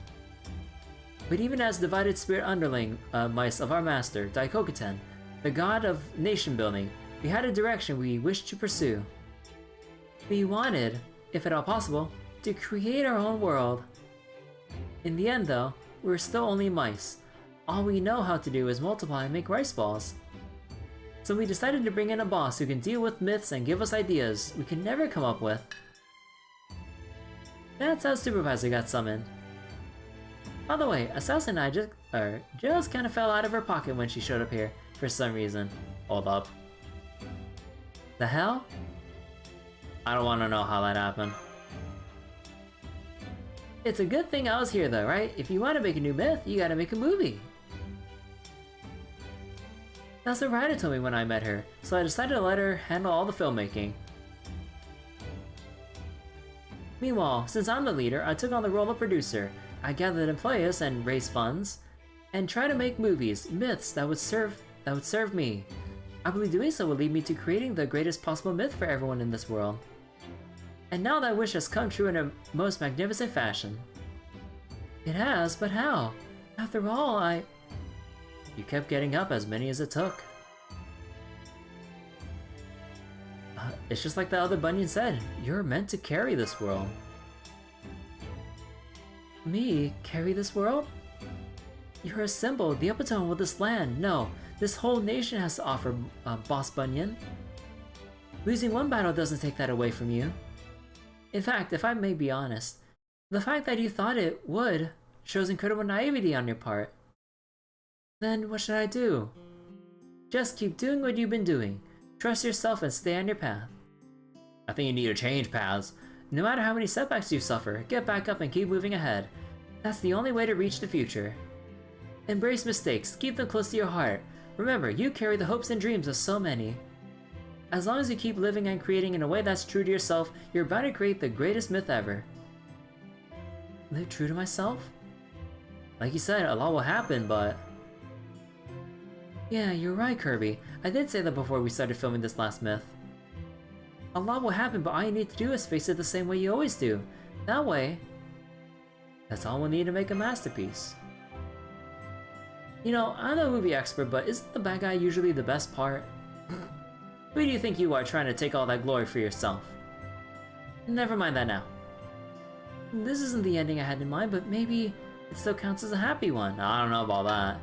But even as divided spirit underling mice of our master, Daikokuten, the god of nation building, we had a direction we wished to pursue. We wanted, if at all possible, to create our own world. In the end though, we're still only mice. All we know how to do is multiply and make rice balls. So we decided to bring in a boss who can deal with myths and give us ideas we could never come up with. That's how Supervisor got summoned. By the way, Assassin and I just kind of fell out of her pocket when she showed up here, for some reason. Hold up. The hell? I don't want to know how that happened. It's a good thing I was here though, right? If you want to make a new myth, you gotta make a movie. That's what Ryder told me when I met her, so I decided to let her handle all the filmmaking. Meanwhile, since I'm the leader, I took on the role of producer. I gathered employees and raised funds, and try to make movies, myths that would serve me. I believe doing so would lead me to creating the greatest possible myth for everyone in this world. And now that wish has come true in a most magnificent fashion. It has, but how? After all, You kept getting up as many as it took. It's just like the other Bunyan said, you're meant to carry this world. Me? Carry this world? You're a symbol, the epitome of this land. No, this whole nation has to offer, Boss Bunyan. Losing one battle doesn't take that away from you. In fact, if I may be honest, the fact that you thought it would shows incredible naivety on your part. Then what should I do? Just keep doing what you've been doing. Trust yourself and stay on your path. I think you need to change paths. No matter how many setbacks you suffer, get back up and keep moving ahead. That's the only way to reach the future. Embrace mistakes, keep them close to your heart. Remember, you carry the hopes and dreams of so many. As long as you keep living and creating in a way that's true to yourself, you're bound to create the greatest myth ever. Live true to myself? Like you said, a lot will happen, but... Yeah, you're right, Kirby. I did say that before we started filming this last myth. A lot will happen, but all you need to do is face it the same way you always do. That way, that's all we'll need to make a masterpiece. You know, I'm no movie expert, but isn't the bad guy usually the best part? Who do you think you are trying to take all that glory for yourself? Never mind that now. This isn't the ending I had in mind, but maybe it still counts as a happy one. I don't know about that.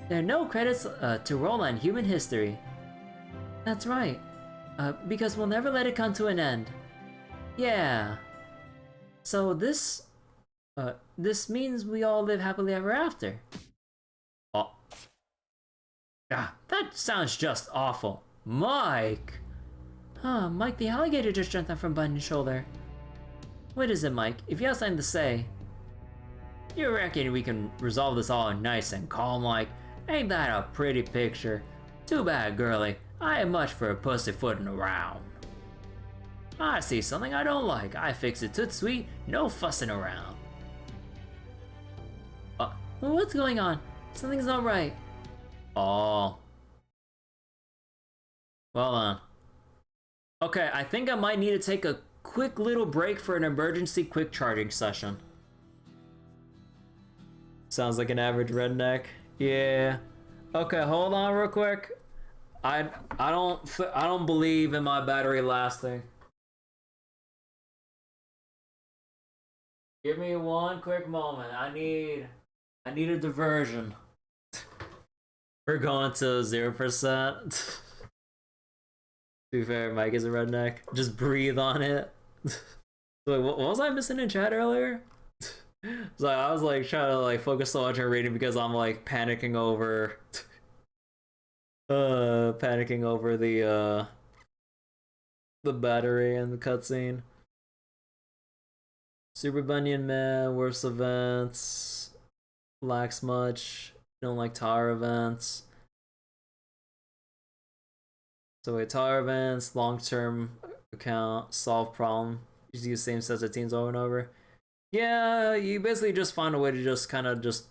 There are no credits to roll on human history. That's right. Because we'll never let it come to an end. Yeah. So this means we all live happily ever after. Oh. Ah, that sounds just awful. Mike! Huh, Mike the alligator just jumped out from Bunyan's shoulder. What is it, Mike? If you have something to say... You reckon we can resolve this all nice and calm like? Ain't that a pretty picture? Too bad, girlie. I ain't much for pussyfooting around. I see something I don't like. I fix it toot sweet, no fussing around. What's going on? Something's not right. Oh. Well, okay, I think I might need to take a
quick little break for an emergency quick charging session. Sounds like an average redneck. Yeah. Okay, hold on real quick. I don't believe in my battery lasting. Give me one quick moment. I need a diversion. We're going to 0%. To be fair, Mike is a redneck. Just breathe on it. Wait, what was I missing in chat earlier? So I was like trying to like focus so much on reading because I'm like panicking over the battery and the cutscene. Super Bunyan Man, worst events, lacks much, don't like tower events. So wait, tower events, long-term account, solve problem. You use the same sets of teams over and over. Yeah, you basically just find a way to just kind of just,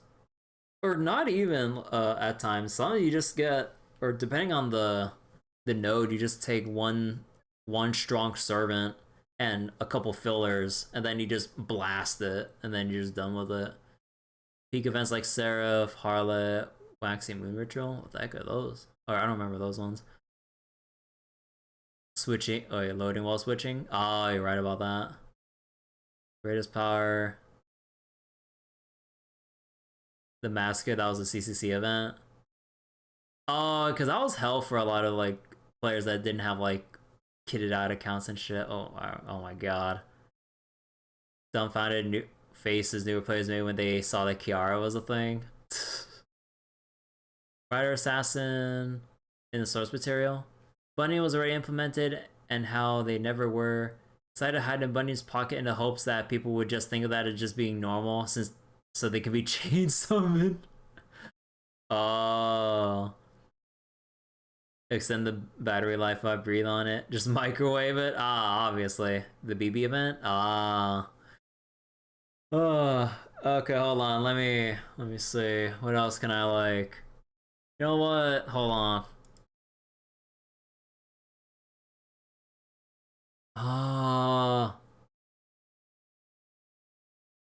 or not even at times. Some you just get, or depending on the node, you just take one strong servant and a couple fillers, and then you just blast it, and then you're just done with it. Peak events like Seraph, Harlot, Waxy Moon Ritual. What the heck are those? Or I don't remember those ones. Switching. Oh, yeah, loading while switching. Oh, you're right about that. Greatest power. The Massacre, that was a CCC event. Oh, because that was hell for a lot of like players that didn't have like kitted out accounts and shit. Oh my god. Dumbfounded new faces newer players made when they saw that Kiara was a thing. Rider Assassin in the source material. Bunny was already implemented, and how they never were. Decided to hide in Bunny's pocket in the hopes that people would just think of that as just being normal, since so they could be chain summoned. Oh. Extend the battery life by breathe on it. Just microwave it. Ah, obviously. The BB event? Ah. Oh. Okay, hold on. Let me see. What else can I like? You know what? Hold on. Ah.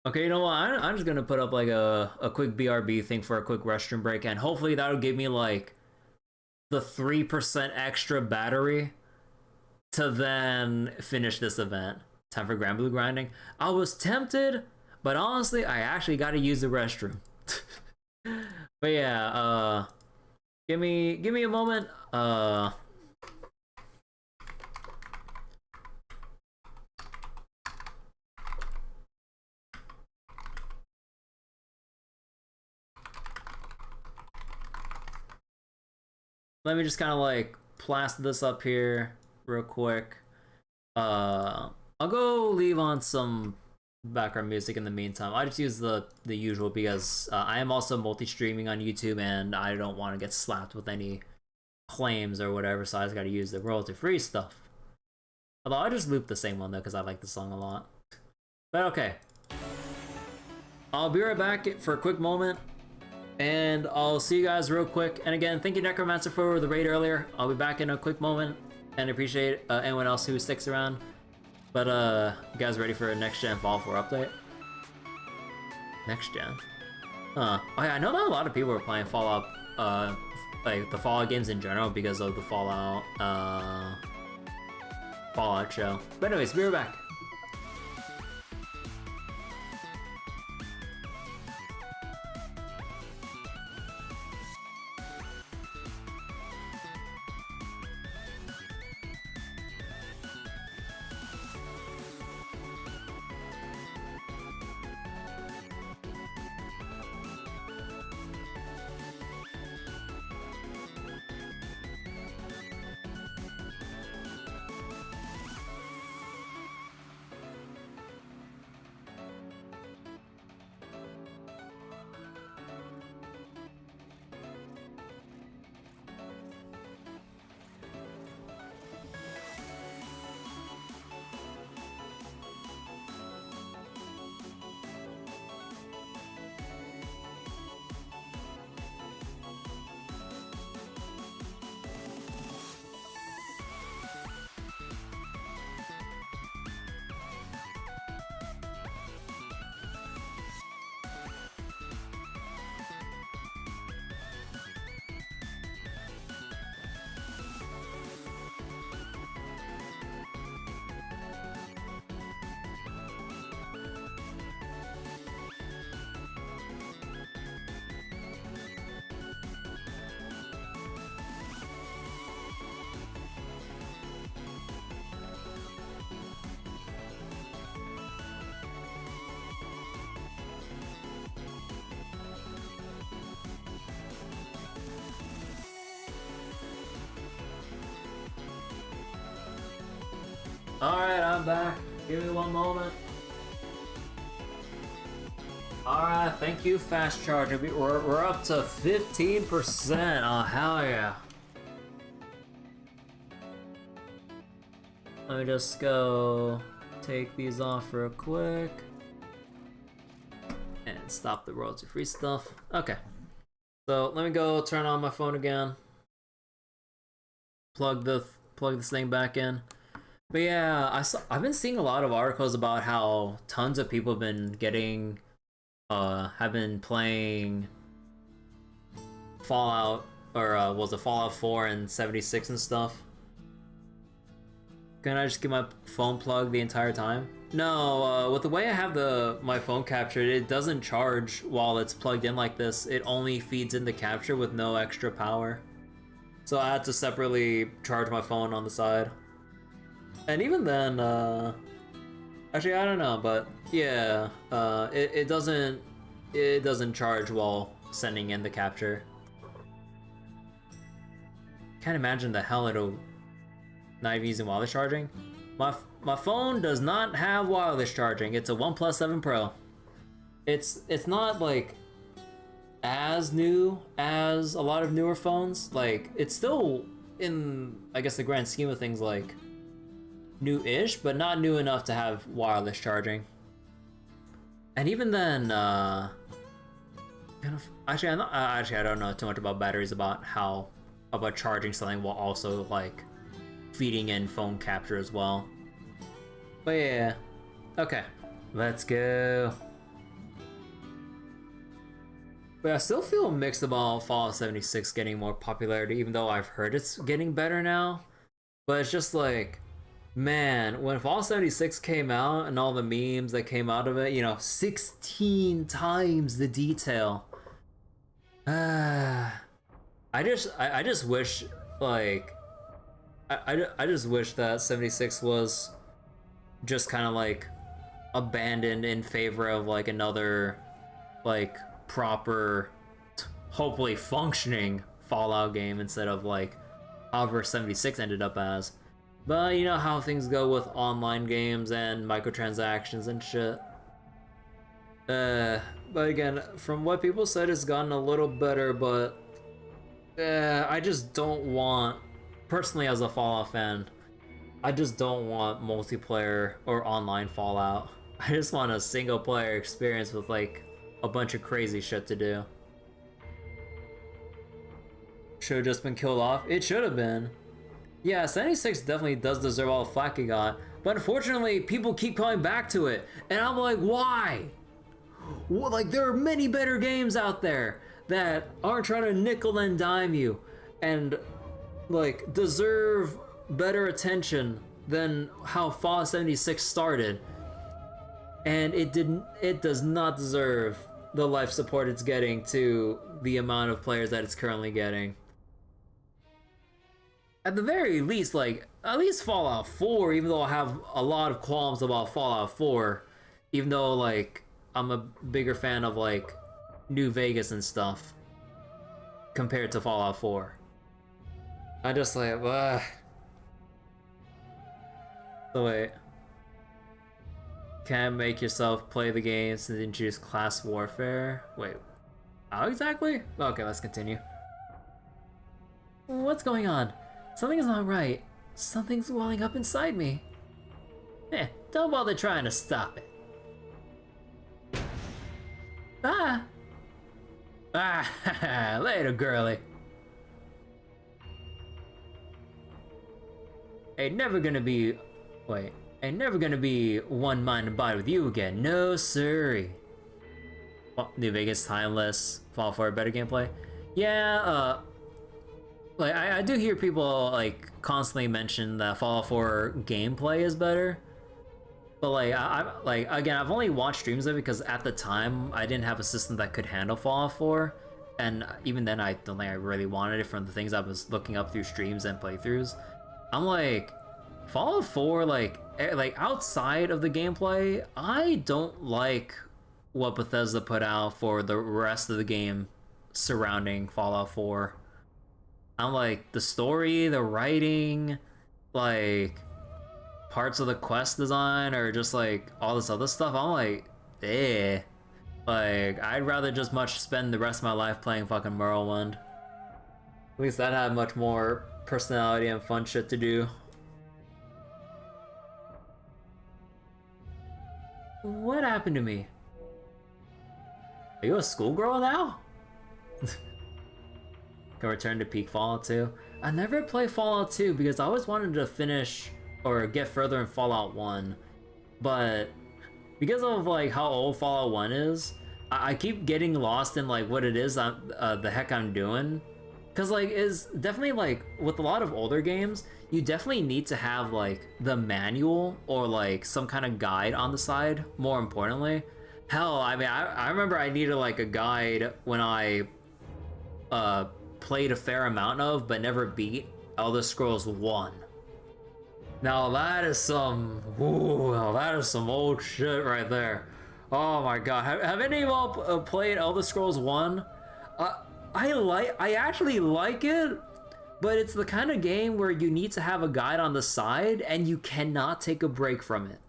Okay, you know what? I'm just gonna put up like a quick BRB thing for a quick restroom break, and hopefully that'll give me like the 3% extra battery to then finish this event. Time for Grand Blue grinding. I was tempted, but honestly, I actually got to use the restroom. But yeah, give me a moment. Let me just kind of like plaster this up here real quick. I'll go leave on some background music in the meantime. I just use the usual because I am also multi-streaming on YouTube and I don't want to get slapped with any claims or whatever, so I just gotta use the royalty-free stuff. Although I just loop the same one though because I like the song a lot. But okay. I'll be right back for a quick moment. And I'll see you guys real quick. And again, thank you Necromancer for the raid earlier. I'll be back in a quick moment and appreciate anyone else who sticks around. But you guys ready for a next gen Fallout 4 update? Next gen? Huh. Oh yeah, I know that a lot of people are playing Fallout, like the Fallout games in general because of the Fallout show. But anyways, be right back. Alright, I'm back. Give me one moment. Alright, thank you, fast charger. We're up to 15%. Oh, hell yeah. Let me just go take these off real quick. And stop the royalty free stuff. Okay. So let me go turn on my phone again. Plug this thing back in. But yeah, I've been seeing a lot of articles about how tons of people have been playing Fallout, or was it Fallout 4 and 76 and stuff. Can I just get my phone plugged the entire time? No, with the way I have my phone captured, it doesn't charge while it's plugged in like this. It only feeds into capture with no extra power. So I had to separately charge my phone on the side. And even then, actually I don't know, but yeah, it doesn't charge while sending in the capture. Can't imagine the hell it'll not even using wireless charging. My phone does not have wireless charging. It's a OnePlus 7 Pro. It's not like as new as a lot of newer phones. Like, it's still in, I guess, the grand scheme of things, like new-ish, but not new enough to have wireless charging. And even then, actually, I don't know too much about batteries, about charging something while also like feeding in phone capture as well. But yeah, okay, let's go. But I still feel mixed about Fallout 76 getting more popularity, even though I've heard it's getting better now. But it's just like, man, when Fallout 76 came out and all the memes that came out of it, you know, 16 times the detail. I just wish, like, I just wish that 76 was just kind of like abandoned in favor of like another, like, proper, hopefully functioning Fallout game instead of like however 76 ended up as. But you know how things go with online games and microtransactions and shit. But again, from what people said, it's gotten a little better, but I just don't want, personally as a Fallout fan, I just don't want multiplayer or online Fallout. I just want a single player experience with like a bunch of crazy shit to do. Should have just been killed off. It should have been. Yeah, 76 definitely does deserve all the flack he got, but unfortunately people keep coming back to it, and I'm like, why? Well, like, there are many better games out there that aren't trying to nickel and dime you and like deserve better attention than how Fallout 76 started, and it does not deserve the life support it's getting to the amount of players that it's currently getting. At the very least, like, at least Fallout 4, even though I have a lot of qualms about Fallout 4, even though, like, I'm a bigger fan of, like, New Vegas and stuff compared to Fallout 4. I just, like, ugh. So wait. Can't make yourself play the game since introduce class warfare? Wait, how exactly? Okay, let's continue.
What's going on? Something's not right. Something's welling up inside me. Don't bother trying to stop it.
Ah, later, girly. Ain't never gonna be one-minded body with you again. No siree. Well, New Vegas timeless. Fall for a better gameplay. Yeah, like, I do hear people like constantly mention that Fallout 4 gameplay is better, but like again, I've only watched streams of it because at the time I didn't have a system that could handle Fallout 4, and even then I don't think I really wanted it from the things I was looking up through streams and playthroughs. I'm like, Fallout 4, like outside of the gameplay, I don't like what Bethesda put out for the rest of the game surrounding Fallout 4. I'm like, the story, the writing, like, parts of the quest design or just like all this other stuff, I'm like, eh. Like, I'd rather just much spend the rest of my life playing fucking Morrowind. At least that had much more personality and fun shit to do. What happened to me? Are you a schoolgirl now? Can return to peak Fallout 2. I never played Fallout 2 because I always wanted to finish or get further in Fallout 1. But because of like how old Fallout 1 is, I keep getting lost in like what it is the heck I'm doing. Cause like is definitely like with a lot of older games, you definitely need to have like the manual or like some kind of guide on the side, more importantly. Hell, I mean I remember I needed like a guide when I played a fair amount of but never beat Elder Scrolls 1. Now that is some old shit right there. Oh my god, have any of y'all played Elder Scrolls 1? I actually like it, but it's the kind of game where you need to have a guide on the side and you cannot take a break from it.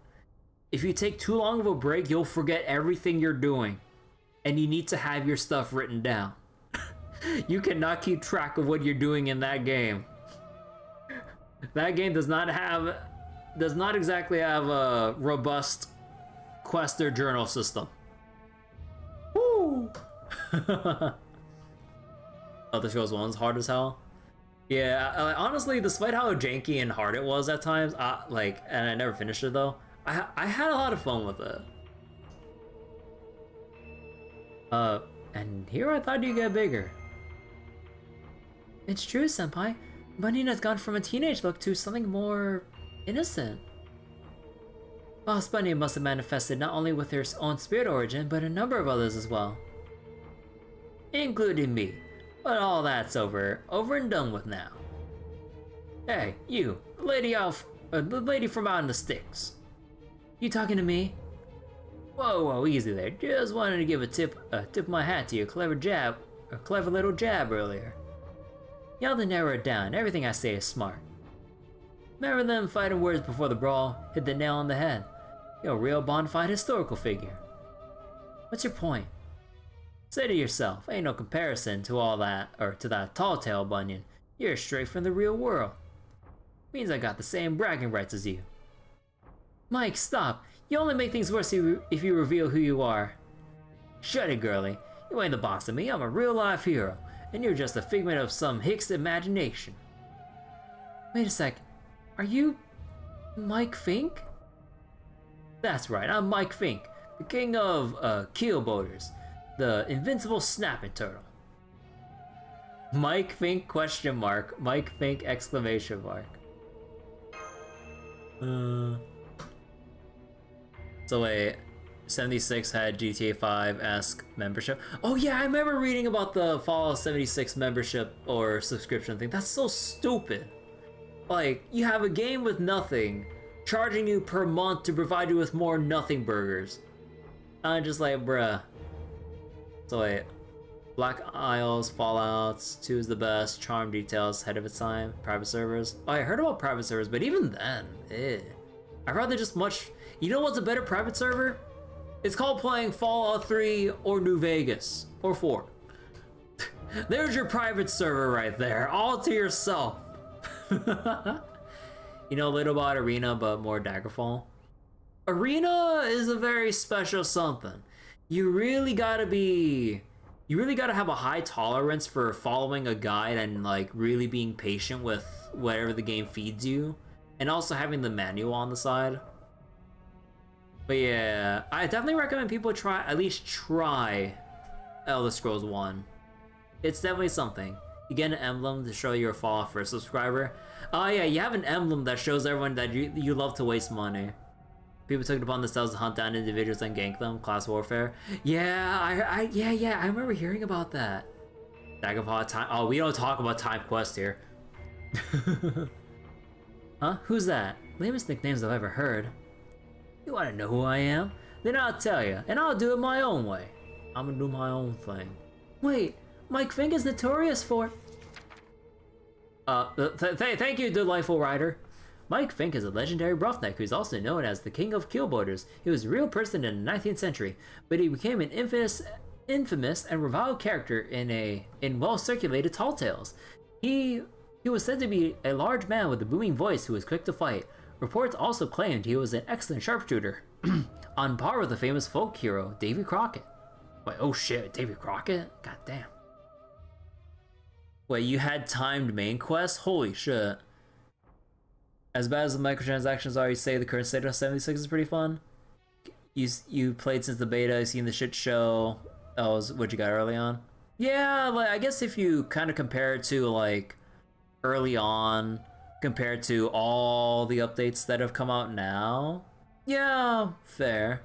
If you take too long of a break, you'll forget everything you're doing, and you need to have your stuff written down. You cannot keep track of what you're doing in that game. That game does not exactly have a robust quest or journal system. Woo! Elder Scrolls 1's hard as hell. Yeah, honestly, despite how janky and hard it was at times, and I never finished it though, I had a lot of fun with it. And here I thought you'd get bigger.
It's true, Senpai. Bunyan has gone from a teenage look to something more innocent. Boss Bunyan must have manifested not only with her own spirit origin, but a number of others as well. Including me. But all that's over and done with now. Hey, you, the lady from out in the sticks. You talking to me? Whoa, easy there. Just wanted to give a tip of my hat to your clever little jab earlier. Y'all to narrow it down, everything I say is smart. Remember them fighting words before the brawl hit the nail on the head? You're a real bona fide historical figure. What's your point? Say to yourself, ain't no comparison to all that, or to that tall tale Bunyan. You're straight from the real world. Means I got the same bragging rights as you. Mike, stop. You only make things worse if you reveal who you are. Shut it, girlie. You ain't the boss of me, I'm a real life hero, and you're just a figment of some hick's imagination. Wait a sec. Are you Mike Fink? That's right, I'm Mike Fink, the king of keelboaters, the invincible snapping turtle. Mike Fink question mark, Mike Fink exclamation mark. So wait, 76 had GTA 5-esque membership. Oh yeah, I remember reading about the Fallout 76 membership or subscription thing. That's so stupid. Like, you have a game with nothing, charging you per month to provide you with more nothing burgers. I'm just like, bruh. So wait, Black Isles, Fallouts, 2 is the best, Charm Details, ahead of its time, private servers. Oh, I heard about private servers, but even then, I'd rather just you know what's a better private server? It's called playing Fallout 3 or New Vegas, or 4. There's your private server right there, all to yourself. You know, a little about Arena, but more Daggerfall. Arena is a very special something. You really gotta have a high tolerance for following a guide and like really being patient with whatever the game feeds you, and also having the manual on the side. But yeah, I definitely recommend people at least try Elder Scrolls 1. It's definitely something. You get an emblem to show you're a Fallout First subscriber. Oh yeah, you have an emblem that shows everyone that you love to waste money. People took it upon themselves to hunt down individuals and gank them. Class warfare. Yeah, I remember hearing about that. Daggerfall time. Oh, we don't talk about time quest here. Huh? Who's that? Lamest nicknames I've ever heard. You wanna know who I am? Then I'll tell you, and I'll do it my own way. I'm gonna do my own thing. Wait, Mike Fink is notorious for... thank you, delightful writer. Mike Fink is a legendary roughneck who's also known as the King of Killboarders. He was a real person in the 19th century, but he became an infamous and reviled character in well-circulated tall tales. He was said to be a large man with a booming voice who was quick to fight. Reports also claimed he was an excellent sharpshooter, on par with the famous folk hero Davy Crockett. Wait, oh shit, Davy Crockett? God damn. Wait, you had timed main quests? Holy shit. As bad as the microtransactions are, you say the current state of 76 is pretty fun? You played since the beta, you seen the shit show. That was what you got early on? Yeah, like, I guess if you kind of compare it to, like, early on, compared to all the updates that have come out now, yeah, fair.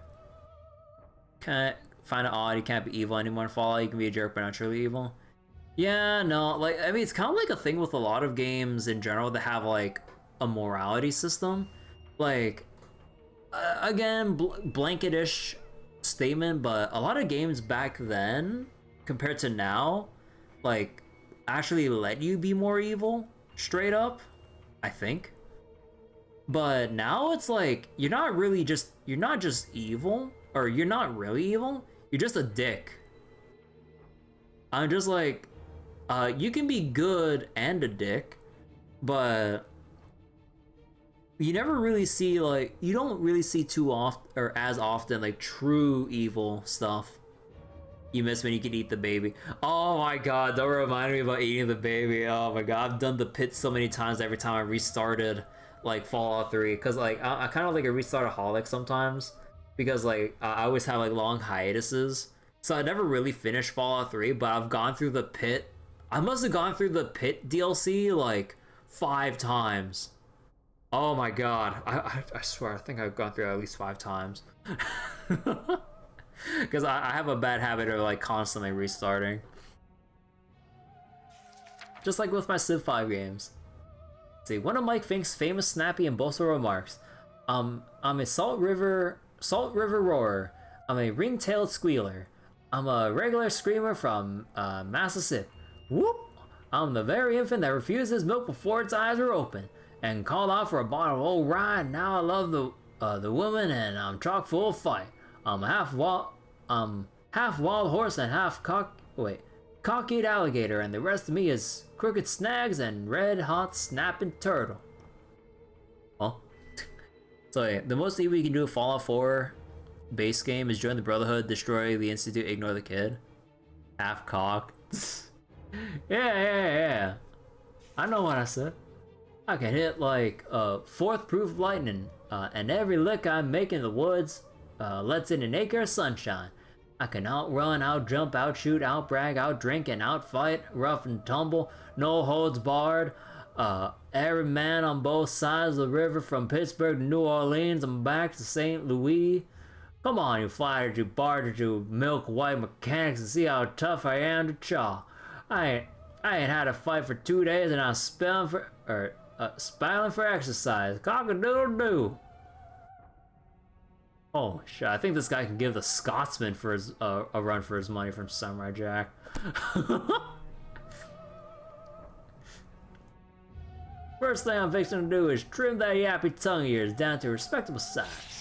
Kinda find it odd you can't be evil anymore in Fallout. You can be a jerk but not truly evil. Yeah, no, like, I mean, it's kind of like a thing with a lot of games in general that have, like, a morality system. Like, again, blanket-ish statement, but a lot of games back then, compared to now, like, actually let you be more evil, straight up, I think. But now it's like, you're not just evil, or you're not really evil, you're just a dick. I'm just like, you can be good and a dick, but you never really see, like, you don't really see too often, or as often, like, true evil stuff. You miss when you can eat the baby. Oh my god, don't remind me about eating the baby. Oh my god, I've done the pit so many times every time I restarted, like, Fallout 3. Because, like, I kind of like a restartaholic sometimes. Because, like, I always have, like, long hiatuses. So I never really finished Fallout 3, but I've gone through the pit. I must have gone through the pit DLC, like, 5 times. Oh my god. I swear, I think I've gone through it at least 5 times. Because I have a bad habit of, like, constantly restarting. Just like with my Civ 5 games. Let's see, one of Mike Fink's famous snappy and boastful remarks. I'm a Salt River roarer. I'm a ring-tailed squealer. I'm a regular screamer from Mississippi. Whoop! I'm the very infant that refuses milk before its eyes are open, and called out for a bottle of old rye. Now I love the woman, and I'm chock full of fight. I'm half wild horse and half cock-eared alligator, and the rest of me is crooked snags and red-hot snapping turtle. Well, so yeah, the most evil you can do with Fallout 4 base game is join the Brotherhood, destroy the Institute, ignore the kid. Half-cocked. Yeah. I know what I said. I can hit, like, 4th proof lightning, and every lick I make in the woods lets in an acre of sunshine. I can outrun, outjump, outshoot, outbrag, outdrink, and outfight, rough and tumble, no holds barred. Every man on both sides of the river, from Pittsburgh to New Orleans and back to St. Louis. Come on, you fighters, you barters, you milk white mechanics, and see how tough I am to chaw. I ain't had a fight for 2 days, and I'm spelling for exercise. Cock-a-doodle-doo. Oh shit! I think this guy can give the Scotsman for his a run for his money from Samurai Jack. First thing I'm fixing to do is trim that yappy tongue of yours down to a respectable size.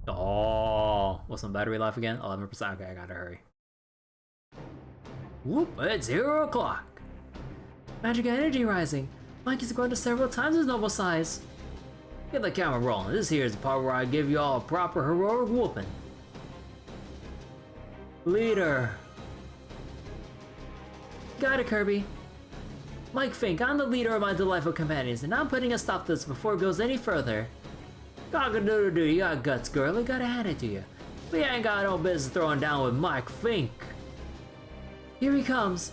Oh, what's my battery life again? 11%. Okay, I gotta hurry. Whoop! It's 0 o'clock. Magic energy rising. Mikey's grown to several times his normal size. Get the camera rolling. This here is the part where I give you all a proper heroic whooping. Leader. Got it, Kirby. Mike Fink, I'm the leader of my delightful companions, and I'm putting a stop to this before it goes any further. Cock-a-doodle-doo, you got guts, girl. I gotta hand it to you. We ain't got no business throwing down with Mike Fink. Here he comes.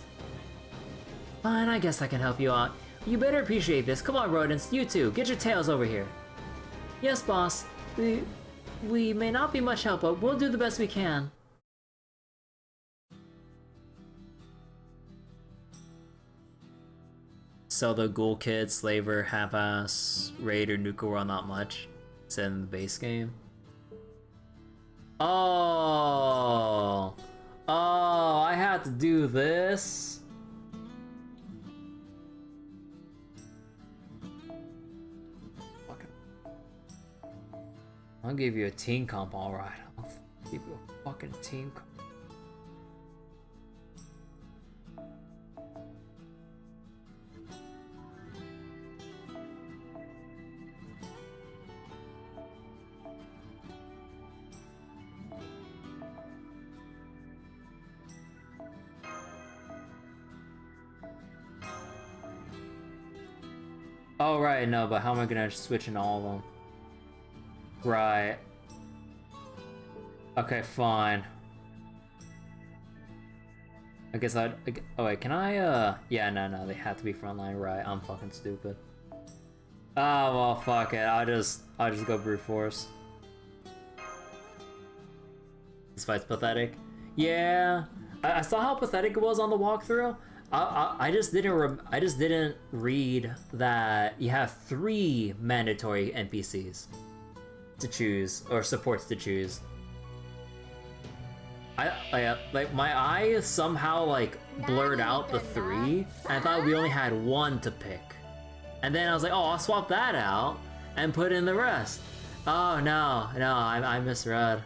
Fine, I guess I can help you out. You better appreciate this. Come on, rodents. You two, get your tails over here. Yes, boss. We may not be much help, but we'll do the best we can. Zelda, Ghoul Kid, Slaver, Half-Ass, Raid, or Nuka World, not much. It's in the base game. Oh, I had to do this.
I'll give you a team comp, alright. I'll give you a fucking team comp. Oh, right, no, but how am I gonna switch in all of them? Right. Okay, fine. I guess I'd... Oh, wait, can I, Yeah, no, they have to be frontline, right. I'm fucking stupid. Oh, well, fuck it. I'll just go brute force. This fight's pathetic. Yeah, I saw how pathetic it was on the walkthrough. I just didn't read that you have 3 mandatory NPCs to choose, or supports to choose. I like my eye somehow like blurred out the 3, and I thought we only had 1 to pick. And then I was like, oh, I'll swap that out and put in the rest. Oh no, I misread.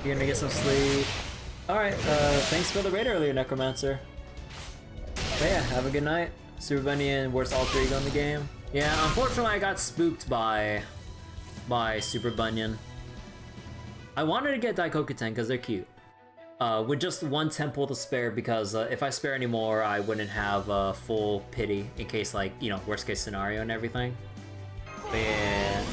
You're gonna get some sleep. Alright, thanks for the raid earlier, Necromancer. But yeah, have a good night. Super Bunny and worst alter ego in the game. Yeah, unfortunately I got spooked by Super Bunyan. I wanted to get Daikokuten because they're cute. With just 1 temple to spare, because if I spare any more, I wouldn't have full pity in case, like, you know, worst case scenario and everything. But yeah.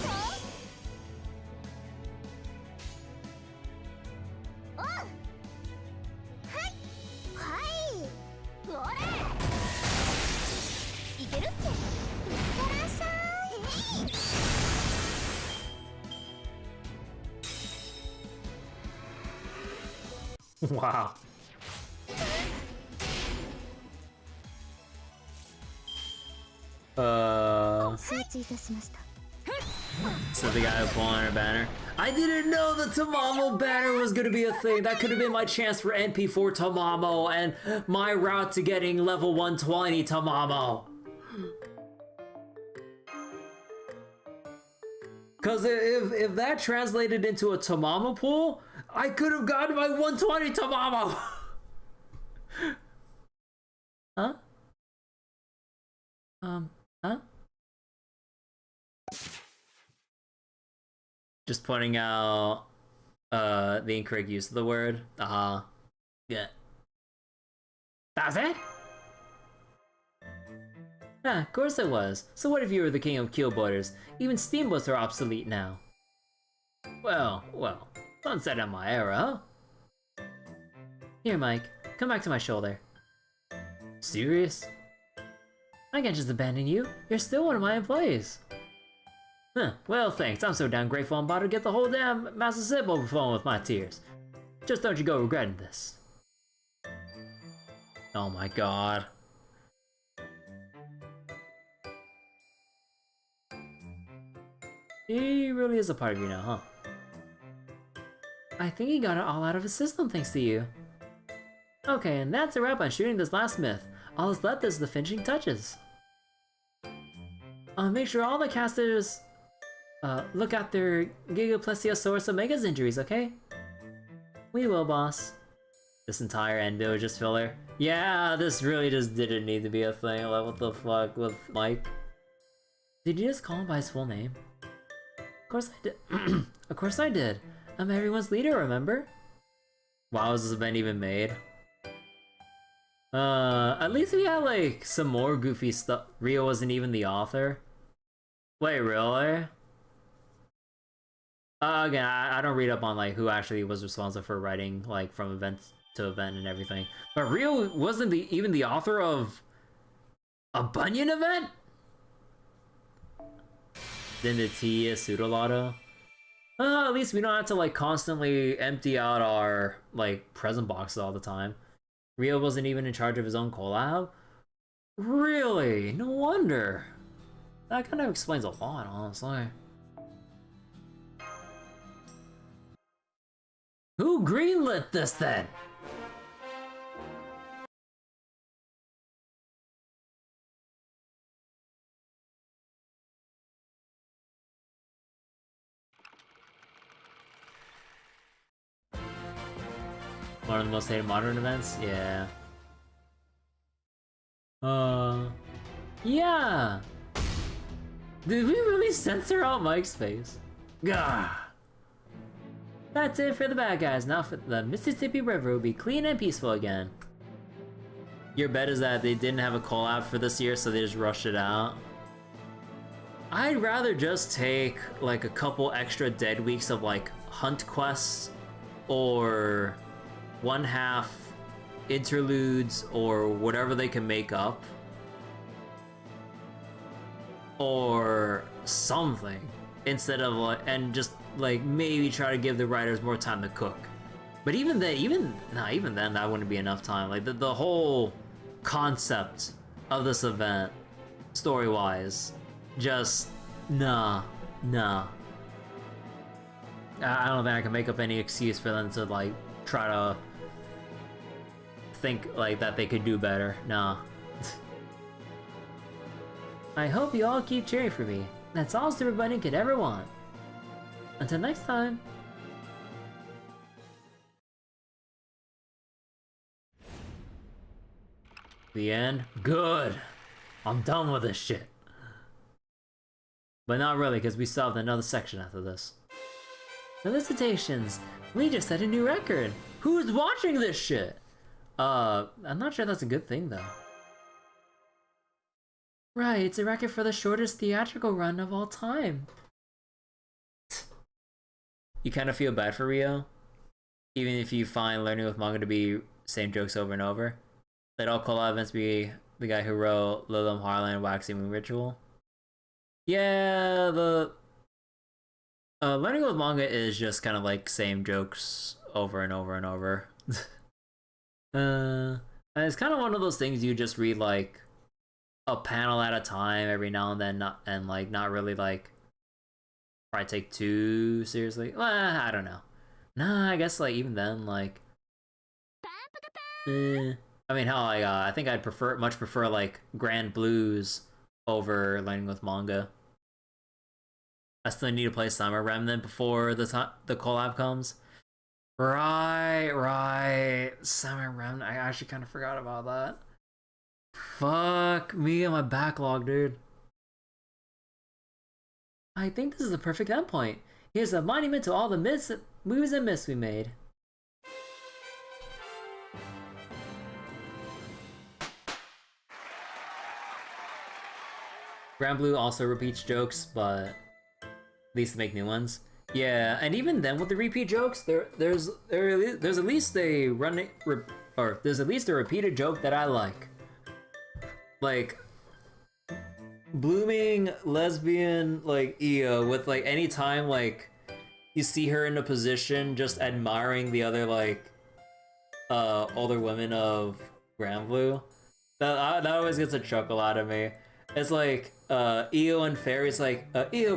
Wow. So the guy who pulled on our banner. I didn't know the Tamamo banner was gonna be a thing. That could have been my chance for NP4 Tamamo and my route to getting level 120 Tamamo. Cause if that translated into a Tamamo pool, I could have gotten my 120 Tamamo! Huh? Huh? Just pointing out, the incorrect use of the word. Yeah. That's it? Ah, of course it was. So what if you were the king of keelboarders? Even steamboats are obsolete now. Well, sunset in my era, huh? Here, Mike. Come back to my shoulder. Serious? I can't just abandon you. You're still one of my employees. Huh, well thanks. I'm so damn grateful I'm about to get the whole damn Master Sip overflowing with my tears. Just don't you go regretting this. Oh my god. He really is a part of you now, huh? I think he got it all out of his system thanks to you. Okay, and that's a wrap on shooting this last myth. All that's left is the finishing touches. Make sure all the casters look at their Gigaplesiosaurus Omega's injuries, okay? We will, boss. This entire end bit was just filler. Yeah, this really just didn't need to be a thing. Like, what the fuck with Mike? Did you just call him by his full name? Of course I did. Of course I did. I'm everyone's leader, remember? Wow, has this event even made? At least we had like some more goofy stuff. Rio wasn't even the author. Wait, really? Again, I don't read up on like who actually was responsible for writing like from event to event and everything. But Rio wasn't even the author of a Bunyan event? Then the T is Pseudolotto. At least we don't have to like constantly empty out our like present boxes all the time. Rio wasn't even in charge of his own collab? Really? No wonder. That kind of explains a lot, honestly. Who greenlit this then? One of the most hated modern events? Yeah. Yeah! Did we really censor out Mike's face? Gah! That's it for the bad guys. Now for the Mississippi River will be clean and peaceful again. Your bet is that they didn't have a collab for this year, so they just rushed it out. I'd rather just take like a couple extra dead weeks of like hunt quests or 1/2 interludes or whatever they can make up. Or something. Instead of like, and just like maybe try to give the writers more time to cook. But even then, even then that wouldn't be enough time. Like the whole concept of this event, story-wise, just nah. I don't think I can make up any excuse for them to like try to think like that they could do better. Nah. I hope you all keep cheering for me. That's all Super Bunny could ever want. Until next time. The end? Good! I'm done with this shit. But not really, because we still have another section after this. Felicitations! We just set a new record! Who's watching this shit? I'm not sure that's a good thing, though. Right, it's a record for the shortest theatrical run of all time. You kind of feel bad for Rio? Even if you find learning with manga to be same jokes over and over? Let all collab events be the guy who wrote Lilum Harlan Waxy Moon Ritual? Yeah, the... learning with manga is just kind of like same jokes over and over and over. And it's kind of one of those things you just read like a panel at a time every now and then, not really like probably take too seriously. Well, I don't know. Nah, I guess like even then like I mean hell, like I think I'd much prefer like Grand Blues over learning with manga. I still need to play Summer Remnant before the collab comes. Right. Summer Remnant. I actually kind of forgot about that. Fuck me and my backlog, dude. I think this is the perfect endpoint. Here's a monument to all the movies and myths we made. Grand Blue also repeats jokes, but at least to make new ones. Yeah, and even then with the repeat jokes, there's at least a there's at least a repeated joke that I like. Like blooming lesbian like Io with like any time like you see her in a position just admiring the other like older women of Grand Blue. That always gets a chuckle out of me. It's like Io and Fairy's like Io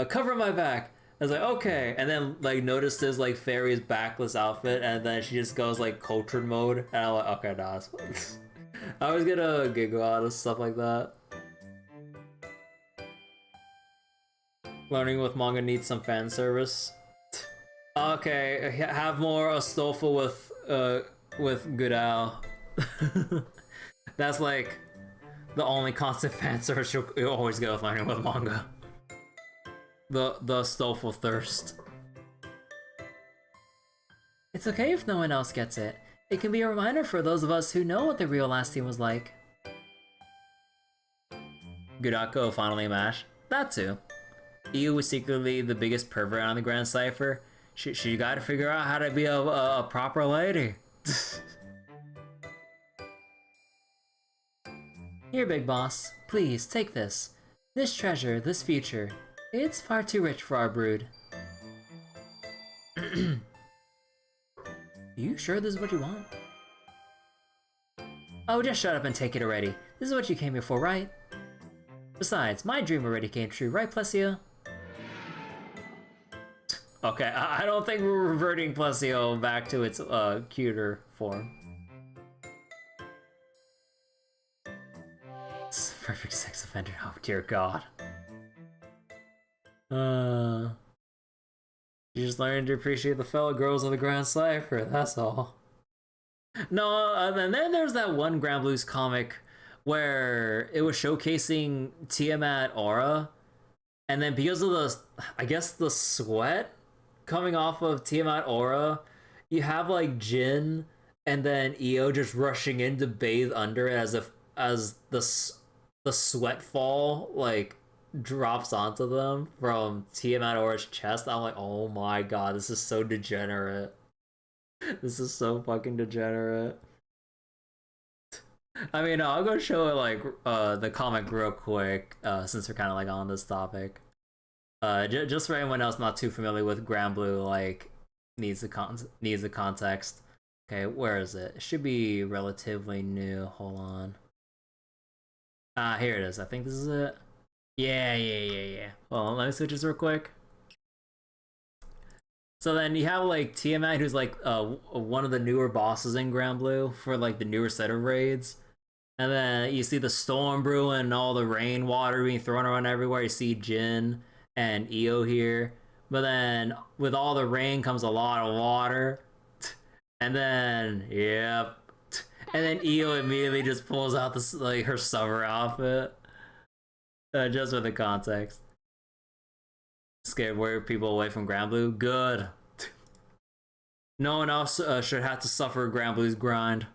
cover my back. I was like, okay, and then like notices like Fairy's backless outfit, and then she just goes like cultured mode, and I'm like, okay, nah, I always get a giggle out of stuff like that. Learning with manga needs some fan service. Okay, have more Astolfo with Goodal. That's like the only constant fan service you'll always get with learning with manga. The Astolfo thirst.
It's okay if no one else gets it. It can be a reminder for those of us who know what the real last team was like.
Gudako finally mashed. That too. Io was secretly the biggest pervert on the Grand Cipher. She gotta figure out how to be a proper lady.
Here, big boss. Please, take this. This treasure, this future. It's far too rich for our brood. You sure this is what you want? Oh, just shut up and take it already. This is what you came here for, right? Besides, my dream already came true, right, Plesio? Okay, I don't think we're reverting Plesio back to its cuter form. It's perfect sex offender. Oh dear God. You just learned to appreciate the fellow girls of the Grand Cipher. That's all. No, and then there's that one Grand Blues comic where it was showcasing Tiamat aura, and then because of the, I guess the sweat coming off of Tiamat aura, you have like Jin and then Io just rushing in to bathe under it as the sweat fall like drops onto them from Tiamat aura's chest. I'm like, oh my god, this is so degenerate. This is so fucking degenerate. I mean, I'll go show it like the comic real quick since we're kind of like on this topic. Just for anyone else not too familiar with Grand Blue, like needs the context. Okay, where is it? It should be relatively new. Hold on. Here it is. I think this is it. Yeah. Hold on, let me switch this real quick. So then you have like Tiamat, who's like one of the newer bosses in Grand Blue for like the newer set of raids. And then you see the storm brewing and all the rainwater being thrown around everywhere. You see Jin and Io here. But then with all the rain comes a lot of water. And then, yep. And then Io immediately just pulls out this like her summer outfit. Just for the context. Scared where people away from Grand Blue? Good. No one else should have to suffer Grand Blue's grind.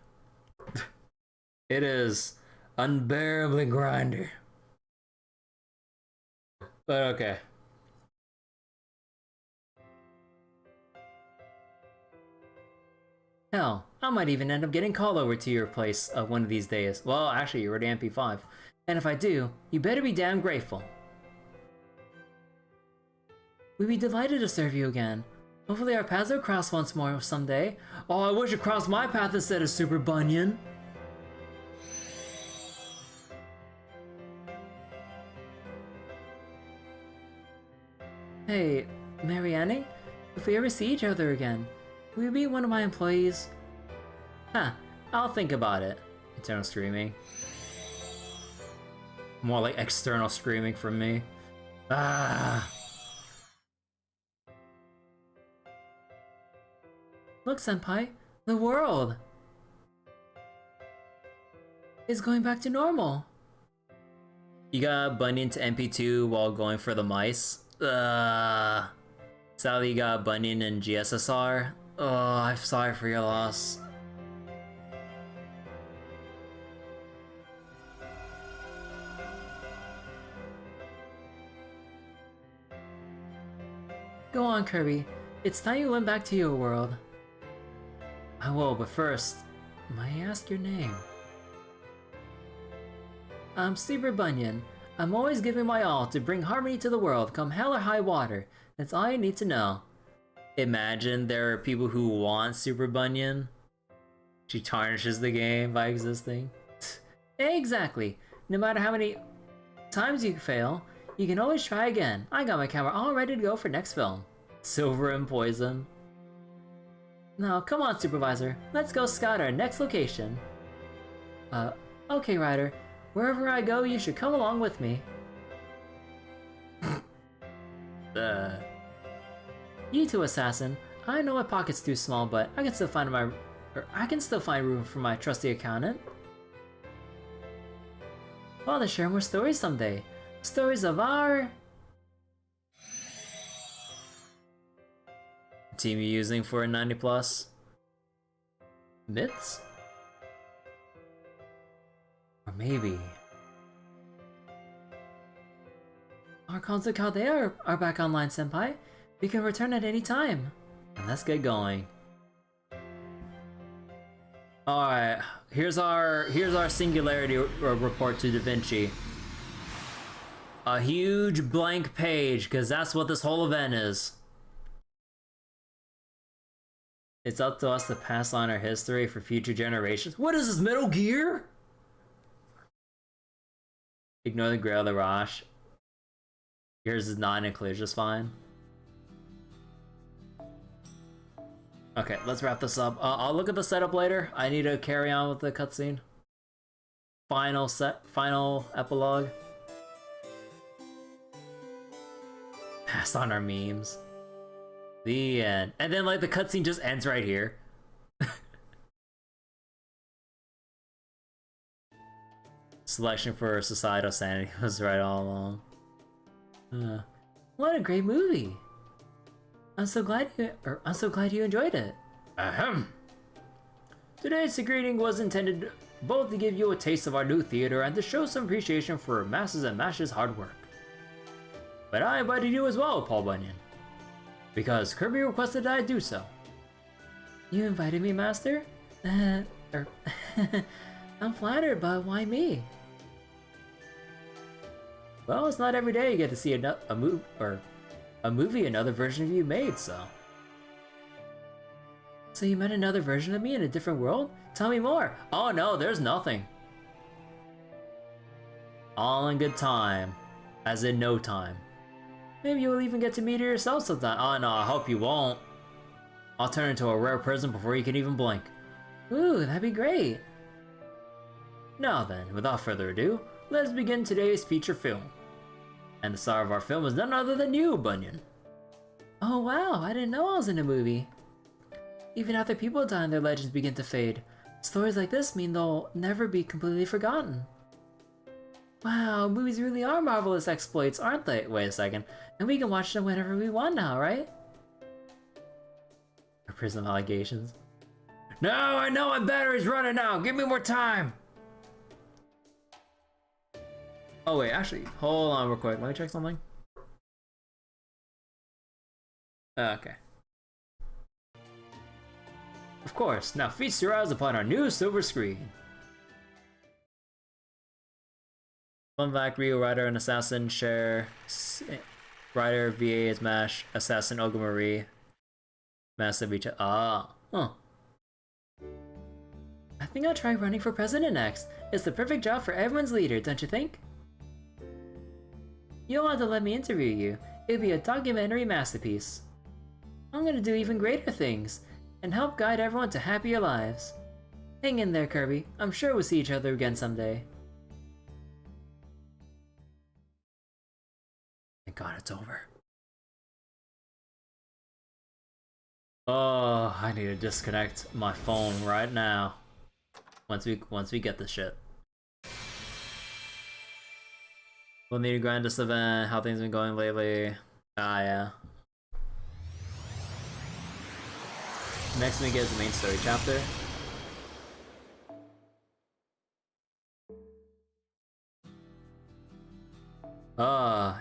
It is unbearably grindy. But okay. Hell, I might even end up getting called over to your place one of these days. Well, actually, you're already MP5. And if I do, you better be damn grateful. We'd be delighted to serve you again. Hopefully our paths will cross once more someday. Oh, I wish it crossed my path instead of Super Bunyan. Hey, Marianne? If we ever see each other again, will you be one of my employees? Huh, I'll think about it. Internal screaming. More like external screaming from me. Ah. Look, Senpai, the world is going back to normal. You got Bunyan to MP2 while going for the mice. Sadly, you got Bunyan and GSSR. Oh, I'm sorry for your loss. Go on, Kirby. It's time you went back to your world. I will, but first, may I ask your name? I'm Super Bunyan. I'm always giving my all to bring harmony to the world, come hell or high water. That's all you need to know. Imagine there are people who want Super Bunyan. She tarnishes the game by existing. Exactly. No matter how many times you fail, you can always try again. I got my camera all ready to go for next film. Silver and Poison. Now, come on, Supervisor. Let's go scout our next location. Okay, Ryder. Wherever I go, you should come along with me. You too, Assassin. I know my pocket's too small, but I can still find room for my trusty accountant. Well, to share more stories someday. Stories of our... team you're using for a 90+? Myths? Or maybe... Archons of Chaldea are back online, Senpai. We can return at any time. And let's get going. Alright, here's our singularity report to Da Vinci. A huge blank page, because that's what this whole event is.
It's up to us to pass on our history for future generations. What is this, Metal Gear? Ignore the Grail, the Rosh. Yours is non-nuclear, just fine. Okay, let's wrap this up. I'll look at the setup later. I need to carry on with the cutscene. Final epilogue. Pass on our memes. The end. And then like the cutscene just ends right here. Selection for societal sanity was right all along. What a great movie! I'm so glad you enjoyed it. Ahem. Today's greeting was intended both to give you a taste of our new theater and to show some appreciation for Masses and Mash's hard work. But I invited you as well, Paul Bunyan, because Kirby requested that I do so. You invited me, Master? I'm flattered, but why me? Well, it's not every day you get to see a movie another version of you made, so. So you met another version of me in a different world? Tell me more! Oh no, there's nothing. All in good time. As in no time. Maybe you'll even get to meet her yourself sometime. Oh no, I hope you won't. I'll turn into a rare person before you can even blink. Ooh, that'd be great. Now then, without further ado, let's begin today's feature film. And the star of our film is none other than you, Bunyan. Oh wow, I didn't know I was in a movie. Even after people die and their legends begin to fade, stories like this mean they'll never be completely forgotten. Wow, movies really are marvelous exploits, aren't they? Wait a second. And we can watch them whenever we want now, right? Or Prism allegations. No, I know my battery's running out! Give me more time! Oh wait, actually, hold on real quick. Let me check something. Okay. Of course, now feast your eyes upon our new silver screen. Fun fact, Rio Rider and Assassin share Rider VA is MASH, Assassin Olga Marie. Massive each I think I'll try running for president next. It's the perfect job for everyone's leader, don't you think? You'll want to let me interview you. It'll be a documentary masterpiece. I'm gonna do even greater things and help guide everyone to happier lives. Hang in there, Kirby. I'm sure we'll see each other again someday. Thank God it's over. Oh, I need to disconnect my phone right now. Once we get this shit. We'll need to grind this event, how things been going lately. Ah, yeah. Next we get the main story chapter.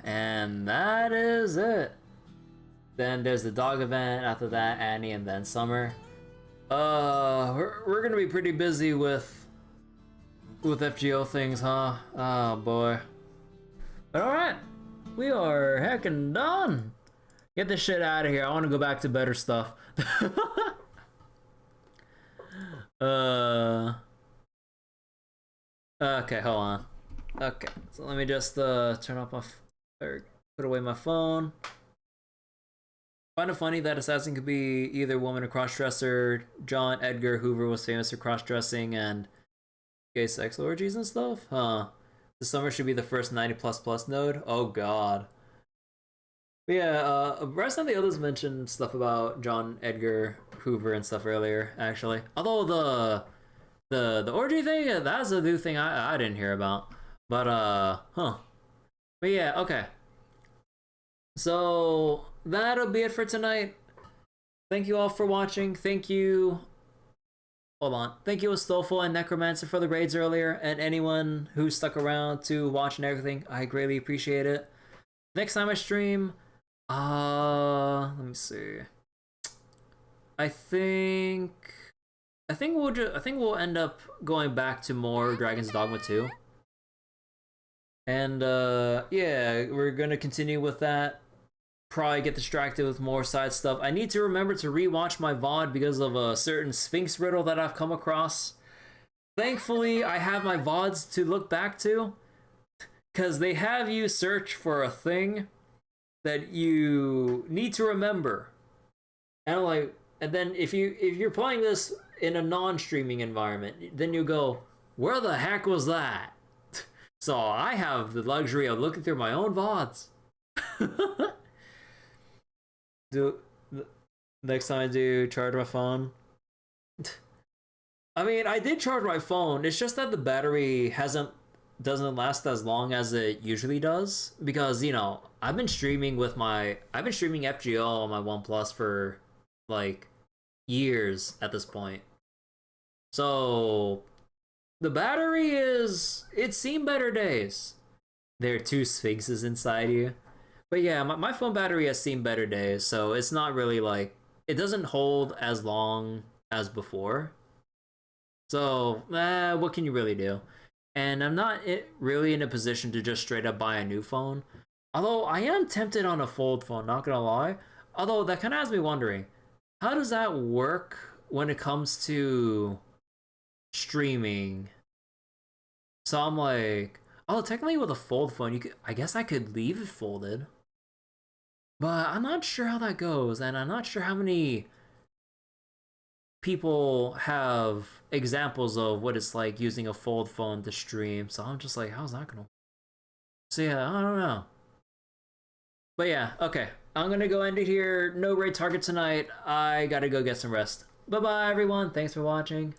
And that is it. Then there's the dog event, after that Annie, and then Summer. We're gonna be pretty busy with FGO things, huh? Oh boy. But alright, we are heckin' done. Get this shit out of here. I want to go back to better stuff. Okay, hold on. Okay, so let me just turn off my or put away my phone. Find it funny that Assassin could be either woman or crossdresser. John Edgar Hoover was famous for crossdressing and gay sex orgies and stuff. Huh. The Summer should be the first 90++ node. Oh god. But yeah, Bryce and the others mentioned stuff about John Edgar Hoover and stuff earlier, actually. Although the orgy thing, that's a new thing I didn't hear about. But huh. But yeah, okay. So that'll be it for tonight. Thank you all for watching. Thank you. Hold on. Thank you, Astolfo and Necromancer, for the raids earlier, and anyone who stuck around to watch and everything. I greatly appreciate it. Next time I stream, let me see. I think we'll end up going back to more Dragon's Dogma 2. And yeah, we're gonna continue with that probably get distracted with more side stuff. I need to remember to rewatch my VOD because of a certain Sphinx riddle that I've come across. Thankfully, I have my VODs to look back to, because they have you search for a thing that you need to remember. And then if you're playing this in a non-streaming environment, then you go, where the heck was that? So I have the luxury of looking through my own VODs. Next time I do charge my phone. I mean, I did charge my phone. It's just that the battery doesn't last as long as it usually does, because I've been streaming FGO on my OnePlus for like years at this point. So the battery it's seen better days. There are two sphinxes inside you. But yeah, my phone battery has seen better days, so it's not really like, it doesn't hold as long as before. So, what can you really do? And I'm not really in a position to just straight up buy a new phone. Although I am tempted on a fold phone, not gonna lie. Although that kind of has me wondering, how does that work when it comes to streaming? So I'm like, oh, technically with a fold phone, I guess I could leave it folded. But I'm not sure how that goes, and I'm not sure how many people have examples of what it's like using a fold phone to stream. So I'm just like, how's that gonna work? So yeah, I don't know. But yeah, okay. I'm gonna go end it here. No raid target tonight. I gotta go get some rest. Bye-bye, everyone. Thanks for watching.